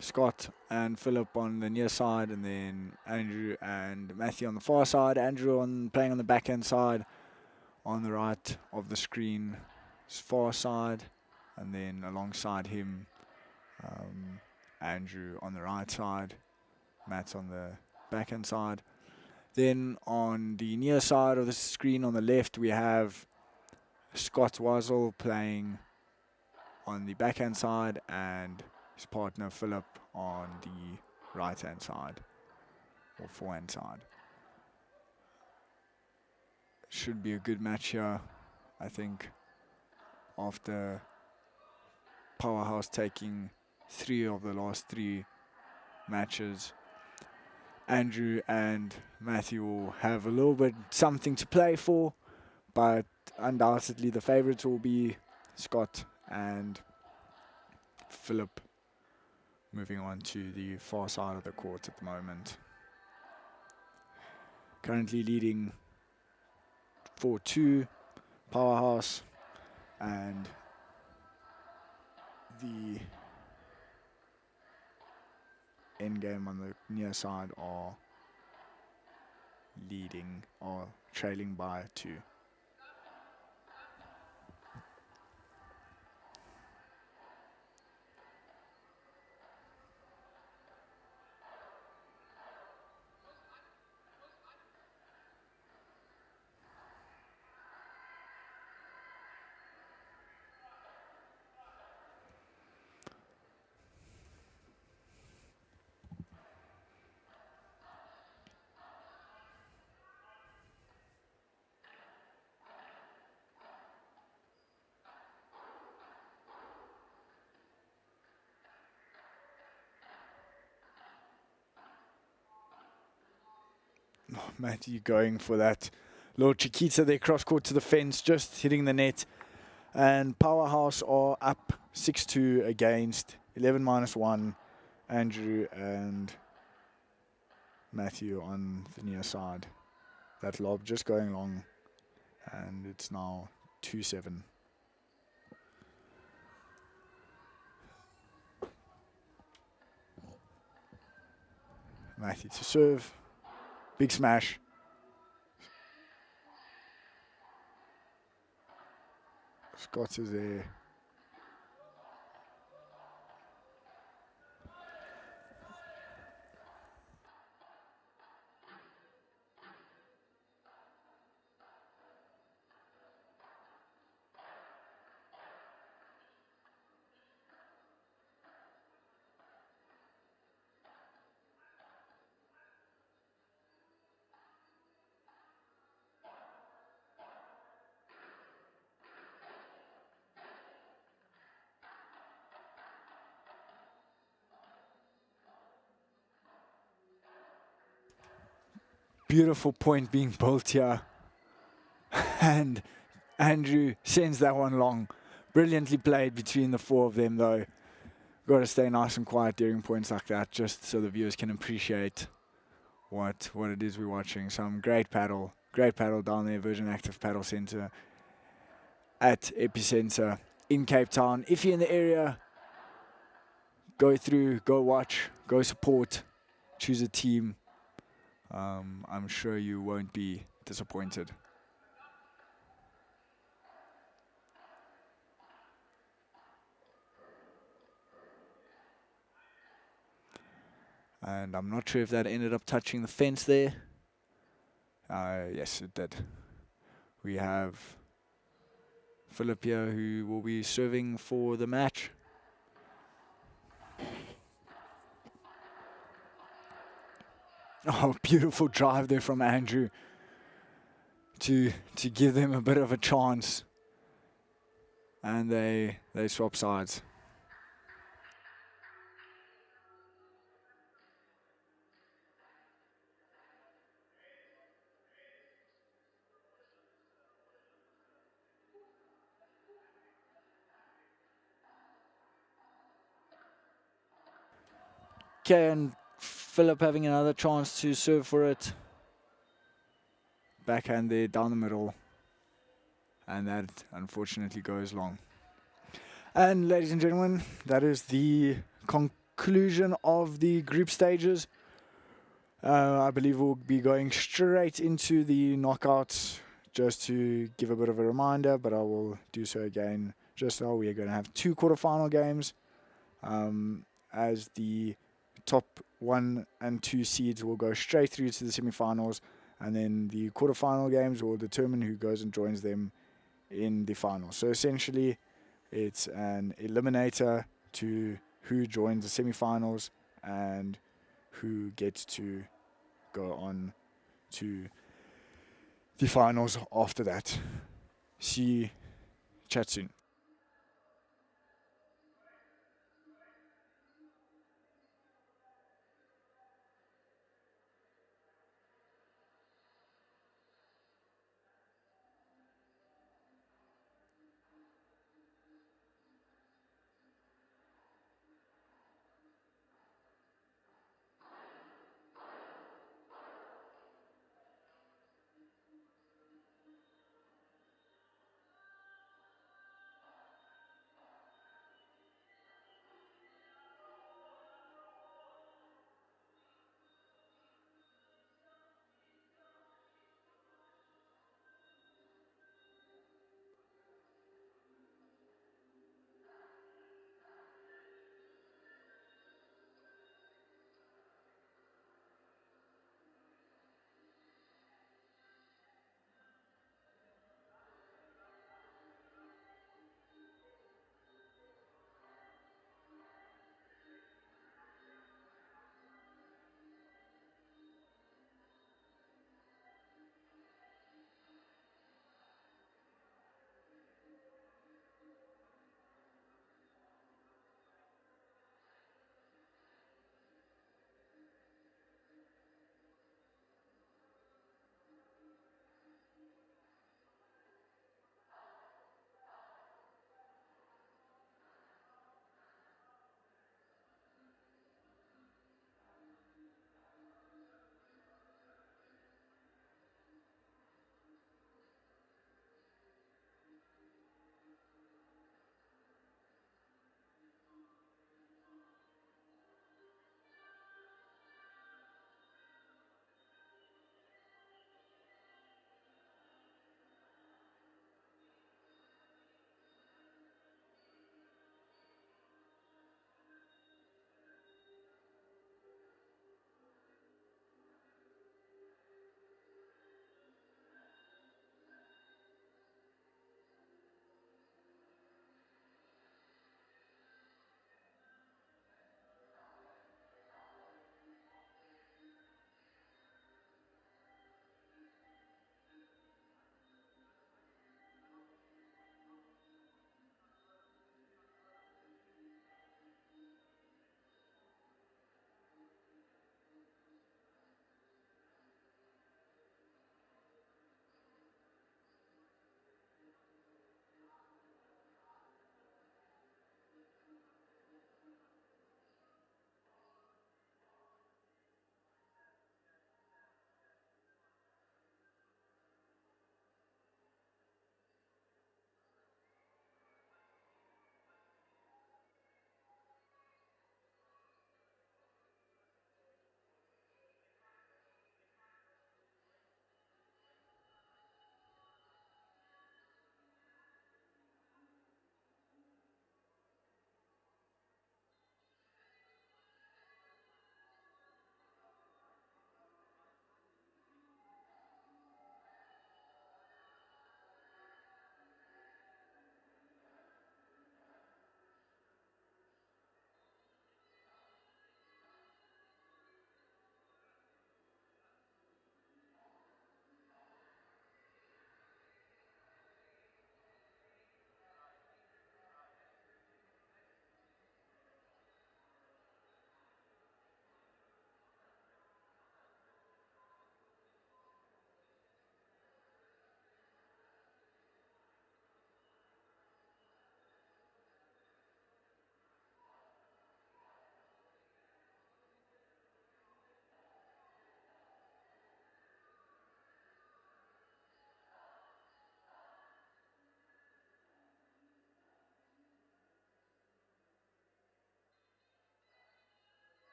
Speaker 2: Scott and Philip on the near side, and then Andrew and Matthew on the far side. Andrew playing on the backhand side, on the right of the screen, far side, and then alongside him, Andrew on the right side, Matt on the backhand side. Then on the near side of the screen on the left, we have Scott Wazzle playing on the backhand side and his partner Philip on the right hand side or forehand side. Should be a good match here, I think, after Powerhouse taking 3 of the last 3 matches. Andrew and Matthew will have a little bit something to play for, but undoubtedly the favorites will be Scott and Philip, moving on to the far side of the court at the moment. Currently leading 4-2 Powerhouse, and the end game on the near side are leading or trailing by 2. Oh, Matthew going for that little Chiquita there, cross court to the fence, just hitting the net. And Powerhouse are up 6-2 against 11-1. Andrew and Matthew on the near side. That lob just going long, and it's now 2-7. Matthew to serve. Big smash. Scott is there. Beautiful point being built here. And Andrew sends that one long. Brilliantly played between the 4 of them, though. Got to stay nice and quiet during points like that, just so the viewers can appreciate what it is we're watching. Some great paddle down there, Virgin Active Paddle Centre at EPICENTRE in Cape Town. If you're in the area, go through, go watch, go support, choose a team. I'm sure you won't be disappointed. And I'm not sure if that ended up touching the fence there. Yes, it did. We have Philip here, who will be serving for the match. Oh, beautiful drive there from Andrew to give them a bit of a chance. And they swap sides. Okay, and Philip having another chance to serve for it. Backhand there down the middle. And that unfortunately goes long. And ladies and gentlemen, that is the conclusion of the group stages. I believe we'll be going straight into the knockouts, just to give a bit of a reminder, but I will do so again just now. We are going to have 2 quarterfinal games, as the top 1 and 2 seeds will go straight through to the semifinals, and then the quarterfinal games will determine who goes and joins them in the finals. So essentially, it's an eliminator to who joins the semifinals and who gets to go on to the finals after that. Chat soon.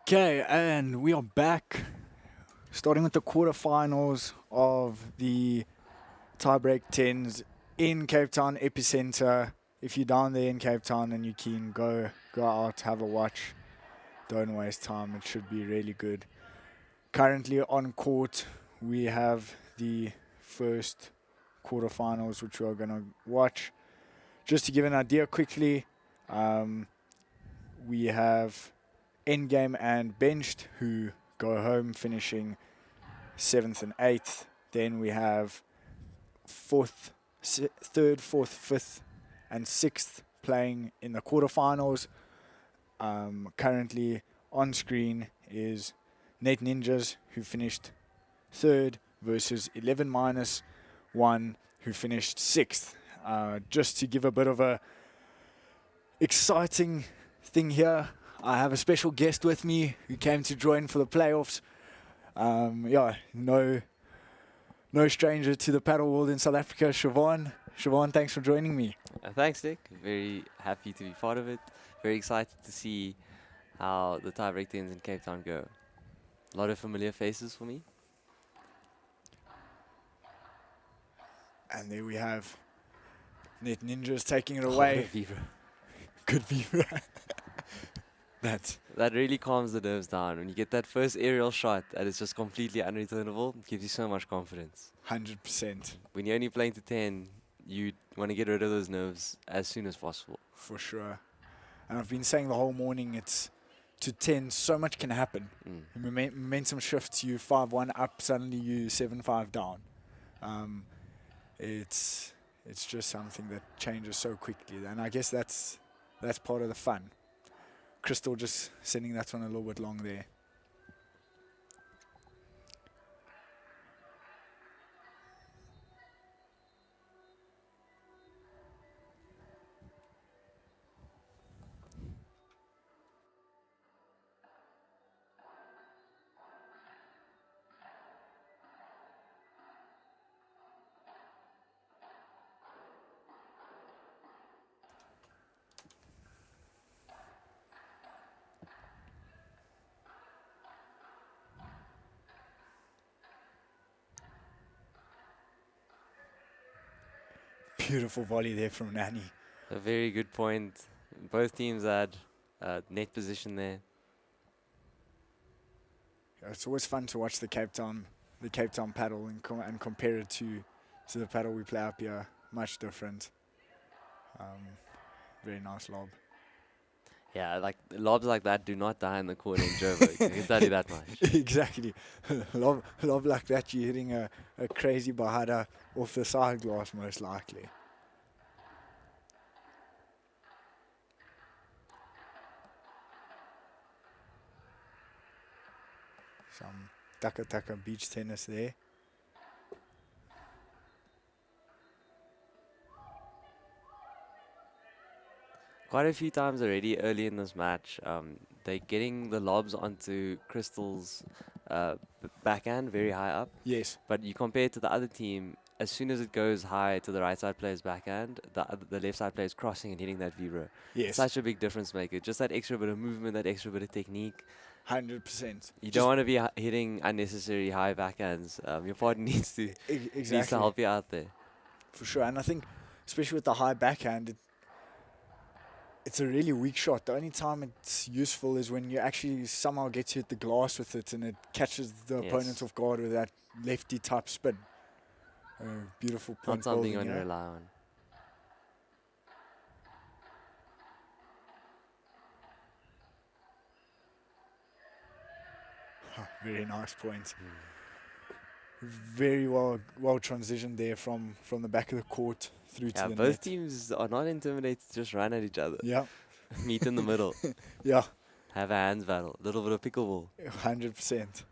Speaker 2: Okay, and we are back, starting with the quarterfinals of the tiebreak 10s in Cape Town EPICENTRE. If you're down there in Cape Town and you're keen, go out, have a watch. Don't waste time. It should be really good. Currently on court, we have the first quarterfinals, which we're going to watch. Just to give an idea quickly, we have Endgame and Benched, who go home finishing 7th and 8th. Then we have 3rd, 4th, 5th, and 6th playing in the quarterfinals. Currently on screen is Net Ninjas, who finished 3rd, versus 11-1, who finished 6th. Just to give a bit of a exciting thing here, I have a special guest with me who came to join for the playoffs. No stranger to the paddle world in South Africa, Siobhan. Siobhan, thanks for joining me.
Speaker 3: Thanks, Nick. Very happy to be part of it. Very excited to see how the tiebreak 10s in Cape Town go. A lot of familiar faces for me.
Speaker 2: And there we have Net Ninjas taking it away. Good Viva.
Speaker 3: That really calms the nerves down. When you get that first aerial shot and it's just completely unreturnable, it gives you so much confidence.
Speaker 2: 100%.
Speaker 3: When you're only playing to 10, you want to get rid of those nerves as soon as possible.
Speaker 2: For sure. And I've been saying the whole morning, it's to 10, so much can happen. Momentum shifts, you 5-1 up, suddenly you 7-5 down. It's just something that changes so quickly. And I guess that's part of the fun. Crystal just sending that one a little bit long there. Beautiful volley there from Nani.
Speaker 3: A very good point. Both teams had net position there.
Speaker 2: Yeah, it's always fun to watch the Cape Town paddle and compare it to the paddle we play up here. Much different. Very nice lob.
Speaker 3: Yeah, like lobs like that do not die in the corner in Joburg. I can tell you that much.
Speaker 2: Exactly. lob like that, you're hitting a crazy bahada off the side glass most likely. Some taka beach tennis there.
Speaker 3: Quite a few times already early in this match, they're getting the lobs onto Crystal's backhand very high up.
Speaker 2: Yes.
Speaker 3: But you compare it to the other team, as soon as it goes high to the right side player's backhand, the left side player is crossing and hitting that vibro.
Speaker 2: Yes.
Speaker 3: Such a big difference maker. Just that extra bit of movement, that extra bit of technique.
Speaker 2: 100%.
Speaker 3: You don't want to be hitting unnecessary high backhands. Your partner needs to help you out there.
Speaker 2: For sure. And I think, especially with the high backhand, it's a really weak shot. The only time it's useful is when you actually somehow get to hit the glass with it and it catches the opponent off guard with that lefty type spin. Beautiful point.
Speaker 3: Not something you want to rely on.
Speaker 2: Very nice point. Very well transitioned there from the back of the court through to the net.
Speaker 3: Both teams are not intimidated to just run at each other.
Speaker 2: Yeah.
Speaker 3: Meet in the middle.
Speaker 2: Yeah.
Speaker 3: Have a hands battle. A little bit of pickleball.
Speaker 2: 100%.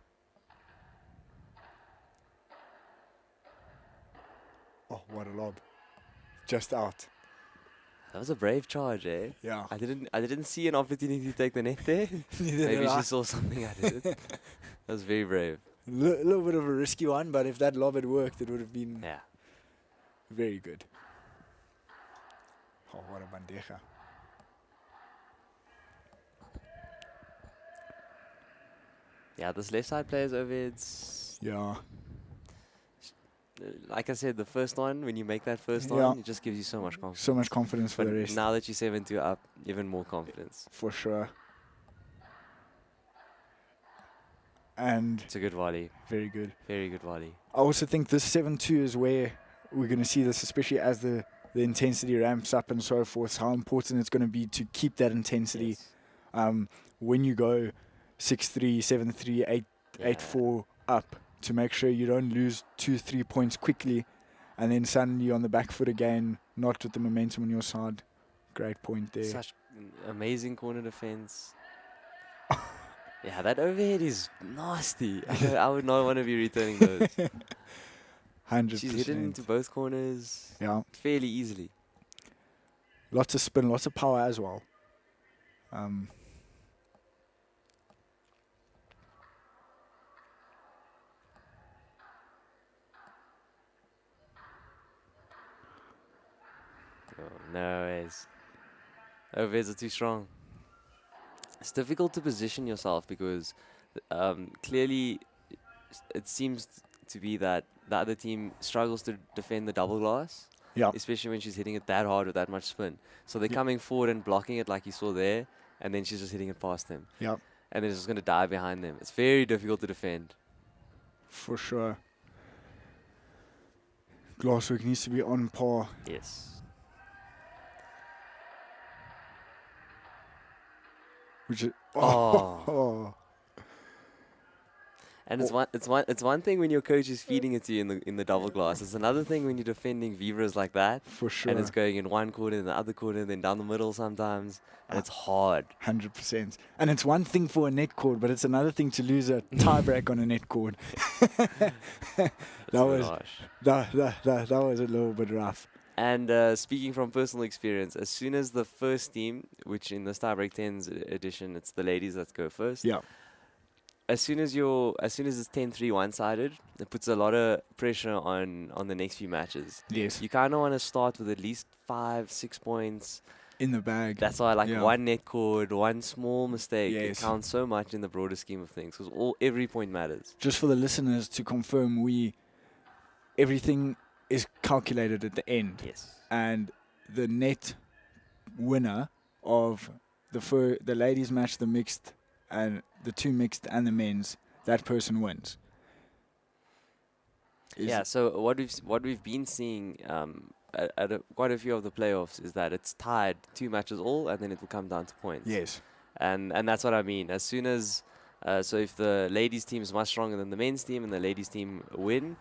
Speaker 2: Oh, what a lob. Just out.
Speaker 3: That was a brave charge, eh?
Speaker 2: Yeah.
Speaker 3: I didn't see an opportunity to take the net there. Maybe she saw something I didn't. That was very brave.
Speaker 2: A little bit of a risky one, but if that lob had worked, it would have been very good. Oh, what a bandeja.
Speaker 3: Yeah, this left side player's overheads.
Speaker 2: Yeah.
Speaker 3: Like I said, the first one, when you make that first
Speaker 2: Yeah.
Speaker 3: one, it just gives you so much confidence.
Speaker 2: So much confidence for
Speaker 3: But
Speaker 2: the rest.
Speaker 3: now that you're 7-2 up, even more confidence.
Speaker 2: For sure. And
Speaker 3: It's a good volley.
Speaker 2: very good.
Speaker 3: Very good volley.
Speaker 2: I also think this 7-2 is where we're going to see this, especially as the intensity ramps up and so forth, how important it's going to be to keep that intensity.
Speaker 3: Yes.
Speaker 2: When you go 6-3, 7-3, 8,
Speaker 3: Yeah.
Speaker 2: 8-4 up, to make sure you don't lose 2-3 points quickly and then suddenly you're on the back foot again, not with the momentum on your side. Great point there.
Speaker 3: Such amazing corner defense. Yeah, that overhead is nasty. I would not want to be returning those.
Speaker 2: 100%.
Speaker 3: She's hidden into both corners
Speaker 2: Yeah.
Speaker 3: fairly easily.
Speaker 2: Lots of spin, lots of power as well.
Speaker 3: Oh, no ways. Overheads are too strong. It's difficult to position yourself because clearly it seems to be that the other team struggles to defend the double glass.
Speaker 2: Yeah.
Speaker 3: Especially when she's hitting it that hard with that much spin. So they're
Speaker 2: Yeah.
Speaker 3: coming forward and blocking it like you saw there, and then she's just hitting it past them.
Speaker 2: Yeah.
Speaker 3: And then it's just going to die behind them. It's very difficult to defend.
Speaker 2: For sure. Glasswork needs to be on par.
Speaker 3: Yes.
Speaker 2: Which is
Speaker 3: Oh. And it's one thing when your coach is feeding it to you in the double glass. It's another thing when you're defending vibras like that,
Speaker 2: for sure.
Speaker 3: and it's going in one corner, in the other corner, then down the middle sometimes, and it's hard.
Speaker 2: 100%. And it's one thing for a net cord, but it's another thing to lose a tie break on a net cord. That was a little bit rough.
Speaker 3: And speaking from personal experience, as soon as the first team, which in this tiebreak 10s edition, it's the ladies that go first.
Speaker 2: Yeah.
Speaker 3: As soon as it's 10-3 one-sided, it puts a lot of pressure on the next few matches.
Speaker 2: Yes.
Speaker 3: You kind of want to start with at least 5-6 points
Speaker 2: In the bag.
Speaker 3: That's why, like,
Speaker 2: Yeah.
Speaker 3: one net cord, one small mistake, it
Speaker 2: Yes.
Speaker 3: counts so much in the broader scheme of things, because every point matters.
Speaker 2: Just for the listeners to confirm, everything is calculated at the end.
Speaker 3: Yes.
Speaker 2: And the net winner of the ladies match, the mixed, and the two mixed and the men's, that person wins.
Speaker 3: Yeah. So what we've been seeing at quite a few of the playoffs is that it's tied 2 matches all, and then it will come down to points.
Speaker 2: Yes.
Speaker 3: And that's what I mean. As soon as so if the ladies team is much stronger than the men's team and the ladies team win,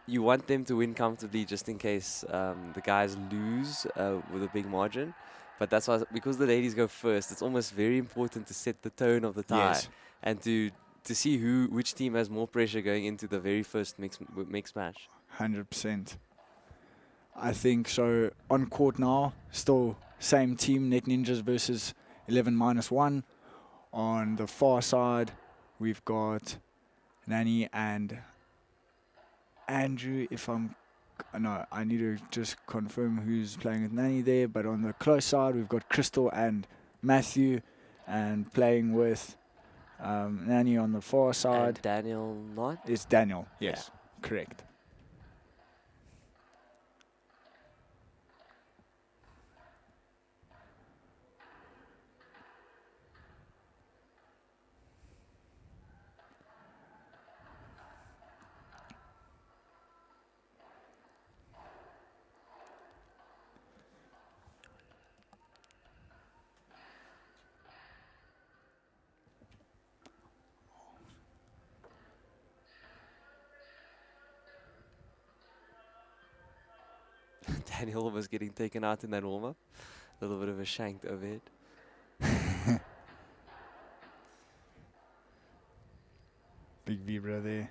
Speaker 3: you want them to win comfortably just in case the guys lose with a big margin. But that's why, because the ladies go first, it's almost very important to set the tone of the tie,
Speaker 2: Yes.
Speaker 3: and to see which team has more pressure going into the very first mixed match.
Speaker 2: 100%. I think so. On court now, still same team, Net Ninjas versus 11-1. On the far side, we've got Nani and Andrew. I need to just confirm who's playing with Nani there. But on the close side, we've got Crystal and Matthew, and playing with Nani on the far side.
Speaker 3: And Daniel not?
Speaker 2: It's Daniel. Yes, correct.
Speaker 3: Daniel was getting taken out in that warm-up. A little bit of a shanked overhead.
Speaker 2: Big vibra there.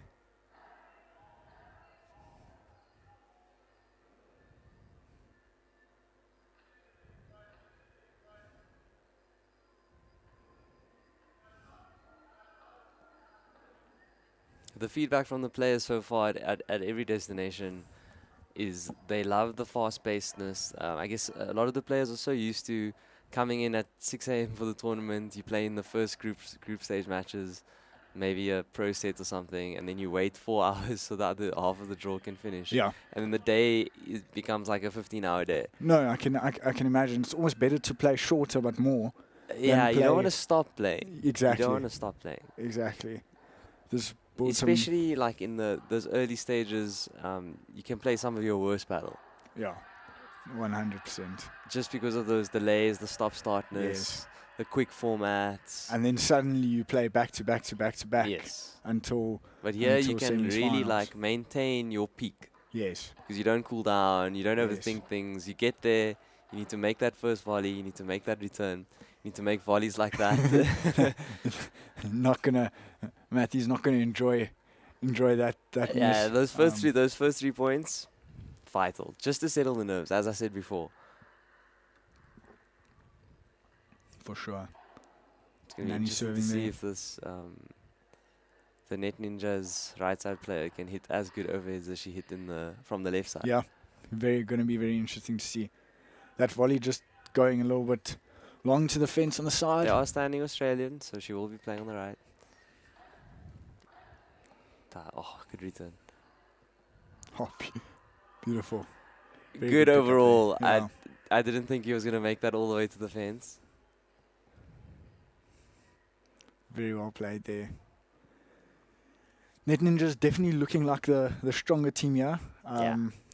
Speaker 3: The feedback from the players so far at every destination is they love the fast-pacedness. I guess a lot of the players are so used to coming in at 6 a.m. for the tournament. You play in the first group stage matches. maybe a pro set or something, and then you wait 4 hours so that the half of the draw can finish.
Speaker 2: Yeah.
Speaker 3: And then the day becomes like a 15-hour day.
Speaker 2: No, I can imagine. It's almost better to play shorter but more.
Speaker 3: Yeah, you don't want
Speaker 2: play-
Speaker 3: to stop playing.
Speaker 2: Exactly.
Speaker 3: You don't want to stop playing.
Speaker 2: Exactly. This brought some-
Speaker 3: Especially like in those early stages, you can play some of your worst battle.
Speaker 2: Yeah. 100%.
Speaker 3: Just because of those delays, the stop-startness,
Speaker 2: Yes.
Speaker 3: the quick formats.
Speaker 2: And then suddenly you play back to back to back to back
Speaker 3: Yes.
Speaker 2: until
Speaker 3: But here you
Speaker 2: until
Speaker 3: can really
Speaker 2: semi-finals.
Speaker 3: like maintain your peak.
Speaker 2: yes.
Speaker 3: Because you don't cool down, you don't
Speaker 2: Yes.
Speaker 3: overthink things. You get there, you need to make that first volley, you need to make that return, you need to make volleys like that.
Speaker 2: Not gonna Matthew's not gonna enjoy that
Speaker 3: Yeah,
Speaker 2: miss.
Speaker 3: those first 3 points, vital. Just to settle the nerves, as I said before.
Speaker 2: For sure.
Speaker 3: It's going to be
Speaker 2: Nani
Speaker 3: interesting to
Speaker 2: serving
Speaker 3: see
Speaker 2: there.
Speaker 3: if this the Net Ninja's right side player can hit as good overheads as she hit from the left side.
Speaker 2: Yeah. Gonna be very interesting to see. That volley just going a little bit long to the fence on the side.
Speaker 3: They are standing Australian, so she will be playing on the right. Oh, good return.
Speaker 2: Oh, beautiful. Very
Speaker 3: Good
Speaker 2: pickup there.
Speaker 3: overall.
Speaker 2: Yeah.
Speaker 3: I didn't think he was going to make that all the way to the fence.
Speaker 2: Very well played there. Net Ninjas definitely looking like the stronger team here.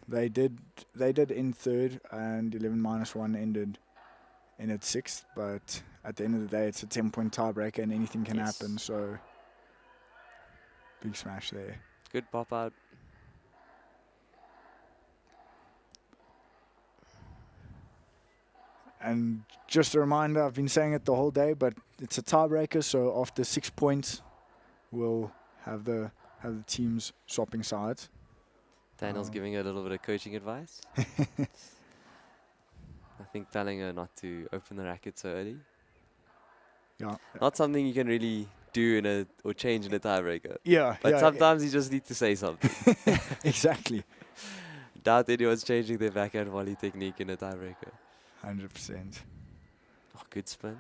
Speaker 2: They did end third, and 11-1 ended 6th. But at the end of the day, it's a 10-point tiebreaker, and anything can
Speaker 3: Yes.
Speaker 2: happen. So big smash there.
Speaker 3: Good pop out.
Speaker 2: And just a reminder, I've been saying it the whole day, but it's a tiebreaker. So after 6 points, we'll have the teams swapping sides.
Speaker 3: Daniel's
Speaker 2: Oh.
Speaker 3: giving her a little bit of coaching advice. I think telling her not to open the racket so early.
Speaker 2: Yeah.
Speaker 3: Not something you can really do or change in a tiebreaker.
Speaker 2: Yeah.
Speaker 3: But
Speaker 2: yeah,
Speaker 3: sometimes you just need to say something.
Speaker 2: exactly.
Speaker 3: Doubt anyone's changing their backhand volley technique in a tiebreaker.
Speaker 2: 100%.
Speaker 3: Oh, good spin.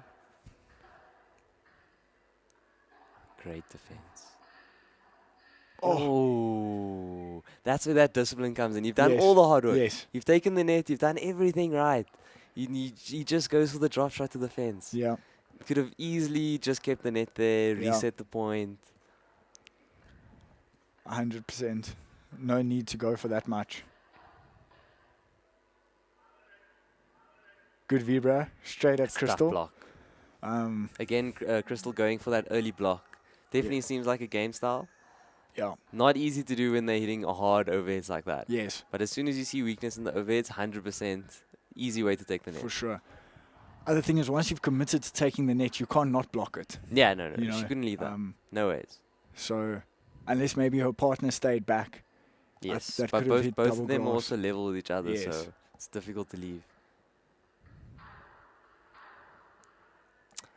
Speaker 3: Great defense. Oh, that's where that discipline comes in. You've done
Speaker 2: Yes,
Speaker 3: all the hard work.
Speaker 2: Yes.
Speaker 3: You've taken the net. You've done everything right. He just goes for the drop shot to the fence.
Speaker 2: Yeah.
Speaker 3: Could have easily just kept the net there,
Speaker 2: Yeah.
Speaker 3: reset the point.
Speaker 2: 100%. No need to go for that much. Good Vibra, straight at
Speaker 3: Tough
Speaker 2: Crystal.
Speaker 3: block.
Speaker 2: Um,
Speaker 3: Again, Crystal going for that early block. Definitely seems like a game style.
Speaker 2: yeah.
Speaker 3: Not easy to do when they're hitting a hard overheads like that.
Speaker 2: Yes,
Speaker 3: But as soon as you see weakness in the overheads, 100% easy way to take the net.
Speaker 2: for sure. Other thing is, once you've committed to taking the net, you can't not block it.
Speaker 3: Yeah, no.
Speaker 2: You
Speaker 3: She
Speaker 2: know,
Speaker 3: couldn't leave that. No ways.
Speaker 2: So, unless maybe her partner stayed back.
Speaker 3: Yes,
Speaker 2: that
Speaker 3: but
Speaker 2: could have hit
Speaker 3: both
Speaker 2: double
Speaker 3: of them are
Speaker 2: glass.
Speaker 3: also level with each other,
Speaker 2: Yes.
Speaker 3: so it's difficult to leave.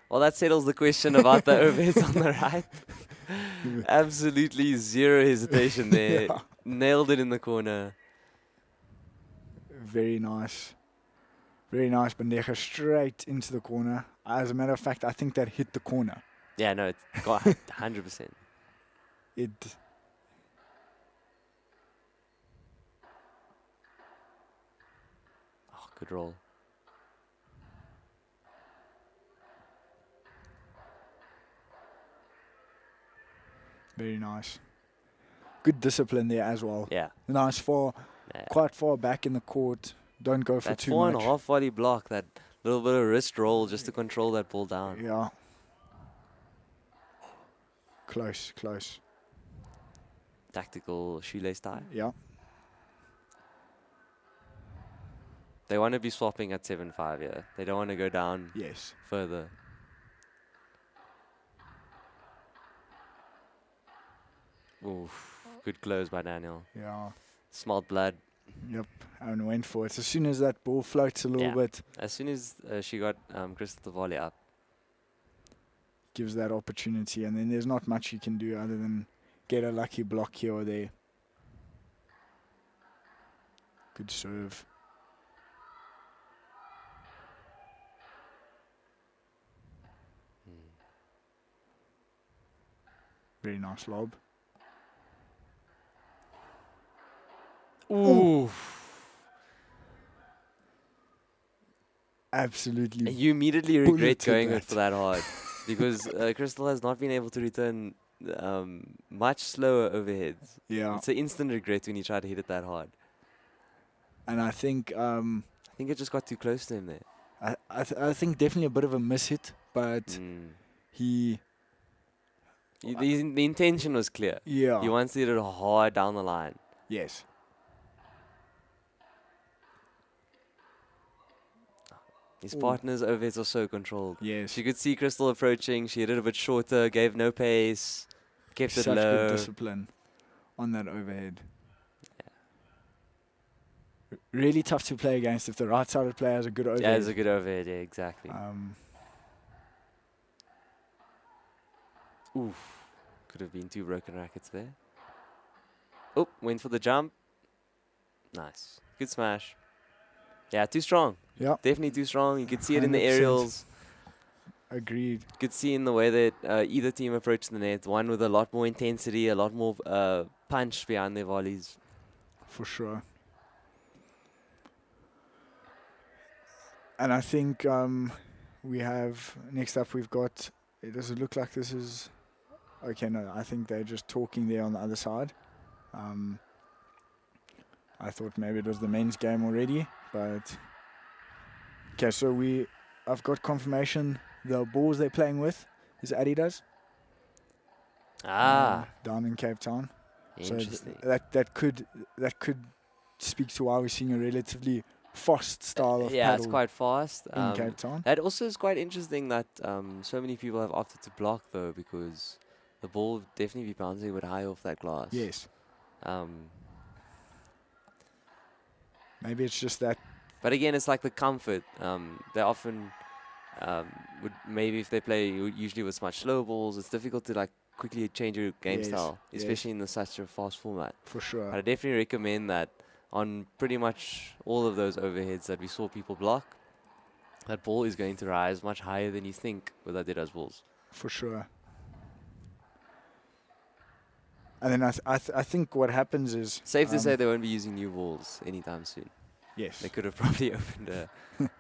Speaker 3: Well, that settles the question about the overheads on the right. Absolutely zero hesitation there.
Speaker 2: Yeah.
Speaker 3: Nailed it in the corner.
Speaker 2: Very nice. Very nice, Bandeja straight into the corner. As a matter of fact, I think that hit the corner.
Speaker 3: Yeah, no, it's got 100%.
Speaker 2: It.
Speaker 3: Oh, good roll.
Speaker 2: Very nice. Good discipline there as well.
Speaker 3: Yeah.
Speaker 2: Nice
Speaker 3: Yeah.
Speaker 2: quite far back in the court. Don't go for
Speaker 3: That
Speaker 2: too
Speaker 3: 4
Speaker 2: much.
Speaker 3: and a half volley block, that little bit of wrist roll just to control that ball down.
Speaker 2: Yeah. Close.
Speaker 3: Tactical shoelace tie.
Speaker 2: Yeah.
Speaker 3: They want to be swapping at 7-5 here. They don't want to go down
Speaker 2: Yes.
Speaker 3: further. Oof. Good close by Daniel.
Speaker 2: Yeah.
Speaker 3: Smelled blood.
Speaker 2: Yep. And went for it. As soon as that ball floats a little
Speaker 3: Yeah.
Speaker 2: bit,
Speaker 3: As soon as she got Crystal the volley up.
Speaker 2: gives that opportunity, and then there's not much you can do other than get a lucky block here or there. Good serve. Very nice lob.
Speaker 3: Ooh.
Speaker 2: Absolutely.
Speaker 3: You immediately regret
Speaker 2: bulleted
Speaker 3: going
Speaker 2: that.
Speaker 3: it for that hard because Crystal has not been able to return much slower overheads.
Speaker 2: Yeah.
Speaker 3: It's an instant regret when you try to hit it that hard.
Speaker 2: And I think
Speaker 3: I think it just got too close to him there.
Speaker 2: I think definitely a bit of a miss hit, but he
Speaker 3: The intention was clear.
Speaker 2: yeah.
Speaker 3: He wants to hit it hard down the line.
Speaker 2: Yes.
Speaker 3: His
Speaker 2: Ooh.
Speaker 3: partner's overheads are so controlled.
Speaker 2: Yes.
Speaker 3: She could see Crystal approaching. She hit it a bit shorter, gave no pace, kept it
Speaker 2: Such
Speaker 3: low.
Speaker 2: good discipline on that overhead. Really tough to play against if the right-sided player has a good overhead.
Speaker 3: Yeah, it's a good overhead. Yeah, exactly. Oof. Could have been 2 broken rackets there. Oh, went for the jump. Nice. Good smash. Yeah, too strong.
Speaker 2: Yeah.
Speaker 3: Definitely too strong. You could see it in the
Speaker 2: 100%.
Speaker 3: aerials.
Speaker 2: Agreed.
Speaker 3: You could see in the way that either team approached the net. One with a lot more intensity, a lot more punch behind their volleys.
Speaker 2: For sure. And I think we have, next up we've got, does it look like this is, okay, no, I think they're just talking there on the other side. I thought maybe it was the men's game already, but, okay, so I've got confirmation the balls they're playing with is Adidas. Down in Cape Town.
Speaker 3: Interesting.
Speaker 2: So that could speak to why we're seeing a relatively fast style of
Speaker 3: yeah,
Speaker 2: paddle
Speaker 3: it's quite fast.
Speaker 2: in Cape Town.
Speaker 3: That also is quite interesting that so many people have opted to block though, because the ball would definitely be bouncing a bit high off that glass.
Speaker 2: Yes.
Speaker 3: Um,
Speaker 2: Maybe it's just that.
Speaker 3: but again, it's like the comfort. They often would maybe if they play usually with much slow balls, it's difficult to like quickly change your game
Speaker 2: Yes,
Speaker 3: style,
Speaker 2: yes.
Speaker 3: especially in such a fast format.
Speaker 2: For sure.
Speaker 3: I definitely recommend that on pretty much all of those overheads that we saw people block. That ball is going to rise much higher than you think with Adidas balls.
Speaker 2: For sure. And then I think what happens is
Speaker 3: Safe to say they won't be using new balls anytime soon.
Speaker 2: yes.
Speaker 3: They could have probably opened a.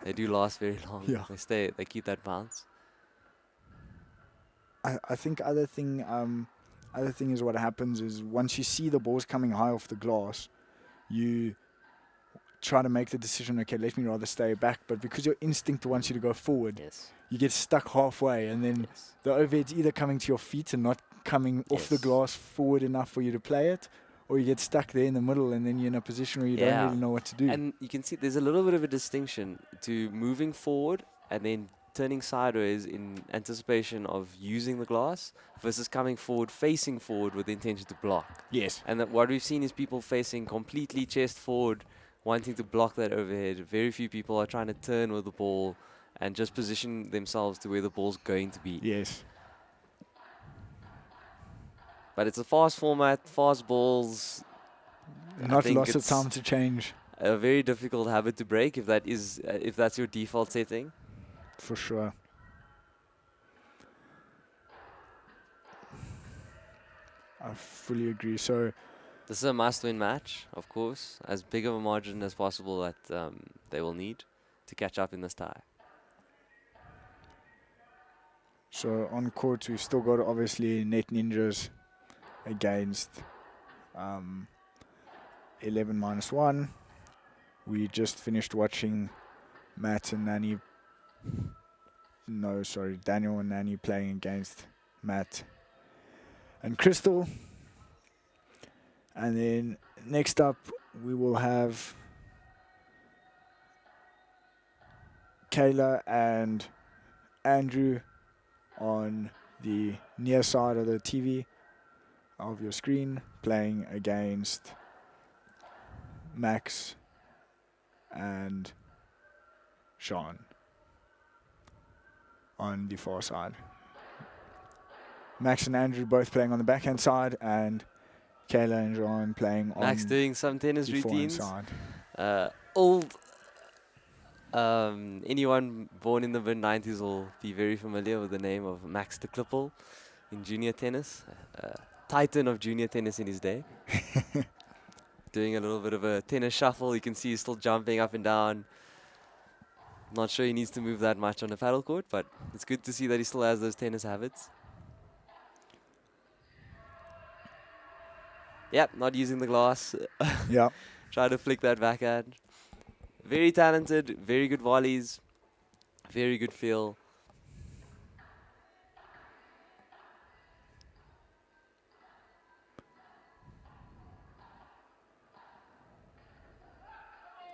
Speaker 3: They do last very long.
Speaker 2: Yeah.
Speaker 3: They keep that bounce.
Speaker 2: I think other thing is what happens is once you see the balls coming high off the glass, you try to make the decision, okay, let me rather stay back. But because your instinct wants you to go forward,
Speaker 3: Yes.
Speaker 2: you get stuck halfway, and then
Speaker 3: Yes.
Speaker 2: the overhead's either coming to your feet and not coming off the
Speaker 3: Yes.
Speaker 2: glass forward enough for you to play it, or you get stuck there in the middle, and then you're in a position where you don't really know what to do.
Speaker 3: And you can see there's a little bit of a distinction to moving forward and then turning sideways in anticipation of using the glass versus coming forward, facing forward with the intention to block.
Speaker 2: Yes.
Speaker 3: And that what we've seen is people facing completely chest forward, wanting to block that overhead. Very few people are trying to turn with the ball and just position themselves to where the ball's going to be.
Speaker 2: Yes.
Speaker 3: But it's a fast format, fast balls.
Speaker 2: Not
Speaker 3: think
Speaker 2: lots of
Speaker 3: it's
Speaker 2: time to change.
Speaker 3: A very difficult habit to break if that's your default setting.
Speaker 2: For sure. I fully agree. So
Speaker 3: This is a must-win match, of course. As big of a margin as possible that they will need to catch up in this tie.
Speaker 2: So on court, we've still got obviously Net Ninjas against 11-1. We just finished watching Matt and Nani. No, sorry, Daniel and Nani playing against Matt and Crystal. And then next up, we will have Kayla and Andrew on the near side of the TV of your screen, playing against Max and Sean on the far side. Max and Andrew both playing on the backhand side, and Kayla and Sean playing on
Speaker 3: Max doing some tennis
Speaker 2: the forehand
Speaker 3: routines.
Speaker 2: side.
Speaker 3: Old. Anyone born in the mid-90s will be very familiar with the name of Max de Klippel. in junior tennis, titan of junior tennis in his day. Doing a little bit of a tennis shuffle. You can see he's still jumping up and down. Not sure he needs to move that much on the paddle court, but it's good to see that he still has those tennis habits. Yep, not using the glass.
Speaker 2: Yeah.
Speaker 3: Try to flick that backhand. Very talented, very good volleys, very good feel.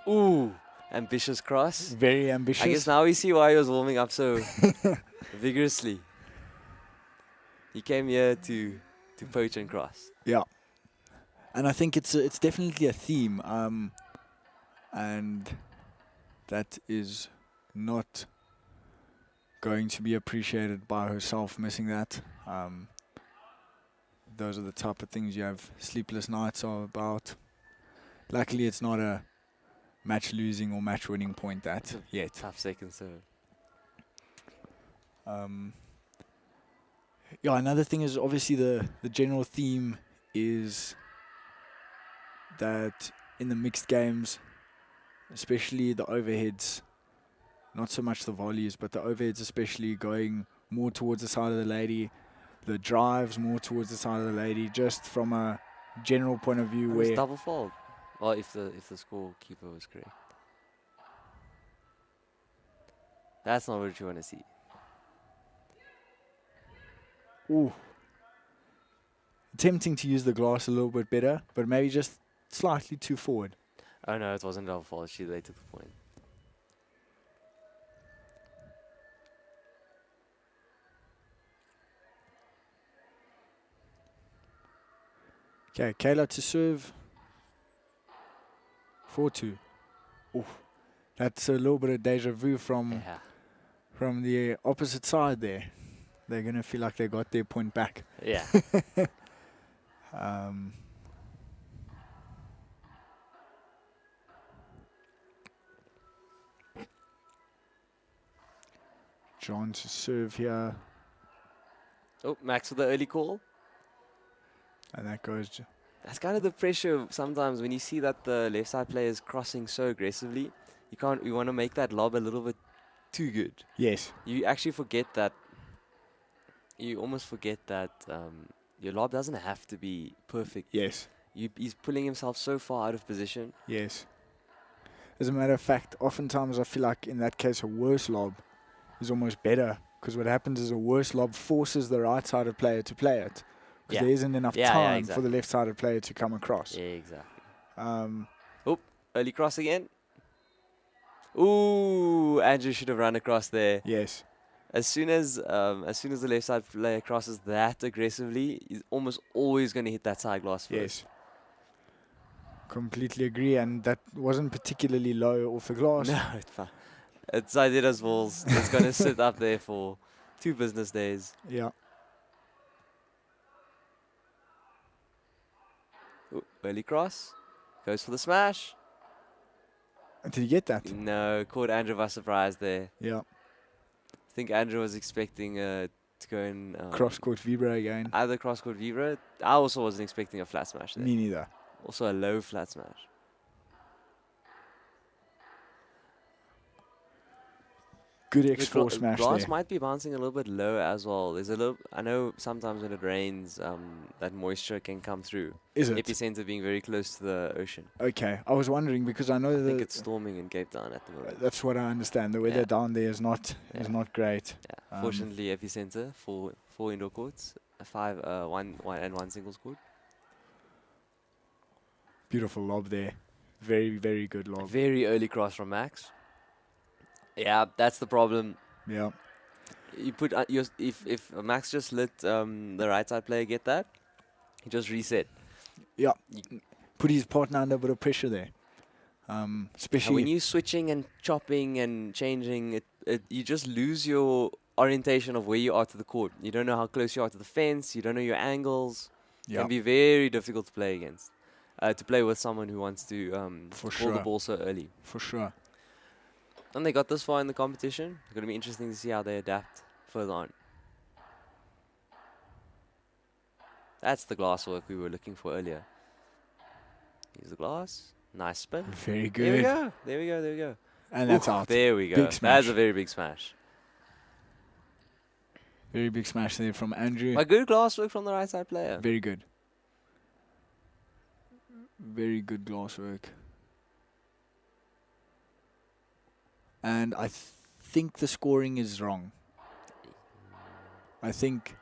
Speaker 3: Ooh, ambitious cross.
Speaker 2: Very ambitious.
Speaker 3: I guess now we see why he was warming up so vigorously. He came here to poach and cross.
Speaker 2: Yeah. And I think it's definitely a theme, and that is not going to be appreciated by herself, missing that. Those are the type of things you have sleepless nights are about. Luckily, it's not a match-losing or match-winning point that yet.
Speaker 3: Tough second serve.
Speaker 2: Yeah, another thing is obviously the general theme is that in the mixed games, especially the overheads, not so much the volleys, but the overheads especially going more towards the side of the lady, the drives more towards the side of the lady, just from a general point of view
Speaker 3: It's
Speaker 2: where...
Speaker 3: double fault. Well, if the scorekeeper was correct. That's not what you want to see.
Speaker 2: Ooh. Attempting to use the glass a little bit better, but maybe just slightly too forward.
Speaker 3: Oh no, it wasn't double fault. They took the point.
Speaker 2: Okay, Kayla to serve. 4-2. Ooh. That's a little bit of deja vu from the opposite side there. They're going to feel like they got their point back.
Speaker 3: Yeah.
Speaker 2: John to serve here.
Speaker 3: Oh, Max with the early call.
Speaker 2: And that goes...
Speaker 3: That's kind of the pressure sometimes when you see that the left side player is crossing so aggressively. You want to make that lob a little bit too good.
Speaker 2: Yes.
Speaker 3: You actually forget that. You almost forget that your lob doesn't have to be perfect.
Speaker 2: Yes.
Speaker 3: He's pulling himself so far out of position.
Speaker 2: Yes. As a matter of fact, oftentimes I feel like in that case a worse lob is almost better, because what happens is a worse lob forces the right-sided player to play it, because there isn't enough time
Speaker 3: exactly.
Speaker 2: for the left-sided player to come across.
Speaker 3: Yeah, exactly. Early cross again. Ooh, Andrew should have run across there.
Speaker 2: Yes.
Speaker 3: As soon as the left side player crosses that aggressively, he's almost always going to hit that side glass first.
Speaker 2: Yes. Completely agree, and that wasn't particularly low off the glass.
Speaker 3: No, it's fine. It's Adidas balls. It's going to sit up there for 2 business days.
Speaker 2: Yeah.
Speaker 3: Ooh, early cross. Goes for the smash.
Speaker 2: Did you get that?
Speaker 3: No, caught Andrew by surprise there.
Speaker 2: Yeah.
Speaker 3: I think Andrew was expecting to go in...
Speaker 2: cross-court vibra again.
Speaker 3: Either cross-court vibra. I also wasn't expecting a flat smash there.
Speaker 2: Me neither.
Speaker 3: Also a low flat smash.
Speaker 2: Good X4 smash
Speaker 3: glass
Speaker 2: there.
Speaker 3: might be bouncing a little bit low as well. There's a little... I know sometimes when it rains, that moisture can come through.
Speaker 2: Is it?
Speaker 3: Epicenter being very close to the ocean.
Speaker 2: Okay. I was wondering because I know
Speaker 3: I think it's storming in Cape Town at the moment.
Speaker 2: that's what I understand. The weather down there is not great.
Speaker 3: Yeah. Fortunately, Epicenter, 4 indoor courts, 1 singles court.
Speaker 2: Beautiful lob there. Very, very good lob.
Speaker 3: Very early cross from Max. Yeah, that's the problem.
Speaker 2: Yeah.
Speaker 3: You put if Max just let the right side player get that, he just reset.
Speaker 2: Yeah. Put his partner under a bit of pressure there. Especially
Speaker 3: when you're switching and chopping and changing, you just lose your orientation of where you are to the court. You don't know how close you are to the fence. You don't know your angles. It can be very difficult to play against. To play with someone who wants to call the ball so early.
Speaker 2: For sure.
Speaker 3: And they got this far in the competition. It's going to be interesting to see how they adapt further on. That's the glass work we were looking for earlier. Here's the glass. Nice spin.
Speaker 2: Very
Speaker 3: There we
Speaker 2: good.
Speaker 3: go. There we go. There we go.
Speaker 2: And that's
Speaker 3: Ooh,
Speaker 2: out.
Speaker 3: There we go.
Speaker 2: Big
Speaker 3: That's
Speaker 2: smash.
Speaker 3: a very big smash.
Speaker 2: Very big smash there from Andrew.
Speaker 3: A good glass work from the right side player.
Speaker 2: Very good. Very good glass work. And I think the scoring is wrong. I think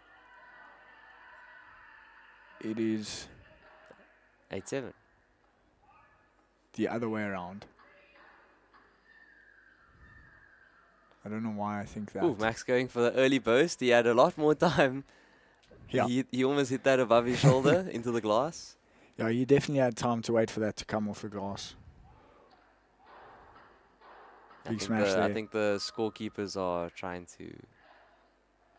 Speaker 2: it is
Speaker 3: 8-7.
Speaker 2: the other way around. I don't know why I think that.
Speaker 3: Ooh, Max going for the early burst. He had a lot more time.
Speaker 2: Yeah.
Speaker 3: He almost hit that above his shoulder into the glass.
Speaker 2: Yeah, you definitely had time to wait for that to come off the glass. Big smash there.
Speaker 3: I think the scorekeepers are trying to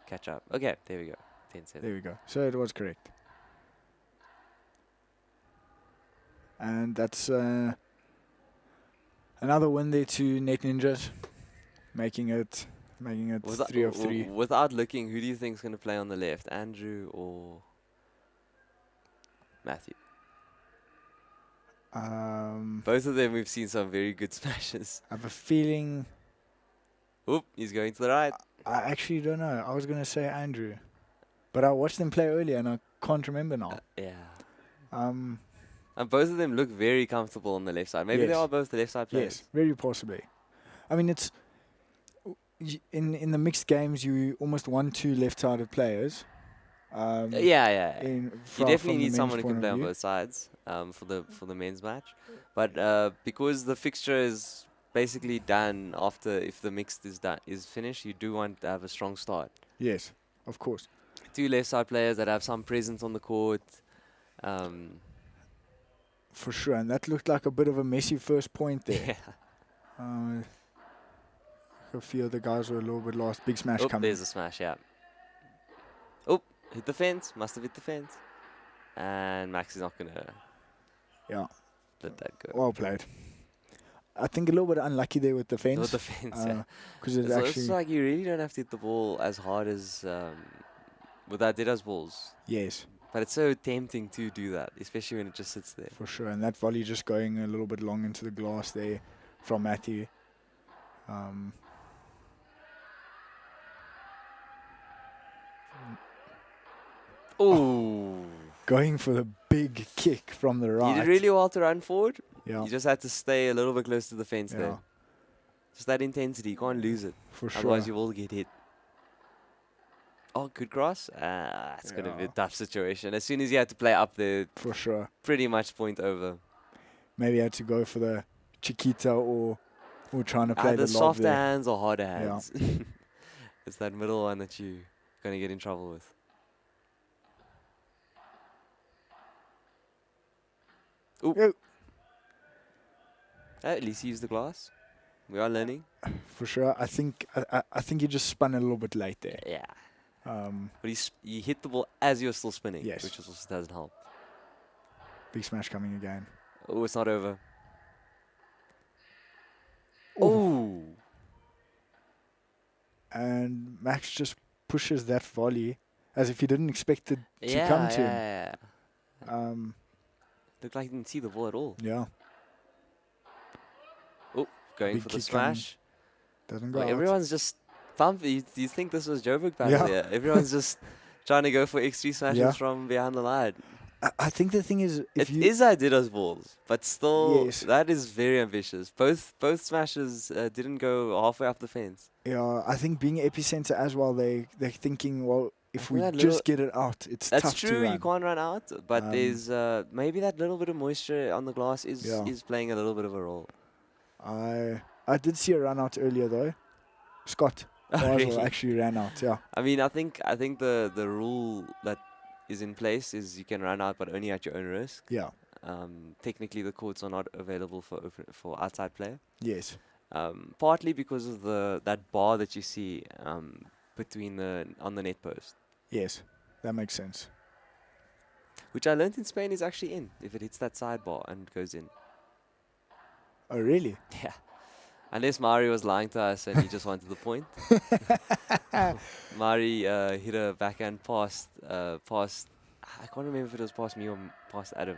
Speaker 3: catch up. Okay, there we go. 10-7.
Speaker 2: There we go. So it was correct. And that's another win there to Net Ninjas, making it 3 of 3.
Speaker 3: Without looking, who do you think is going to play on the left? Andrew or Matthew?
Speaker 2: Both
Speaker 3: of them we've seen some very good smashes.
Speaker 2: I have a feeling.
Speaker 3: Oop, he's going to the right.
Speaker 2: I actually don't know. I was going to say Andrew. But I watched them play earlier and I can't remember now.
Speaker 3: Yeah.
Speaker 2: Um,
Speaker 3: And both of them look very comfortable on the left side. Maybe they
Speaker 2: Yes.
Speaker 3: are both the left side players.
Speaker 2: yes, very possibly. I mean, it's in the mixed games, you almost want 2 left-sided players.
Speaker 3: Yeah.
Speaker 2: You
Speaker 3: You definitely need someone who can play on both sides for the men's match. But because the fixture is basically done after, if the mixed is finished, you do want to have a strong start.
Speaker 2: Yes, of course.
Speaker 3: 2 left side players that have some presence on the court.
Speaker 2: For sure, and that looked like a bit of a messy first point there.
Speaker 3: Yeah.
Speaker 2: A few of the guys were a little bit lost. Big smash
Speaker 3: Oh,
Speaker 2: coming.
Speaker 3: there's a smash, yeah. Oh, hit the fence. Must have hit the fence. And Max is not going to
Speaker 2: Yeah,
Speaker 3: let that go.
Speaker 2: well played. I think a little bit unlucky there with the fence.
Speaker 3: With the fence, yeah.
Speaker 2: Because it's
Speaker 3: It's
Speaker 2: actually
Speaker 3: like you really don't have to hit the ball as hard as with Adidas balls.
Speaker 2: yes,
Speaker 3: But it's so tempting to do that, especially when it just sits there.
Speaker 2: for sure. And that volley just going a little bit long into the glass there from Matthew.
Speaker 3: Oh,
Speaker 2: Going for the big kick from the right.
Speaker 3: you did really well to run forward.
Speaker 2: Yeah,
Speaker 3: You just had to stay a little bit close to the fence
Speaker 2: yeah,
Speaker 3: there. Just that intensity, you can't lose it.
Speaker 2: for sure.
Speaker 3: Otherwise, you will get hit. Oh, good cross. It's going to be a
Speaker 2: Yeah.
Speaker 3: tough situation. As soon as you had to play up there,
Speaker 2: For sure.
Speaker 3: pretty much point over.
Speaker 2: Maybe I had to go for the Chiquita or trying to play
Speaker 3: Either
Speaker 2: the lob
Speaker 3: softer
Speaker 2: there.
Speaker 3: hands or harder
Speaker 2: Yeah.
Speaker 3: hands. It's that middle one that you're going to get in trouble with. Ooh.
Speaker 2: Yo.
Speaker 3: At least he used the glass. We are learning.
Speaker 2: For sure. I think he just spun a little bit late there.
Speaker 3: Yeah.
Speaker 2: Um,
Speaker 3: But he hit the ball as you're still spinning,
Speaker 2: Yes.
Speaker 3: which also doesn't help.
Speaker 2: big smash coming again.
Speaker 3: Oh, it's not over.
Speaker 2: Ooh.
Speaker 3: Oh.
Speaker 2: And Max just pushes that volley as if he didn't expect it to
Speaker 3: Yeah,
Speaker 2: come to him.
Speaker 3: yeah.
Speaker 2: Um,
Speaker 3: Looked like he didn't see the ball at all.
Speaker 2: yeah,
Speaker 3: Oh, going
Speaker 2: Big
Speaker 3: for the
Speaker 2: kick coming.
Speaker 3: smash.
Speaker 2: doesn't go
Speaker 3: Well,
Speaker 2: out.
Speaker 3: everyone's just pumped. You think this was Joburg battle
Speaker 2: Yeah.
Speaker 3: here? Everyone's just trying to go for X3 smashes
Speaker 2: Yeah.
Speaker 3: from behind the line.
Speaker 2: I think the thing is, if
Speaker 3: It
Speaker 2: you
Speaker 3: is Adidas balls, but still,
Speaker 2: Yes.
Speaker 3: that is very ambitious. Both smashes didn't go halfway up the fence.
Speaker 2: yeah, I think being epicenter as well, they're thinking, well, if we
Speaker 3: That
Speaker 2: just get it out, it's
Speaker 3: That's
Speaker 2: tough to
Speaker 3: true.
Speaker 2: run.
Speaker 3: You can't run out, but
Speaker 2: Um,
Speaker 3: there's maybe that little bit of moisture on the glass is
Speaker 2: Yeah.
Speaker 3: playing a little bit of a role.
Speaker 2: I did see a run out earlier though. Scott Basel
Speaker 3: Really?
Speaker 2: actually ran out. Yeah,
Speaker 3: I mean, I think the rule that is in place is you can run out, but only at your own risk.
Speaker 2: yeah,
Speaker 3: Technically, the courts are not available for outside play.
Speaker 2: yes,
Speaker 3: Partly because of that bar that you see between on the net post,
Speaker 2: yes, that makes sense.
Speaker 3: which I learned in Spain is actually in if it hits that sidebar and goes in.
Speaker 2: Oh really?
Speaker 3: Yeah. Unless Mari was lying to us and he just wanted the point. Mari hit a backhand past I can't remember if it was past me or past Adam,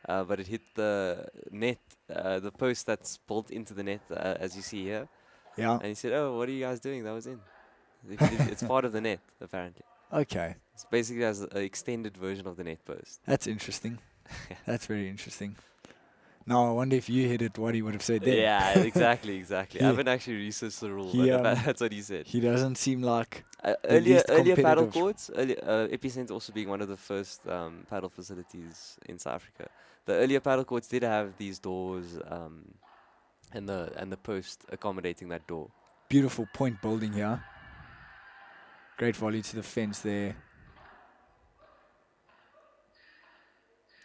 Speaker 3: but it hit the net, the post that's built into the net, as you see here.
Speaker 2: Yeah.
Speaker 3: And he said, "Oh, what are you guys doing? That was in. It's part of the net, apparently.
Speaker 2: Okay.
Speaker 3: It's basically as an extended version of the net post."
Speaker 2: That's interesting. That's very interesting. Now, I wonder if you hit it, what he would have said then.
Speaker 3: Yeah, exactly. I
Speaker 2: He-
Speaker 3: haven't actually researched the rule,
Speaker 2: he,
Speaker 3: but
Speaker 2: um,
Speaker 3: that's what he said.
Speaker 2: He doesn't seem like
Speaker 3: Earlier
Speaker 2: least
Speaker 3: paddle
Speaker 2: competitive.
Speaker 3: courts, EPICENTRE also being one of the first paddle facilities in South Africa. The earlier paddle courts did have these doors and the post accommodating that door.
Speaker 2: beautiful point building here. Great volley to the fence there.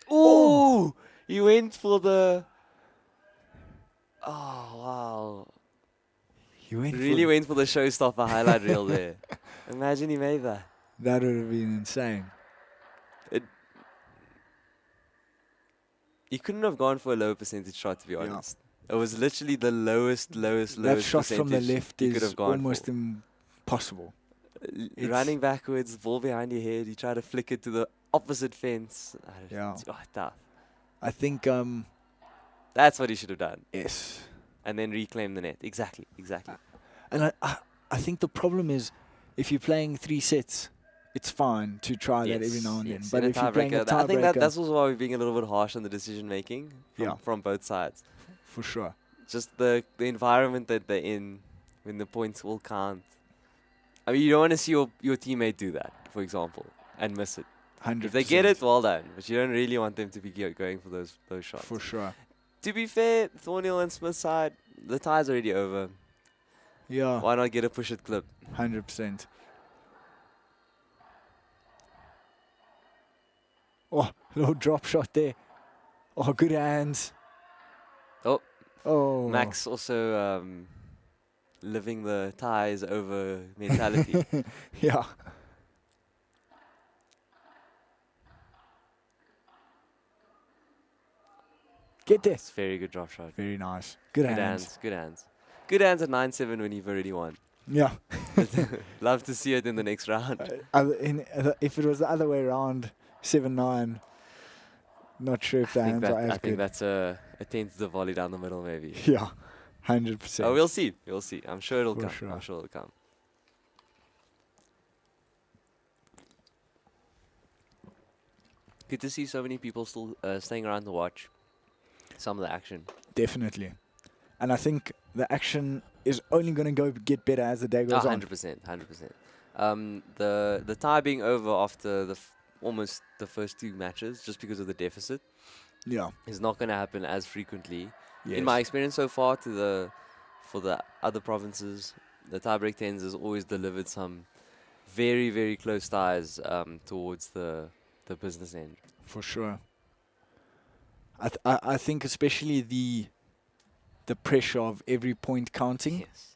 Speaker 3: Oh, he went for the. Oh wow!
Speaker 2: He went
Speaker 3: Really
Speaker 2: for
Speaker 3: went for the showstopper highlight reel there. Imagine he made that.
Speaker 2: that would have been insane.
Speaker 3: He couldn't have gone for a low percentage shot, to be
Speaker 2: Yeah.
Speaker 3: honest. It was literally the lowest
Speaker 2: That shot from the
Speaker 3: percentage
Speaker 2: left
Speaker 3: he could
Speaker 2: is
Speaker 3: have gone
Speaker 2: almost
Speaker 3: for.
Speaker 2: impossible. It's-
Speaker 3: Running backwards, ball behind your head, you try to flick it to the opposite fence.
Speaker 2: Yeah.
Speaker 3: Tough.
Speaker 2: I think
Speaker 3: That's what he should have done.
Speaker 2: yes.
Speaker 3: And then reclaim the net. Exactly.
Speaker 2: And I think the problem is if you're playing 3 sets, it's fine to try that every now and then.
Speaker 3: Yes.
Speaker 2: But
Speaker 3: In
Speaker 2: if you're playing a
Speaker 3: I think
Speaker 2: tiebreaker,
Speaker 3: that's also why we're being a little bit harsh on the decision making from both sides.
Speaker 2: for sure.
Speaker 3: Just the environment that they're in when the points will count. I mean, you don't want to see your teammate do that, for example, and miss it.
Speaker 2: 100%.
Speaker 3: If they get it, well done. But you don't really want them to be going for those shots.
Speaker 2: For sure.
Speaker 3: To be fair, Thornhill and Smith's side, the tie's already over.
Speaker 2: Yeah,
Speaker 3: Why not get a push it clip?
Speaker 2: 100%. Oh, little drop shot there. Oh, good hands.
Speaker 3: Oh.
Speaker 2: Oh.
Speaker 3: Max also living the ties over mentality.
Speaker 2: Yeah. Get there.
Speaker 3: It's a very good drop shot.
Speaker 2: Very nice. Good hands.
Speaker 3: Good hands. Good hands at 9-7 when you've already won.
Speaker 2: Yeah.
Speaker 3: Love to see it in the next round.
Speaker 2: If it was the other way around, 7-9, not sure if the hands are as
Speaker 3: I think
Speaker 2: good.
Speaker 3: that's a tentative volley down the middle, maybe.
Speaker 2: Yeah, 100%.
Speaker 3: Oh, we'll see. I'm sure it'll
Speaker 2: For
Speaker 3: come.
Speaker 2: sure.
Speaker 3: I'm sure it'll come. Good to see so many people still staying around to watch some of the action.
Speaker 2: Definitely. And I think the action is only going to get better as the day goes on.
Speaker 3: 100%. The tie being over after almost the first 2 matches, just because of the deficit,
Speaker 2: Yeah.
Speaker 3: is not going to happen as frequently.
Speaker 2: Yes.
Speaker 3: In my experience so far, for the other provinces, the tiebreak 10s has always delivered some very, very close ties towards the business end.
Speaker 2: For sure. I think especially the pressure of every point counting
Speaker 3: Yes.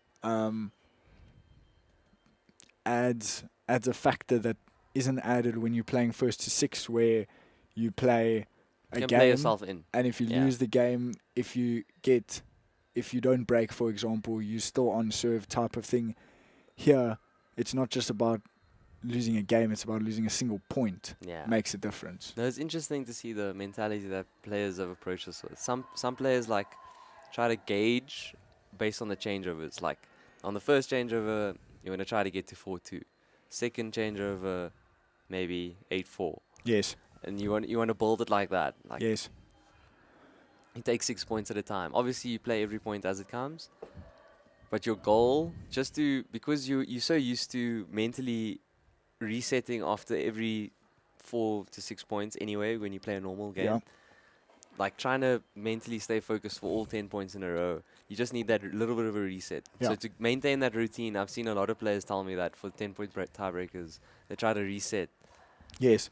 Speaker 2: adds a factor that isn't added when you're playing first to 6, where you play a
Speaker 3: You can
Speaker 2: game,
Speaker 3: play yourself in.
Speaker 2: and if you
Speaker 3: Yeah.
Speaker 2: lose the game, if you don't break, for example, you still on serve type of thing. Here, it's not just about losing a game; it's about losing a single point.
Speaker 3: Yeah.
Speaker 2: Makes a difference.
Speaker 3: No, it's interesting to see the mentality that players have approached us with. Some players try to gauge based on the changeovers. Like on the first changeover, you want to try to get to 4-2. Second changeover, maybe 8-4.
Speaker 2: Yes.
Speaker 3: And you want to build it like that. Like
Speaker 2: Yes.
Speaker 3: you take 6 points at a time. Obviously, you play every point as it comes. But your goal, because you're so used to mentally resetting after every 4 to 6 points anyway when you play a normal game.
Speaker 2: Yeah.
Speaker 3: Like trying to mentally stay focused for all 10 points in a row, you just need that little bit of a reset.
Speaker 2: Yeah.
Speaker 3: So to maintain that routine, I've seen a lot of players tell me that for 10-point tiebreakers, they try to reset.
Speaker 2: Yes.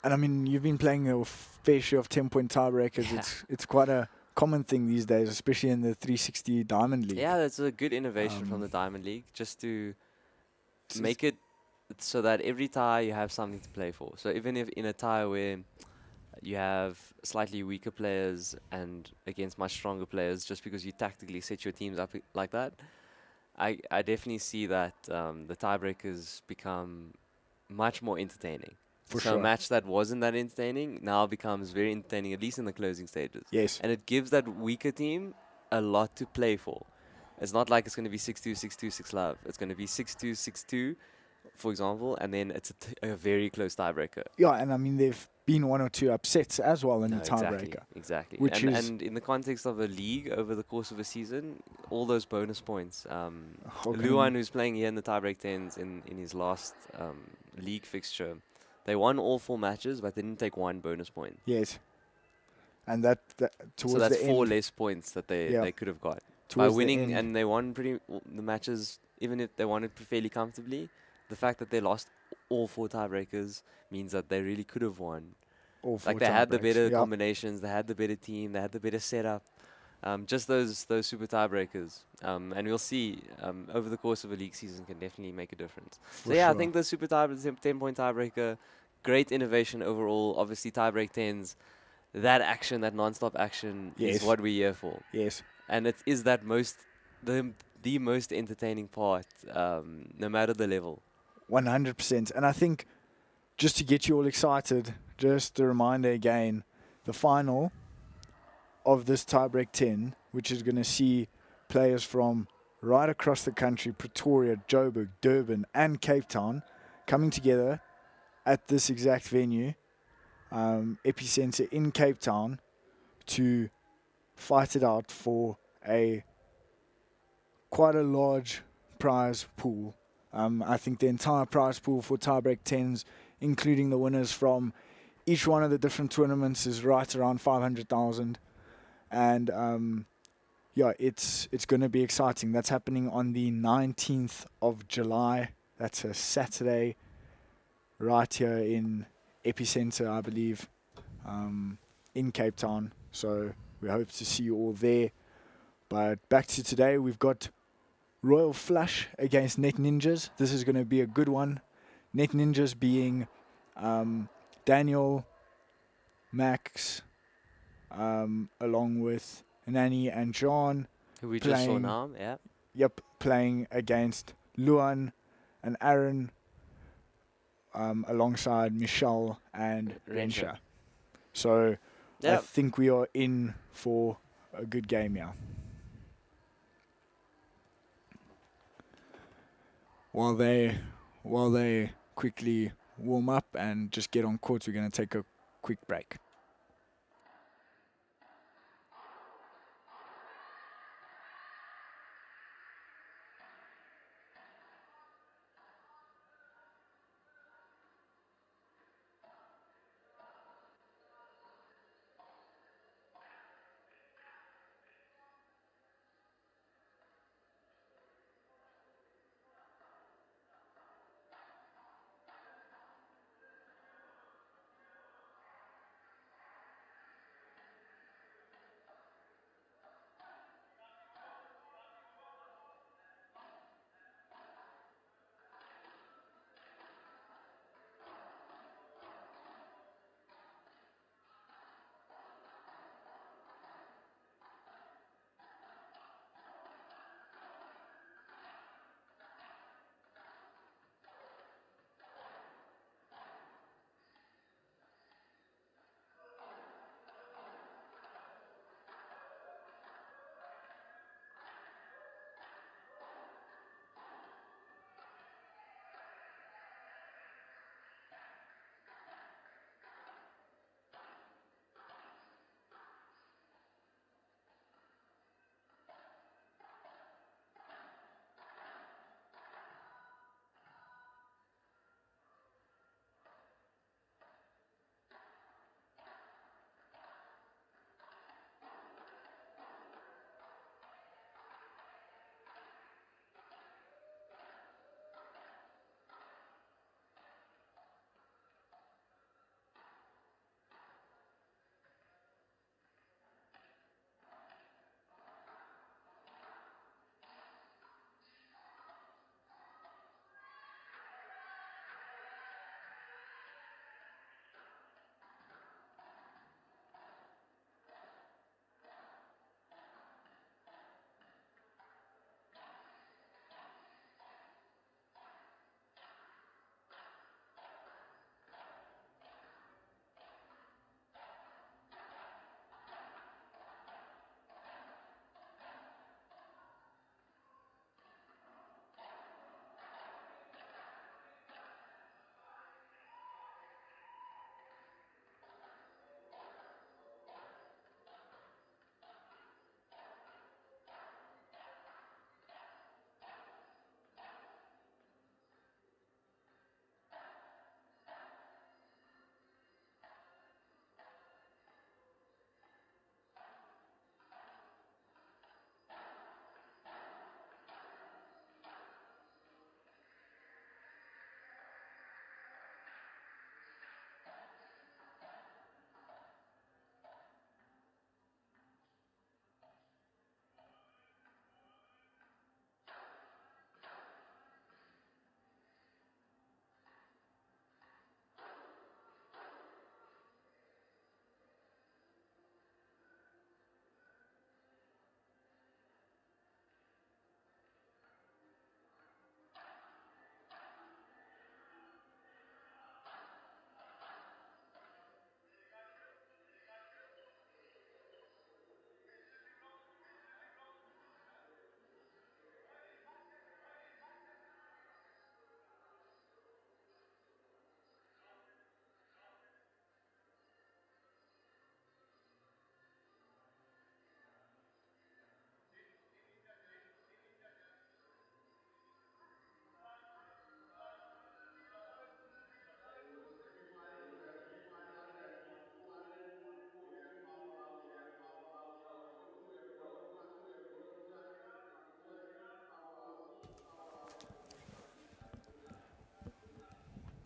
Speaker 2: And I mean, you've been playing a fair share of 10-point tiebreakers.
Speaker 3: Yeah.
Speaker 2: It's quite a common thing these days, especially in the 360 Diamond League.
Speaker 3: Yeah, that's a good innovation from the Diamond League, just to make it so that every tie you have something to play for. So even if in a tie where you have slightly weaker players and against much stronger players, just because you tactically set your teams up like that, I definitely see that the tiebreakers become much more entertaining.
Speaker 2: For
Speaker 3: so
Speaker 2: sure.
Speaker 3: a match that wasn't that entertaining now becomes very entertaining, at least in the closing stages.
Speaker 2: Yes.
Speaker 3: And it gives that weaker team a lot to play for. It's not like it's going to be 6-2, 6-2, 6-love. It's going to be 6-2, 6-2, for example, and then it's a very close tiebreaker.
Speaker 2: Yeah, and I mean, there've been 1 or 2 upsets as well in the
Speaker 3: Exactly,
Speaker 2: tiebreaker.
Speaker 3: exactly.
Speaker 2: Which is
Speaker 3: And in the context of a league over the course of a season, all those bonus points. Luan, who's playing here in the tiebreak 10s in his last league fixture, they won all 4 matches, but they didn't take 1 bonus point.
Speaker 2: Yes. And that towards
Speaker 3: So that's
Speaker 2: the
Speaker 3: 4
Speaker 2: end,
Speaker 3: less points that they could have got. By
Speaker 2: towards the
Speaker 3: winning,
Speaker 2: end,
Speaker 3: and they won the matches, even if they won it fairly comfortably, the fact that they lost all 4 tiebreakers means that they really could have won.
Speaker 2: all 4
Speaker 3: Like they had the
Speaker 2: tiebreaks.
Speaker 3: better
Speaker 2: Yeah.
Speaker 3: combinations, they had the better team, they had the better setup. Just those super tiebreakers. And we'll see over the course of a league season can definitely make a difference.
Speaker 2: For
Speaker 3: So yeah, I
Speaker 2: sure.
Speaker 3: think the super 10-point tiebreaker, great innovation overall. Obviously tiebreak 10s, that action, that non-stop action
Speaker 2: Yes.
Speaker 3: is what we're here for.
Speaker 2: Yes.
Speaker 3: And it is that the most entertaining part, no matter the level.
Speaker 2: 100%. And I think just to get you all excited, just a reminder again, the final of this tiebreak 10, which is going to see players from right across the country, Pretoria, Joburg, Durban and Cape Town, coming together at this exact venue, EPICENTRE in Cape Town, to fight it out for quite a large prize pool. I think the entire prize pool for tiebreak 10s, including the winners from each one of the different tournaments, is right around 500,000. And yeah, it's going to be exciting. That's happening on the 19th of July. That's a Saturday, right here in EPICENTRE, I believe, in Cape Town. So we hope to see you all there. But back to today, we've got Royal Flush against Net Ninjas. This is going to be a good one. Net Ninjas being Daniel, Max, along with Nani and John.
Speaker 3: Who we just saw
Speaker 2: Playing-
Speaker 3: now, yeah.
Speaker 2: Yep, playing against Luan and Aaron, alongside Michelle and
Speaker 3: Rensha.
Speaker 2: Rensha. So I
Speaker 3: Yeah.
Speaker 2: think we are in for a good game here. While they quickly warm up and just get on court, we're going to take a quick break.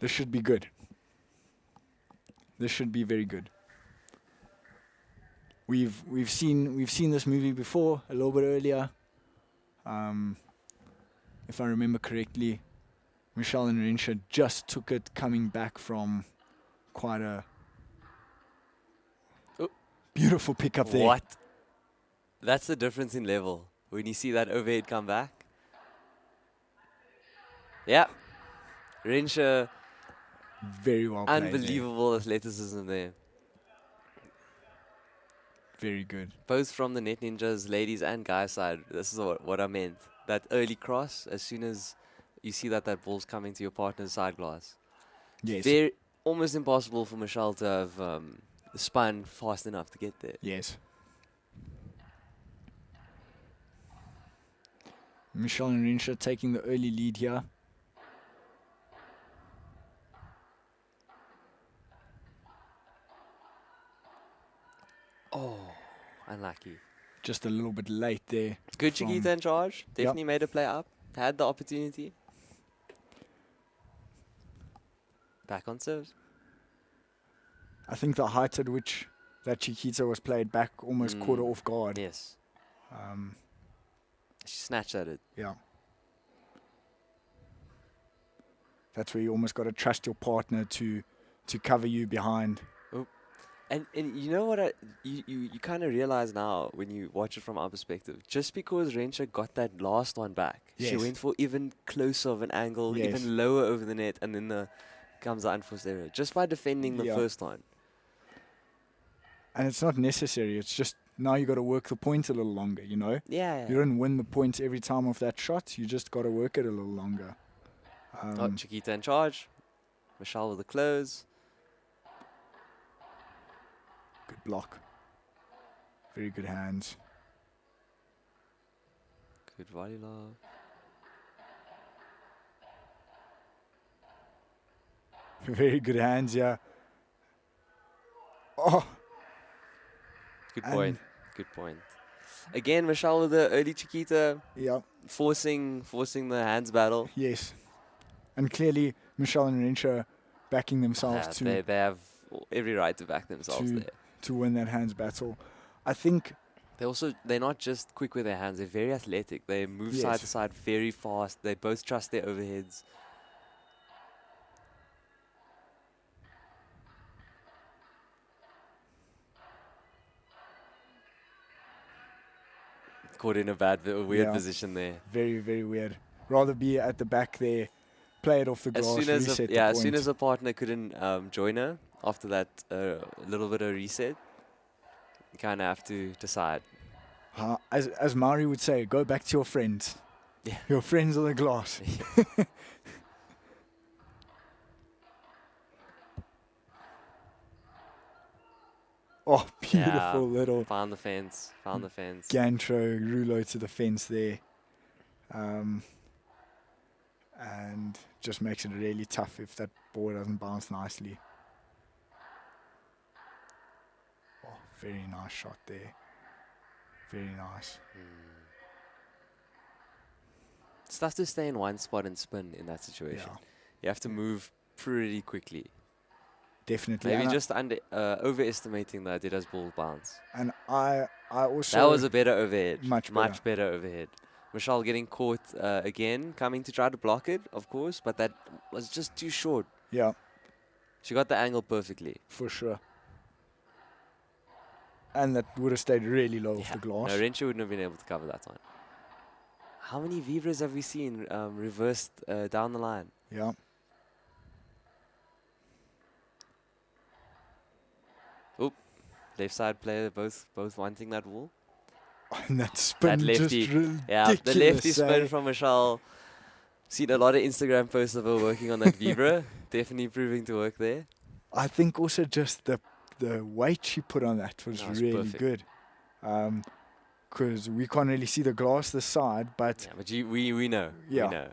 Speaker 2: This should be good. This should be very good. We've seen this movie before, a little bit earlier. If I remember correctly, Michelle and Rensha just took it coming back from quite a beautiful pickup there.
Speaker 3: What? That's the difference in level. When you see that overhead come back. Yeah. Rensha,
Speaker 2: Very well played there.
Speaker 3: unbelievable athleticism there.
Speaker 2: Very good.
Speaker 3: Both from the Net Ninjas, ladies and guys side. This is what I meant. That early cross, as soon as you see that ball's coming to your partner's side glass.
Speaker 2: Yes.
Speaker 3: Very, almost impossible for Michelle to have spun fast enough to get there.
Speaker 2: Yes. Michelle and Rensha taking the early lead here.
Speaker 3: Oh, unlucky.
Speaker 2: Just a little bit late there.
Speaker 3: Good
Speaker 2: from-
Speaker 3: Chiquita in charge. Definitely made a play up. Had the opportunity. Back on serves.
Speaker 2: I think the height at which that Chiquita was played back almost caught her off guard.
Speaker 3: Yes.
Speaker 2: Um,
Speaker 3: She snatched at it.
Speaker 2: yeah. That's where you almost got to trust your partner to cover you behind.
Speaker 3: And you know what you kind of realize now when you watch it from our perspective, just because Rensha got that last one back, she
Speaker 2: Yes.
Speaker 3: went for even closer of an angle,
Speaker 2: Yes.
Speaker 3: even lower over the net, and then comes the unforced error. Just by defending the
Speaker 2: Yeah.
Speaker 3: first one.
Speaker 2: And it's not necessary. It's just now you got to work the point a little longer, you know?
Speaker 3: Yeah.
Speaker 2: You don't win the point every time of that shot. You just got to work it a little longer.
Speaker 3: Oh, Chiquita in charge. Michelle with the close.
Speaker 2: Good block. Very good hands.
Speaker 3: Good volley love.
Speaker 2: Very good hands, yeah. Oh,
Speaker 3: Good
Speaker 2: And-
Speaker 3: point. Good point. Again, Michelle with the early Chiquita,
Speaker 2: yeah,
Speaker 3: forcing the hands battle.
Speaker 2: yes. And clearly, Michelle and Rensha backing themselves
Speaker 3: Yeah, they have every right to back themselves
Speaker 2: to-
Speaker 3: there.
Speaker 2: to win that hands battle. I think,
Speaker 3: They're not just quick with their hands, they're very athletic. They move side
Speaker 2: Yes.
Speaker 3: to side very fast. They both trust their overheads. Caught in a weird
Speaker 2: Yeah.
Speaker 3: position there.
Speaker 2: very, very weird. Rather be at the back there, play it off the
Speaker 3: As
Speaker 2: grass,
Speaker 3: soon as
Speaker 2: reset the
Speaker 3: as
Speaker 2: point.
Speaker 3: soon as a partner couldn't join her after that little bit of reset, you kind of have to decide.
Speaker 2: As Maori would say, go back to your friends.
Speaker 3: Yeah.
Speaker 2: Your friends on the glass. Oh, beautiful little
Speaker 3: Found the fence. Found the fence.
Speaker 2: gantro rouleau to the fence there. And just makes it really tough if that ball doesn't bounce nicely. Oh, very nice shot there. Very nice.
Speaker 3: It's tough to stay in one spot and spin in that situation.
Speaker 2: Yeah,
Speaker 3: You have to move pretty quickly.
Speaker 2: definitely.
Speaker 3: Maybe
Speaker 2: And
Speaker 3: just overestimating the Adidas ball bounce.
Speaker 2: and I also
Speaker 3: That was a better overhead.
Speaker 2: Much
Speaker 3: better overhead. Michelle getting caught again, coming to try to block it, of course, but that was just too short.
Speaker 2: yeah,
Speaker 3: She got the angle perfectly.
Speaker 2: for sure. And that would have stayed really low off the glass.
Speaker 3: No, Rensha wouldn't have been able to cover that one. How many Vibras have we seen reversed down the line?
Speaker 2: Yeah.
Speaker 3: Left side player, both wanting that wall.
Speaker 2: And that spin
Speaker 3: That lefty,
Speaker 2: just
Speaker 3: yeah, the lefty
Speaker 2: ridiculous,
Speaker 3: spin
Speaker 2: eh?
Speaker 3: from Michelle. Seen a lot of Instagram posts of her working on that Vibra. Definitely proving to work there.
Speaker 2: I think also just the weight she put on that was
Speaker 3: No, it's
Speaker 2: really
Speaker 3: perfect.
Speaker 2: good. Because we can't really see the glass this side, but
Speaker 3: Yeah, but we know.
Speaker 2: Yeah.
Speaker 3: We know.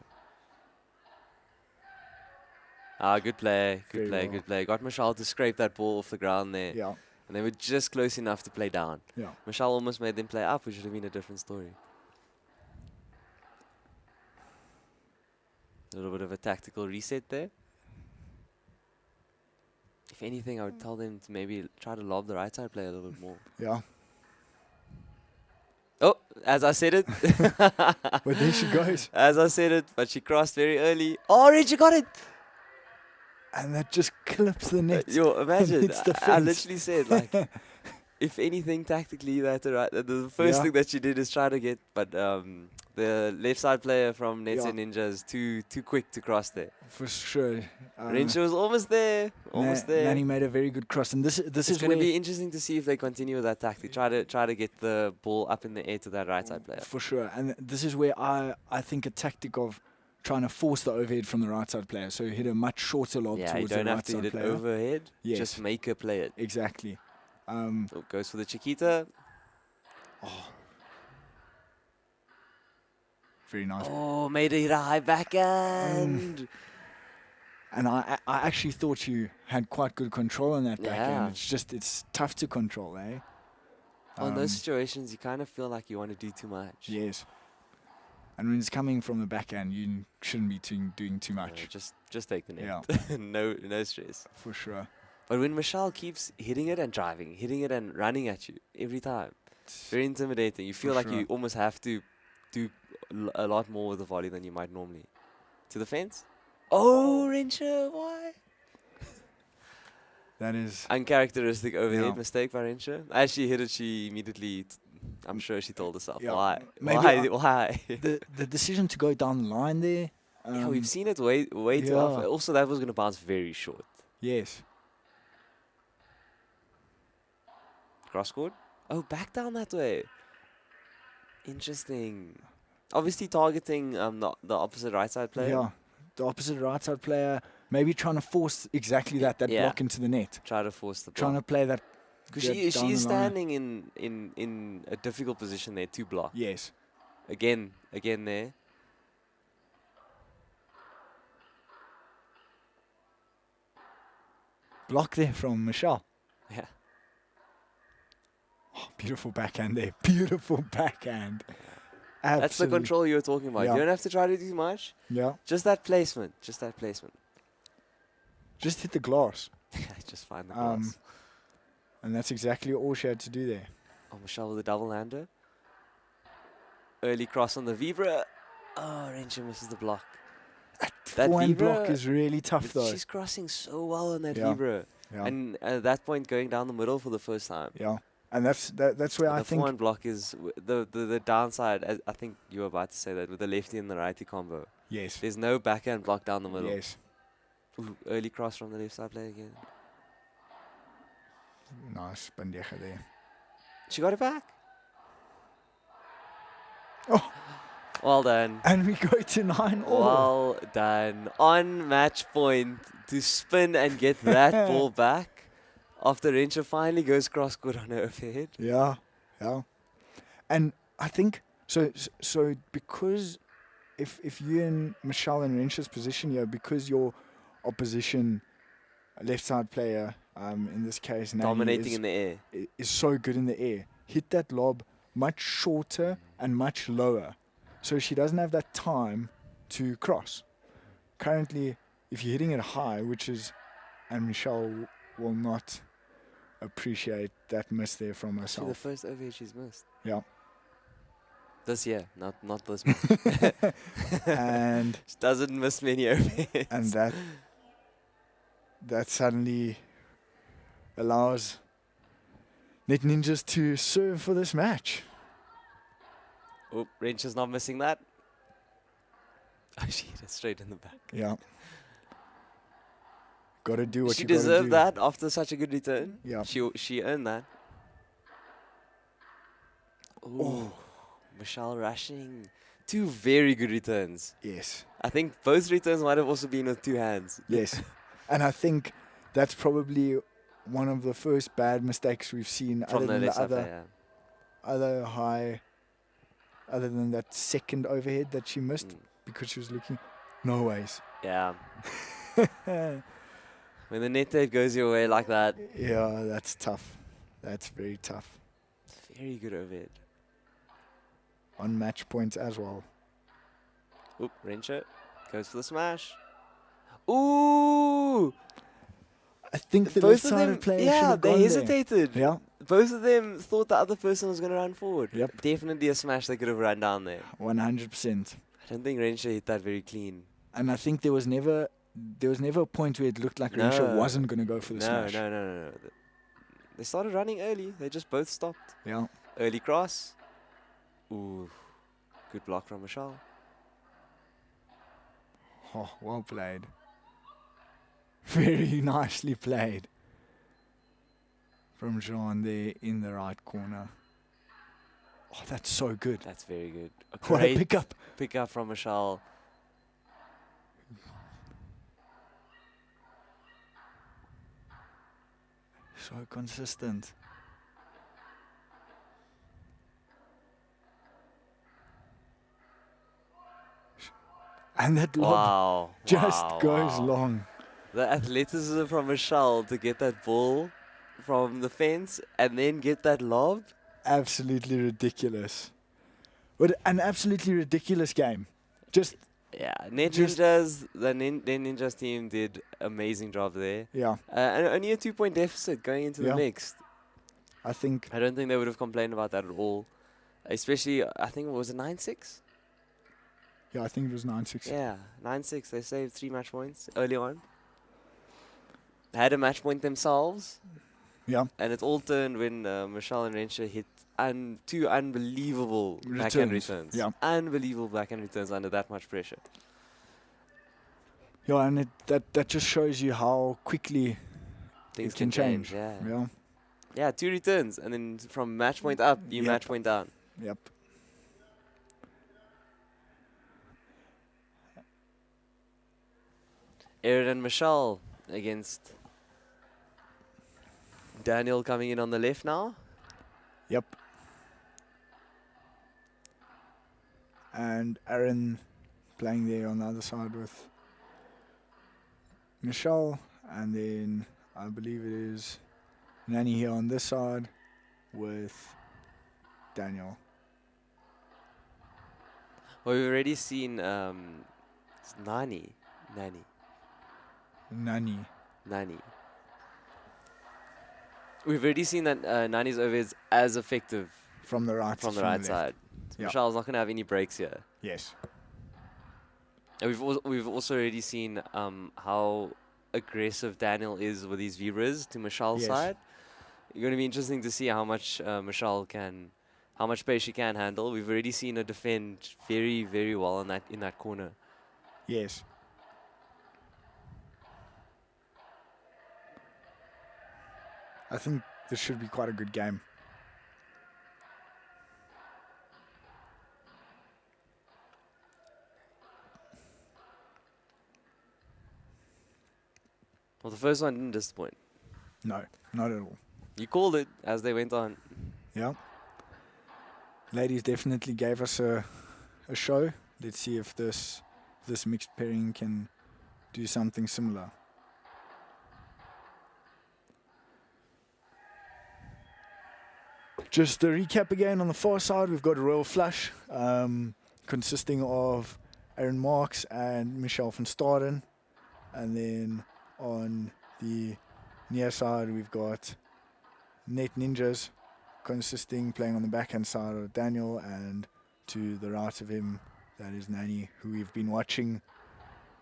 Speaker 3: Ah, good play,
Speaker 2: Very
Speaker 3: good play,
Speaker 2: well.
Speaker 3: good play. Got Michelle to scrape that ball off the ground there.
Speaker 2: yeah,
Speaker 3: And they were just close enough to play down.
Speaker 2: yeah.
Speaker 3: Michelle almost made them play up, which would have been a different story. A little bit of a tactical reset there. If anything, I would tell them to maybe try to lob the right side player a little bit more.
Speaker 2: Yeah.
Speaker 3: Oh, as I said it.
Speaker 2: But there she goes.
Speaker 3: As I said it, but she crossed very early. Oh, Reggie got it.
Speaker 2: And that just clips the net.
Speaker 3: Yo, imagine.
Speaker 2: It's the
Speaker 3: I
Speaker 2: fence.
Speaker 3: literally said, like, if anything, tactically, that the first
Speaker 2: Yeah.
Speaker 3: thing that she did is try to get, but the left side player from Nets and Ninja is too quick to cross there.
Speaker 2: For sure.
Speaker 3: Renshaw was almost there, almost there.
Speaker 2: Manny made a very good cross, and this
Speaker 3: It's
Speaker 2: is
Speaker 3: going
Speaker 2: where
Speaker 3: to be interesting to see if they continue with that tactic. Try to get the ball up in the air to that right side player.
Speaker 2: for sure, and this is where I think a tactic of trying to force the overhead from the right side player, so hit a much shorter lob
Speaker 3: Yeah, you
Speaker 2: towards the
Speaker 3: don't
Speaker 2: right
Speaker 3: have to
Speaker 2: side
Speaker 3: hit it
Speaker 2: player.
Speaker 3: overhead.
Speaker 2: Yes.
Speaker 3: Just make her play it.
Speaker 2: Exactly.
Speaker 3: Oh, goes for the Chiquita.
Speaker 2: Very nice.
Speaker 3: Oh, made it hit a high backhand.
Speaker 2: And I actually thought you had quite good control on that backhand.
Speaker 3: Yeah.
Speaker 2: It's just it's tough to control, eh?
Speaker 3: Well, in those situations, you kind of feel like you want to do too much.
Speaker 2: Yes. And when it's coming from the backhand, you shouldn't be doing too
Speaker 3: No,
Speaker 2: much.
Speaker 3: just take the net.
Speaker 2: Yeah.
Speaker 3: no stress.
Speaker 2: For sure.
Speaker 3: But when Michelle keeps hitting it and driving, hitting it and running at you every time, it's very intimidating. You feel
Speaker 2: For
Speaker 3: like
Speaker 2: sure.
Speaker 3: you almost have to do a lot more with the volley than you might normally. To the fence. Oh, Renshaw, why?
Speaker 2: That is
Speaker 3: Uncharacteristic overhead
Speaker 2: Yeah.
Speaker 3: mistake by Renshaw. As she hit it, she immediately, I'm sure she told herself,
Speaker 2: Yeah.
Speaker 3: why?
Speaker 2: Maybe
Speaker 3: Why?
Speaker 2: the decision to go down the line there.
Speaker 3: Yeah, we've seen it way too
Speaker 2: yeah.
Speaker 3: often. Also, that was going to bounce very short.
Speaker 2: Yes.
Speaker 3: Cross court? Oh, back down that way. Interesting. Obviously targeting the opposite right side player.
Speaker 2: Yeah. The opposite right side player, maybe trying to force exactly that
Speaker 3: Yeah.
Speaker 2: block into the net.
Speaker 3: Try to force the
Speaker 2: Trying
Speaker 3: block.
Speaker 2: to play that.
Speaker 3: Because
Speaker 2: that
Speaker 3: she
Speaker 2: down
Speaker 3: is
Speaker 2: the line.
Speaker 3: standing in a difficult position there to block.
Speaker 2: Yes.
Speaker 3: Again there.
Speaker 2: Block there from Michelle.
Speaker 3: Yeah.
Speaker 2: Oh, beautiful backhand there. Beautiful backhand.
Speaker 3: That's the control you were talking about.
Speaker 2: Yeah.
Speaker 3: You don't have to try to do much.
Speaker 2: Yeah.
Speaker 3: Just that placement. Just that placement.
Speaker 2: Just hit the glass.
Speaker 3: Just find the glass.
Speaker 2: And that's exactly all she had to do there.
Speaker 3: Oh, Michelle with a double-hander. Early cross on the Vibra. Oh, Renshaw misses the block. That
Speaker 2: Forehand
Speaker 3: Vibra
Speaker 2: block is really tough though.
Speaker 3: She's crossing so well on that
Speaker 2: Yeah.
Speaker 3: Vibra.
Speaker 2: Yeah.
Speaker 3: And at that point, going down the middle for the first time.
Speaker 2: Yeah. And that's where I
Speaker 3: The
Speaker 2: think
Speaker 3: forehand block is the downside. As I think you were about to say that with the lefty and the righty combo.
Speaker 2: yes.
Speaker 3: There's no backhand block down the middle.
Speaker 2: Yes.
Speaker 3: Ooh, early cross from the left side player again.
Speaker 2: Nice bandeja there.
Speaker 3: She got it back.
Speaker 2: Oh.
Speaker 3: Well done.
Speaker 2: And we go to 9 all.
Speaker 3: Well done. On match point to spin and get that ball back after Renshaw finally goes cross court on her overhead.
Speaker 2: Yeah. Yeah. And I think so because if you in Michelle and Renshaw's position here, because your opposition left side player, in this case Nani,
Speaker 3: Dominating in the air.
Speaker 2: is so good in the air, hit that lob much shorter and much lower. So she doesn't have that time to cross. Currently, if you're hitting it high, and Michelle will not appreciate that miss there from
Speaker 3: See, the
Speaker 2: herself.
Speaker 3: first overhead she's missed.
Speaker 2: Yeah.
Speaker 3: This year, not this one.
Speaker 2: And
Speaker 3: She doesn't miss many overheads.
Speaker 2: and that suddenly allows Net Ninjas to serve for this match.
Speaker 3: Oh, Renshaw's not missing that. Oh, she hit it straight in the back.
Speaker 2: Yeah. Got to do what
Speaker 3: She
Speaker 2: you got to do.
Speaker 3: deserved that after such a good return.
Speaker 2: Yeah.
Speaker 3: She earned that. Ooh,
Speaker 2: Oh.
Speaker 3: Michelle rushing. 2 very good returns.
Speaker 2: Yes.
Speaker 3: I think both returns might have also been with 2 hands.
Speaker 2: Yes. And I think that's probably one of the first bad mistakes we've seen
Speaker 3: From
Speaker 2: other
Speaker 3: the
Speaker 2: than
Speaker 3: left
Speaker 2: the
Speaker 3: side player.
Speaker 2: other than that second overhead that she missed because she was looking. No ways.
Speaker 3: Yeah. When the net tape goes your way like that.
Speaker 2: Yeah, that's tough. That's very tough.
Speaker 3: Very good overhead.
Speaker 2: On match points as well.
Speaker 3: Oop, Renshaw goes for the smash. Ooh!
Speaker 2: I think the
Speaker 3: Both of
Speaker 2: left-sided
Speaker 3: them,
Speaker 2: player should
Speaker 3: yeah,
Speaker 2: have
Speaker 3: they
Speaker 2: gone there.
Speaker 3: hesitated.
Speaker 2: Yeah,
Speaker 3: Both of them thought the other person was going to run forward.
Speaker 2: Yep.
Speaker 3: Definitely a smash they could have run down there.
Speaker 2: 100%.
Speaker 3: I don't think Renshaw hit that very clean.
Speaker 2: And I think there was never a point where it looked like
Speaker 3: No.
Speaker 2: Renshaw wasn't going to go for the
Speaker 3: No,
Speaker 2: smash.
Speaker 3: no. They started running early. They just both stopped.
Speaker 2: Yeah.
Speaker 3: Early cross. Ooh, good block from Michelle.
Speaker 2: Oh, well played. Very nicely played from Jean there in the right corner. Oh, that's so good.
Speaker 3: That's very good. A
Speaker 2: What a
Speaker 3: great
Speaker 2: pickup.
Speaker 3: pickup from Michelle.
Speaker 2: So consistent. And that lob
Speaker 3: Wow.
Speaker 2: just
Speaker 3: wow,
Speaker 2: goes
Speaker 3: wow.
Speaker 2: long.
Speaker 3: The athleticism from Michelle to get that ball from the fence and then get that lob.
Speaker 2: Absolutely ridiculous. But an absolutely ridiculous game. Just,
Speaker 3: Yeah, Net
Speaker 2: Just-
Speaker 3: Ninjas, the Ninjas team did amazing job there.
Speaker 2: yeah,
Speaker 3: And only a 2-point deficit going into
Speaker 2: Yeah.
Speaker 3: the mixed.
Speaker 2: I think,
Speaker 3: I don't think they would have complained about that at all. Especially, I think, was it 9-6?
Speaker 2: yeah, I think it was 9-6.
Speaker 3: Yeah, 9-6. They saved 3 match points early on. Had a match point themselves.
Speaker 2: Yeah.
Speaker 3: And it all turned when Michelle and Renshaw hit two unbelievable backhand returns.
Speaker 2: Yeah.
Speaker 3: Unbelievable backhand returns under that much pressure.
Speaker 2: Yeah, and that just shows you how quickly
Speaker 3: Things
Speaker 2: it can change.
Speaker 3: Yeah.
Speaker 2: Yeah,
Speaker 3: Yeah, 2 returns. And then from match point up, you
Speaker 2: Yep.
Speaker 3: match point down.
Speaker 2: yep.
Speaker 3: Aaron and Michelle against Daniel coming in on the left now.
Speaker 2: Yep. And Aaron playing there on the other side with Michelle. And then I believe it is Nani here on this side with Daniel.
Speaker 3: Well, we've already seen it's Nani. We've already seen that Nani's over is as effective
Speaker 2: From the right.
Speaker 3: from the
Speaker 2: from
Speaker 3: right
Speaker 2: left.
Speaker 3: side. So
Speaker 2: Yeah.
Speaker 3: Michelle's not going to have any breaks here.
Speaker 2: Yes.
Speaker 3: And we've also already seen how aggressive Daniel is with his Vibras to Michelle's
Speaker 2: Yes.
Speaker 3: side. It's going to be interesting to see how much Michelle can, how much space she can handle. We've already seen her defend very, very well in that corner.
Speaker 2: Yes. I think this should be quite a good game.
Speaker 3: Well, the first one didn't disappoint.
Speaker 2: No, not at all.
Speaker 3: You called it as they went on.
Speaker 2: Yeah. Ladies definitely gave us a show. Let's see if this mixed pairing can do something similar. Just a recap again on the far side, we've got a Royal Flush consisting of Aaron Marks and Michelle van Staden. And then on the near side, we've got Net Ninjas playing on the backhand side of Daniel, and to the right of him, that is Nani, who we've been watching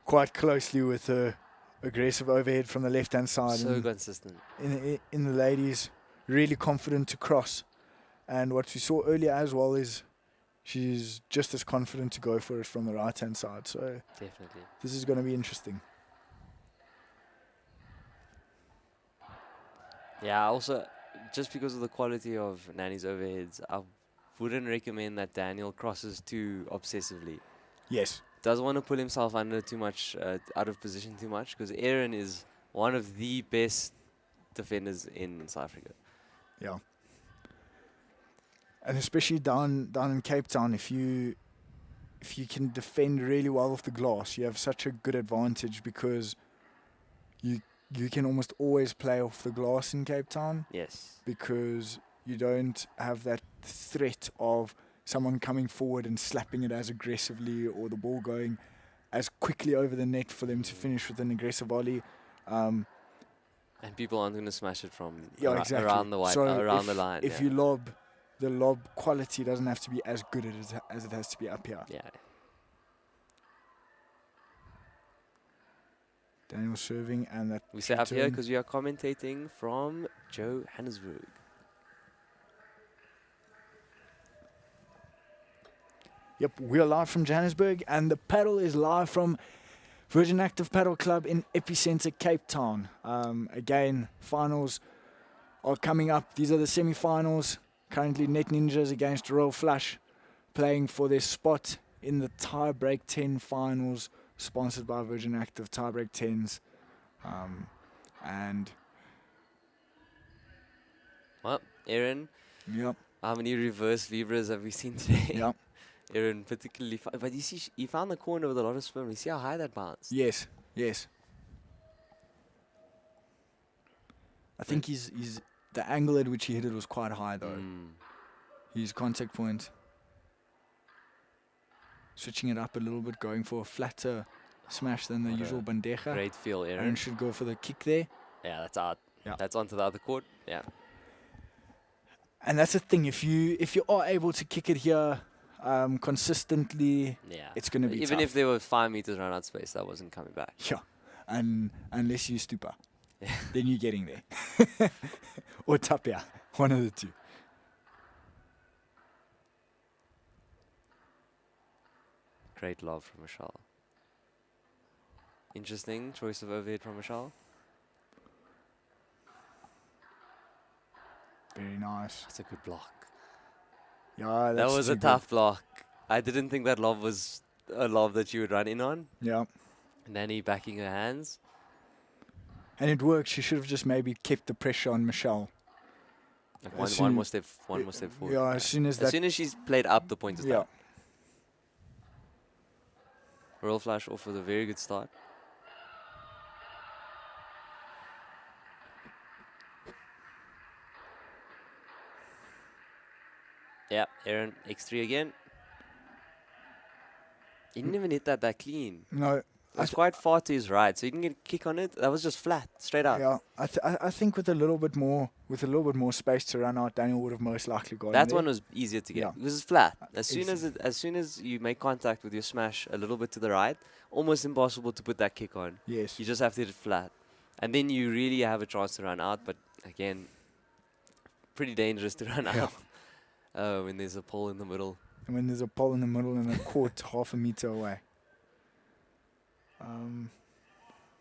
Speaker 2: quite closely with her aggressive overhead from the left-hand side.
Speaker 3: So
Speaker 2: and
Speaker 3: consistent.
Speaker 2: in the ladies, really confident to cross. And what we saw earlier as well is she's just as confident to go for it from the right-hand side. So
Speaker 3: Definitely.
Speaker 2: this is going to be interesting.
Speaker 3: Yeah, also, just because of the quality of Nani's overheads, I wouldn't recommend that Daniel crosses too obsessively.
Speaker 2: Yes.
Speaker 3: Doesn't want to pull himself under too much, out of position too much, because Aaron is one of the best defenders in South Africa.
Speaker 2: Yeah. And especially down in Cape Town, if you can defend really well off the glass, you have such a good advantage because you can almost always play off the glass in Cape Town
Speaker 3: Yes.
Speaker 2: because you don't have that threat of someone coming forward and slapping it as aggressively or the ball going as quickly over the net for them to finish with an aggressive volley.
Speaker 3: And people aren't going to smash it from
Speaker 2: exactly.
Speaker 3: around the white,
Speaker 2: So
Speaker 3: around the line.
Speaker 2: If you lob, the lob quality doesn't have to be as good as it has to be up here.
Speaker 3: Yeah.
Speaker 2: Daniel serving, and that
Speaker 3: We say up here
Speaker 2: return.
Speaker 3: because we are commentating from Johannesburg.
Speaker 2: Yep, we're live from Johannesburg, and the paddle is live from Virgin Active Paddle Club in EPICENTRE, Cape Town. Again, finals are coming up. These are the semi-finals. Currently, Net Ninjas against Royal Flush, playing for their spot in the Tiebreak 10 finals, sponsored by Virgin Active Tiebreak 10s. And
Speaker 3: Well, Aaron,
Speaker 2: yep,
Speaker 3: how many reverse vibras have we seen today?
Speaker 2: yep,
Speaker 3: Aaron particularly, but you see, he found the corner with a lot of spin. You see how high that bounced?
Speaker 2: yes, yes. I think the angle at which he hit it was quite high though. His contact point. Switching it up a little bit, going for a flatter smash than the
Speaker 3: What
Speaker 2: usual
Speaker 3: a
Speaker 2: bandeja.
Speaker 3: Great feel, Aaron.
Speaker 2: Aaron should go for the kick there.
Speaker 3: Yeah, that's out.
Speaker 2: Yeah.
Speaker 3: That's onto the other court. Yeah.
Speaker 2: And that's the thing, if you are able to kick it here consistently,
Speaker 3: Yeah.
Speaker 2: it's going to be
Speaker 3: Even
Speaker 2: tough.
Speaker 3: if there were 5 meters run out space, that wasn't coming back.
Speaker 2: Yeah, and unless you stupa,
Speaker 3: Yeah.
Speaker 2: then you're getting there. Or tapia, one of the two.
Speaker 3: Great love from Michelle. Interesting choice of overhead from Michelle.
Speaker 2: Very nice.
Speaker 3: That's a good block.
Speaker 2: Yeah,
Speaker 3: That
Speaker 2: that's
Speaker 3: was
Speaker 2: too
Speaker 3: a
Speaker 2: good.
Speaker 3: tough block. I didn't think that lob was a lob that you would run in on.
Speaker 2: Yeah,
Speaker 3: Nanny backing her hands.
Speaker 2: and it worked. She should have just maybe kept the pressure on Michelle.
Speaker 3: Like
Speaker 2: As
Speaker 3: one
Speaker 2: soon-
Speaker 3: more step forward.
Speaker 2: Yeah, as soon as
Speaker 3: As
Speaker 2: that.
Speaker 3: soon as she's played up, the point is
Speaker 2: Yeah,
Speaker 3: down. Royal Flush off with a very good start. Yeah, Aaron, X3 again. He didn't even hit that clean.
Speaker 2: no.
Speaker 3: It was quite far to his right, so he didn't get a kick on it. That was just flat, straight out.
Speaker 2: Yeah, I think with a little bit more space to run out, Daniel would have most likely got
Speaker 3: That
Speaker 2: in
Speaker 3: one
Speaker 2: there.
Speaker 3: was easier to get.
Speaker 2: Yeah.
Speaker 3: It was flat. As
Speaker 2: Ex-
Speaker 3: soon as you make contact with your smash a little bit to the right, almost impossible to put that kick on.
Speaker 2: Yes.
Speaker 3: You just have to hit it flat. And then you really have a chance to run out, but again, pretty dangerous to run
Speaker 2: Yeah.
Speaker 3: out when there's a pole in the middle.
Speaker 2: And when there's a pole in the middle and a court half a meter away.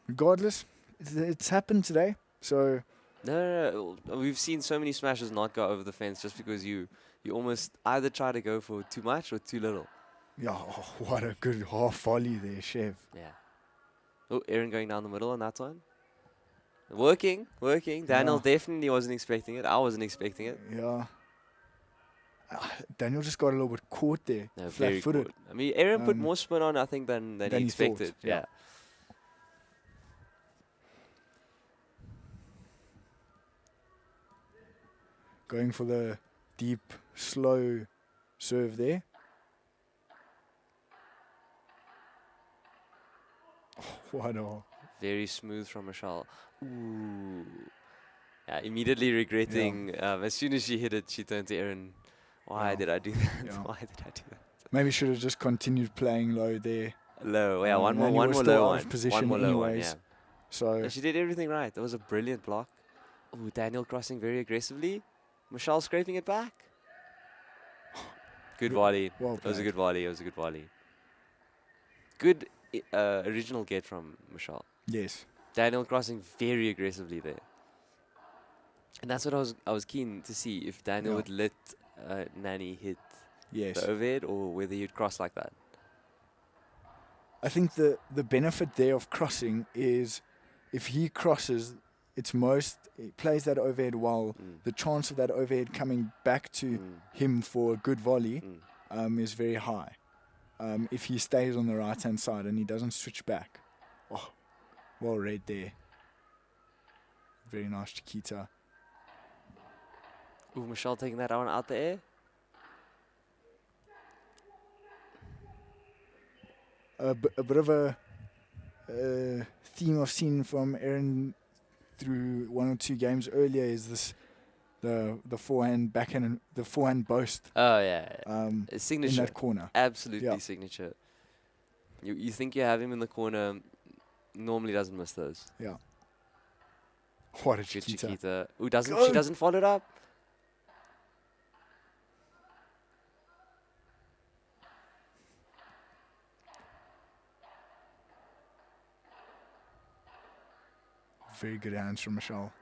Speaker 2: Regardless, it's happened today. So
Speaker 3: No. We've seen so many smashes not go over the fence just because you almost either try to go for too much or too little.
Speaker 2: yeah, oh, what a good half volley there, Chef.
Speaker 3: Yeah. Oh, Aaron going down the middle on that one. Working. Daniel
Speaker 2: Yeah.
Speaker 3: definitely wasn't expecting it. I wasn't expecting it.
Speaker 2: Yeah. Daniel just got a little bit caught there,
Speaker 3: No, very
Speaker 2: flat-footed.
Speaker 3: good. I mean, Aaron put
Speaker 2: Um,
Speaker 3: more spin on, I think, than
Speaker 2: than
Speaker 3: he
Speaker 2: he thought,
Speaker 3: expected.
Speaker 2: yeah.
Speaker 3: Yeah.
Speaker 2: Going for the deep, slow serve there. Oh, what a...
Speaker 3: Very smooth from Michelle. Ooh. Yeah, immediately regretting. As soon as she hit it, she turned to Aaron. Why
Speaker 2: Yeah.
Speaker 3: did I do that?
Speaker 2: Yeah.
Speaker 3: Why did I do that?
Speaker 2: Maybe should have just continued playing low there.
Speaker 3: Low. Yeah, one
Speaker 2: and he
Speaker 3: more
Speaker 2: was
Speaker 3: low
Speaker 2: still out
Speaker 3: one.
Speaker 2: of position
Speaker 3: One more low one,
Speaker 2: anyways.
Speaker 3: yeah.
Speaker 2: So
Speaker 3: Yeah, she did everything right. That was a brilliant block. Ooh, Daniel crossing very aggressively. Michelle scraping it back. Good volley.
Speaker 2: well
Speaker 3: It was a
Speaker 2: played.
Speaker 3: good volley. It was a good volley. Good original get from Michelle.
Speaker 2: Yes.
Speaker 3: Daniel crossing very aggressively there. And that's what I was keen to see, if Daniel
Speaker 2: Yeah.
Speaker 3: would let Nanny hit
Speaker 2: Yes.
Speaker 3: the overhead or whether he'd cross like that.
Speaker 2: I think the benefit there of crossing is if he crosses, he plays that overhead well.
Speaker 3: Mm.
Speaker 2: The chance of that overhead coming back to him for a good volley is very high. If he stays on the right hand side and he doesn't switch back. Oh, well read there. Very nice Chiquita.
Speaker 3: Ooh, Michelle taking that one out the air.
Speaker 2: A bit of a theme I've seen from Aaron through 1 or 2 games earlier is this the forehand backhand and the forehand boast
Speaker 3: Oh yeah,
Speaker 2: in
Speaker 3: signature.
Speaker 2: that corner.
Speaker 3: Absolutely
Speaker 2: Yeah.
Speaker 3: signature. You think you have him in the corner, normally doesn't miss those.
Speaker 2: Yeah. What a
Speaker 3: Good
Speaker 2: Chiquita.
Speaker 3: Chiquita. Ooh, she
Speaker 2: Good.
Speaker 3: doesn't follow it up.
Speaker 2: Very good hands from Michelle.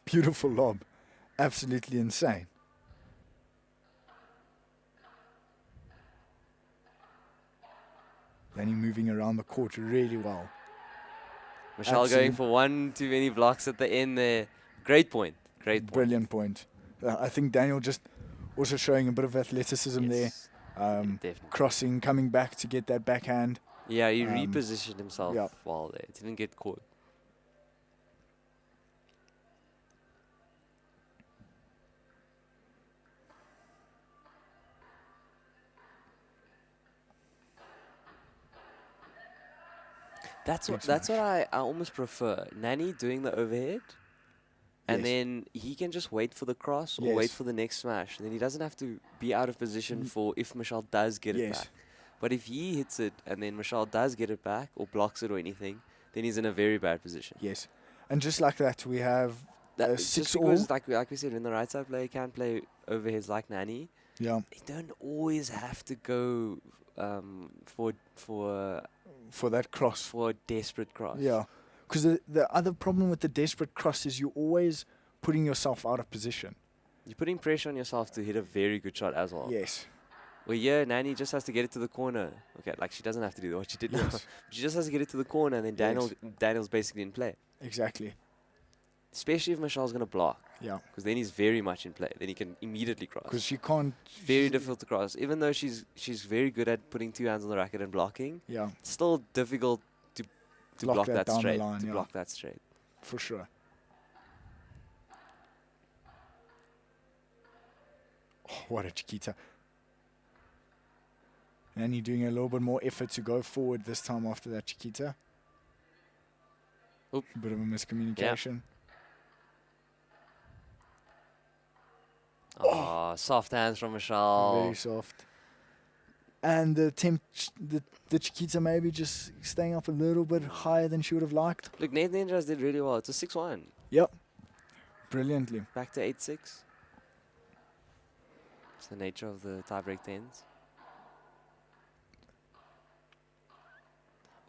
Speaker 2: Beautiful lob. Absolutely insane. Danny moving around the court really well.
Speaker 3: Michelle going for one too many blocks at the end there. Great point. Great point.
Speaker 2: Brilliant point. I think Daniel just also showing a bit of athleticism
Speaker 3: Yes,
Speaker 2: there.
Speaker 3: definitely.
Speaker 2: Crossing, coming back to get that backhand.
Speaker 3: Yeah, he repositioned himself
Speaker 2: yeah.
Speaker 3: while there. Didn't get caught. That's what I almost prefer. Nani doing the overhead, and then he can just wait for the cross or wait for the next smash. And then he doesn't have to be out of position for if Michelle does get it back. But if he hits it and then Michelle does get it back or blocks it or anything, then he's in a very bad position.
Speaker 2: Yes. And just like that, we have
Speaker 3: just
Speaker 2: 6
Speaker 3: because, like we said, when the right side player can play overheads like Nani,
Speaker 2: yeah,
Speaker 3: they don't always have to go for
Speaker 2: that cross.
Speaker 3: For a desperate cross.
Speaker 2: Yeah. Because the other problem with the desperate cross is you're always putting yourself out of position.
Speaker 3: You're putting pressure on yourself to hit a very good shot as well.
Speaker 2: Yes.
Speaker 3: Well, yeah, Nani just has to get it to the corner. Okay, like she doesn't have to do what she did now. She just has to get it to the corner, and then Daniel's basically in play.
Speaker 2: Exactly.
Speaker 3: Especially if Michelle's going to block.
Speaker 2: Yeah.
Speaker 3: Because then he's very much in play. Then he can immediately cross.
Speaker 2: Because she can't...
Speaker 3: Very difficult to cross. Even though she's very good at putting 2 hands on the racket and blocking,
Speaker 2: yeah,
Speaker 3: it's still difficult to block that straight.
Speaker 2: Line,
Speaker 3: block that straight.
Speaker 2: For sure. Oh, what a Chiquita. And you're doing a little bit more effort to go forward this time after that Chiquita.
Speaker 3: Oop.
Speaker 2: A bit of a miscommunication.
Speaker 3: Oh, soft hands from Michelle.
Speaker 2: Very soft. And the Chiquita maybe just staying up a little bit higher than she would have liked.
Speaker 3: Look, Nathan Ninjas did really well. It's a 6-1.
Speaker 2: Yep. Brilliantly.
Speaker 3: Back to 8-6. It's the nature of the tiebreak 10s.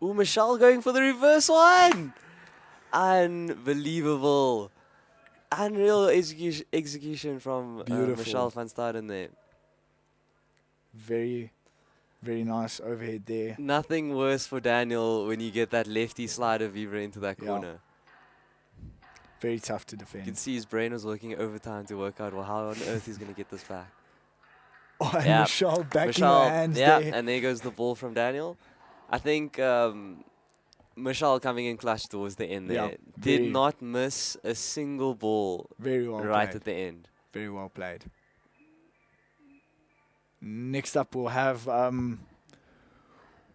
Speaker 3: Ooh, Michelle going for the reverse one. Unbelievable. Unreal execution from Michelle van Staden there.
Speaker 2: Very, very nice overhead there.
Speaker 3: Nothing worse for Daniel when you get that lefty slider Vibra into that corner.
Speaker 2: Very tough to defend.
Speaker 3: You can see his brain was working overtime to work out, well, how on earth he's going to get this back.
Speaker 2: Oh, and Michelle backing her hands there.
Speaker 3: And there goes the ball from Daniel. I think Michelle coming in clutch towards the end there. Did not miss a single ball right at the end.
Speaker 2: Very well played. Next up, we'll have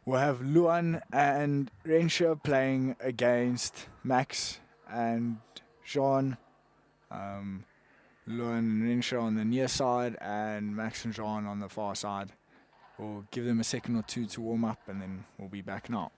Speaker 2: Luan and Rensha playing against Max and Jean. Luan and Rensha on the near side and Max and Jean on the far side. We'll give them a second or two to warm up and then we'll be back now.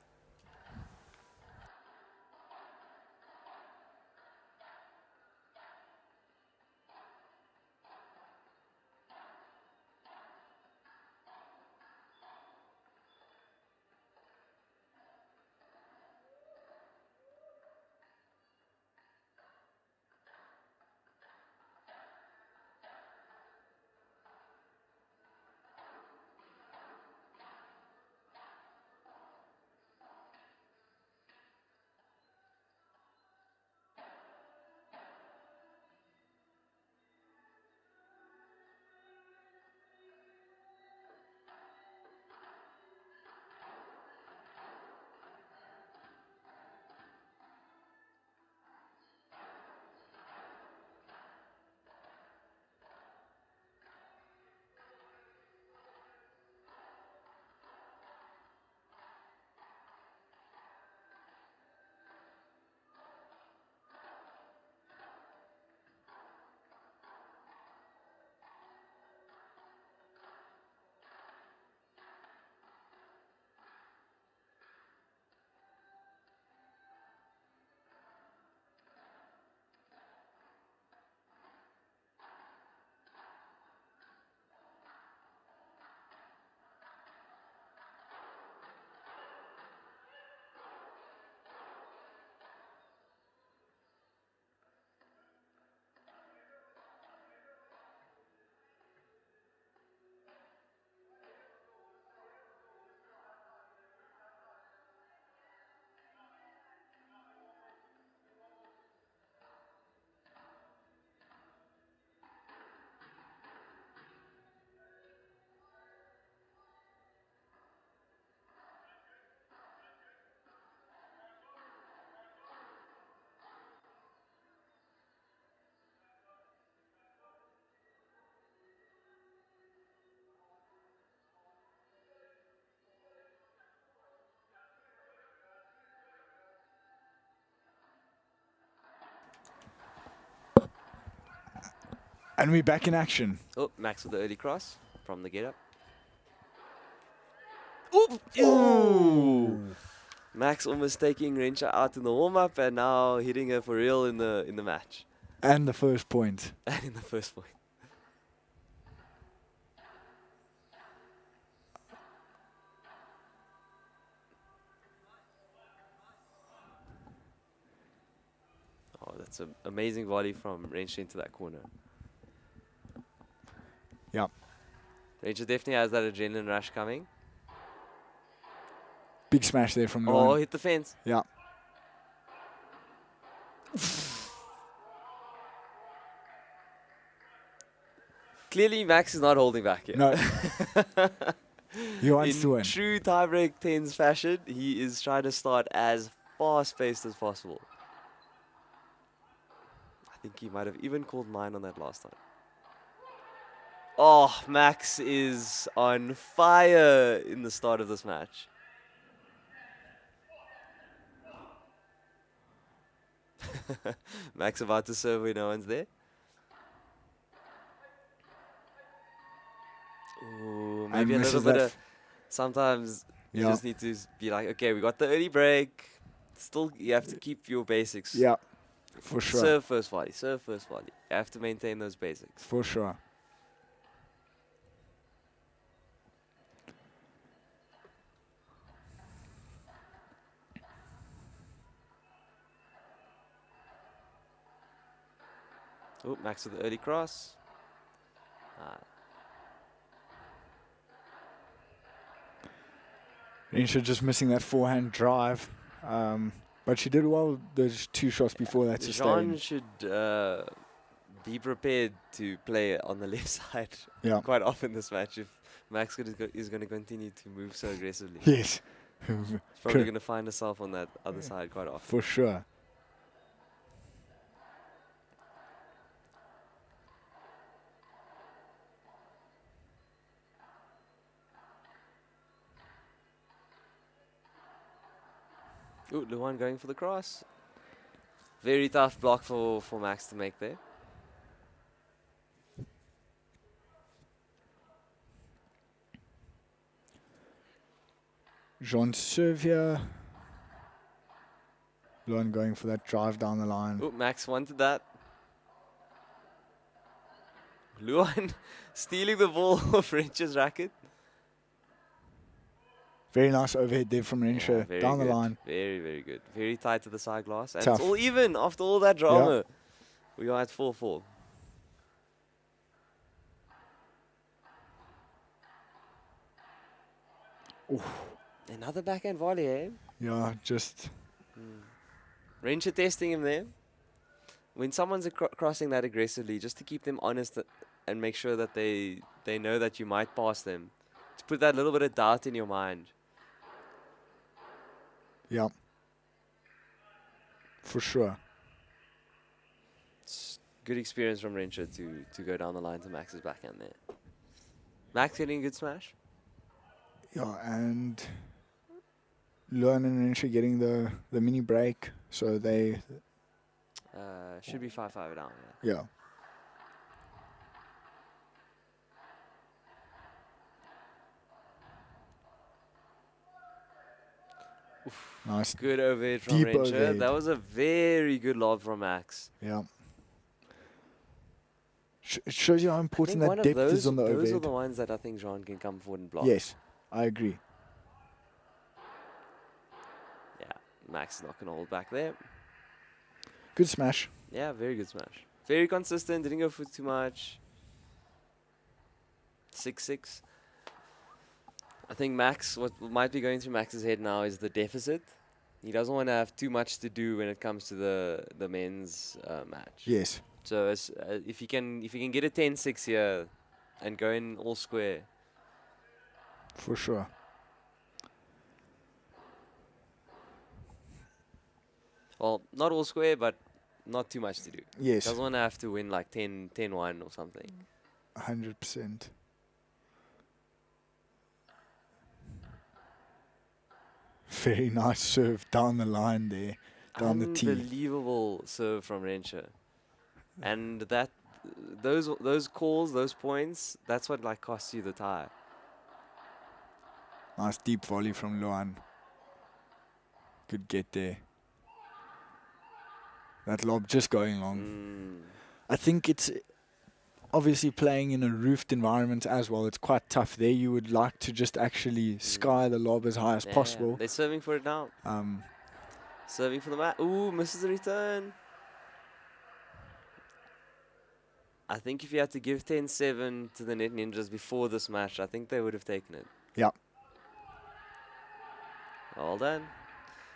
Speaker 2: And we're back in action.
Speaker 3: Oh, Max with the early cross from the get-up.
Speaker 2: Ooh.
Speaker 3: Max almost taking Rencha out in the warm-up and now hitting her for real in the match.
Speaker 2: And the first point.
Speaker 3: And in the first point. Oh, that's an amazing volley from Rencha into that corner.
Speaker 2: Yeah.
Speaker 3: Rencha definitely has that adrenaline rush coming.
Speaker 2: Big smash there from
Speaker 3: Oh,
Speaker 2: Luan.
Speaker 3: hit the fence.
Speaker 2: Yeah.
Speaker 3: Clearly, Max is not holding back here.
Speaker 2: No. He wants to
Speaker 3: In
Speaker 2: win.
Speaker 3: true tiebreak 10s fashion, he is trying to start as fast-paced as possible. I think he might have even called mine on that last time. Oh, Max is on fire in the start of this match. Max about to serve when no one's there. Ooh, maybe a little bit of... Sometimes you just need to be like, okay, we got the early break. Still, you have to keep your basics.
Speaker 2: Yeah, for sure.
Speaker 3: Serve first volley, serve first volley. You have to maintain those basics.
Speaker 2: For sure.
Speaker 3: Oh, Max with the early cross.
Speaker 2: Rencha just missing that forehand drive. But she did well those two shots before that
Speaker 3: Jean
Speaker 2: sustained.
Speaker 3: should be prepared to play on the left side
Speaker 2: Yeah.
Speaker 3: quite often this match if Max is going to continue to move so aggressively.
Speaker 2: Yes.
Speaker 3: She's probably going to find herself on that other side quite often.
Speaker 2: For sure.
Speaker 3: Ooh, Luan going for the cross. Very tough block for Max to make there.
Speaker 2: Jean serve here. Luan going for that drive down the line.
Speaker 3: Ooh, Max wanted that. Luan stealing the ball off Rencha's racket.
Speaker 2: Very nice overhead there from Rencha
Speaker 3: Yeah,
Speaker 2: down the
Speaker 3: good.
Speaker 2: line.
Speaker 3: Very, very good. Very tight to the side glass. And
Speaker 2: Tough.
Speaker 3: it's all even after all that drama. We are at 4-4. Another backhand volley, eh?
Speaker 2: Yeah, just
Speaker 3: Rencha testing him there. When someone's crossing that aggressively, just to keep them honest and make sure that they know that you might pass them. To put that little bit of doubt in your mind.
Speaker 2: yeah. For sure.
Speaker 3: It's good experience from Rencha to go down the line to Max's backhand there. Max getting a good smash.
Speaker 2: Yeah, and Luan and Rencha getting the mini break, so they
Speaker 3: Should be 5-5 down.
Speaker 2: yeah. Nice.
Speaker 3: Good overhead from
Speaker 2: Deep
Speaker 3: Rencha.
Speaker 2: overhead.
Speaker 3: That was a very good lob from Max.
Speaker 2: Yeah. It shows you how
Speaker 3: I
Speaker 2: important
Speaker 3: think one
Speaker 2: that
Speaker 3: of
Speaker 2: depth is on the
Speaker 3: those are
Speaker 2: overhead.
Speaker 3: the ones that I think Jean can come forward and block.
Speaker 2: Yes, I agree.
Speaker 3: Yeah, Max is not going to hold back there.
Speaker 2: Good smash.
Speaker 3: Yeah, very good smash. Very consistent, didn't go for too much. 6-6. I think Max, what might be going through Max's head now is the deficit. He doesn't want to have too much to do when it comes to the men's match.
Speaker 2: Yes.
Speaker 3: So if he can get a 10-6 here and go in all square.
Speaker 2: For sure.
Speaker 3: Well, not all square, but not too much to do.
Speaker 2: Yes.
Speaker 3: Doesn't want to have to win like 10-1 or something.
Speaker 2: 100%. Very nice serve down the line there, down the tee.
Speaker 3: Unbelievable serve from Rencha. And that those calls, those points, that's what like costs you the tie.
Speaker 2: Nice deep volley from Luan. Good get there. That lob just going long. I think it's obviously playing in a roofed environment as well. It's quite tough there. You would like to just actually sky the lob as high as possible.
Speaker 3: They're serving for it now. Serving for the mat. Ooh, misses the return. I think if you had to give 10-7 to the Net Ninjas before this match, I think they would have taken it.
Speaker 2: Yeah.
Speaker 3: Well done.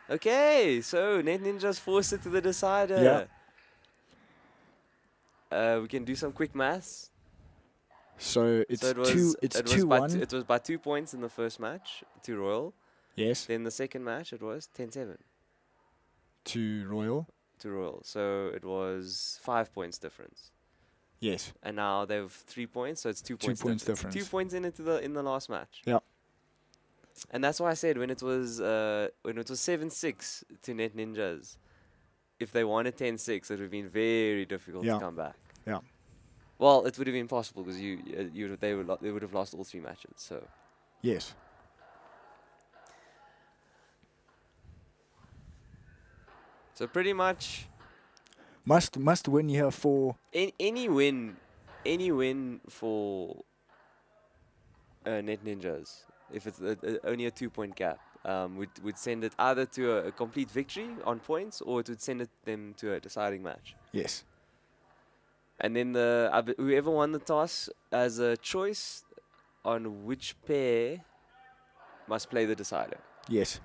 Speaker 3: Okay, so Net Ninjas forced it to the decider. Yeah. We can do some quick maths.
Speaker 2: So it's 2-1.
Speaker 3: It was by 2 points in the first match to Royal.
Speaker 2: Yes.
Speaker 3: Then the second match, it was 10-7.
Speaker 2: To Royal.
Speaker 3: To Royal. So it was 5 points difference.
Speaker 2: Yes.
Speaker 3: And now they have 3 points, so it's 2 points,
Speaker 2: 2 points difference.
Speaker 3: 2 points in the last match.
Speaker 2: Yeah.
Speaker 3: And that's why I said when it was 7-6 to Net Ninjas, if they won a 10-6, it would have been very difficult to come back.
Speaker 2: Yeah.
Speaker 3: Well, it would have been possible because they would have lost all 3 matches. So.
Speaker 2: Yes.
Speaker 3: So pretty much.
Speaker 2: Must win here for
Speaker 3: any win for Net Ninjas. If it's only a 2-point gap, would send it either to a complete victory on points, or it would send them to a deciding match.
Speaker 2: Yes.
Speaker 3: And then whoever won the toss has a choice on which pair must play the decider.
Speaker 2: Yes.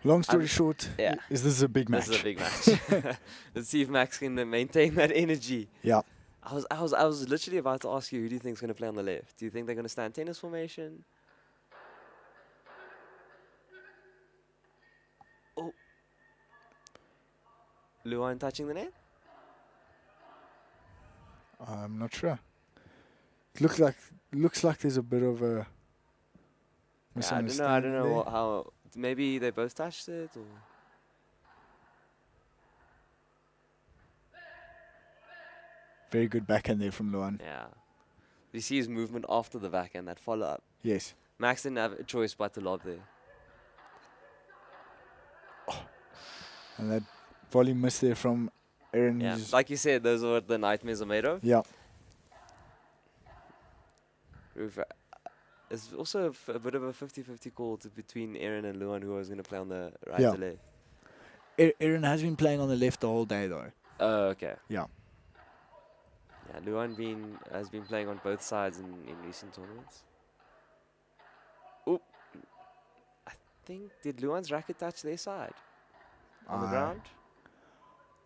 Speaker 2: Long story short, is this a big match?
Speaker 3: This is a big match. Let's see if Max can maintain that energy.
Speaker 2: Yeah.
Speaker 3: I was literally about to ask you, who do you think is going to play on the left? Do you think they're going to stand tennis formation? Oh. Luan touching the net?
Speaker 2: I'm not sure. It looks like there's a bit of a misunderstanding.
Speaker 3: I don't know how. Maybe they both touched it, or.
Speaker 2: Very good backhand there from Luan.
Speaker 3: Yeah. You see his movement after the backhand, that follow-up.
Speaker 2: Yes.
Speaker 3: Max didn't have a choice but to lob there.
Speaker 2: Oh. And that volley miss there from Aaron.
Speaker 3: Yeah, like you said, those are what the nightmares are made of.
Speaker 2: Yeah.
Speaker 3: It's also a bit of a 50-50 call between Aaron and Luan, who was going to play on the right or left.
Speaker 2: Aaron has been playing on the left the whole day, though.
Speaker 3: Oh, okay.
Speaker 2: Yeah.
Speaker 3: Yeah, Luan has been playing on both sides in recent tournaments. Oh, I think, did Luan's racket touch their side on the ground?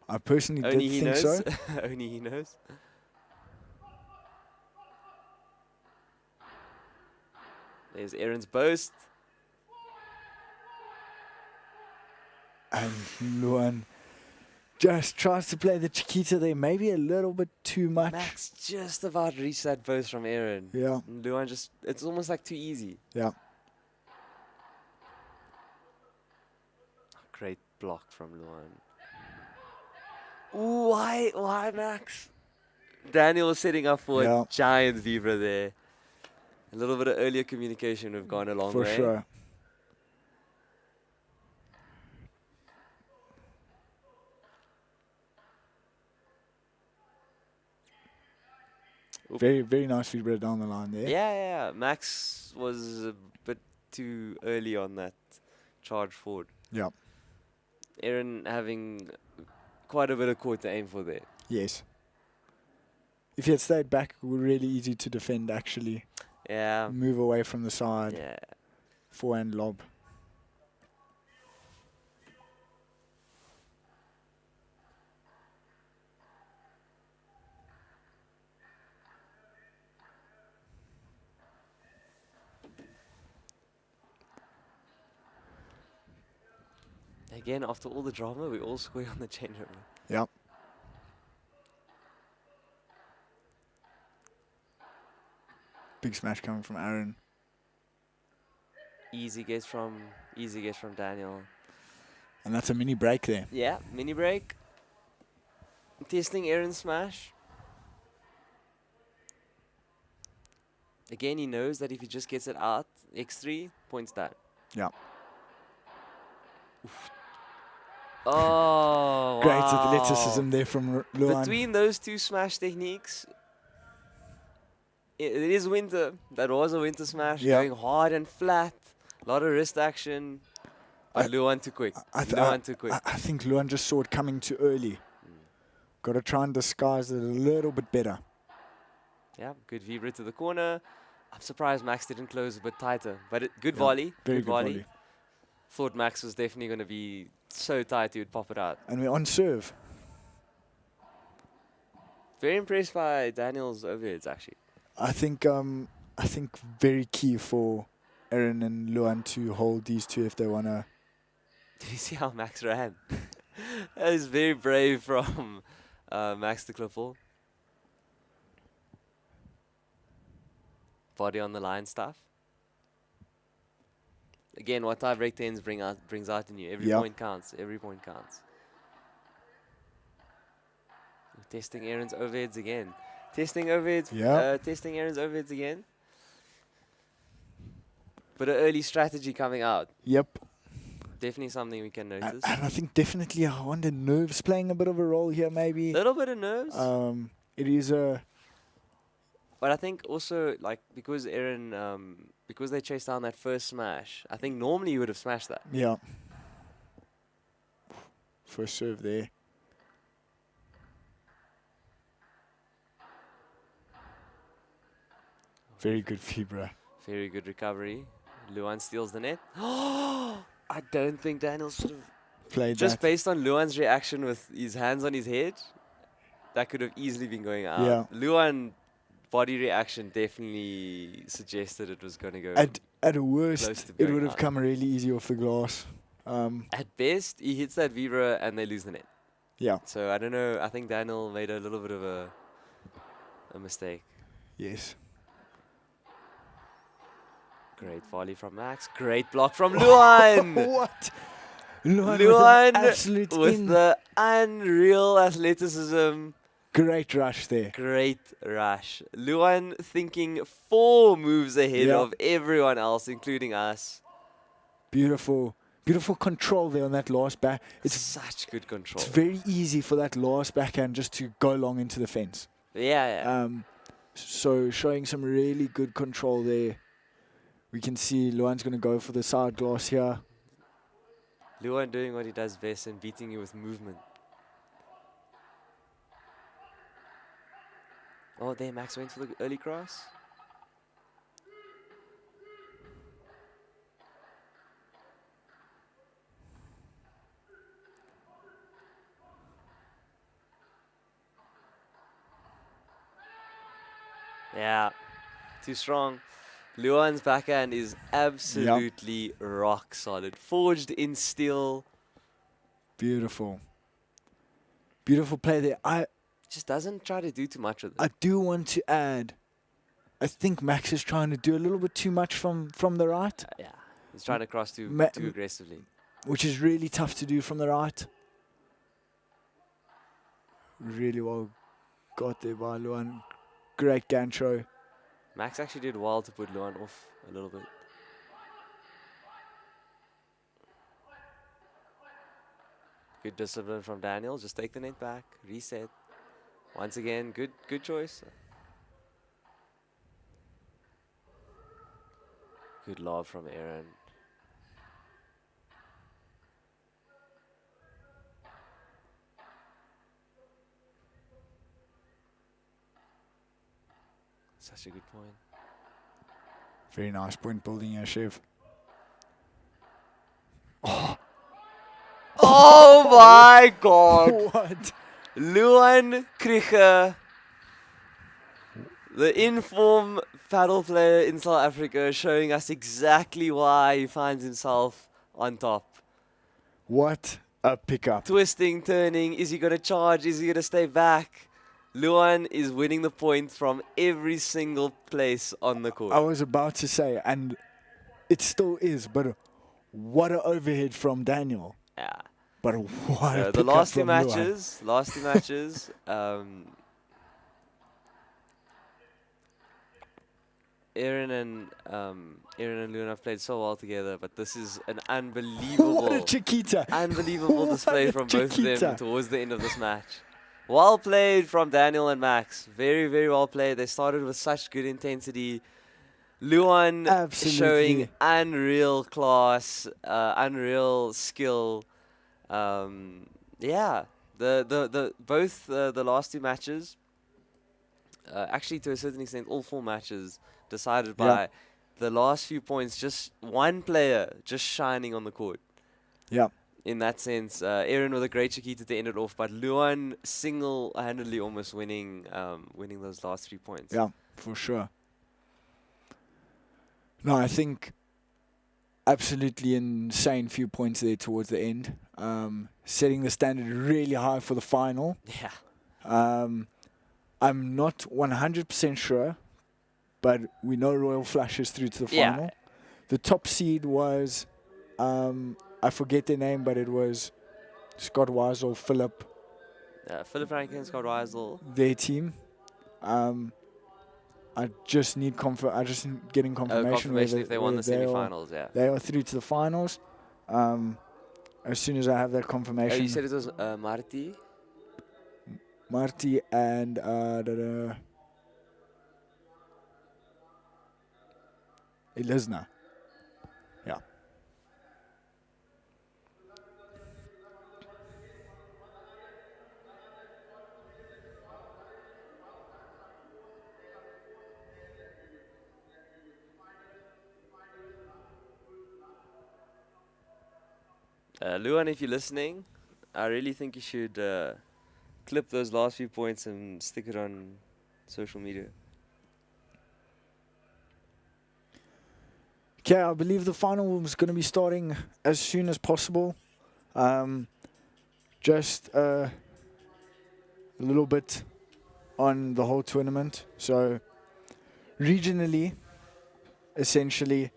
Speaker 2: I personally did think so.
Speaker 3: Only he knows. There's Aaron's boast.
Speaker 2: And Luan just tries to play the Chiquita there, maybe a little bit too much.
Speaker 3: Max just about reached that boast from Aaron.
Speaker 2: Yeah.
Speaker 3: And Luan it's almost like too easy.
Speaker 2: Yeah.
Speaker 3: Great block from Luan. Ooh, why Max? Daniel was setting up for a giant vibra there. A little bit of earlier communication would have gone a long way.
Speaker 2: For sure.
Speaker 3: Oop.
Speaker 2: Very, very nice vibra down the line there.
Speaker 3: Yeah. Max was a bit too early on that charge forward.
Speaker 2: Yeah.
Speaker 3: Aaron having quite a bit of court to aim for there.
Speaker 2: Yes. If he had stayed back, it would be really easy to defend, actually.
Speaker 3: Yeah.
Speaker 2: Move away from the side.
Speaker 3: Yeah.
Speaker 2: Forehand lob.
Speaker 3: Again, after all the drama, we all square on the changeover.
Speaker 2: Yep. Big smash coming from Aaron.
Speaker 3: Easy guess from Daniel.
Speaker 2: And that's a mini break there.
Speaker 3: Yeah, mini break. Testing Aaron's smash. Again, he knows that if he just gets it out, x3, points down.
Speaker 2: Yeah.
Speaker 3: Oh,
Speaker 2: Great
Speaker 3: wow.
Speaker 2: athleticism there from Luan.
Speaker 3: Between those two smash techniques, it is winter. That was a winter smash,
Speaker 2: Yeah.
Speaker 3: going hard and flat. A lot of wrist action. But Luan too quick. Luan too quick.
Speaker 2: I think Luan just saw it coming too early. Got to try and disguise it a little bit better.
Speaker 3: Yeah, good vibra to the corner. I'm surprised Max didn't close a bit tighter. But good volley.
Speaker 2: Very good volley.
Speaker 3: Thought Max was definitely going to be so tight he would pop it out.
Speaker 2: And we're on serve.
Speaker 3: Very impressed by Daniel's overheads, actually.
Speaker 2: I think very key for Aaron and Luan to hold these two if they want to.
Speaker 3: Did you see how Max ran? That is very brave from Max to Cliffle. Body on the line stuff. Again, what tiebreak 10s brings out in you. Every point counts. Every point counts. Testing Aaron's overheads again. Testing overheads. Testing Aaron's overheads again. But an early strategy coming out.
Speaker 2: Yep.
Speaker 3: Definitely something we can notice.
Speaker 2: And I think definitely I wonder nerves playing a bit of a role here maybe.
Speaker 3: A little bit of nerves.
Speaker 2: It is a.
Speaker 3: But I think also like because Aaron, because they chased down that first smash, I think normally you would have smashed that.
Speaker 2: Yeah. First serve there. Very good Fibra.
Speaker 3: Very good recovery. Luan steals the net. I don't think Daniel should have
Speaker 2: played
Speaker 3: just
Speaker 2: that.
Speaker 3: Based on Luan's reaction with his hands on his head, that could have easily been going out.
Speaker 2: Yeah.
Speaker 3: Luan body reaction definitely suggested it was going to go.
Speaker 2: At a worst, it would have come really easy off the glass.
Speaker 3: At best, he hits that vibra and they lose the net.
Speaker 2: Yeah.
Speaker 3: So I don't know. I think Daniel made a little bit of a mistake.
Speaker 2: Yes.
Speaker 3: Great volley from Max. Great block from Luan.
Speaker 2: What?
Speaker 3: Luan
Speaker 2: with
Speaker 3: the unreal athleticism.
Speaker 2: Great rush there.
Speaker 3: Great rush. Luan thinking 4 moves ahead of everyone else, including us.
Speaker 2: Beautiful. Beautiful control there on that last back.
Speaker 3: It's such good control.
Speaker 2: It's very easy for that last backhand just to go long into the fence.
Speaker 3: Yeah.
Speaker 2: So showing some really good control there. We can see Luan's going to go for the side glass here.
Speaker 3: Luan doing what he does best and beating you with movement. Oh, there Max went for the early cross. Yeah, too strong. Luan's backhand is absolutely rock solid. Forged in steel.
Speaker 2: Beautiful. Beautiful play there.
Speaker 3: Just doesn't try to do too much with it.
Speaker 2: I do want to add, I think Max is trying to do a little bit too much from the right.
Speaker 3: Yeah, he's trying to cross too aggressively.
Speaker 2: Which is really tough to do from the right. Really well got there by Luan. Great gancho.
Speaker 3: Max actually did well to put Luan off a little bit. Good discipline from Daniel. Just take the net back, reset. Once again, good choice. Good lob from Aaron. Such a good point.
Speaker 2: Very nice point building here, Shiv.
Speaker 3: Oh my God!
Speaker 2: What?
Speaker 3: Luan Krieger, the inform paddle player in South Africa, showing us exactly why he finds himself on top.
Speaker 2: What a pickup.
Speaker 3: Twisting, turning, is he going to charge, is he going to stay back? Luan is winning the point from every single place on the court.
Speaker 2: I was about to say, and it still is, but what an overhead from Daniel.
Speaker 3: Yeah.
Speaker 2: But what a
Speaker 3: the last two
Speaker 2: Luan.
Speaker 3: Aaron and Luan have played so well together, but this is an unbelievable,
Speaker 2: What a Chiquita.
Speaker 3: unbelievable
Speaker 2: What
Speaker 3: display
Speaker 2: a
Speaker 3: from both of them
Speaker 2: Chiquita.
Speaker 3: towards the end of this match. Well played from Daniel and Max. Very, very well played. They started with such good intensity. Luan
Speaker 2: Absolutely.
Speaker 3: showing unreal class, unreal skill. Yeah, both the last two matches, actually to a certain extent, all 4 matches decided by the last few points. Just one player just shining on the court.
Speaker 2: Yeah.
Speaker 3: In that sense, Aaron with a great Chiquita to end it off, but Luan single-handedly almost winning those last 3 points.
Speaker 2: Yeah, for sure. No, I think absolutely insane few points there towards the end. Setting the standard really high for the final.
Speaker 3: Yeah.
Speaker 2: I'm not 100% sure, but we know Royal Flush is through to the final.
Speaker 3: Yeah.
Speaker 2: The top seed was, I forget their name, but it was Scott Weisel, Philip,
Speaker 3: Philip Rankin, Scott Weisel.
Speaker 2: their team. I just need getting confirmation whether
Speaker 3: if they won the
Speaker 2: they are-
Speaker 3: semi-finals, yeah.
Speaker 2: They are through to the finals. As soon as I have that
Speaker 3: Oh,
Speaker 2: confirmation,
Speaker 3: you said it was Marty?
Speaker 2: Marty and Elisna. Yeah.
Speaker 3: Luan, if you're listening, I really think you should clip those last few points and stick it on social media.
Speaker 2: Okay, I believe the final is going to be starting as soon as possible. Just a little bit on the whole tournament. So, regionally, essentially,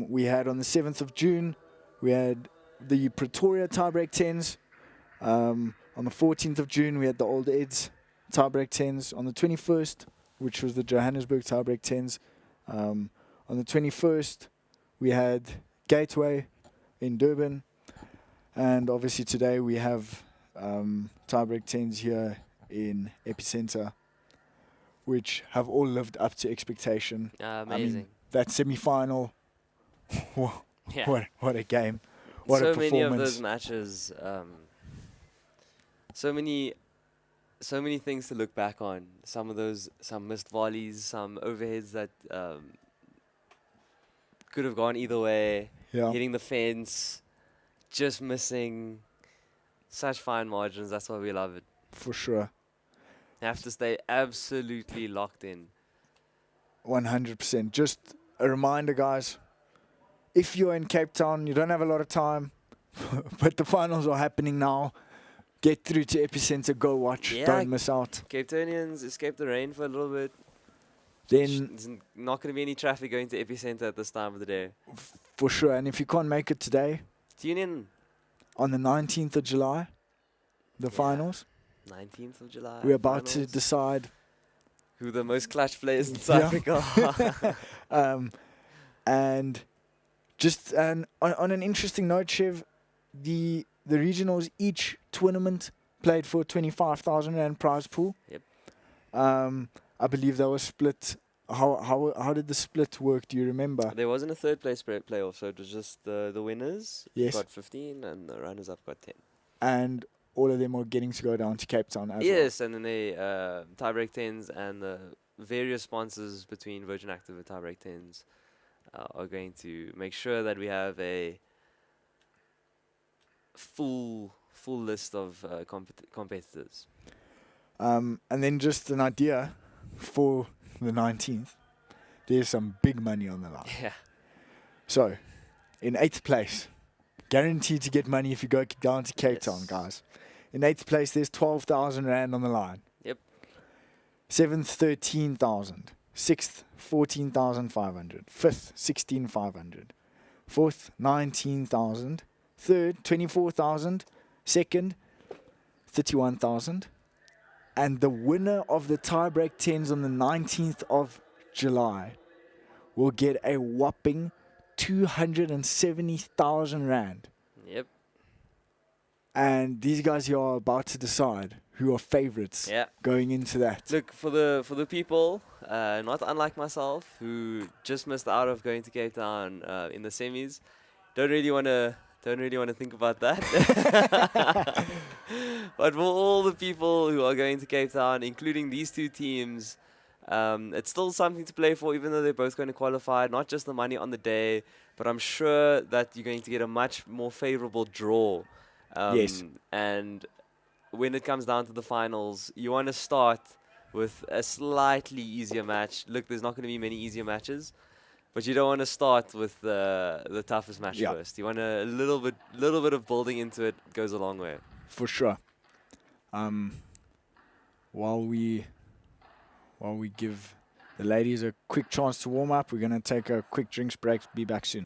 Speaker 2: we had on the 7th of June, we had the Pretoria tiebreak 10s. On the 14th of June, we had the Old Eds tiebreak 10s. On the 21st, which was the Johannesburg tiebreak 10s. On the 21st, we had Gateway in Durban. And obviously today we have tiebreak 10s here in EPICENTRE, which have all lived up to expectation.
Speaker 3: Amazing.
Speaker 2: I mean, that semi-final,
Speaker 3: Yeah.
Speaker 2: what a game. What
Speaker 3: so
Speaker 2: a performance.
Speaker 3: many of those matches, so many things to look back on. Some missed volleys, some overheads that could have gone either way.
Speaker 2: Yeah.
Speaker 3: Hitting the fence, just missing. Such fine margins. That's why we love it.
Speaker 2: For sure.
Speaker 3: You have to stay absolutely locked in.
Speaker 2: 100%. Just a reminder, guys, if you're in Cape Town, you don't have a lot of time, but the finals are happening now. Get through to EPICENTRE, go watch,
Speaker 3: Yeah.
Speaker 2: don't miss out.
Speaker 3: Cape Townians escape the rain for a little bit.
Speaker 2: Then,
Speaker 3: There's not going to be any traffic going to EPICENTRE at this time of the day.
Speaker 2: for sure, and if you can't make it today,
Speaker 3: Tune in.
Speaker 2: on the 19th of July, the
Speaker 3: Yeah.
Speaker 2: finals,
Speaker 3: 19th of July.
Speaker 2: we're about to
Speaker 3: finals.
Speaker 2: decide.
Speaker 3: Who the most clutch players in South Africa are.
Speaker 2: And just on an interesting note, Shiv, the regionals, each tournament played for 25,000 rand prize pool.
Speaker 3: Yep.
Speaker 2: I believe that was split. How did the split work? Do you remember?
Speaker 3: There wasn't a third place playoff, so it was just the winners
Speaker 2: Yes.
Speaker 3: got 15 and the runners up got 10.
Speaker 2: And all of them are getting to go down to Cape Town as
Speaker 3: Yes, and then the tiebreak 10s and the various sponsors between Virgin Active and tiebreak 10s are going to make sure that we have a full list of competitors.
Speaker 2: well. And then just an idea for the 19th. There's some big money on the line.
Speaker 3: Yeah.
Speaker 2: So, in 8th place, guaranteed to get money if you go down to Cape Town,
Speaker 3: Yes.
Speaker 2: guys. In 8th place, there's 12,000 rand on the line.
Speaker 3: Yep.
Speaker 2: 7th, 13,000. 6th, 14,500. 5th, 16,500. 4th, 19,000. 3rd, 24,000. 2nd, 31,000. And the winner of the tiebreak 10s on the 19th of July will get a whopping 270,000 rand.
Speaker 3: Yep.
Speaker 2: And these guys here are about to decide who are favorites
Speaker 3: Yeah.
Speaker 2: going into that.
Speaker 3: Look, for the people, not unlike myself, who just missed out of going to Cape Town in the semis, don't really want to think about that. But for all the people who are going to Cape Town, including these two teams, it's still something to play for, even though they're both going to qualify. Not just the money on the day, but I'm sure that you're going to get a much more favorable draw.
Speaker 2: Yes.
Speaker 3: And when it comes down to the finals, you want to start with a slightly easier match. Look, there's not going to be many easier matches, but you don't want to start with the toughest match first. You want a little bit of building into it goes a long way.
Speaker 2: For sure. While we give the ladies a quick chance to warm up, we're going to take a quick drinks break. Be back soon.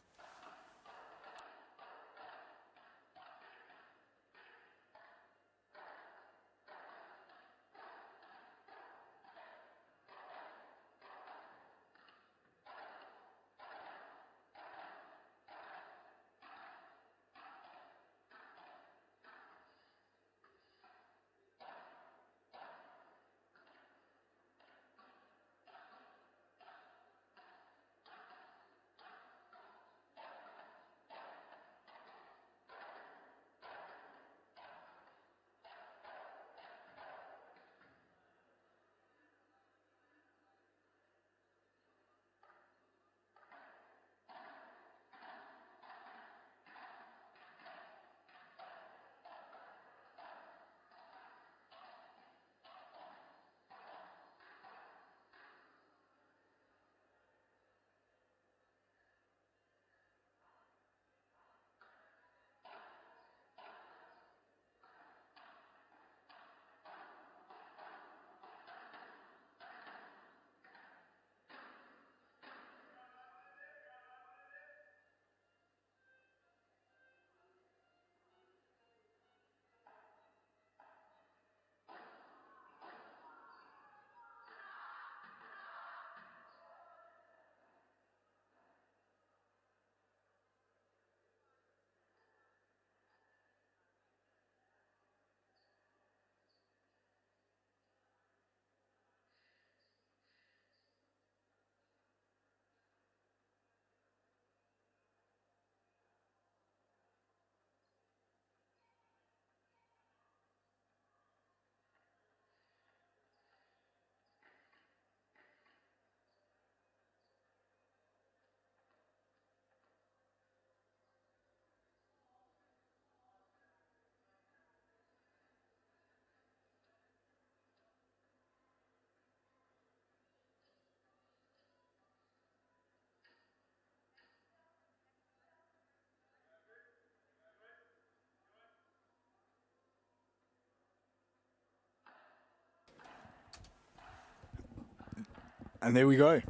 Speaker 2: And there we go.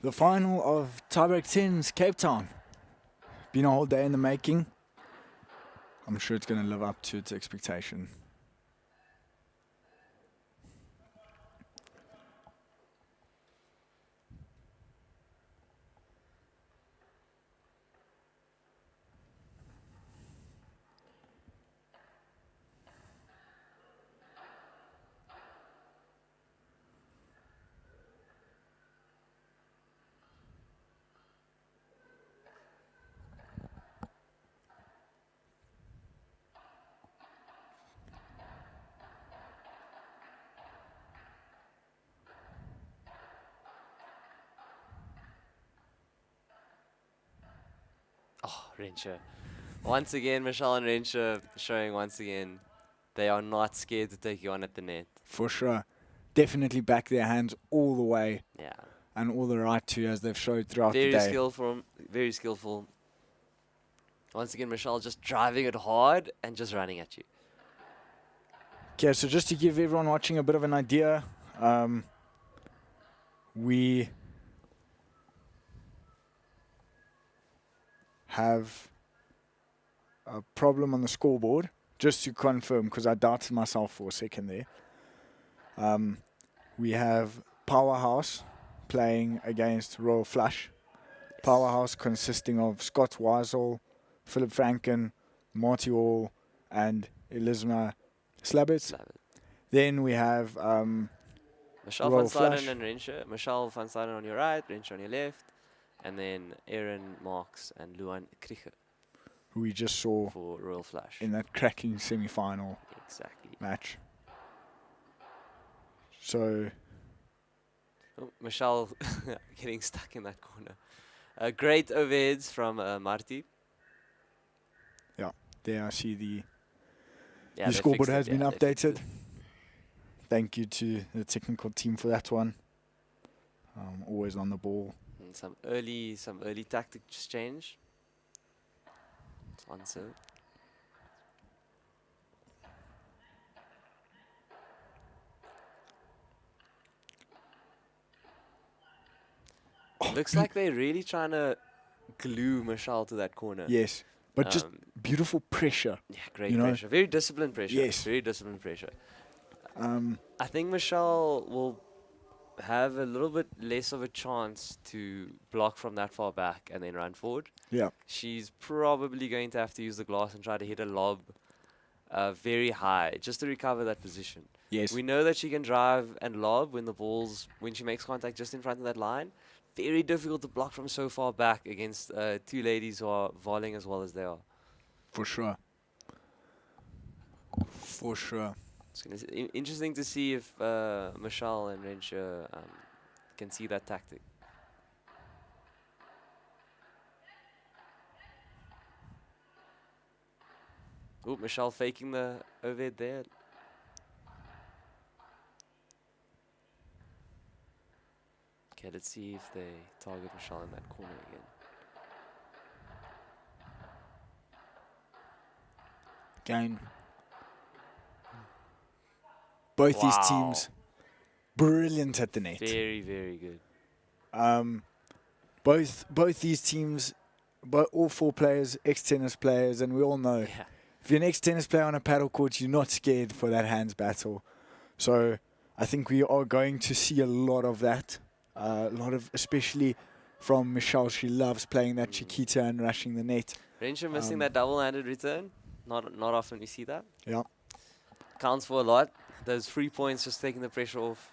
Speaker 2: The final of tiebreak 10s, Cape Town. Been a whole day in the making. I'm sure it's going to live up to its expectation.
Speaker 3: Oh, Renshaw. Once again, Michelle and Renshaw showing once again they are not scared to take you on at the net.
Speaker 2: For sure. Definitely back their hands all the way.
Speaker 3: Yeah.
Speaker 2: And all the right to, as they've showed throughout the day.
Speaker 3: Very skillful. Once again, Michelle just driving it hard and just running at you.
Speaker 2: Okay, so just to give everyone watching a bit of an idea, we have a problem on the scoreboard, just to confirm, because I doubted myself for a second there. We have Powerhouse playing against Royal Flush. Powerhouse consisting of Scott Weisel, Philip Franken, Marty Hall, and Elisma Slabbert. Then we have
Speaker 3: Michelle
Speaker 2: Royal
Speaker 3: van Staden
Speaker 2: Flush.
Speaker 3: and Rensha. Michelle van Staden on your right, Rensha on your left. And then Aaron Marks and Luan Krieger
Speaker 2: who we just saw
Speaker 3: for Royal Flush.
Speaker 2: in that cracking semi-final
Speaker 3: Exactly.
Speaker 2: match. So,
Speaker 3: Oh, Michelle getting stuck in that corner. Great overheads from Marty.
Speaker 2: there I see the
Speaker 3: Yeah, they
Speaker 2: scoreboard
Speaker 3: fixed it,
Speaker 2: has been
Speaker 3: yeah, they fixed
Speaker 2: updated.
Speaker 3: it.
Speaker 2: Thank you to the technical team for that one. Always on the ball.
Speaker 3: And some early tactics change. It's on so. Looks like they're really trying to glue Michelle to that corner.
Speaker 2: Yes, but just
Speaker 3: Um,
Speaker 2: beautiful pressure.
Speaker 3: Yeah, great
Speaker 2: you know,
Speaker 3: pressure. Very disciplined pressure.
Speaker 2: Yes.
Speaker 3: Very disciplined pressure.
Speaker 2: Um,
Speaker 3: I think Michelle will have a little bit less of a chance to block from that far back and then run forward.
Speaker 2: yeah,
Speaker 3: She's probably going to have to use the glass and try to hit a lob very high just to recover that position.
Speaker 2: yes,
Speaker 3: We know that she can drive and lob when she makes contact just in front of that line. Very difficult to block from so far back against two ladies who are volleying as well as they are.
Speaker 2: for sure. For sure.
Speaker 3: It's interesting to see if Michelle and Rensha can see that tactic. Oh, Michelle faking the overhead there. Okay, let's see if they target Michelle in that corner again.
Speaker 2: Again, both these teams brilliant at the net.
Speaker 3: Very, very good.
Speaker 2: Both these teams, all four players, ex-tennis players, and we all know
Speaker 3: Yeah.
Speaker 2: if you're an ex-tennis player on a paddle court, you're not scared for that hands battle. So I think we are going to see a lot of that. A lot of, especially from Michelle. She loves playing that Chiquita and rushing the net.
Speaker 3: Rensha missing that double-handed return. Not often we see that.
Speaker 2: Yeah.
Speaker 3: Counts for a lot. Those 3 points just taking the pressure off.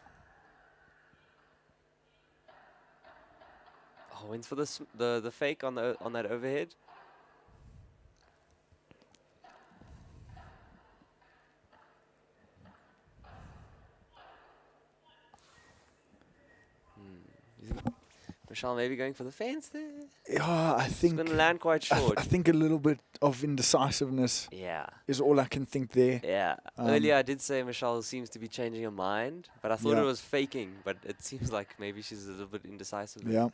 Speaker 3: Oh, went for the fake on that overhead. Michelle maybe going for the fence there.
Speaker 2: Yeah, I
Speaker 3: It's
Speaker 2: think
Speaker 3: going to land quite short.
Speaker 2: I think a little bit of indecisiveness
Speaker 3: Yeah.
Speaker 2: is all I can think there.
Speaker 3: Yeah. Earlier I did say Michelle seems to be changing her mind, but I thought
Speaker 2: Yeah.
Speaker 3: it was faking, but it seems like maybe she's a little bit indecisive. there.
Speaker 2: Yeah.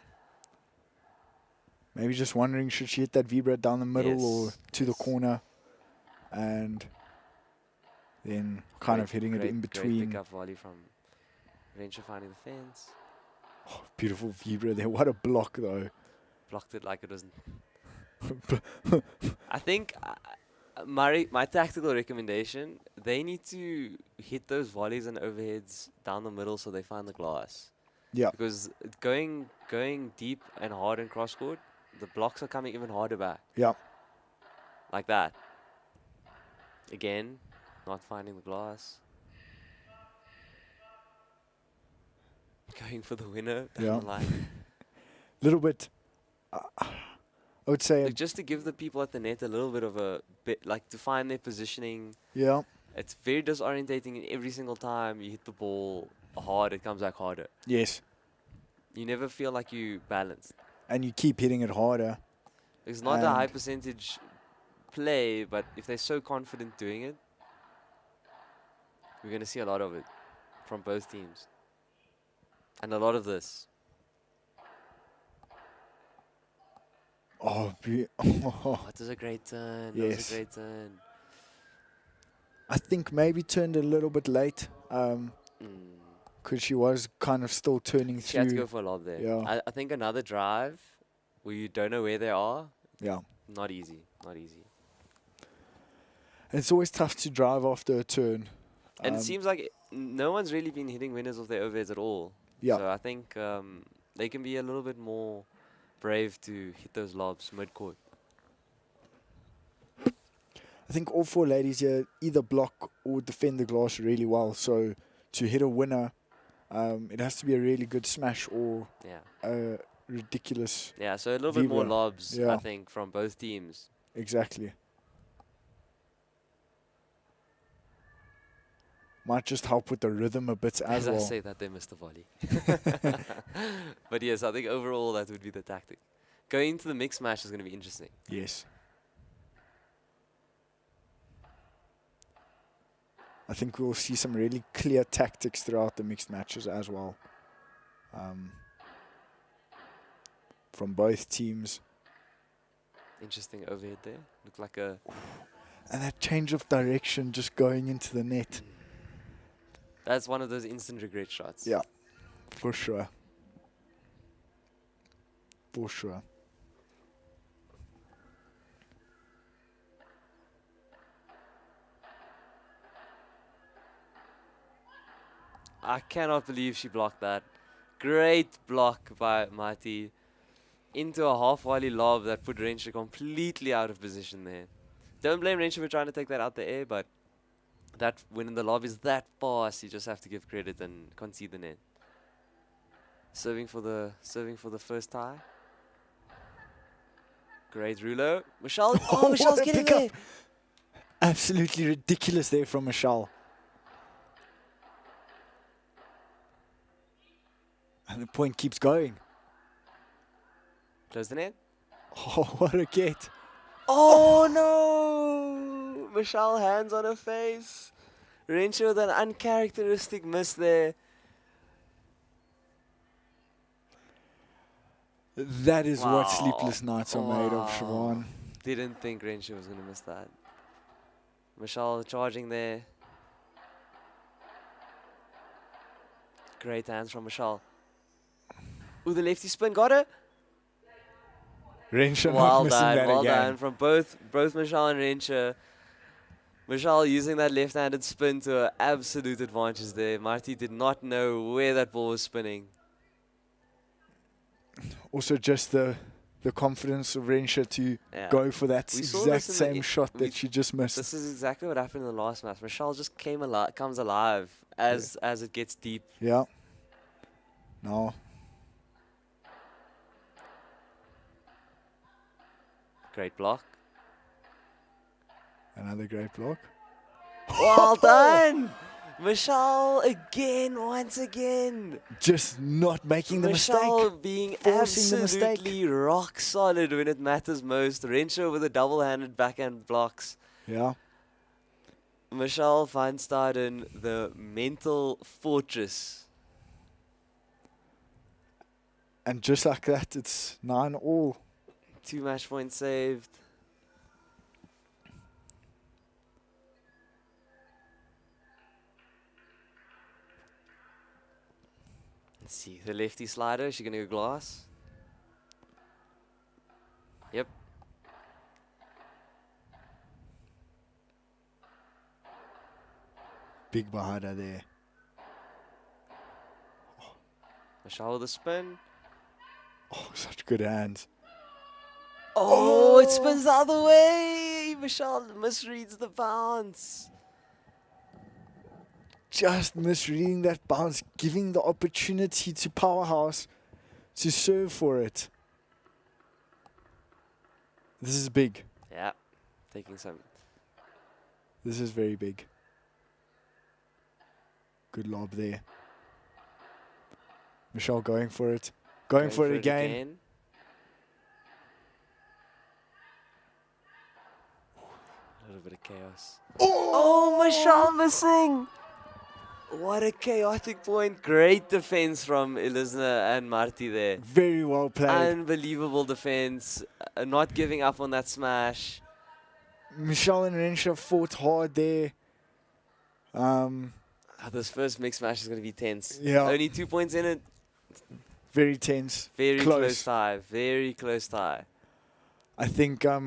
Speaker 2: Maybe just wondering, should she hit that vibra down the middle or
Speaker 3: Yes,
Speaker 2: to the
Speaker 3: yes.
Speaker 2: corner, and then kind of hitting it in
Speaker 3: Great
Speaker 2: between.
Speaker 3: pickup volley from Rensha finding the fence.
Speaker 2: Oh, beautiful vibra there. What a block, though.
Speaker 3: Blocked it like it wasn't. I think my tactical recommendation, they need to hit those volleys and overheads down the middle so they find the glass.
Speaker 2: Yeah.
Speaker 3: Because going deep and hard in cross court, the blocks are coming even harder back.
Speaker 2: Yeah.
Speaker 3: Like that. Again, not finding the glass. Going for the winner down
Speaker 2: Yeah.
Speaker 3: the line.
Speaker 2: Little bit. I would say.
Speaker 3: Like, just to give the people at the net a little bit of a bit, like to find their positioning.
Speaker 2: Yeah.
Speaker 3: It's very disorientating, and every single time you hit the ball hard, it comes back harder.
Speaker 2: Yes.
Speaker 3: You never feel like you balanced.
Speaker 2: And you keep hitting it harder.
Speaker 3: It's not a
Speaker 2: And-
Speaker 3: high percentage play, but if they're so confident doing it, we're going to see a lot of it from both teams. And a lot of this.
Speaker 2: Oh,
Speaker 3: Oh, that was a great turn. That was
Speaker 2: Yes.
Speaker 3: a great turn.
Speaker 2: I think maybe turned a little bit late. Because she was kind of still turning
Speaker 3: She had to go
Speaker 2: through.
Speaker 3: for a lob there.
Speaker 2: Yeah.
Speaker 3: I think another drive where you don't know where they are,
Speaker 2: Yeah.
Speaker 3: not easy. Not easy.
Speaker 2: And it's always tough to drive after a turn.
Speaker 3: And it seems like no one's really been hitting winners of their overheads at all.
Speaker 2: Yeah.
Speaker 3: So I think they can be a little bit more brave to hit those lobs mid-court.
Speaker 2: I think all 4 ladies here either block or defend the glass really well. So to hit a winner, it has to be a really good smash or
Speaker 3: Yeah.
Speaker 2: a ridiculous.
Speaker 3: Yeah, so a little bit more
Speaker 2: Viva.
Speaker 3: lobs,
Speaker 2: Yeah.
Speaker 3: I think, from both teams.
Speaker 2: Exactly. Might just help with the rhythm a bit as
Speaker 3: As I
Speaker 2: well.
Speaker 3: say that, they missed the volley. But yes, I think overall that would be the tactic. Going into the mixed match is going to be interesting.
Speaker 2: Yes. I think we'll see some really clear tactics throughout the mixed matches as well. From both teams.
Speaker 3: Interesting overhead there. Looked like a...
Speaker 2: And that change of direction just going into the net.
Speaker 3: That's one of those instant regret shots.
Speaker 2: Yeah, for sure. For sure.
Speaker 3: I cannot believe she blocked that. Great block by Mati. Into a half volley lob that put Rensha completely out of position there. Don't blame Rensha for trying to take that out the air, but that when the lob is that fast, you just have to give credit and concede the net. Serving for the first tie. Great Rulo. Michelle. Oh, Michelle's
Speaker 2: what a
Speaker 3: getting
Speaker 2: pickup.
Speaker 3: there.
Speaker 2: Absolutely ridiculous there from Michelle. And the point keeps going.
Speaker 3: Close the net.
Speaker 2: Oh, what a get.
Speaker 3: Oh no! Michelle hands on her face. Rensha with an uncharacteristic miss there.
Speaker 2: That is what
Speaker 3: Wow.
Speaker 2: sleepless nights are made of,
Speaker 3: Wow.
Speaker 2: Siobhan.
Speaker 3: Didn't think Rensha was going to miss that. Michelle charging there. Great hands from Michelle. Ooh, the lefty spin got her.
Speaker 2: Rensha not
Speaker 3: Well
Speaker 2: missing
Speaker 3: done,
Speaker 2: that
Speaker 3: well
Speaker 2: again.
Speaker 3: done from both Michelle and Rensha. Michelle using that left-handed spin to her absolute advantage there. Marty did not know where that ball was spinning.
Speaker 2: Also just the confidence of Rensha to
Speaker 3: Yeah.
Speaker 2: go for that
Speaker 3: We saw
Speaker 2: exact
Speaker 3: this in the
Speaker 2: same shot
Speaker 3: we-
Speaker 2: that she just missed.
Speaker 3: This is exactly what happened in the last match. Michelle just comes alive as it gets deep.
Speaker 2: Yeah. No.
Speaker 3: Great block.
Speaker 2: Another great block.
Speaker 3: Well done! Michelle again, once again.
Speaker 2: Just not making the
Speaker 3: Michelle
Speaker 2: mistake.
Speaker 3: being
Speaker 2: Forcing the mistake.
Speaker 3: absolutely rock solid when it matters most. Rensha with a double-handed backhand blocks.
Speaker 2: Yeah.
Speaker 3: Michelle Feinstaden, the mental fortress.
Speaker 2: And just like that, it's 9-all.
Speaker 3: 2 match points saved. Let's see, the lefty slider, is she going to go glass? Yep.
Speaker 2: Big Bahada there.
Speaker 3: Michelle with a spin.
Speaker 2: Oh, such good hands.
Speaker 3: Oh, it spins the other way. Michelle misreads the bounce.
Speaker 2: Just misreading that bounce, giving the opportunity to Powerhouse to serve for it. This is big.
Speaker 3: Yeah, taking some.
Speaker 2: This is very big. Good lob there. Michelle going for it. Going for it again.
Speaker 3: A little bit of chaos.
Speaker 2: Oh,
Speaker 3: Michelle missing. What a chaotic point. Great defense from Elisna and Marty there.
Speaker 2: very well played.
Speaker 3: Unbelievable defense. Not giving up on that smash.
Speaker 2: Michelle and Rensha fought hard there.
Speaker 3: This first mixed match is going to be tense.
Speaker 2: Yeah.
Speaker 3: Only 2 points in it.
Speaker 2: Very tense.
Speaker 3: Very
Speaker 2: Close.
Speaker 3: close tie. Very close tie.
Speaker 2: I think I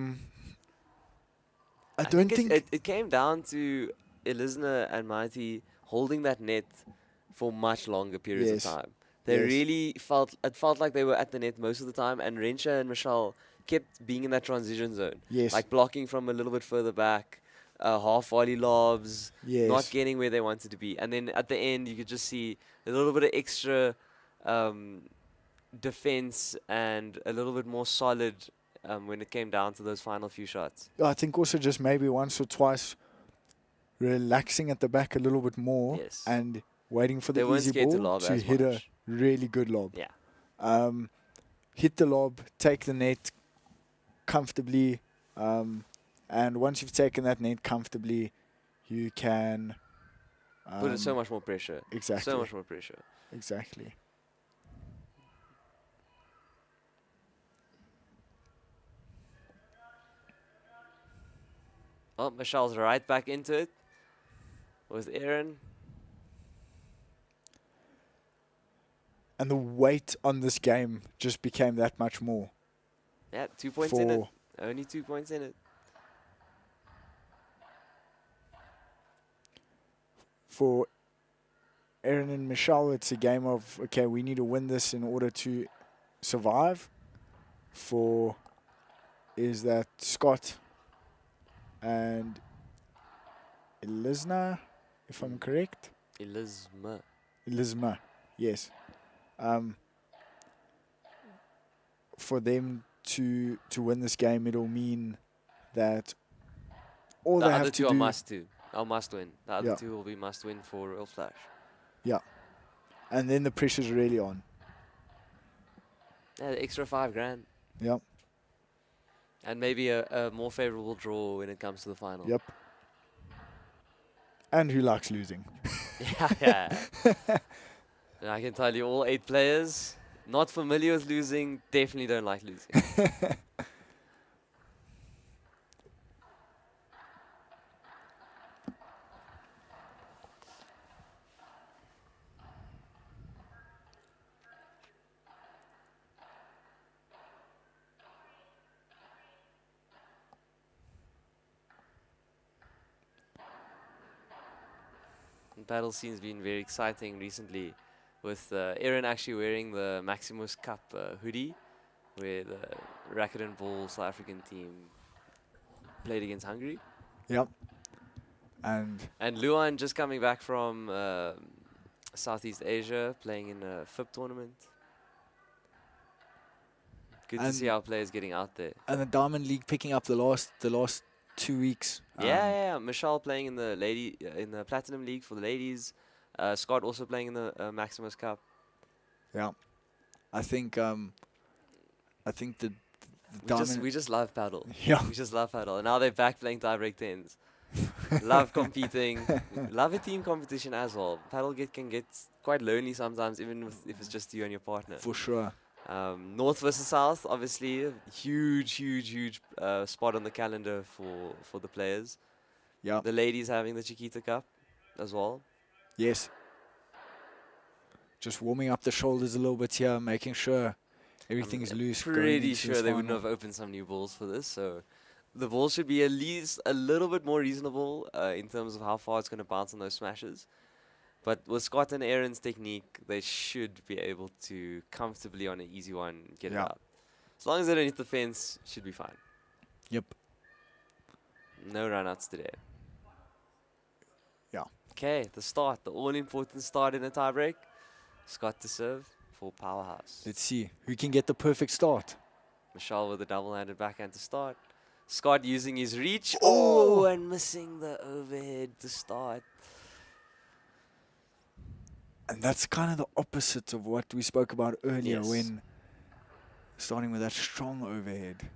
Speaker 2: don't think
Speaker 3: it came down to Elisna and Marty holding that net for much longer periods
Speaker 2: Yes.
Speaker 3: of time. They
Speaker 2: Yes.
Speaker 3: really felt like they were at the net most of the time, and Rensha and Michelle kept being in that transition zone,
Speaker 2: Yes.
Speaker 3: like blocking from a little bit further back, half volley lobs,
Speaker 2: Yes.
Speaker 3: not getting where they wanted to be, and then at the end you could just see a little bit of extra defense and a little bit more solid when it came down to those final few shots.
Speaker 2: I think also just maybe once or twice relaxing at the back a little bit more
Speaker 3: Yes.
Speaker 2: and waiting for
Speaker 3: They
Speaker 2: the
Speaker 3: weren't
Speaker 2: easy
Speaker 3: scared to
Speaker 2: ball
Speaker 3: lob
Speaker 2: to
Speaker 3: as
Speaker 2: hit a
Speaker 3: much.
Speaker 2: really good lob.
Speaker 3: Yeah.
Speaker 2: Hit the lob, take the net comfortably, and once you've taken that net comfortably, you can
Speaker 3: Put it so much more pressure.
Speaker 2: exactly.
Speaker 3: So much more pressure.
Speaker 2: Exactly.
Speaker 3: Oh, Michelle's right back into it with Aaron.
Speaker 2: And the weight on this game just became that much more.
Speaker 3: Yeah, 2 points in it. Only 2 points in it.
Speaker 2: For Aaron and Michelle, it's a game of, okay, we need to win this in order to survive. For is that Scott and Elisna, if I'm correct? Elisma, yes. For them to win this game, it'll mean that all
Speaker 3: The
Speaker 2: they
Speaker 3: other
Speaker 2: have to
Speaker 3: two are
Speaker 2: do.
Speaker 3: must win. The other
Speaker 2: Yeah.
Speaker 3: two will be must win for Royal Flash.
Speaker 2: Yeah. And then the pressure's really on.
Speaker 3: Yeah, the extra $5,000.
Speaker 2: Yep.
Speaker 3: And maybe a more favorable draw when it comes to the final.
Speaker 2: Yep. And who likes losing?
Speaker 3: Yeah. And I can tell you, all 8 players, not familiar with losing, definitely don't like losing. The battle scene's been very exciting recently, with Aaron actually wearing the Maximus Cup hoodie, where the Racket and Ball South African team played against Hungary.
Speaker 2: Yep. And
Speaker 3: Luan just coming back from Southeast Asia, playing in a FIP tournament. Good to see our players getting out there.
Speaker 1: And the Diamond League picking up the last 2 weeks.
Speaker 3: Yeah. Michelle playing in the in the Platinum League for the ladies. Scott also playing in the Maximus Cup.
Speaker 2: yeah.
Speaker 1: I think the
Speaker 3: We just love paddle.
Speaker 2: Yeah.
Speaker 3: We just love paddle. And now they're back playing tiebreak 10s. Love competing. Love a team competition as well. Paddle can get quite lonely sometimes, even if it's just you and your partner.
Speaker 1: for sure.
Speaker 3: North versus South, obviously, a huge spot on the calendar for the players.
Speaker 1: Yeah.
Speaker 3: The ladies having the Chiquita Cup as well.
Speaker 1: Yes. Just warming up the shoulders a little bit here, making sure everything is loose. going
Speaker 3: Pretty
Speaker 1: into
Speaker 3: sure
Speaker 1: this
Speaker 3: they wouldn't
Speaker 1: final.
Speaker 3: have opened some new balls for this, so the ball should be at least a little bit more reasonable in terms of how far it's going to bounce on those smashes. But with Scott and Aaron's technique, they should be able to comfortably on an easy one get it out. As long as they don't hit the fence, should be fine.
Speaker 1: Yep.
Speaker 3: No runouts today.
Speaker 2: Yeah.
Speaker 3: Okay, the start, the all-important start in a tiebreak. Scott to serve for Powerhouse.
Speaker 1: Let's see who can get the perfect start.
Speaker 3: Michelle with a double-handed backhand to start. Scott using his reach.
Speaker 2: Oh!
Speaker 3: Oh, and missing the overhead to start.
Speaker 1: And that's kind of the opposite of what we spoke about earlier
Speaker 3: Yes.
Speaker 1: when starting with that strong overhead.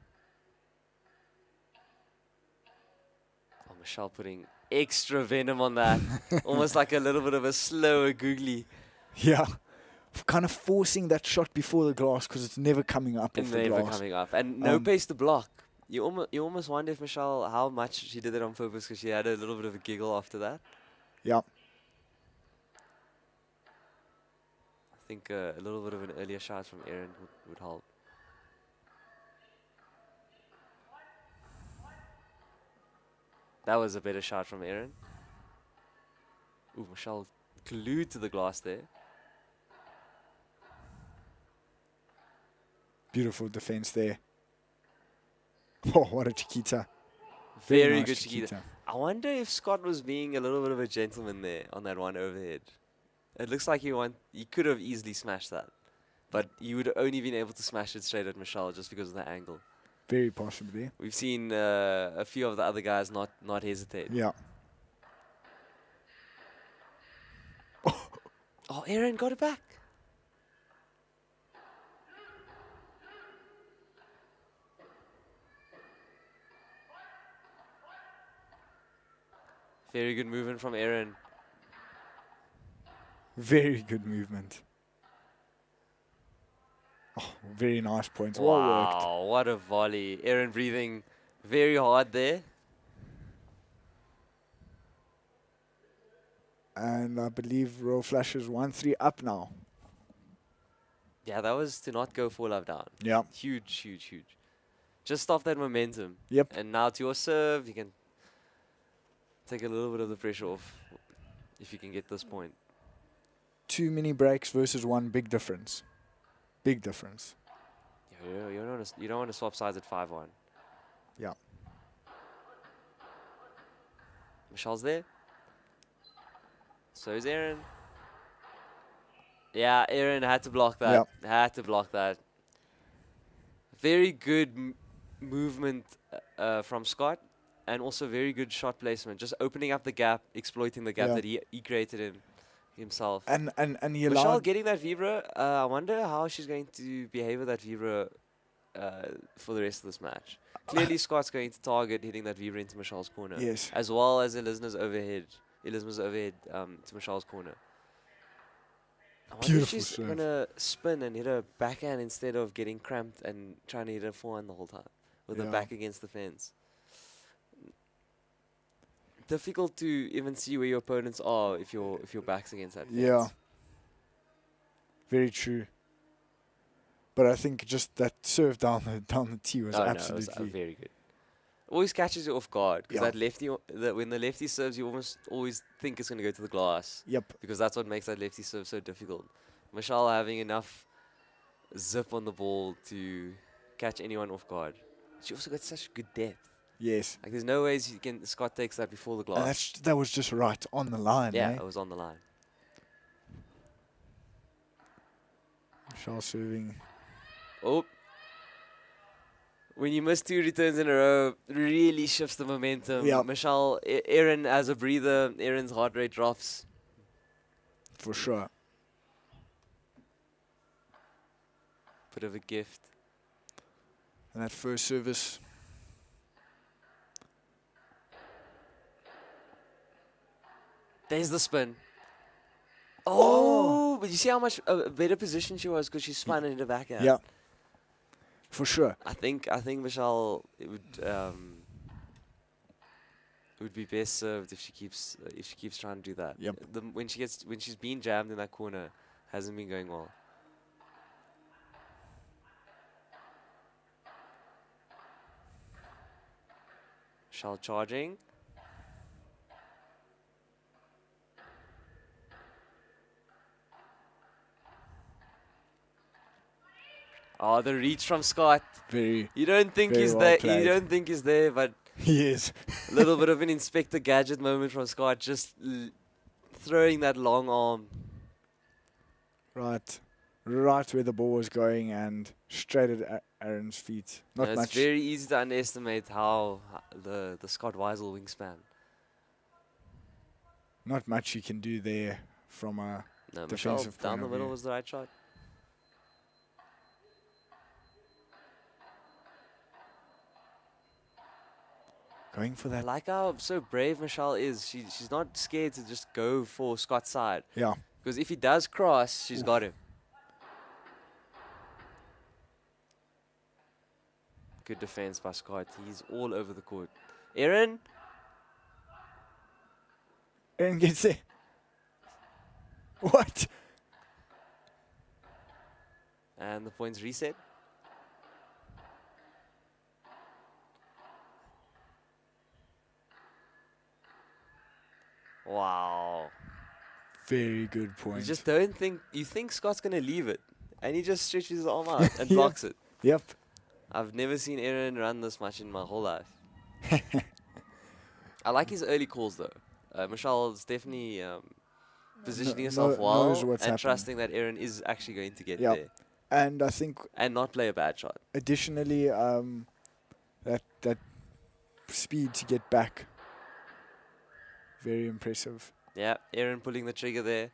Speaker 3: Oh, Michelle putting extra venom on that. Almost like a little bit of a slower googly.
Speaker 2: Yeah. Kind of forcing that shot before the glass because it's never coming up
Speaker 3: And
Speaker 2: off the
Speaker 3: never
Speaker 2: glass.
Speaker 3: coming up. And no pace to block. You almost wonder if Michelle, how much she did it on purpose, because she had a little bit of a giggle after that.
Speaker 2: Yeah.
Speaker 3: I think a little bit of an earlier shot from Aaron would help. That was a better shot from Aaron. Ooh, Michelle glued to the glass there.
Speaker 2: Beautiful defense there. Oh, what a Chiquita.
Speaker 3: Very
Speaker 2: nice
Speaker 3: good Chiquita. I wonder if Scott was being a little bit of a gentleman there on that one overhead. It looks like he could have easily smashed that. But he would have only been able to smash it straight at Michelle just because of the angle.
Speaker 2: Very possibly.
Speaker 3: We've seen a few of the other guys not hesitate.
Speaker 2: Yeah.
Speaker 3: Oh, Aaron got it back. Very good movement from Aaron.
Speaker 2: Very good movement. Oh, very nice points. Well worked.
Speaker 3: Wow, what a volley. Aaron breathing very hard there.
Speaker 2: And I believe Royal Flush is 1-3 up now.
Speaker 3: Yeah, that was to not go 4-love down.
Speaker 2: Yeah.
Speaker 3: Huge, huge, huge. Just stop that momentum.
Speaker 2: Yep.
Speaker 3: And now to your serve, you can take a little bit of the pressure off if you can get this point.
Speaker 2: 2 mini breaks versus 1 big difference. Big difference.
Speaker 3: Yeah, you don't want to swap sides at 5-1.
Speaker 2: Yeah.
Speaker 3: Michelle's there. So is Aaron. Yeah, Aaron had to block that.
Speaker 2: Yep.
Speaker 3: Had to block that. Very good movement from Scott, and also very good shot placement. Just opening up the gap, exploiting the gap
Speaker 2: Yeah.
Speaker 3: that he created himself.
Speaker 2: And he
Speaker 3: Michelle
Speaker 2: allowed...
Speaker 3: getting that vibra, I wonder how she's going to behave with that vibra for the rest of this match. Clearly, Scott's going to target hitting that vibra into Michelle's corner.
Speaker 2: Yes.
Speaker 3: As well as Elizabeth's overhead to Michelle's corner. I wonder if
Speaker 2: Beautiful
Speaker 3: she's
Speaker 2: serve.
Speaker 3: going to spin and hit her backhand instead of getting cramped and trying to hit her forehand the whole time with her
Speaker 2: Yeah.
Speaker 3: back against the fence. Difficult to even see where your opponents are if your back's against that fence.
Speaker 2: Yeah. Very true. But I think just that serve down the tee was
Speaker 3: Oh,
Speaker 2: absolutely...
Speaker 3: no, it was very good. Always catches you off guard because
Speaker 2: Yeah.
Speaker 3: that lefty, when the lefty serves, you almost always think it's going to go to the glass.
Speaker 2: Yep.
Speaker 3: Because that's what makes that lefty serve so difficult. Michelle having enough zip on the ball to catch anyone off guard. She also got such good depth.
Speaker 2: Yes.
Speaker 3: Like there's no ways Scott takes that before the
Speaker 2: And
Speaker 3: glass.
Speaker 2: that was just right on the line,
Speaker 3: Yeah,
Speaker 2: eh?
Speaker 3: it was on the line.
Speaker 2: Michelle serving.
Speaker 3: Oh. When you miss 2 returns in a row, really shifts the momentum.
Speaker 2: Yeah.
Speaker 3: Michelle, Aaron has a breather. Aaron's heart rate drops.
Speaker 2: For sure.
Speaker 3: Bit of a gift.
Speaker 2: And that first service.
Speaker 3: There's the spin. Oh, but you see how much better position she was because she spun and hit her backhand.
Speaker 2: Yeah. For sure.
Speaker 3: I think Michelle it would be best served if she keeps trying to do that.
Speaker 2: Yep.
Speaker 3: When she's been jammed in that corner, hasn't been going well. Michelle charging. Oh, the reach from Scott.
Speaker 2: Very.
Speaker 3: You don't think
Speaker 2: Very
Speaker 3: he's
Speaker 2: well
Speaker 3: there.
Speaker 2: played.
Speaker 3: You don't think he's there, but
Speaker 2: He is.
Speaker 3: a little bit of an Inspector Gadget moment from Scott, just throwing that long arm.
Speaker 2: Right. Right where the ball was going and straight at Aaron's feet. Not
Speaker 3: It's
Speaker 2: much.
Speaker 3: very easy to underestimate how the Scott Weisel wingspan.
Speaker 2: Not much you can do there from a
Speaker 3: No, Michelle
Speaker 2: defensive
Speaker 3: down
Speaker 2: point
Speaker 3: the
Speaker 2: of
Speaker 3: middle
Speaker 2: view.
Speaker 3: was the right shot.
Speaker 2: Going for
Speaker 3: I
Speaker 2: that.
Speaker 3: like how so brave Michelle is. She's not scared to just go for Scott's side.
Speaker 2: Yeah.
Speaker 3: Because if he does cross, she's got him. Good defense by Scott. He's all over the court. Aaron?
Speaker 2: Aaron gets there. What?
Speaker 3: And the points reset. Wow.
Speaker 2: Very good point.
Speaker 3: You just don't think, you think Scott's going to leave it. And he just stretches his arm out and
Speaker 2: Yeah.
Speaker 3: blocks it.
Speaker 2: Yep.
Speaker 3: I've never seen Aaron run this much in my whole life. I like his early calls though. Michelle's definitely positioning herself
Speaker 2: knows
Speaker 3: well
Speaker 2: what's
Speaker 3: and
Speaker 2: happening.
Speaker 3: trusting that Aaron is actually going to get
Speaker 2: Yep.
Speaker 3: there
Speaker 2: And I think
Speaker 3: and not play a bad shot.
Speaker 2: additionally, that speed to get back, very impressive.
Speaker 3: Yeah, Aaron pulling the trigger there.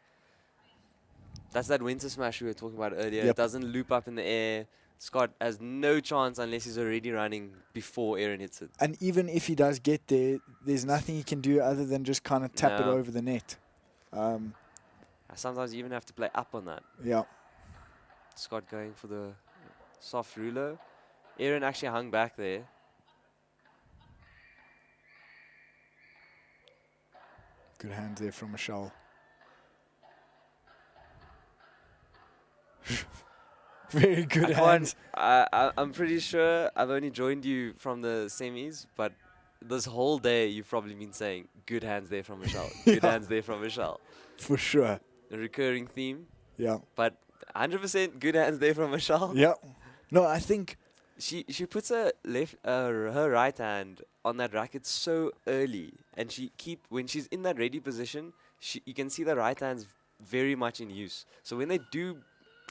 Speaker 3: That's that winter smash we were talking about earlier.
Speaker 2: Yep.
Speaker 3: It doesn't loop up in the air. Scott has no chance unless he's already running before Aaron hits it.
Speaker 2: And even if he does get there, there's nothing he can do other than just kind of tap it
Speaker 3: No.
Speaker 2: over the net.
Speaker 3: Sometimes you even have to play up on that.
Speaker 2: Yeah.
Speaker 3: Scott going for the soft ruler. Aaron actually hung back there.
Speaker 2: Good hands there from Michelle. Very good hands.
Speaker 3: I'm pretty sure I've only joined you from the semis, but this whole day you've probably been saying good hands there from Michelle. Good
Speaker 2: Yeah.
Speaker 3: hands there from Michelle.
Speaker 2: For sure.
Speaker 3: A recurring theme,
Speaker 2: Yeah.
Speaker 3: but 100% good hands there from Michelle.
Speaker 2: Yeah. No, I think
Speaker 3: She puts her her right hand on that racket so early, and when she's in that ready position, you can see the right hand's very much in use. So when they do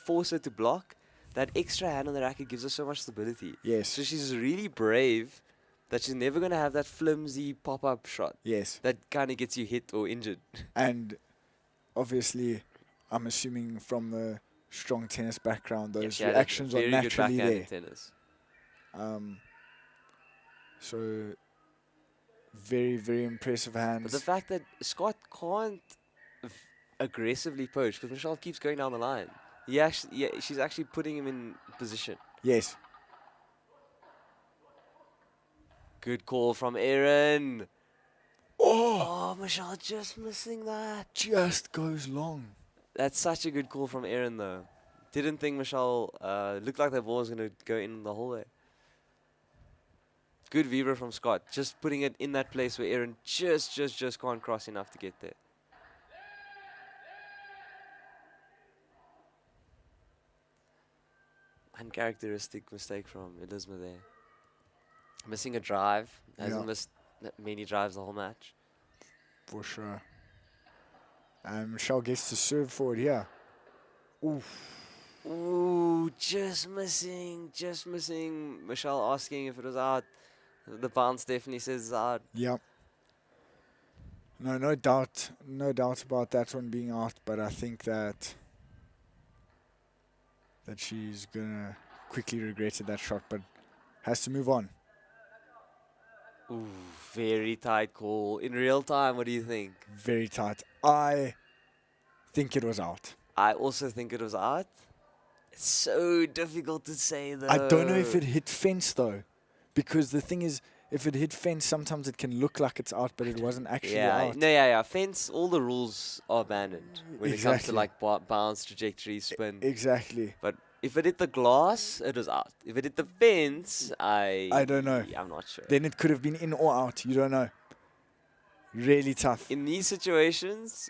Speaker 3: force her to block, that extra hand on the racket gives her so much stability.
Speaker 2: yes.
Speaker 3: So she's really brave that she's never going to have that flimsy pop-up shot
Speaker 2: Yes.
Speaker 3: that kind of gets you hit or injured.
Speaker 2: And obviously, I'm assuming from the strong tennis background, those
Speaker 3: She had a
Speaker 2: reactions are
Speaker 3: very good
Speaker 2: naturally
Speaker 3: backhand
Speaker 2: there.
Speaker 3: in tennis.
Speaker 2: So very, very impressive hands.
Speaker 3: But the fact that Scott can't aggressively poach because Michelle keeps going down the line. She's actually putting him in position.
Speaker 2: Yes.
Speaker 3: Good call from Aaron.
Speaker 2: Oh,
Speaker 3: Oh, Michelle just missing that.
Speaker 2: just goes long.
Speaker 3: That's such a good call from Aaron, though. Didn't think Michelle looked like that ball was going to go in the hole there. Good vibra from Scott. Just putting it in that place where Aaron just can't cross enough to get there. Uncharacteristic mistake from Elizabeth there. Missing a drive. Hasn't missed many drives the whole match.
Speaker 2: For sure. And Michelle gets to serve forward here. Oof.
Speaker 3: Ooh, just missing. Michelle asking if it was out. The bounce definitely says it's out.
Speaker 2: Yep. No doubt about that one being out, but I think that she's gonna quickly regret that shot, but has to move on.
Speaker 3: Ooh, very tight call. In real time, what do you think?
Speaker 2: Very tight. I think it was out.
Speaker 3: I also think it was out. It's so difficult to say, though.
Speaker 2: I don't know if it hit fence though, because the thing is, if it hit fence, sometimes it can look like it's out, but it wasn't actually out.
Speaker 3: Yeah. Fence, all the rules are abandoned when it comes to like bounce, trajectory, spin.
Speaker 2: Exactly.
Speaker 3: But if it hit the glass, it was out. If it hit the fence, I
Speaker 2: don't know.
Speaker 3: I'm not sure.
Speaker 2: Then it could have been in or out. You don't know. Really tough.
Speaker 3: In these situations,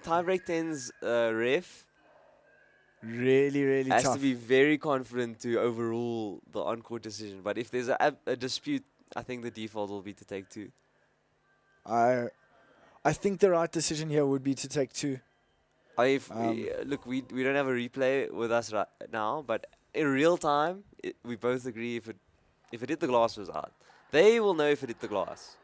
Speaker 3: tiebreak 10's ref
Speaker 2: Really
Speaker 3: has
Speaker 2: tough.
Speaker 3: to be very confident to overrule the on-court decision. But if there's a dispute, I think the default will be to take two.
Speaker 2: I think the right decision here would be to take two.
Speaker 3: Look, we don't have a replay with us right now, but in real time, we both agree if it hit the glass, it was out. They will know if it hit the glass.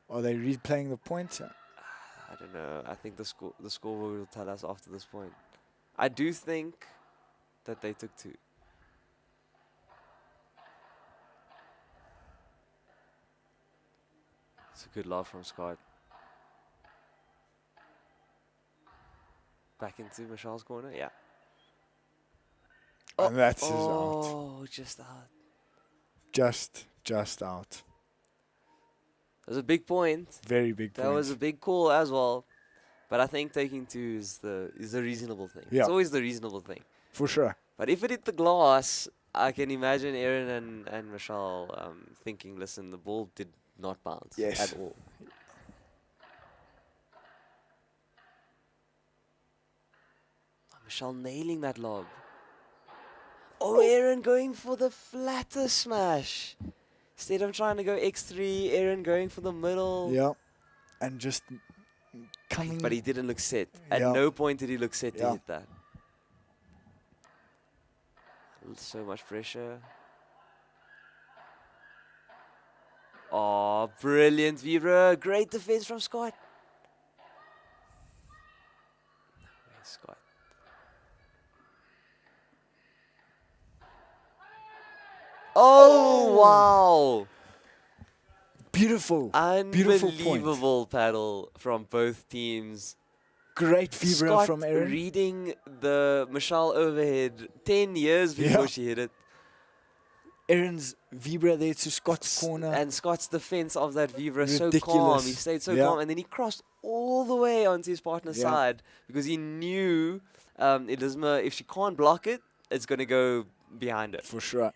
Speaker 2: Are they replaying the point?
Speaker 3: I don't know. I think the scoreboard will tell us after this point. I do think that they took two. It's a good love from Scott. Back into Michelle's corner, yeah.
Speaker 2: And that's out.
Speaker 3: Oh, just out.
Speaker 2: Just out.
Speaker 3: That was a big point.
Speaker 2: Very big point.
Speaker 3: That was a big call as well. But I think taking two is the reasonable thing.
Speaker 2: Yeah.
Speaker 3: It's always the reasonable thing.
Speaker 2: For sure.
Speaker 3: But if it hit the glass, I can imagine Aaron and Michelle thinking, listen, the ball did not bounce at all. Michelle nailing that lob. Aaron going for the flatter smash. Instead of trying to go X3, Aaron going for the middle.
Speaker 2: Yeah. And just coming.
Speaker 3: But he didn't look set. At
Speaker 2: Yeah.
Speaker 3: no point did he look set to
Speaker 2: Yeah.
Speaker 3: hit that. So much pressure. Oh, brilliant, Vibra. Great defense from Scott. Where's Scott? Oh, wow.
Speaker 2: Beautiful.
Speaker 3: Unbelievable paddle from both teams.
Speaker 2: Great vibra
Speaker 3: Scott
Speaker 2: from Aaron.
Speaker 3: reading the Michelle overhead 10 years before she hit it.
Speaker 2: Aaron's vibra there to Scott's corner.
Speaker 3: And Scott's defense of that vibra so calm.
Speaker 2: Ridiculous.
Speaker 3: He stayed so calm. And then he crossed all the way onto his partner's side because he knew Elizma, if she can't block it, it's going to go behind her.
Speaker 2: For sure.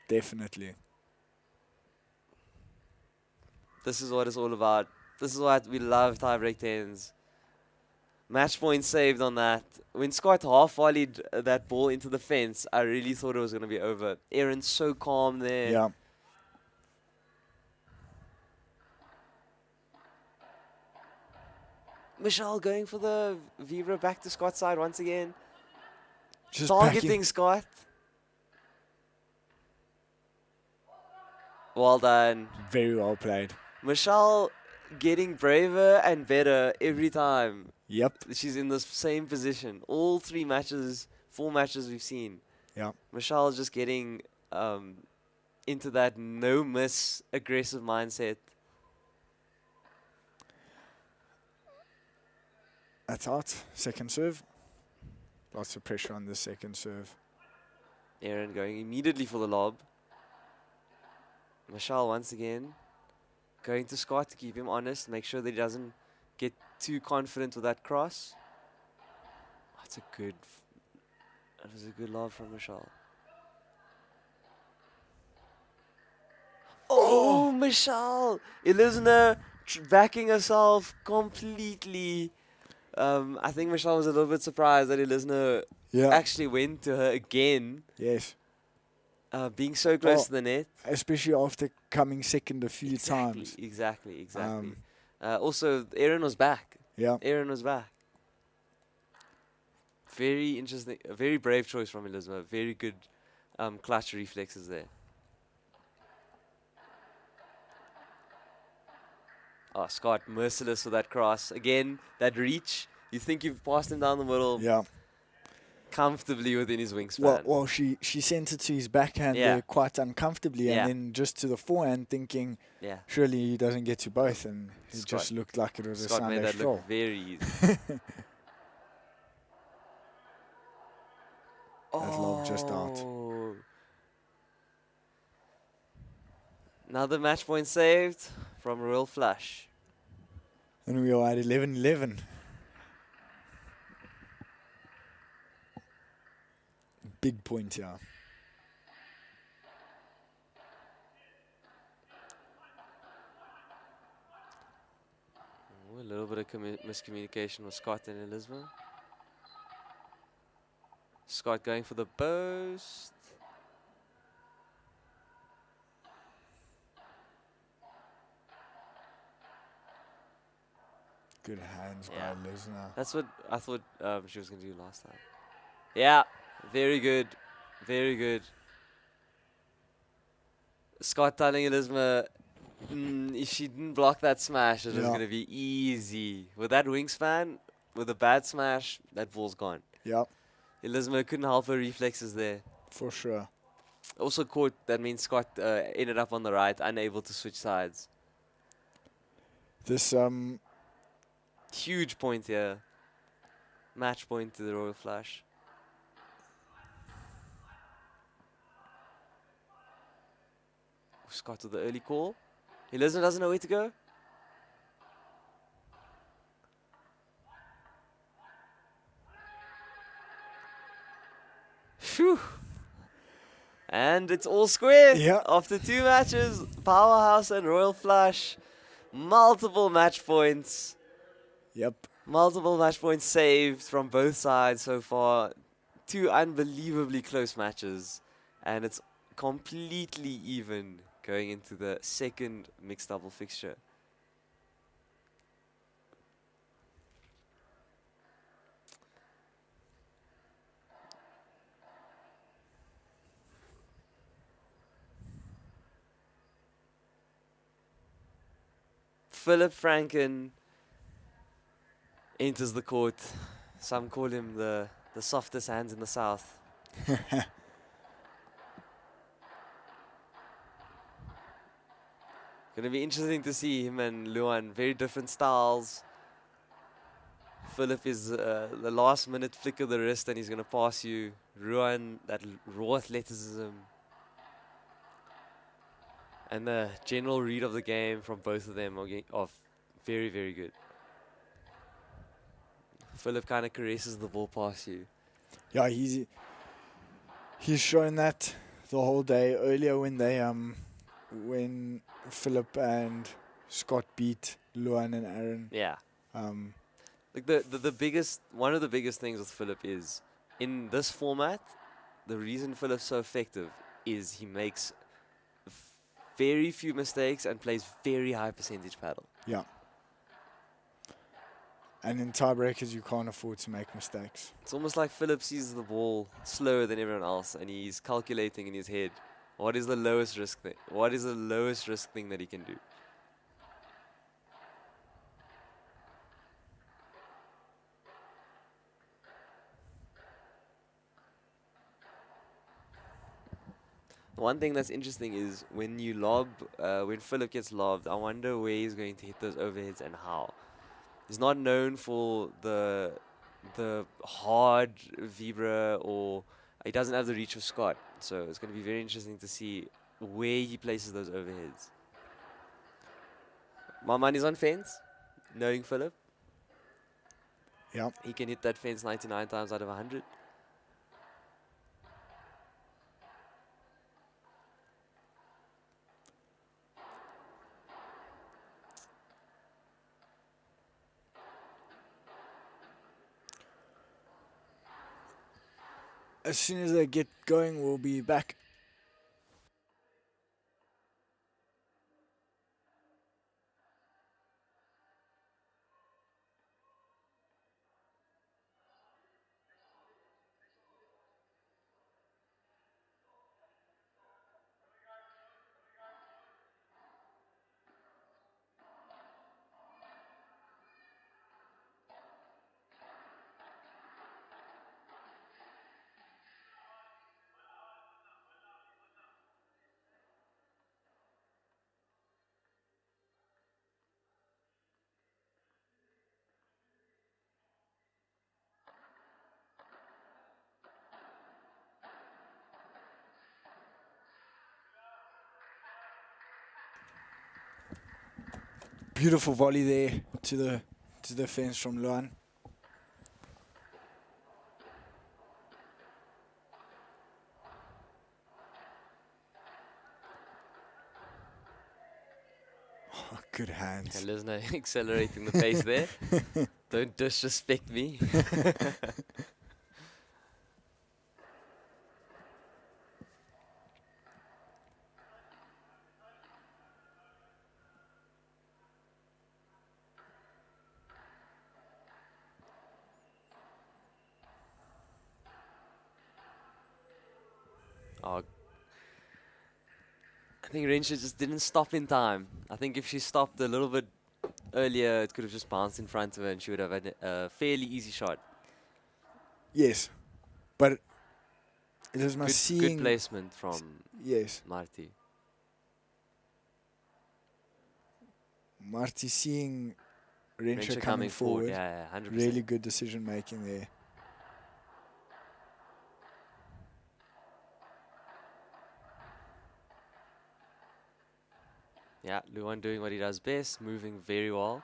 Speaker 2: Definitely.
Speaker 3: This is what it's all about. This is what we love tiebreak 10s. Match point saved on that. When Scott half volleyed that ball into the fence, I really thought it was going to be over. Aaron's so calm there.
Speaker 2: Yeah.
Speaker 3: Michelle going for the vibra back to Scott's side once again.
Speaker 2: Just
Speaker 3: Targeting Scott. Well done.
Speaker 2: Very well played.
Speaker 3: Michelle getting braver and better every time.
Speaker 2: Yep.
Speaker 3: She's in the same position. All 3 matches, 4 matches we've seen.
Speaker 2: Yeah.
Speaker 3: Michelle is just getting into that no-miss aggressive mindset.
Speaker 2: That's out. Second serve. Lots of pressure on the second serve.
Speaker 3: Aaron going immediately for the lob. Michelle once again going to Scott to keep him honest, make sure that he doesn't get too confident with that cross. That was a good lob from Michelle. Oh, Michelle! Elizna backing herself completely. I think Michelle was a little bit surprised that Elizna actually went to her again.
Speaker 2: Yes.
Speaker 3: Being so close to the net.
Speaker 2: Especially after coming second a few times.
Speaker 3: Exactly. Also, Aaron was back.
Speaker 2: Yeah.
Speaker 3: Aaron was back. Very interesting. A very brave choice from Elizabeth. Very good clutch reflexes there. Oh, Scott, merciless with that cross. Again, that reach. You think you've passed him down the middle.
Speaker 2: Yeah.
Speaker 3: Comfortably within his wingspan.
Speaker 2: Well, she sent it to his backhand there quite uncomfortably, and then just to the forehand, thinking surely he doesn't get to both, and it just looked like it was a
Speaker 3: Scott made
Speaker 2: Sunday
Speaker 3: that
Speaker 2: stroll.
Speaker 3: look very easy.
Speaker 2: That lob just out.
Speaker 3: Another match point saved from Royal Flush.
Speaker 2: And we are at 11-11. Big point here.
Speaker 3: A little bit of miscommunication with Scott and Elizabeth. Scott going for the post.
Speaker 2: Good hands by Lisner.
Speaker 3: That's what I thought she was going to do last time. Yeah, very good. Very good. Scott telling Elizabeth, if she didn't block that smash, it was going to be easy. With that wingspan, with a bad smash, that ball's gone.
Speaker 2: Yeah.
Speaker 3: Elizabeth couldn't help her reflexes there.
Speaker 2: For sure.
Speaker 3: Also caught, that means Scott ended up on the right, unable to switch sides.
Speaker 2: This
Speaker 3: huge point here. Match point to the Royal Flush. Scott with the early call. Elizabeth doesn't know where to go. Phew. And it's all square.
Speaker 2: Yeah.
Speaker 3: After 2 matches, Powerhouse and Royal Flush. Multiple match points.
Speaker 2: Yep.
Speaker 3: Multiple match points saved from both sides so far. two unbelievably close matches, and it's completely even going into the second mixed double fixture. Philip Franken enters the court. Some call him the softest hands in the south. Gonna be interesting to see him and Luan. Very different styles. Philip is the last minute flick of the wrist and he's gonna pass you. Luan, that raw athleticism. And the general read of the game from both of them are very, very good. Philip kind of caresses the ball past you.
Speaker 2: Yeah, he's shown that the whole day. Earlier when Philip and Scott beat Luan and Aaron.
Speaker 3: Yeah. Like one of the biggest things with Philip is in this format, the reason Philip's so effective is he makes very few mistakes and plays very high percentage paddle.
Speaker 2: Yeah. And in tiebreakers, you can't afford to make mistakes.
Speaker 3: It's almost like Philip sees the ball slower than everyone else, and he's calculating in his head, what is the lowest risk thing? What is the lowest risk thing that he can do? One thing that's interesting is when you lob, when Philip gets lobbed, I wonder where he's going to hit those overheads and how. He's not known for the hard vibra, or he doesn't have the reach of Scott. So it's going to be very interesting to see where he places those overheads. My money's on fence, knowing Philip.
Speaker 2: Yeah.
Speaker 3: He can hit that fence 99 times out of 100.
Speaker 2: As soon as they get going, we'll be back. Beautiful volley there to the fence from Luan. Oh, good hands.
Speaker 3: Lesnar accelerating the pace there. Don't disrespect me. Oh, I think Rensha just didn't stop in time. I think if she stopped a little bit earlier, it could have just bounced in front of her and she would have had a fairly easy shot.
Speaker 2: Yes, but it is my
Speaker 3: Good placement from
Speaker 2: yes.
Speaker 3: Marty.
Speaker 2: Marty seeing Rensha coming
Speaker 3: forward.
Speaker 2: forward.
Speaker 3: Yeah, 100%.
Speaker 2: Really good decision making there.
Speaker 3: Yeah, Luan doing what he does best, moving very well.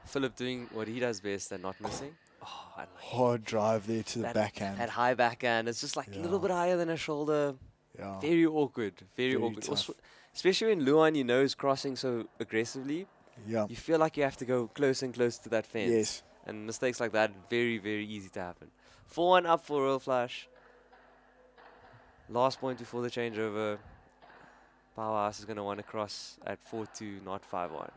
Speaker 3: Philip doing what he does best and not missing. Oh, I like
Speaker 2: Hard drive there to the backhand.
Speaker 3: That high backhand, it's just like a little bit higher than a shoulder.
Speaker 2: Yeah.
Speaker 3: Very awkward, very
Speaker 2: Very
Speaker 3: awkward.
Speaker 2: tough.
Speaker 3: Also, especially when Luan, you know, is crossing so aggressively.
Speaker 2: Yeah.
Speaker 3: You feel like you have to go close and close to that fence.
Speaker 2: Yes.
Speaker 3: And mistakes like that, very, very easy to happen. 4-1 up for Royal Flush. Last point before the changeover. Powerhouse is going to want to cross at 4-2, not 5-1.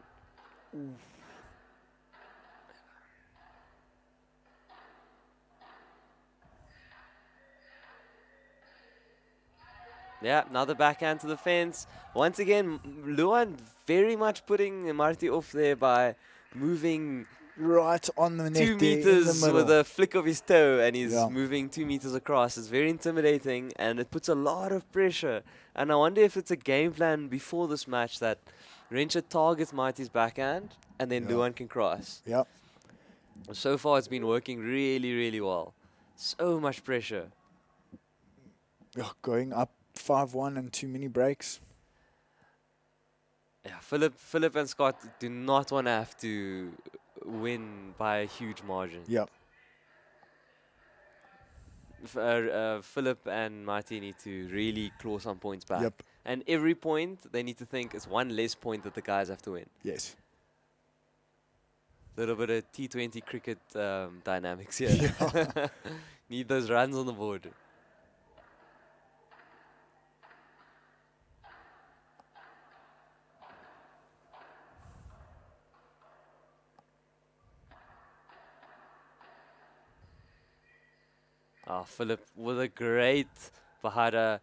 Speaker 3: Yeah, another backhand to the fence. Once again, Luan very much putting Marty off there by moving
Speaker 2: Right on the net
Speaker 3: 2
Speaker 2: there in
Speaker 3: meters
Speaker 2: the middle.
Speaker 3: with a flick of his toe, and he's
Speaker 2: Yeah.
Speaker 3: moving 2 meters across. It's very intimidating, and it puts a lot of pressure. And I wonder if it's a game plan before this match that Rensha targets Marty's backhand, and then
Speaker 2: Yeah.
Speaker 3: Luan can cross.
Speaker 2: Yep.
Speaker 3: So far, it's been working really, really well. So much pressure.
Speaker 2: Yeah, going up 5-1 and 2 mini breaks.
Speaker 3: Yeah, Philip and Scott do not want to have to win by a huge margin.
Speaker 2: Yep.
Speaker 3: Philip and Marty need to really claw some points back.
Speaker 2: Yep.
Speaker 3: And every point, they need to think is one less point that the guys have to win.
Speaker 2: Yes.
Speaker 3: Little bit of T20 cricket dynamics here.
Speaker 2: Yeah.
Speaker 3: Need those runs on the board. Philip with a great Bahada.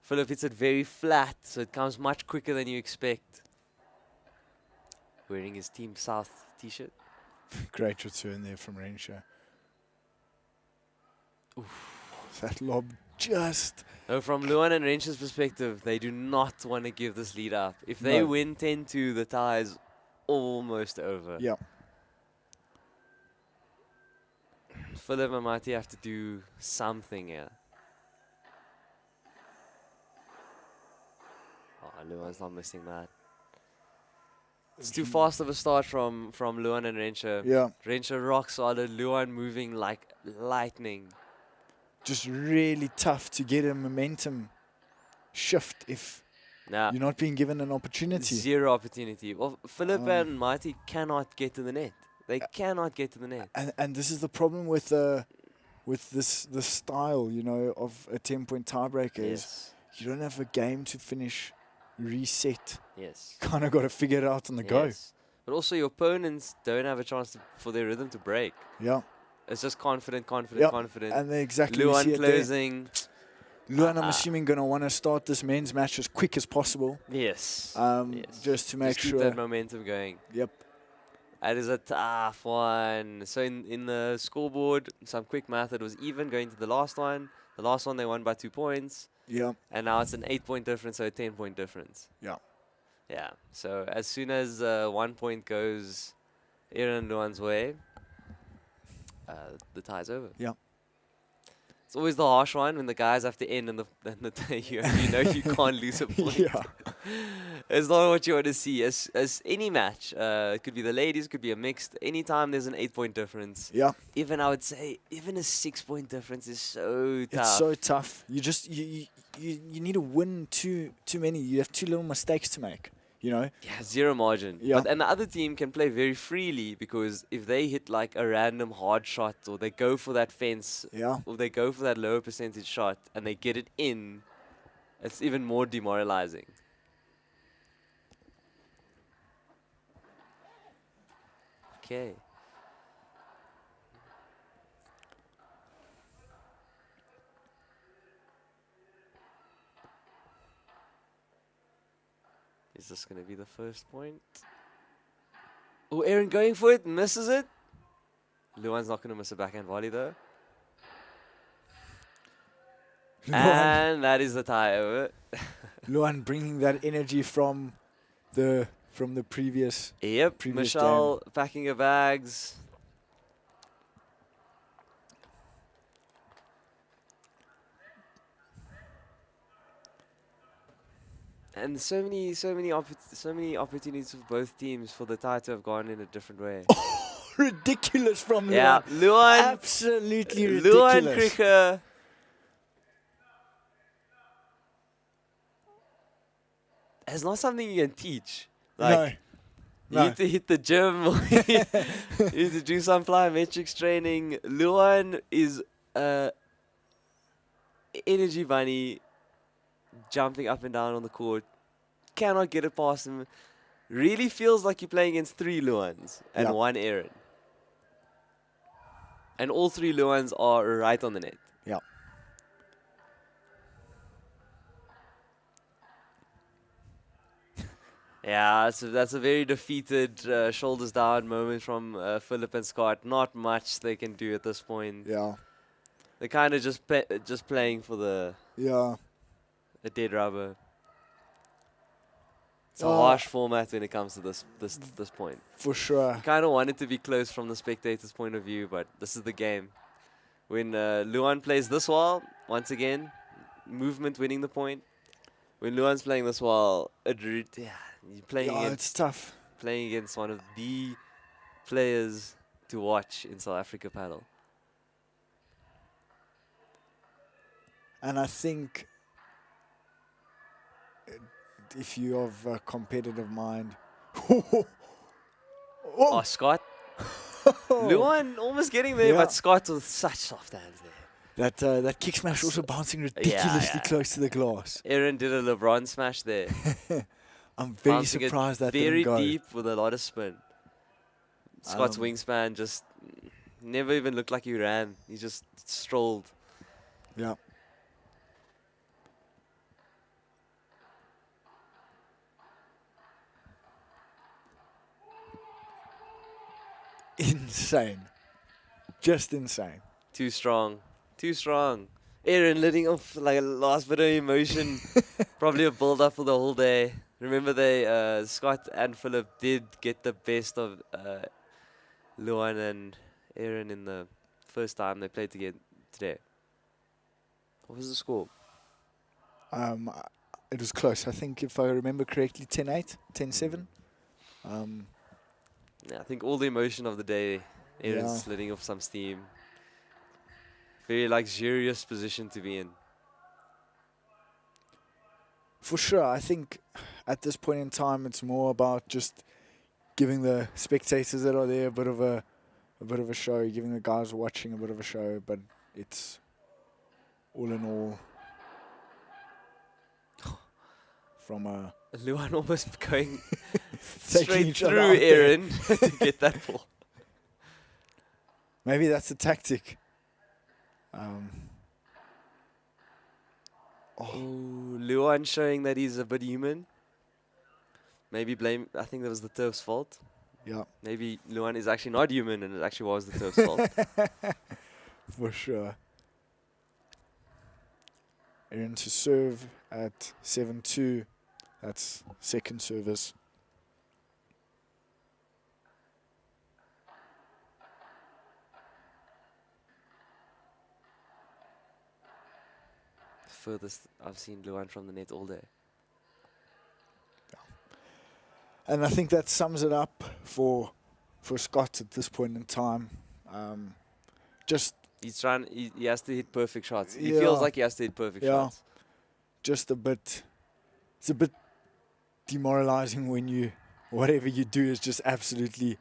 Speaker 3: Philip hits it very flat, so it comes much quicker than you expect. Wearing his Team South t-shirt.
Speaker 2: Great return there from Rensha. That lob just...
Speaker 3: No, from Luan and Rensha's perspective, they do not want to give this lead up. If they
Speaker 2: No.
Speaker 3: win 10-2, the tie is almost over.
Speaker 2: Yeah.
Speaker 3: Philip and Marty have to do something here. Oh, Luan's not missing that. It's too fast of a start from Luan and Rensha.
Speaker 2: Yeah.
Speaker 3: Rensha rock solid, Luan moving like lightning.
Speaker 2: Just really tough to get a momentum shift if
Speaker 3: Nah,
Speaker 2: you're not being given an opportunity.
Speaker 3: zero opportunity. Well, Philip and Marty cannot get to the net. They cannot get to the net.
Speaker 2: And this is the problem with this style, you know, of a 10-point tiebreaker is
Speaker 3: Yes.
Speaker 2: you don't have a game to finish, reset.
Speaker 3: Yes.
Speaker 2: Kind of got to figure it out on the go.
Speaker 3: Yes. But also your opponents don't have a chance for their rhythm to break.
Speaker 2: Yeah.
Speaker 3: It's just confident,
Speaker 2: Yep.
Speaker 3: confident.
Speaker 2: And they exactly we
Speaker 3: Luan
Speaker 2: see it there.
Speaker 3: closing.
Speaker 2: Luan, I'm assuming, going to want to start this men's match as quick as possible.
Speaker 3: Yes.
Speaker 2: Just to
Speaker 3: Just
Speaker 2: make
Speaker 3: keep
Speaker 2: sure.
Speaker 3: that momentum going.
Speaker 2: Yep.
Speaker 3: That is a tough one. So in the scoreboard, some quick math, it was even going to the last one. The last one they won by 2 points.
Speaker 2: Yeah.
Speaker 3: And now it's an 8-point difference, so a 10-point difference.
Speaker 2: Yeah.
Speaker 3: Yeah. So as soon as 1 point goes Aaron Luan's way, the tie's over.
Speaker 2: Yeah.
Speaker 3: It's always the harsh one when the guys have to end and you know you can't lose a point.
Speaker 2: Yeah.
Speaker 3: It's not what you want to see. As any match, it could be the ladies, could be a mixed. Anytime there's an 8-point difference,
Speaker 2: Yeah.
Speaker 3: even I would say, even a 6-point difference is so tough.
Speaker 2: It's so tough. You just you need to win too many. You have too little mistakes to make. You know.
Speaker 3: Yeah, zero margin.
Speaker 2: Yeah.
Speaker 3: And the other team can play very freely because if they hit like a random hard shot or they go for that fence
Speaker 2: Yeah.
Speaker 3: or they go for that lower percentage shot and they get it in, it's even more demoralizing. Okay. Is this going to be the first point? Oh, Aaron going for it, misses it. Luan's not going to miss a backhand volley though. And that is the tie over.
Speaker 2: Luan bringing that energy from the previous.
Speaker 3: Yep,
Speaker 2: Previous
Speaker 3: Michelle packing her bags. And so many opportunities for both teams for the tie to have gone in a different way.
Speaker 2: Ridiculous from
Speaker 3: Yeah,
Speaker 2: Luan.
Speaker 3: Luan,
Speaker 2: Absolutely
Speaker 3: Luan
Speaker 2: ridiculous.
Speaker 3: Kricher. It's not something you can teach. Like,
Speaker 2: No.
Speaker 3: you need to hit the gym. Or you need to do some plyometrics training. Luan is energy bunny jumping up and down on the court. Cannot get it past him. Really feels like you're playing against 3 Luans and 1 Aaron. And all 3 Luans are right on the net.
Speaker 2: Yeah.
Speaker 3: Yeah, so that's a very defeated, shoulders down moment from Philip and Scott. Not much they can do at this point.
Speaker 2: Yeah.
Speaker 3: They're kind of just playing for the dead rubber. It's a harsh format when it comes to this point.
Speaker 2: For sure.
Speaker 3: Kind of want it to be close from the spectator's point of view, but this is the game. When Luan plays this wall, once again, movement winning the point. When Luan's playing this wall, you're playing
Speaker 2: it's tough.
Speaker 3: Playing against one of the players to watch in South Africa paddle.
Speaker 2: And I think if you have a competitive mind.
Speaker 3: Oh, Scott. Luan almost getting there, but Scott with such soft hands there.
Speaker 2: That kick smash also bouncing ridiculously close to the glass.
Speaker 3: Aaron did a LeBron smash there.
Speaker 2: I'm very
Speaker 3: Bouncing
Speaker 2: surprised that
Speaker 3: very
Speaker 2: didn't go.
Speaker 3: deep with a lot of spin. Scott's wingspan just never even looked like he ran. He just strolled.
Speaker 2: Yeah. Insane. Just insane.
Speaker 3: Too strong. Too strong. Aaron letting off like a last bit of emotion. Probably a build-up for the whole day. Remember Scott and Philip did get the best of Luan and Aaron in the first time they played together today. What was the score?
Speaker 2: It was close. I think if I remember correctly, 10-8, 10-7.
Speaker 3: Yeah, I think all the emotion of the day, Aaron's letting off some steam. Very luxurious position to be in.
Speaker 2: For sure. I think at this point in time, it's more about just giving the spectators that are there a bit of a show, giving the guys watching a bit of a show. But it's all in all from a
Speaker 3: Luan almost going
Speaker 2: taking
Speaker 3: straight
Speaker 2: each other
Speaker 3: through
Speaker 2: out there.
Speaker 3: Aaron to get that ball.
Speaker 2: Maybe that's the tactic.
Speaker 3: Luan showing that he's a bit human. Maybe I think that was the turf's fault.
Speaker 2: Yeah.
Speaker 3: Maybe Luan is actually not human and it actually was the turf's fault.
Speaker 2: For sure. Aaron to serve at 7-2. That's second service.
Speaker 3: Furthest I've seen Luan from the net all day.
Speaker 2: And I think that sums it up for Scott at this point in time.
Speaker 3: He's trying. He has to hit perfect shots. He feels like he has to hit perfect shots.
Speaker 2: Just a bit. It's a bit demoralizing when whatever you do is just absolutely.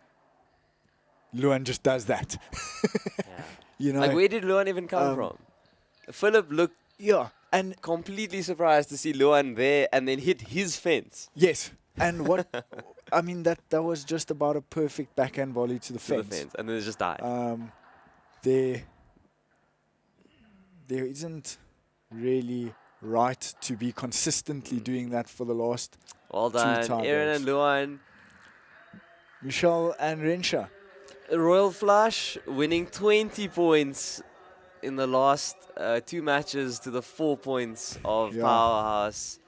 Speaker 2: Luan just does that. You know.
Speaker 3: Like where did Luan even come from? Philip looked
Speaker 2: and
Speaker 3: completely surprised to see Luan there and then hit his fence.
Speaker 2: Yes. And what I mean that was just about a perfect backhand volley to the fence.
Speaker 3: And then it just died.
Speaker 2: There isn't really right to be consistently doing that for the last
Speaker 3: well done, Aaron and Luan.
Speaker 2: Michelle and Rensha.
Speaker 3: Royal Flush winning 20 points in the last 2 matches to the 4 points of Powerhouse.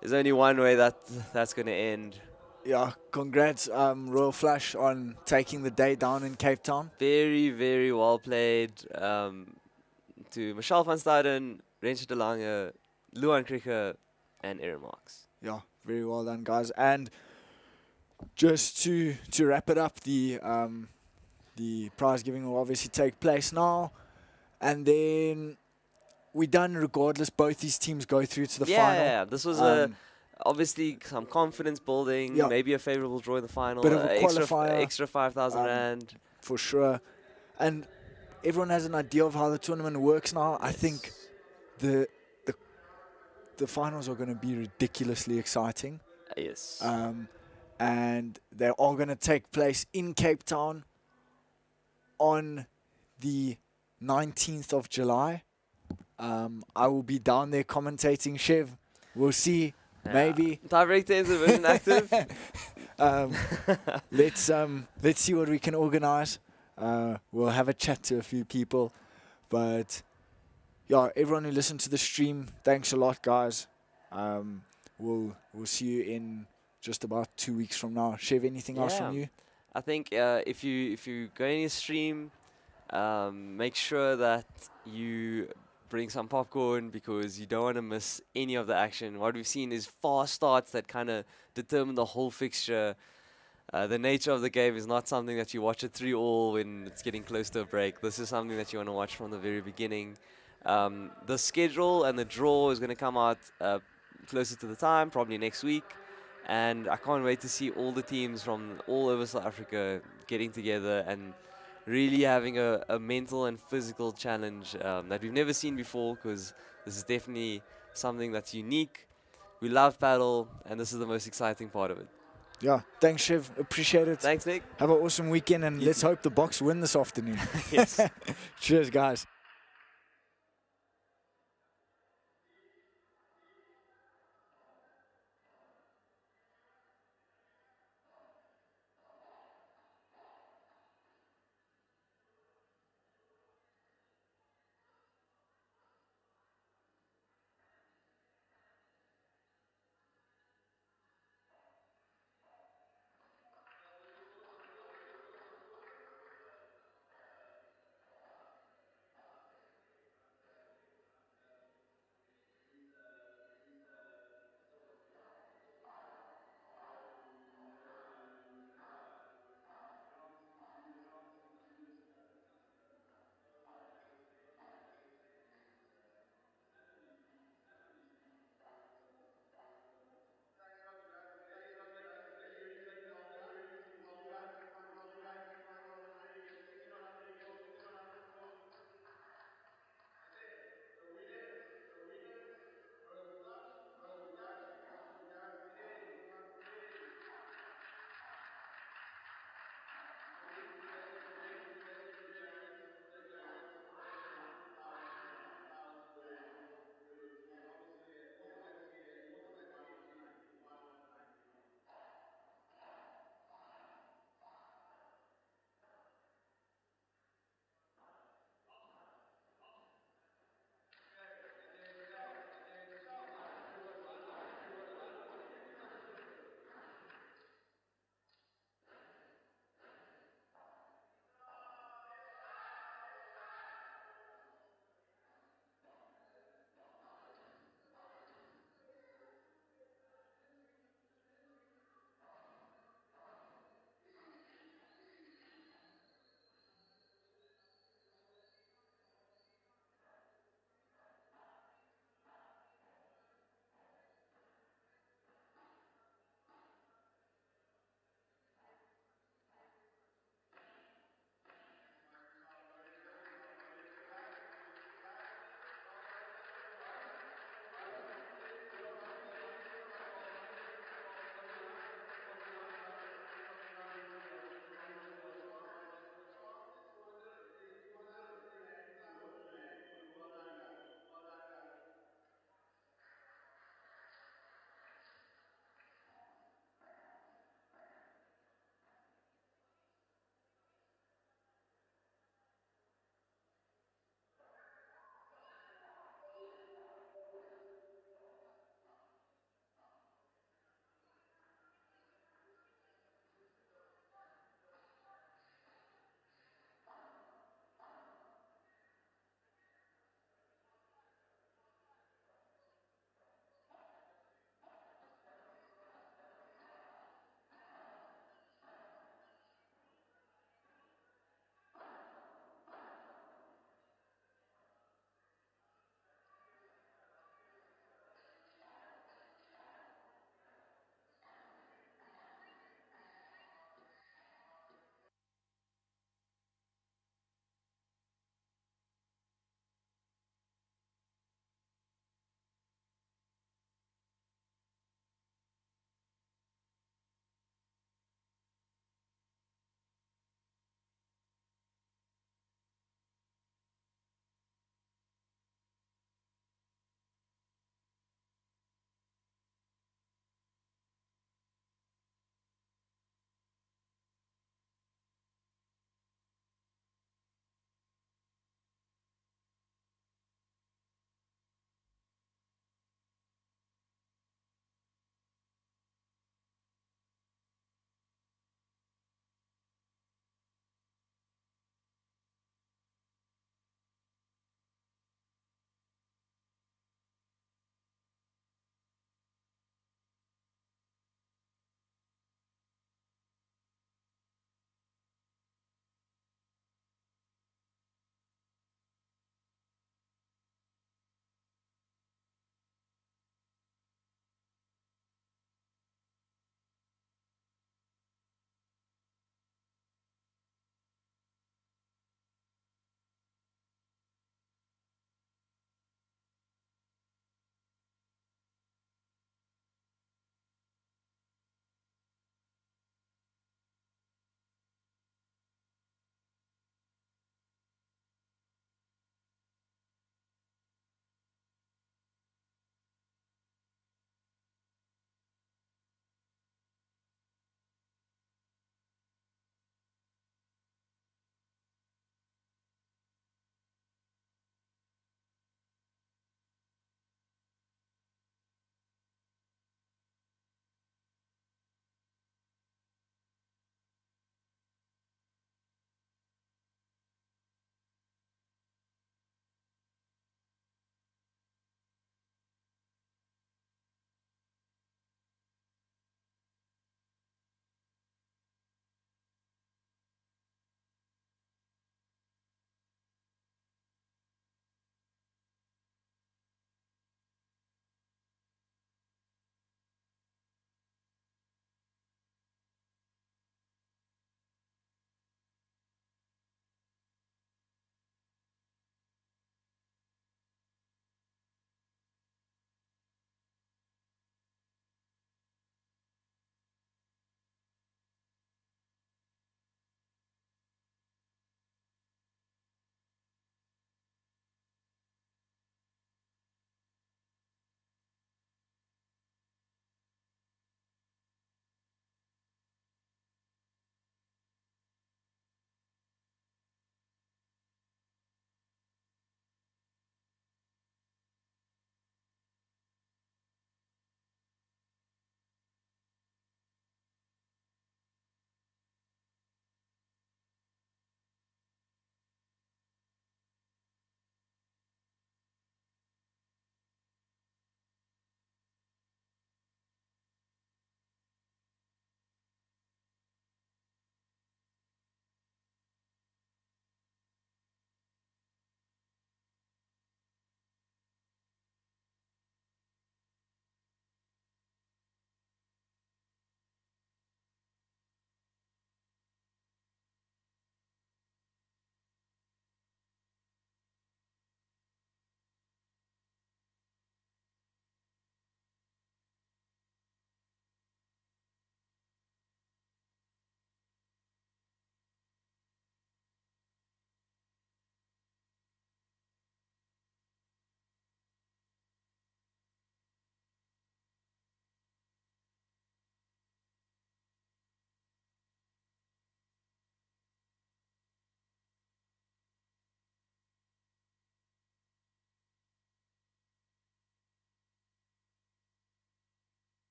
Speaker 3: There's only one way that's going to end.
Speaker 2: Yeah, congrats, Royal Flush, on taking the day down in Cape Town.
Speaker 3: Very, very well played to Michelle van Staden, Rensha de Lange, Luan Krikke, and Aaron Marks.
Speaker 2: Yeah, very well done, guys. And just to wrap it up, the prize giving will obviously take place now. And then we're done regardless. Both these teams go through to the final.
Speaker 3: Yeah, this was obviously some confidence building, maybe a favorable draw in the final.
Speaker 2: Bit of a qualifier.
Speaker 3: Extra 5,000 rand.
Speaker 2: For sure. And everyone has an idea of how the tournament works now. I think the finals are going to be ridiculously exciting.
Speaker 3: Yes.
Speaker 2: And they're all going to take place in Cape Town on the 19th of July. I will be down there commentating, Shiv. We'll see. Maybe.
Speaker 3: Tiebreak 10s are very active.
Speaker 2: Let's see what we can organize. We'll have a chat to a few people. But yeah, everyone who listened to the stream, thanks a lot, guys. We'll see you in just about 2 weeks from now. Shiv, anything else from you?
Speaker 3: I think if you go in your stream, make sure that you bring some popcorn because you don't want to miss any of the action. What we've seen is fast starts that kind of determine the whole fixture. The nature of the game is not something that you watch it 3-all when it's getting close to a break. This is something that you want to watch from the very beginning. The schedule and the draw is going to come out closer to the time, probably next week. And I can't wait to see all the teams from all over South Africa getting together and really having a mental and physical challenge that we've never seen before, because this is definitely something that's unique. We love paddle, and this is the most exciting part of it.
Speaker 2: Yeah, thanks, Shiv. Appreciate it.
Speaker 3: Thanks, Nick.
Speaker 2: Have an awesome weekend, and let's hope the Boks win this afternoon.
Speaker 3: Yes.
Speaker 2: Cheers, guys.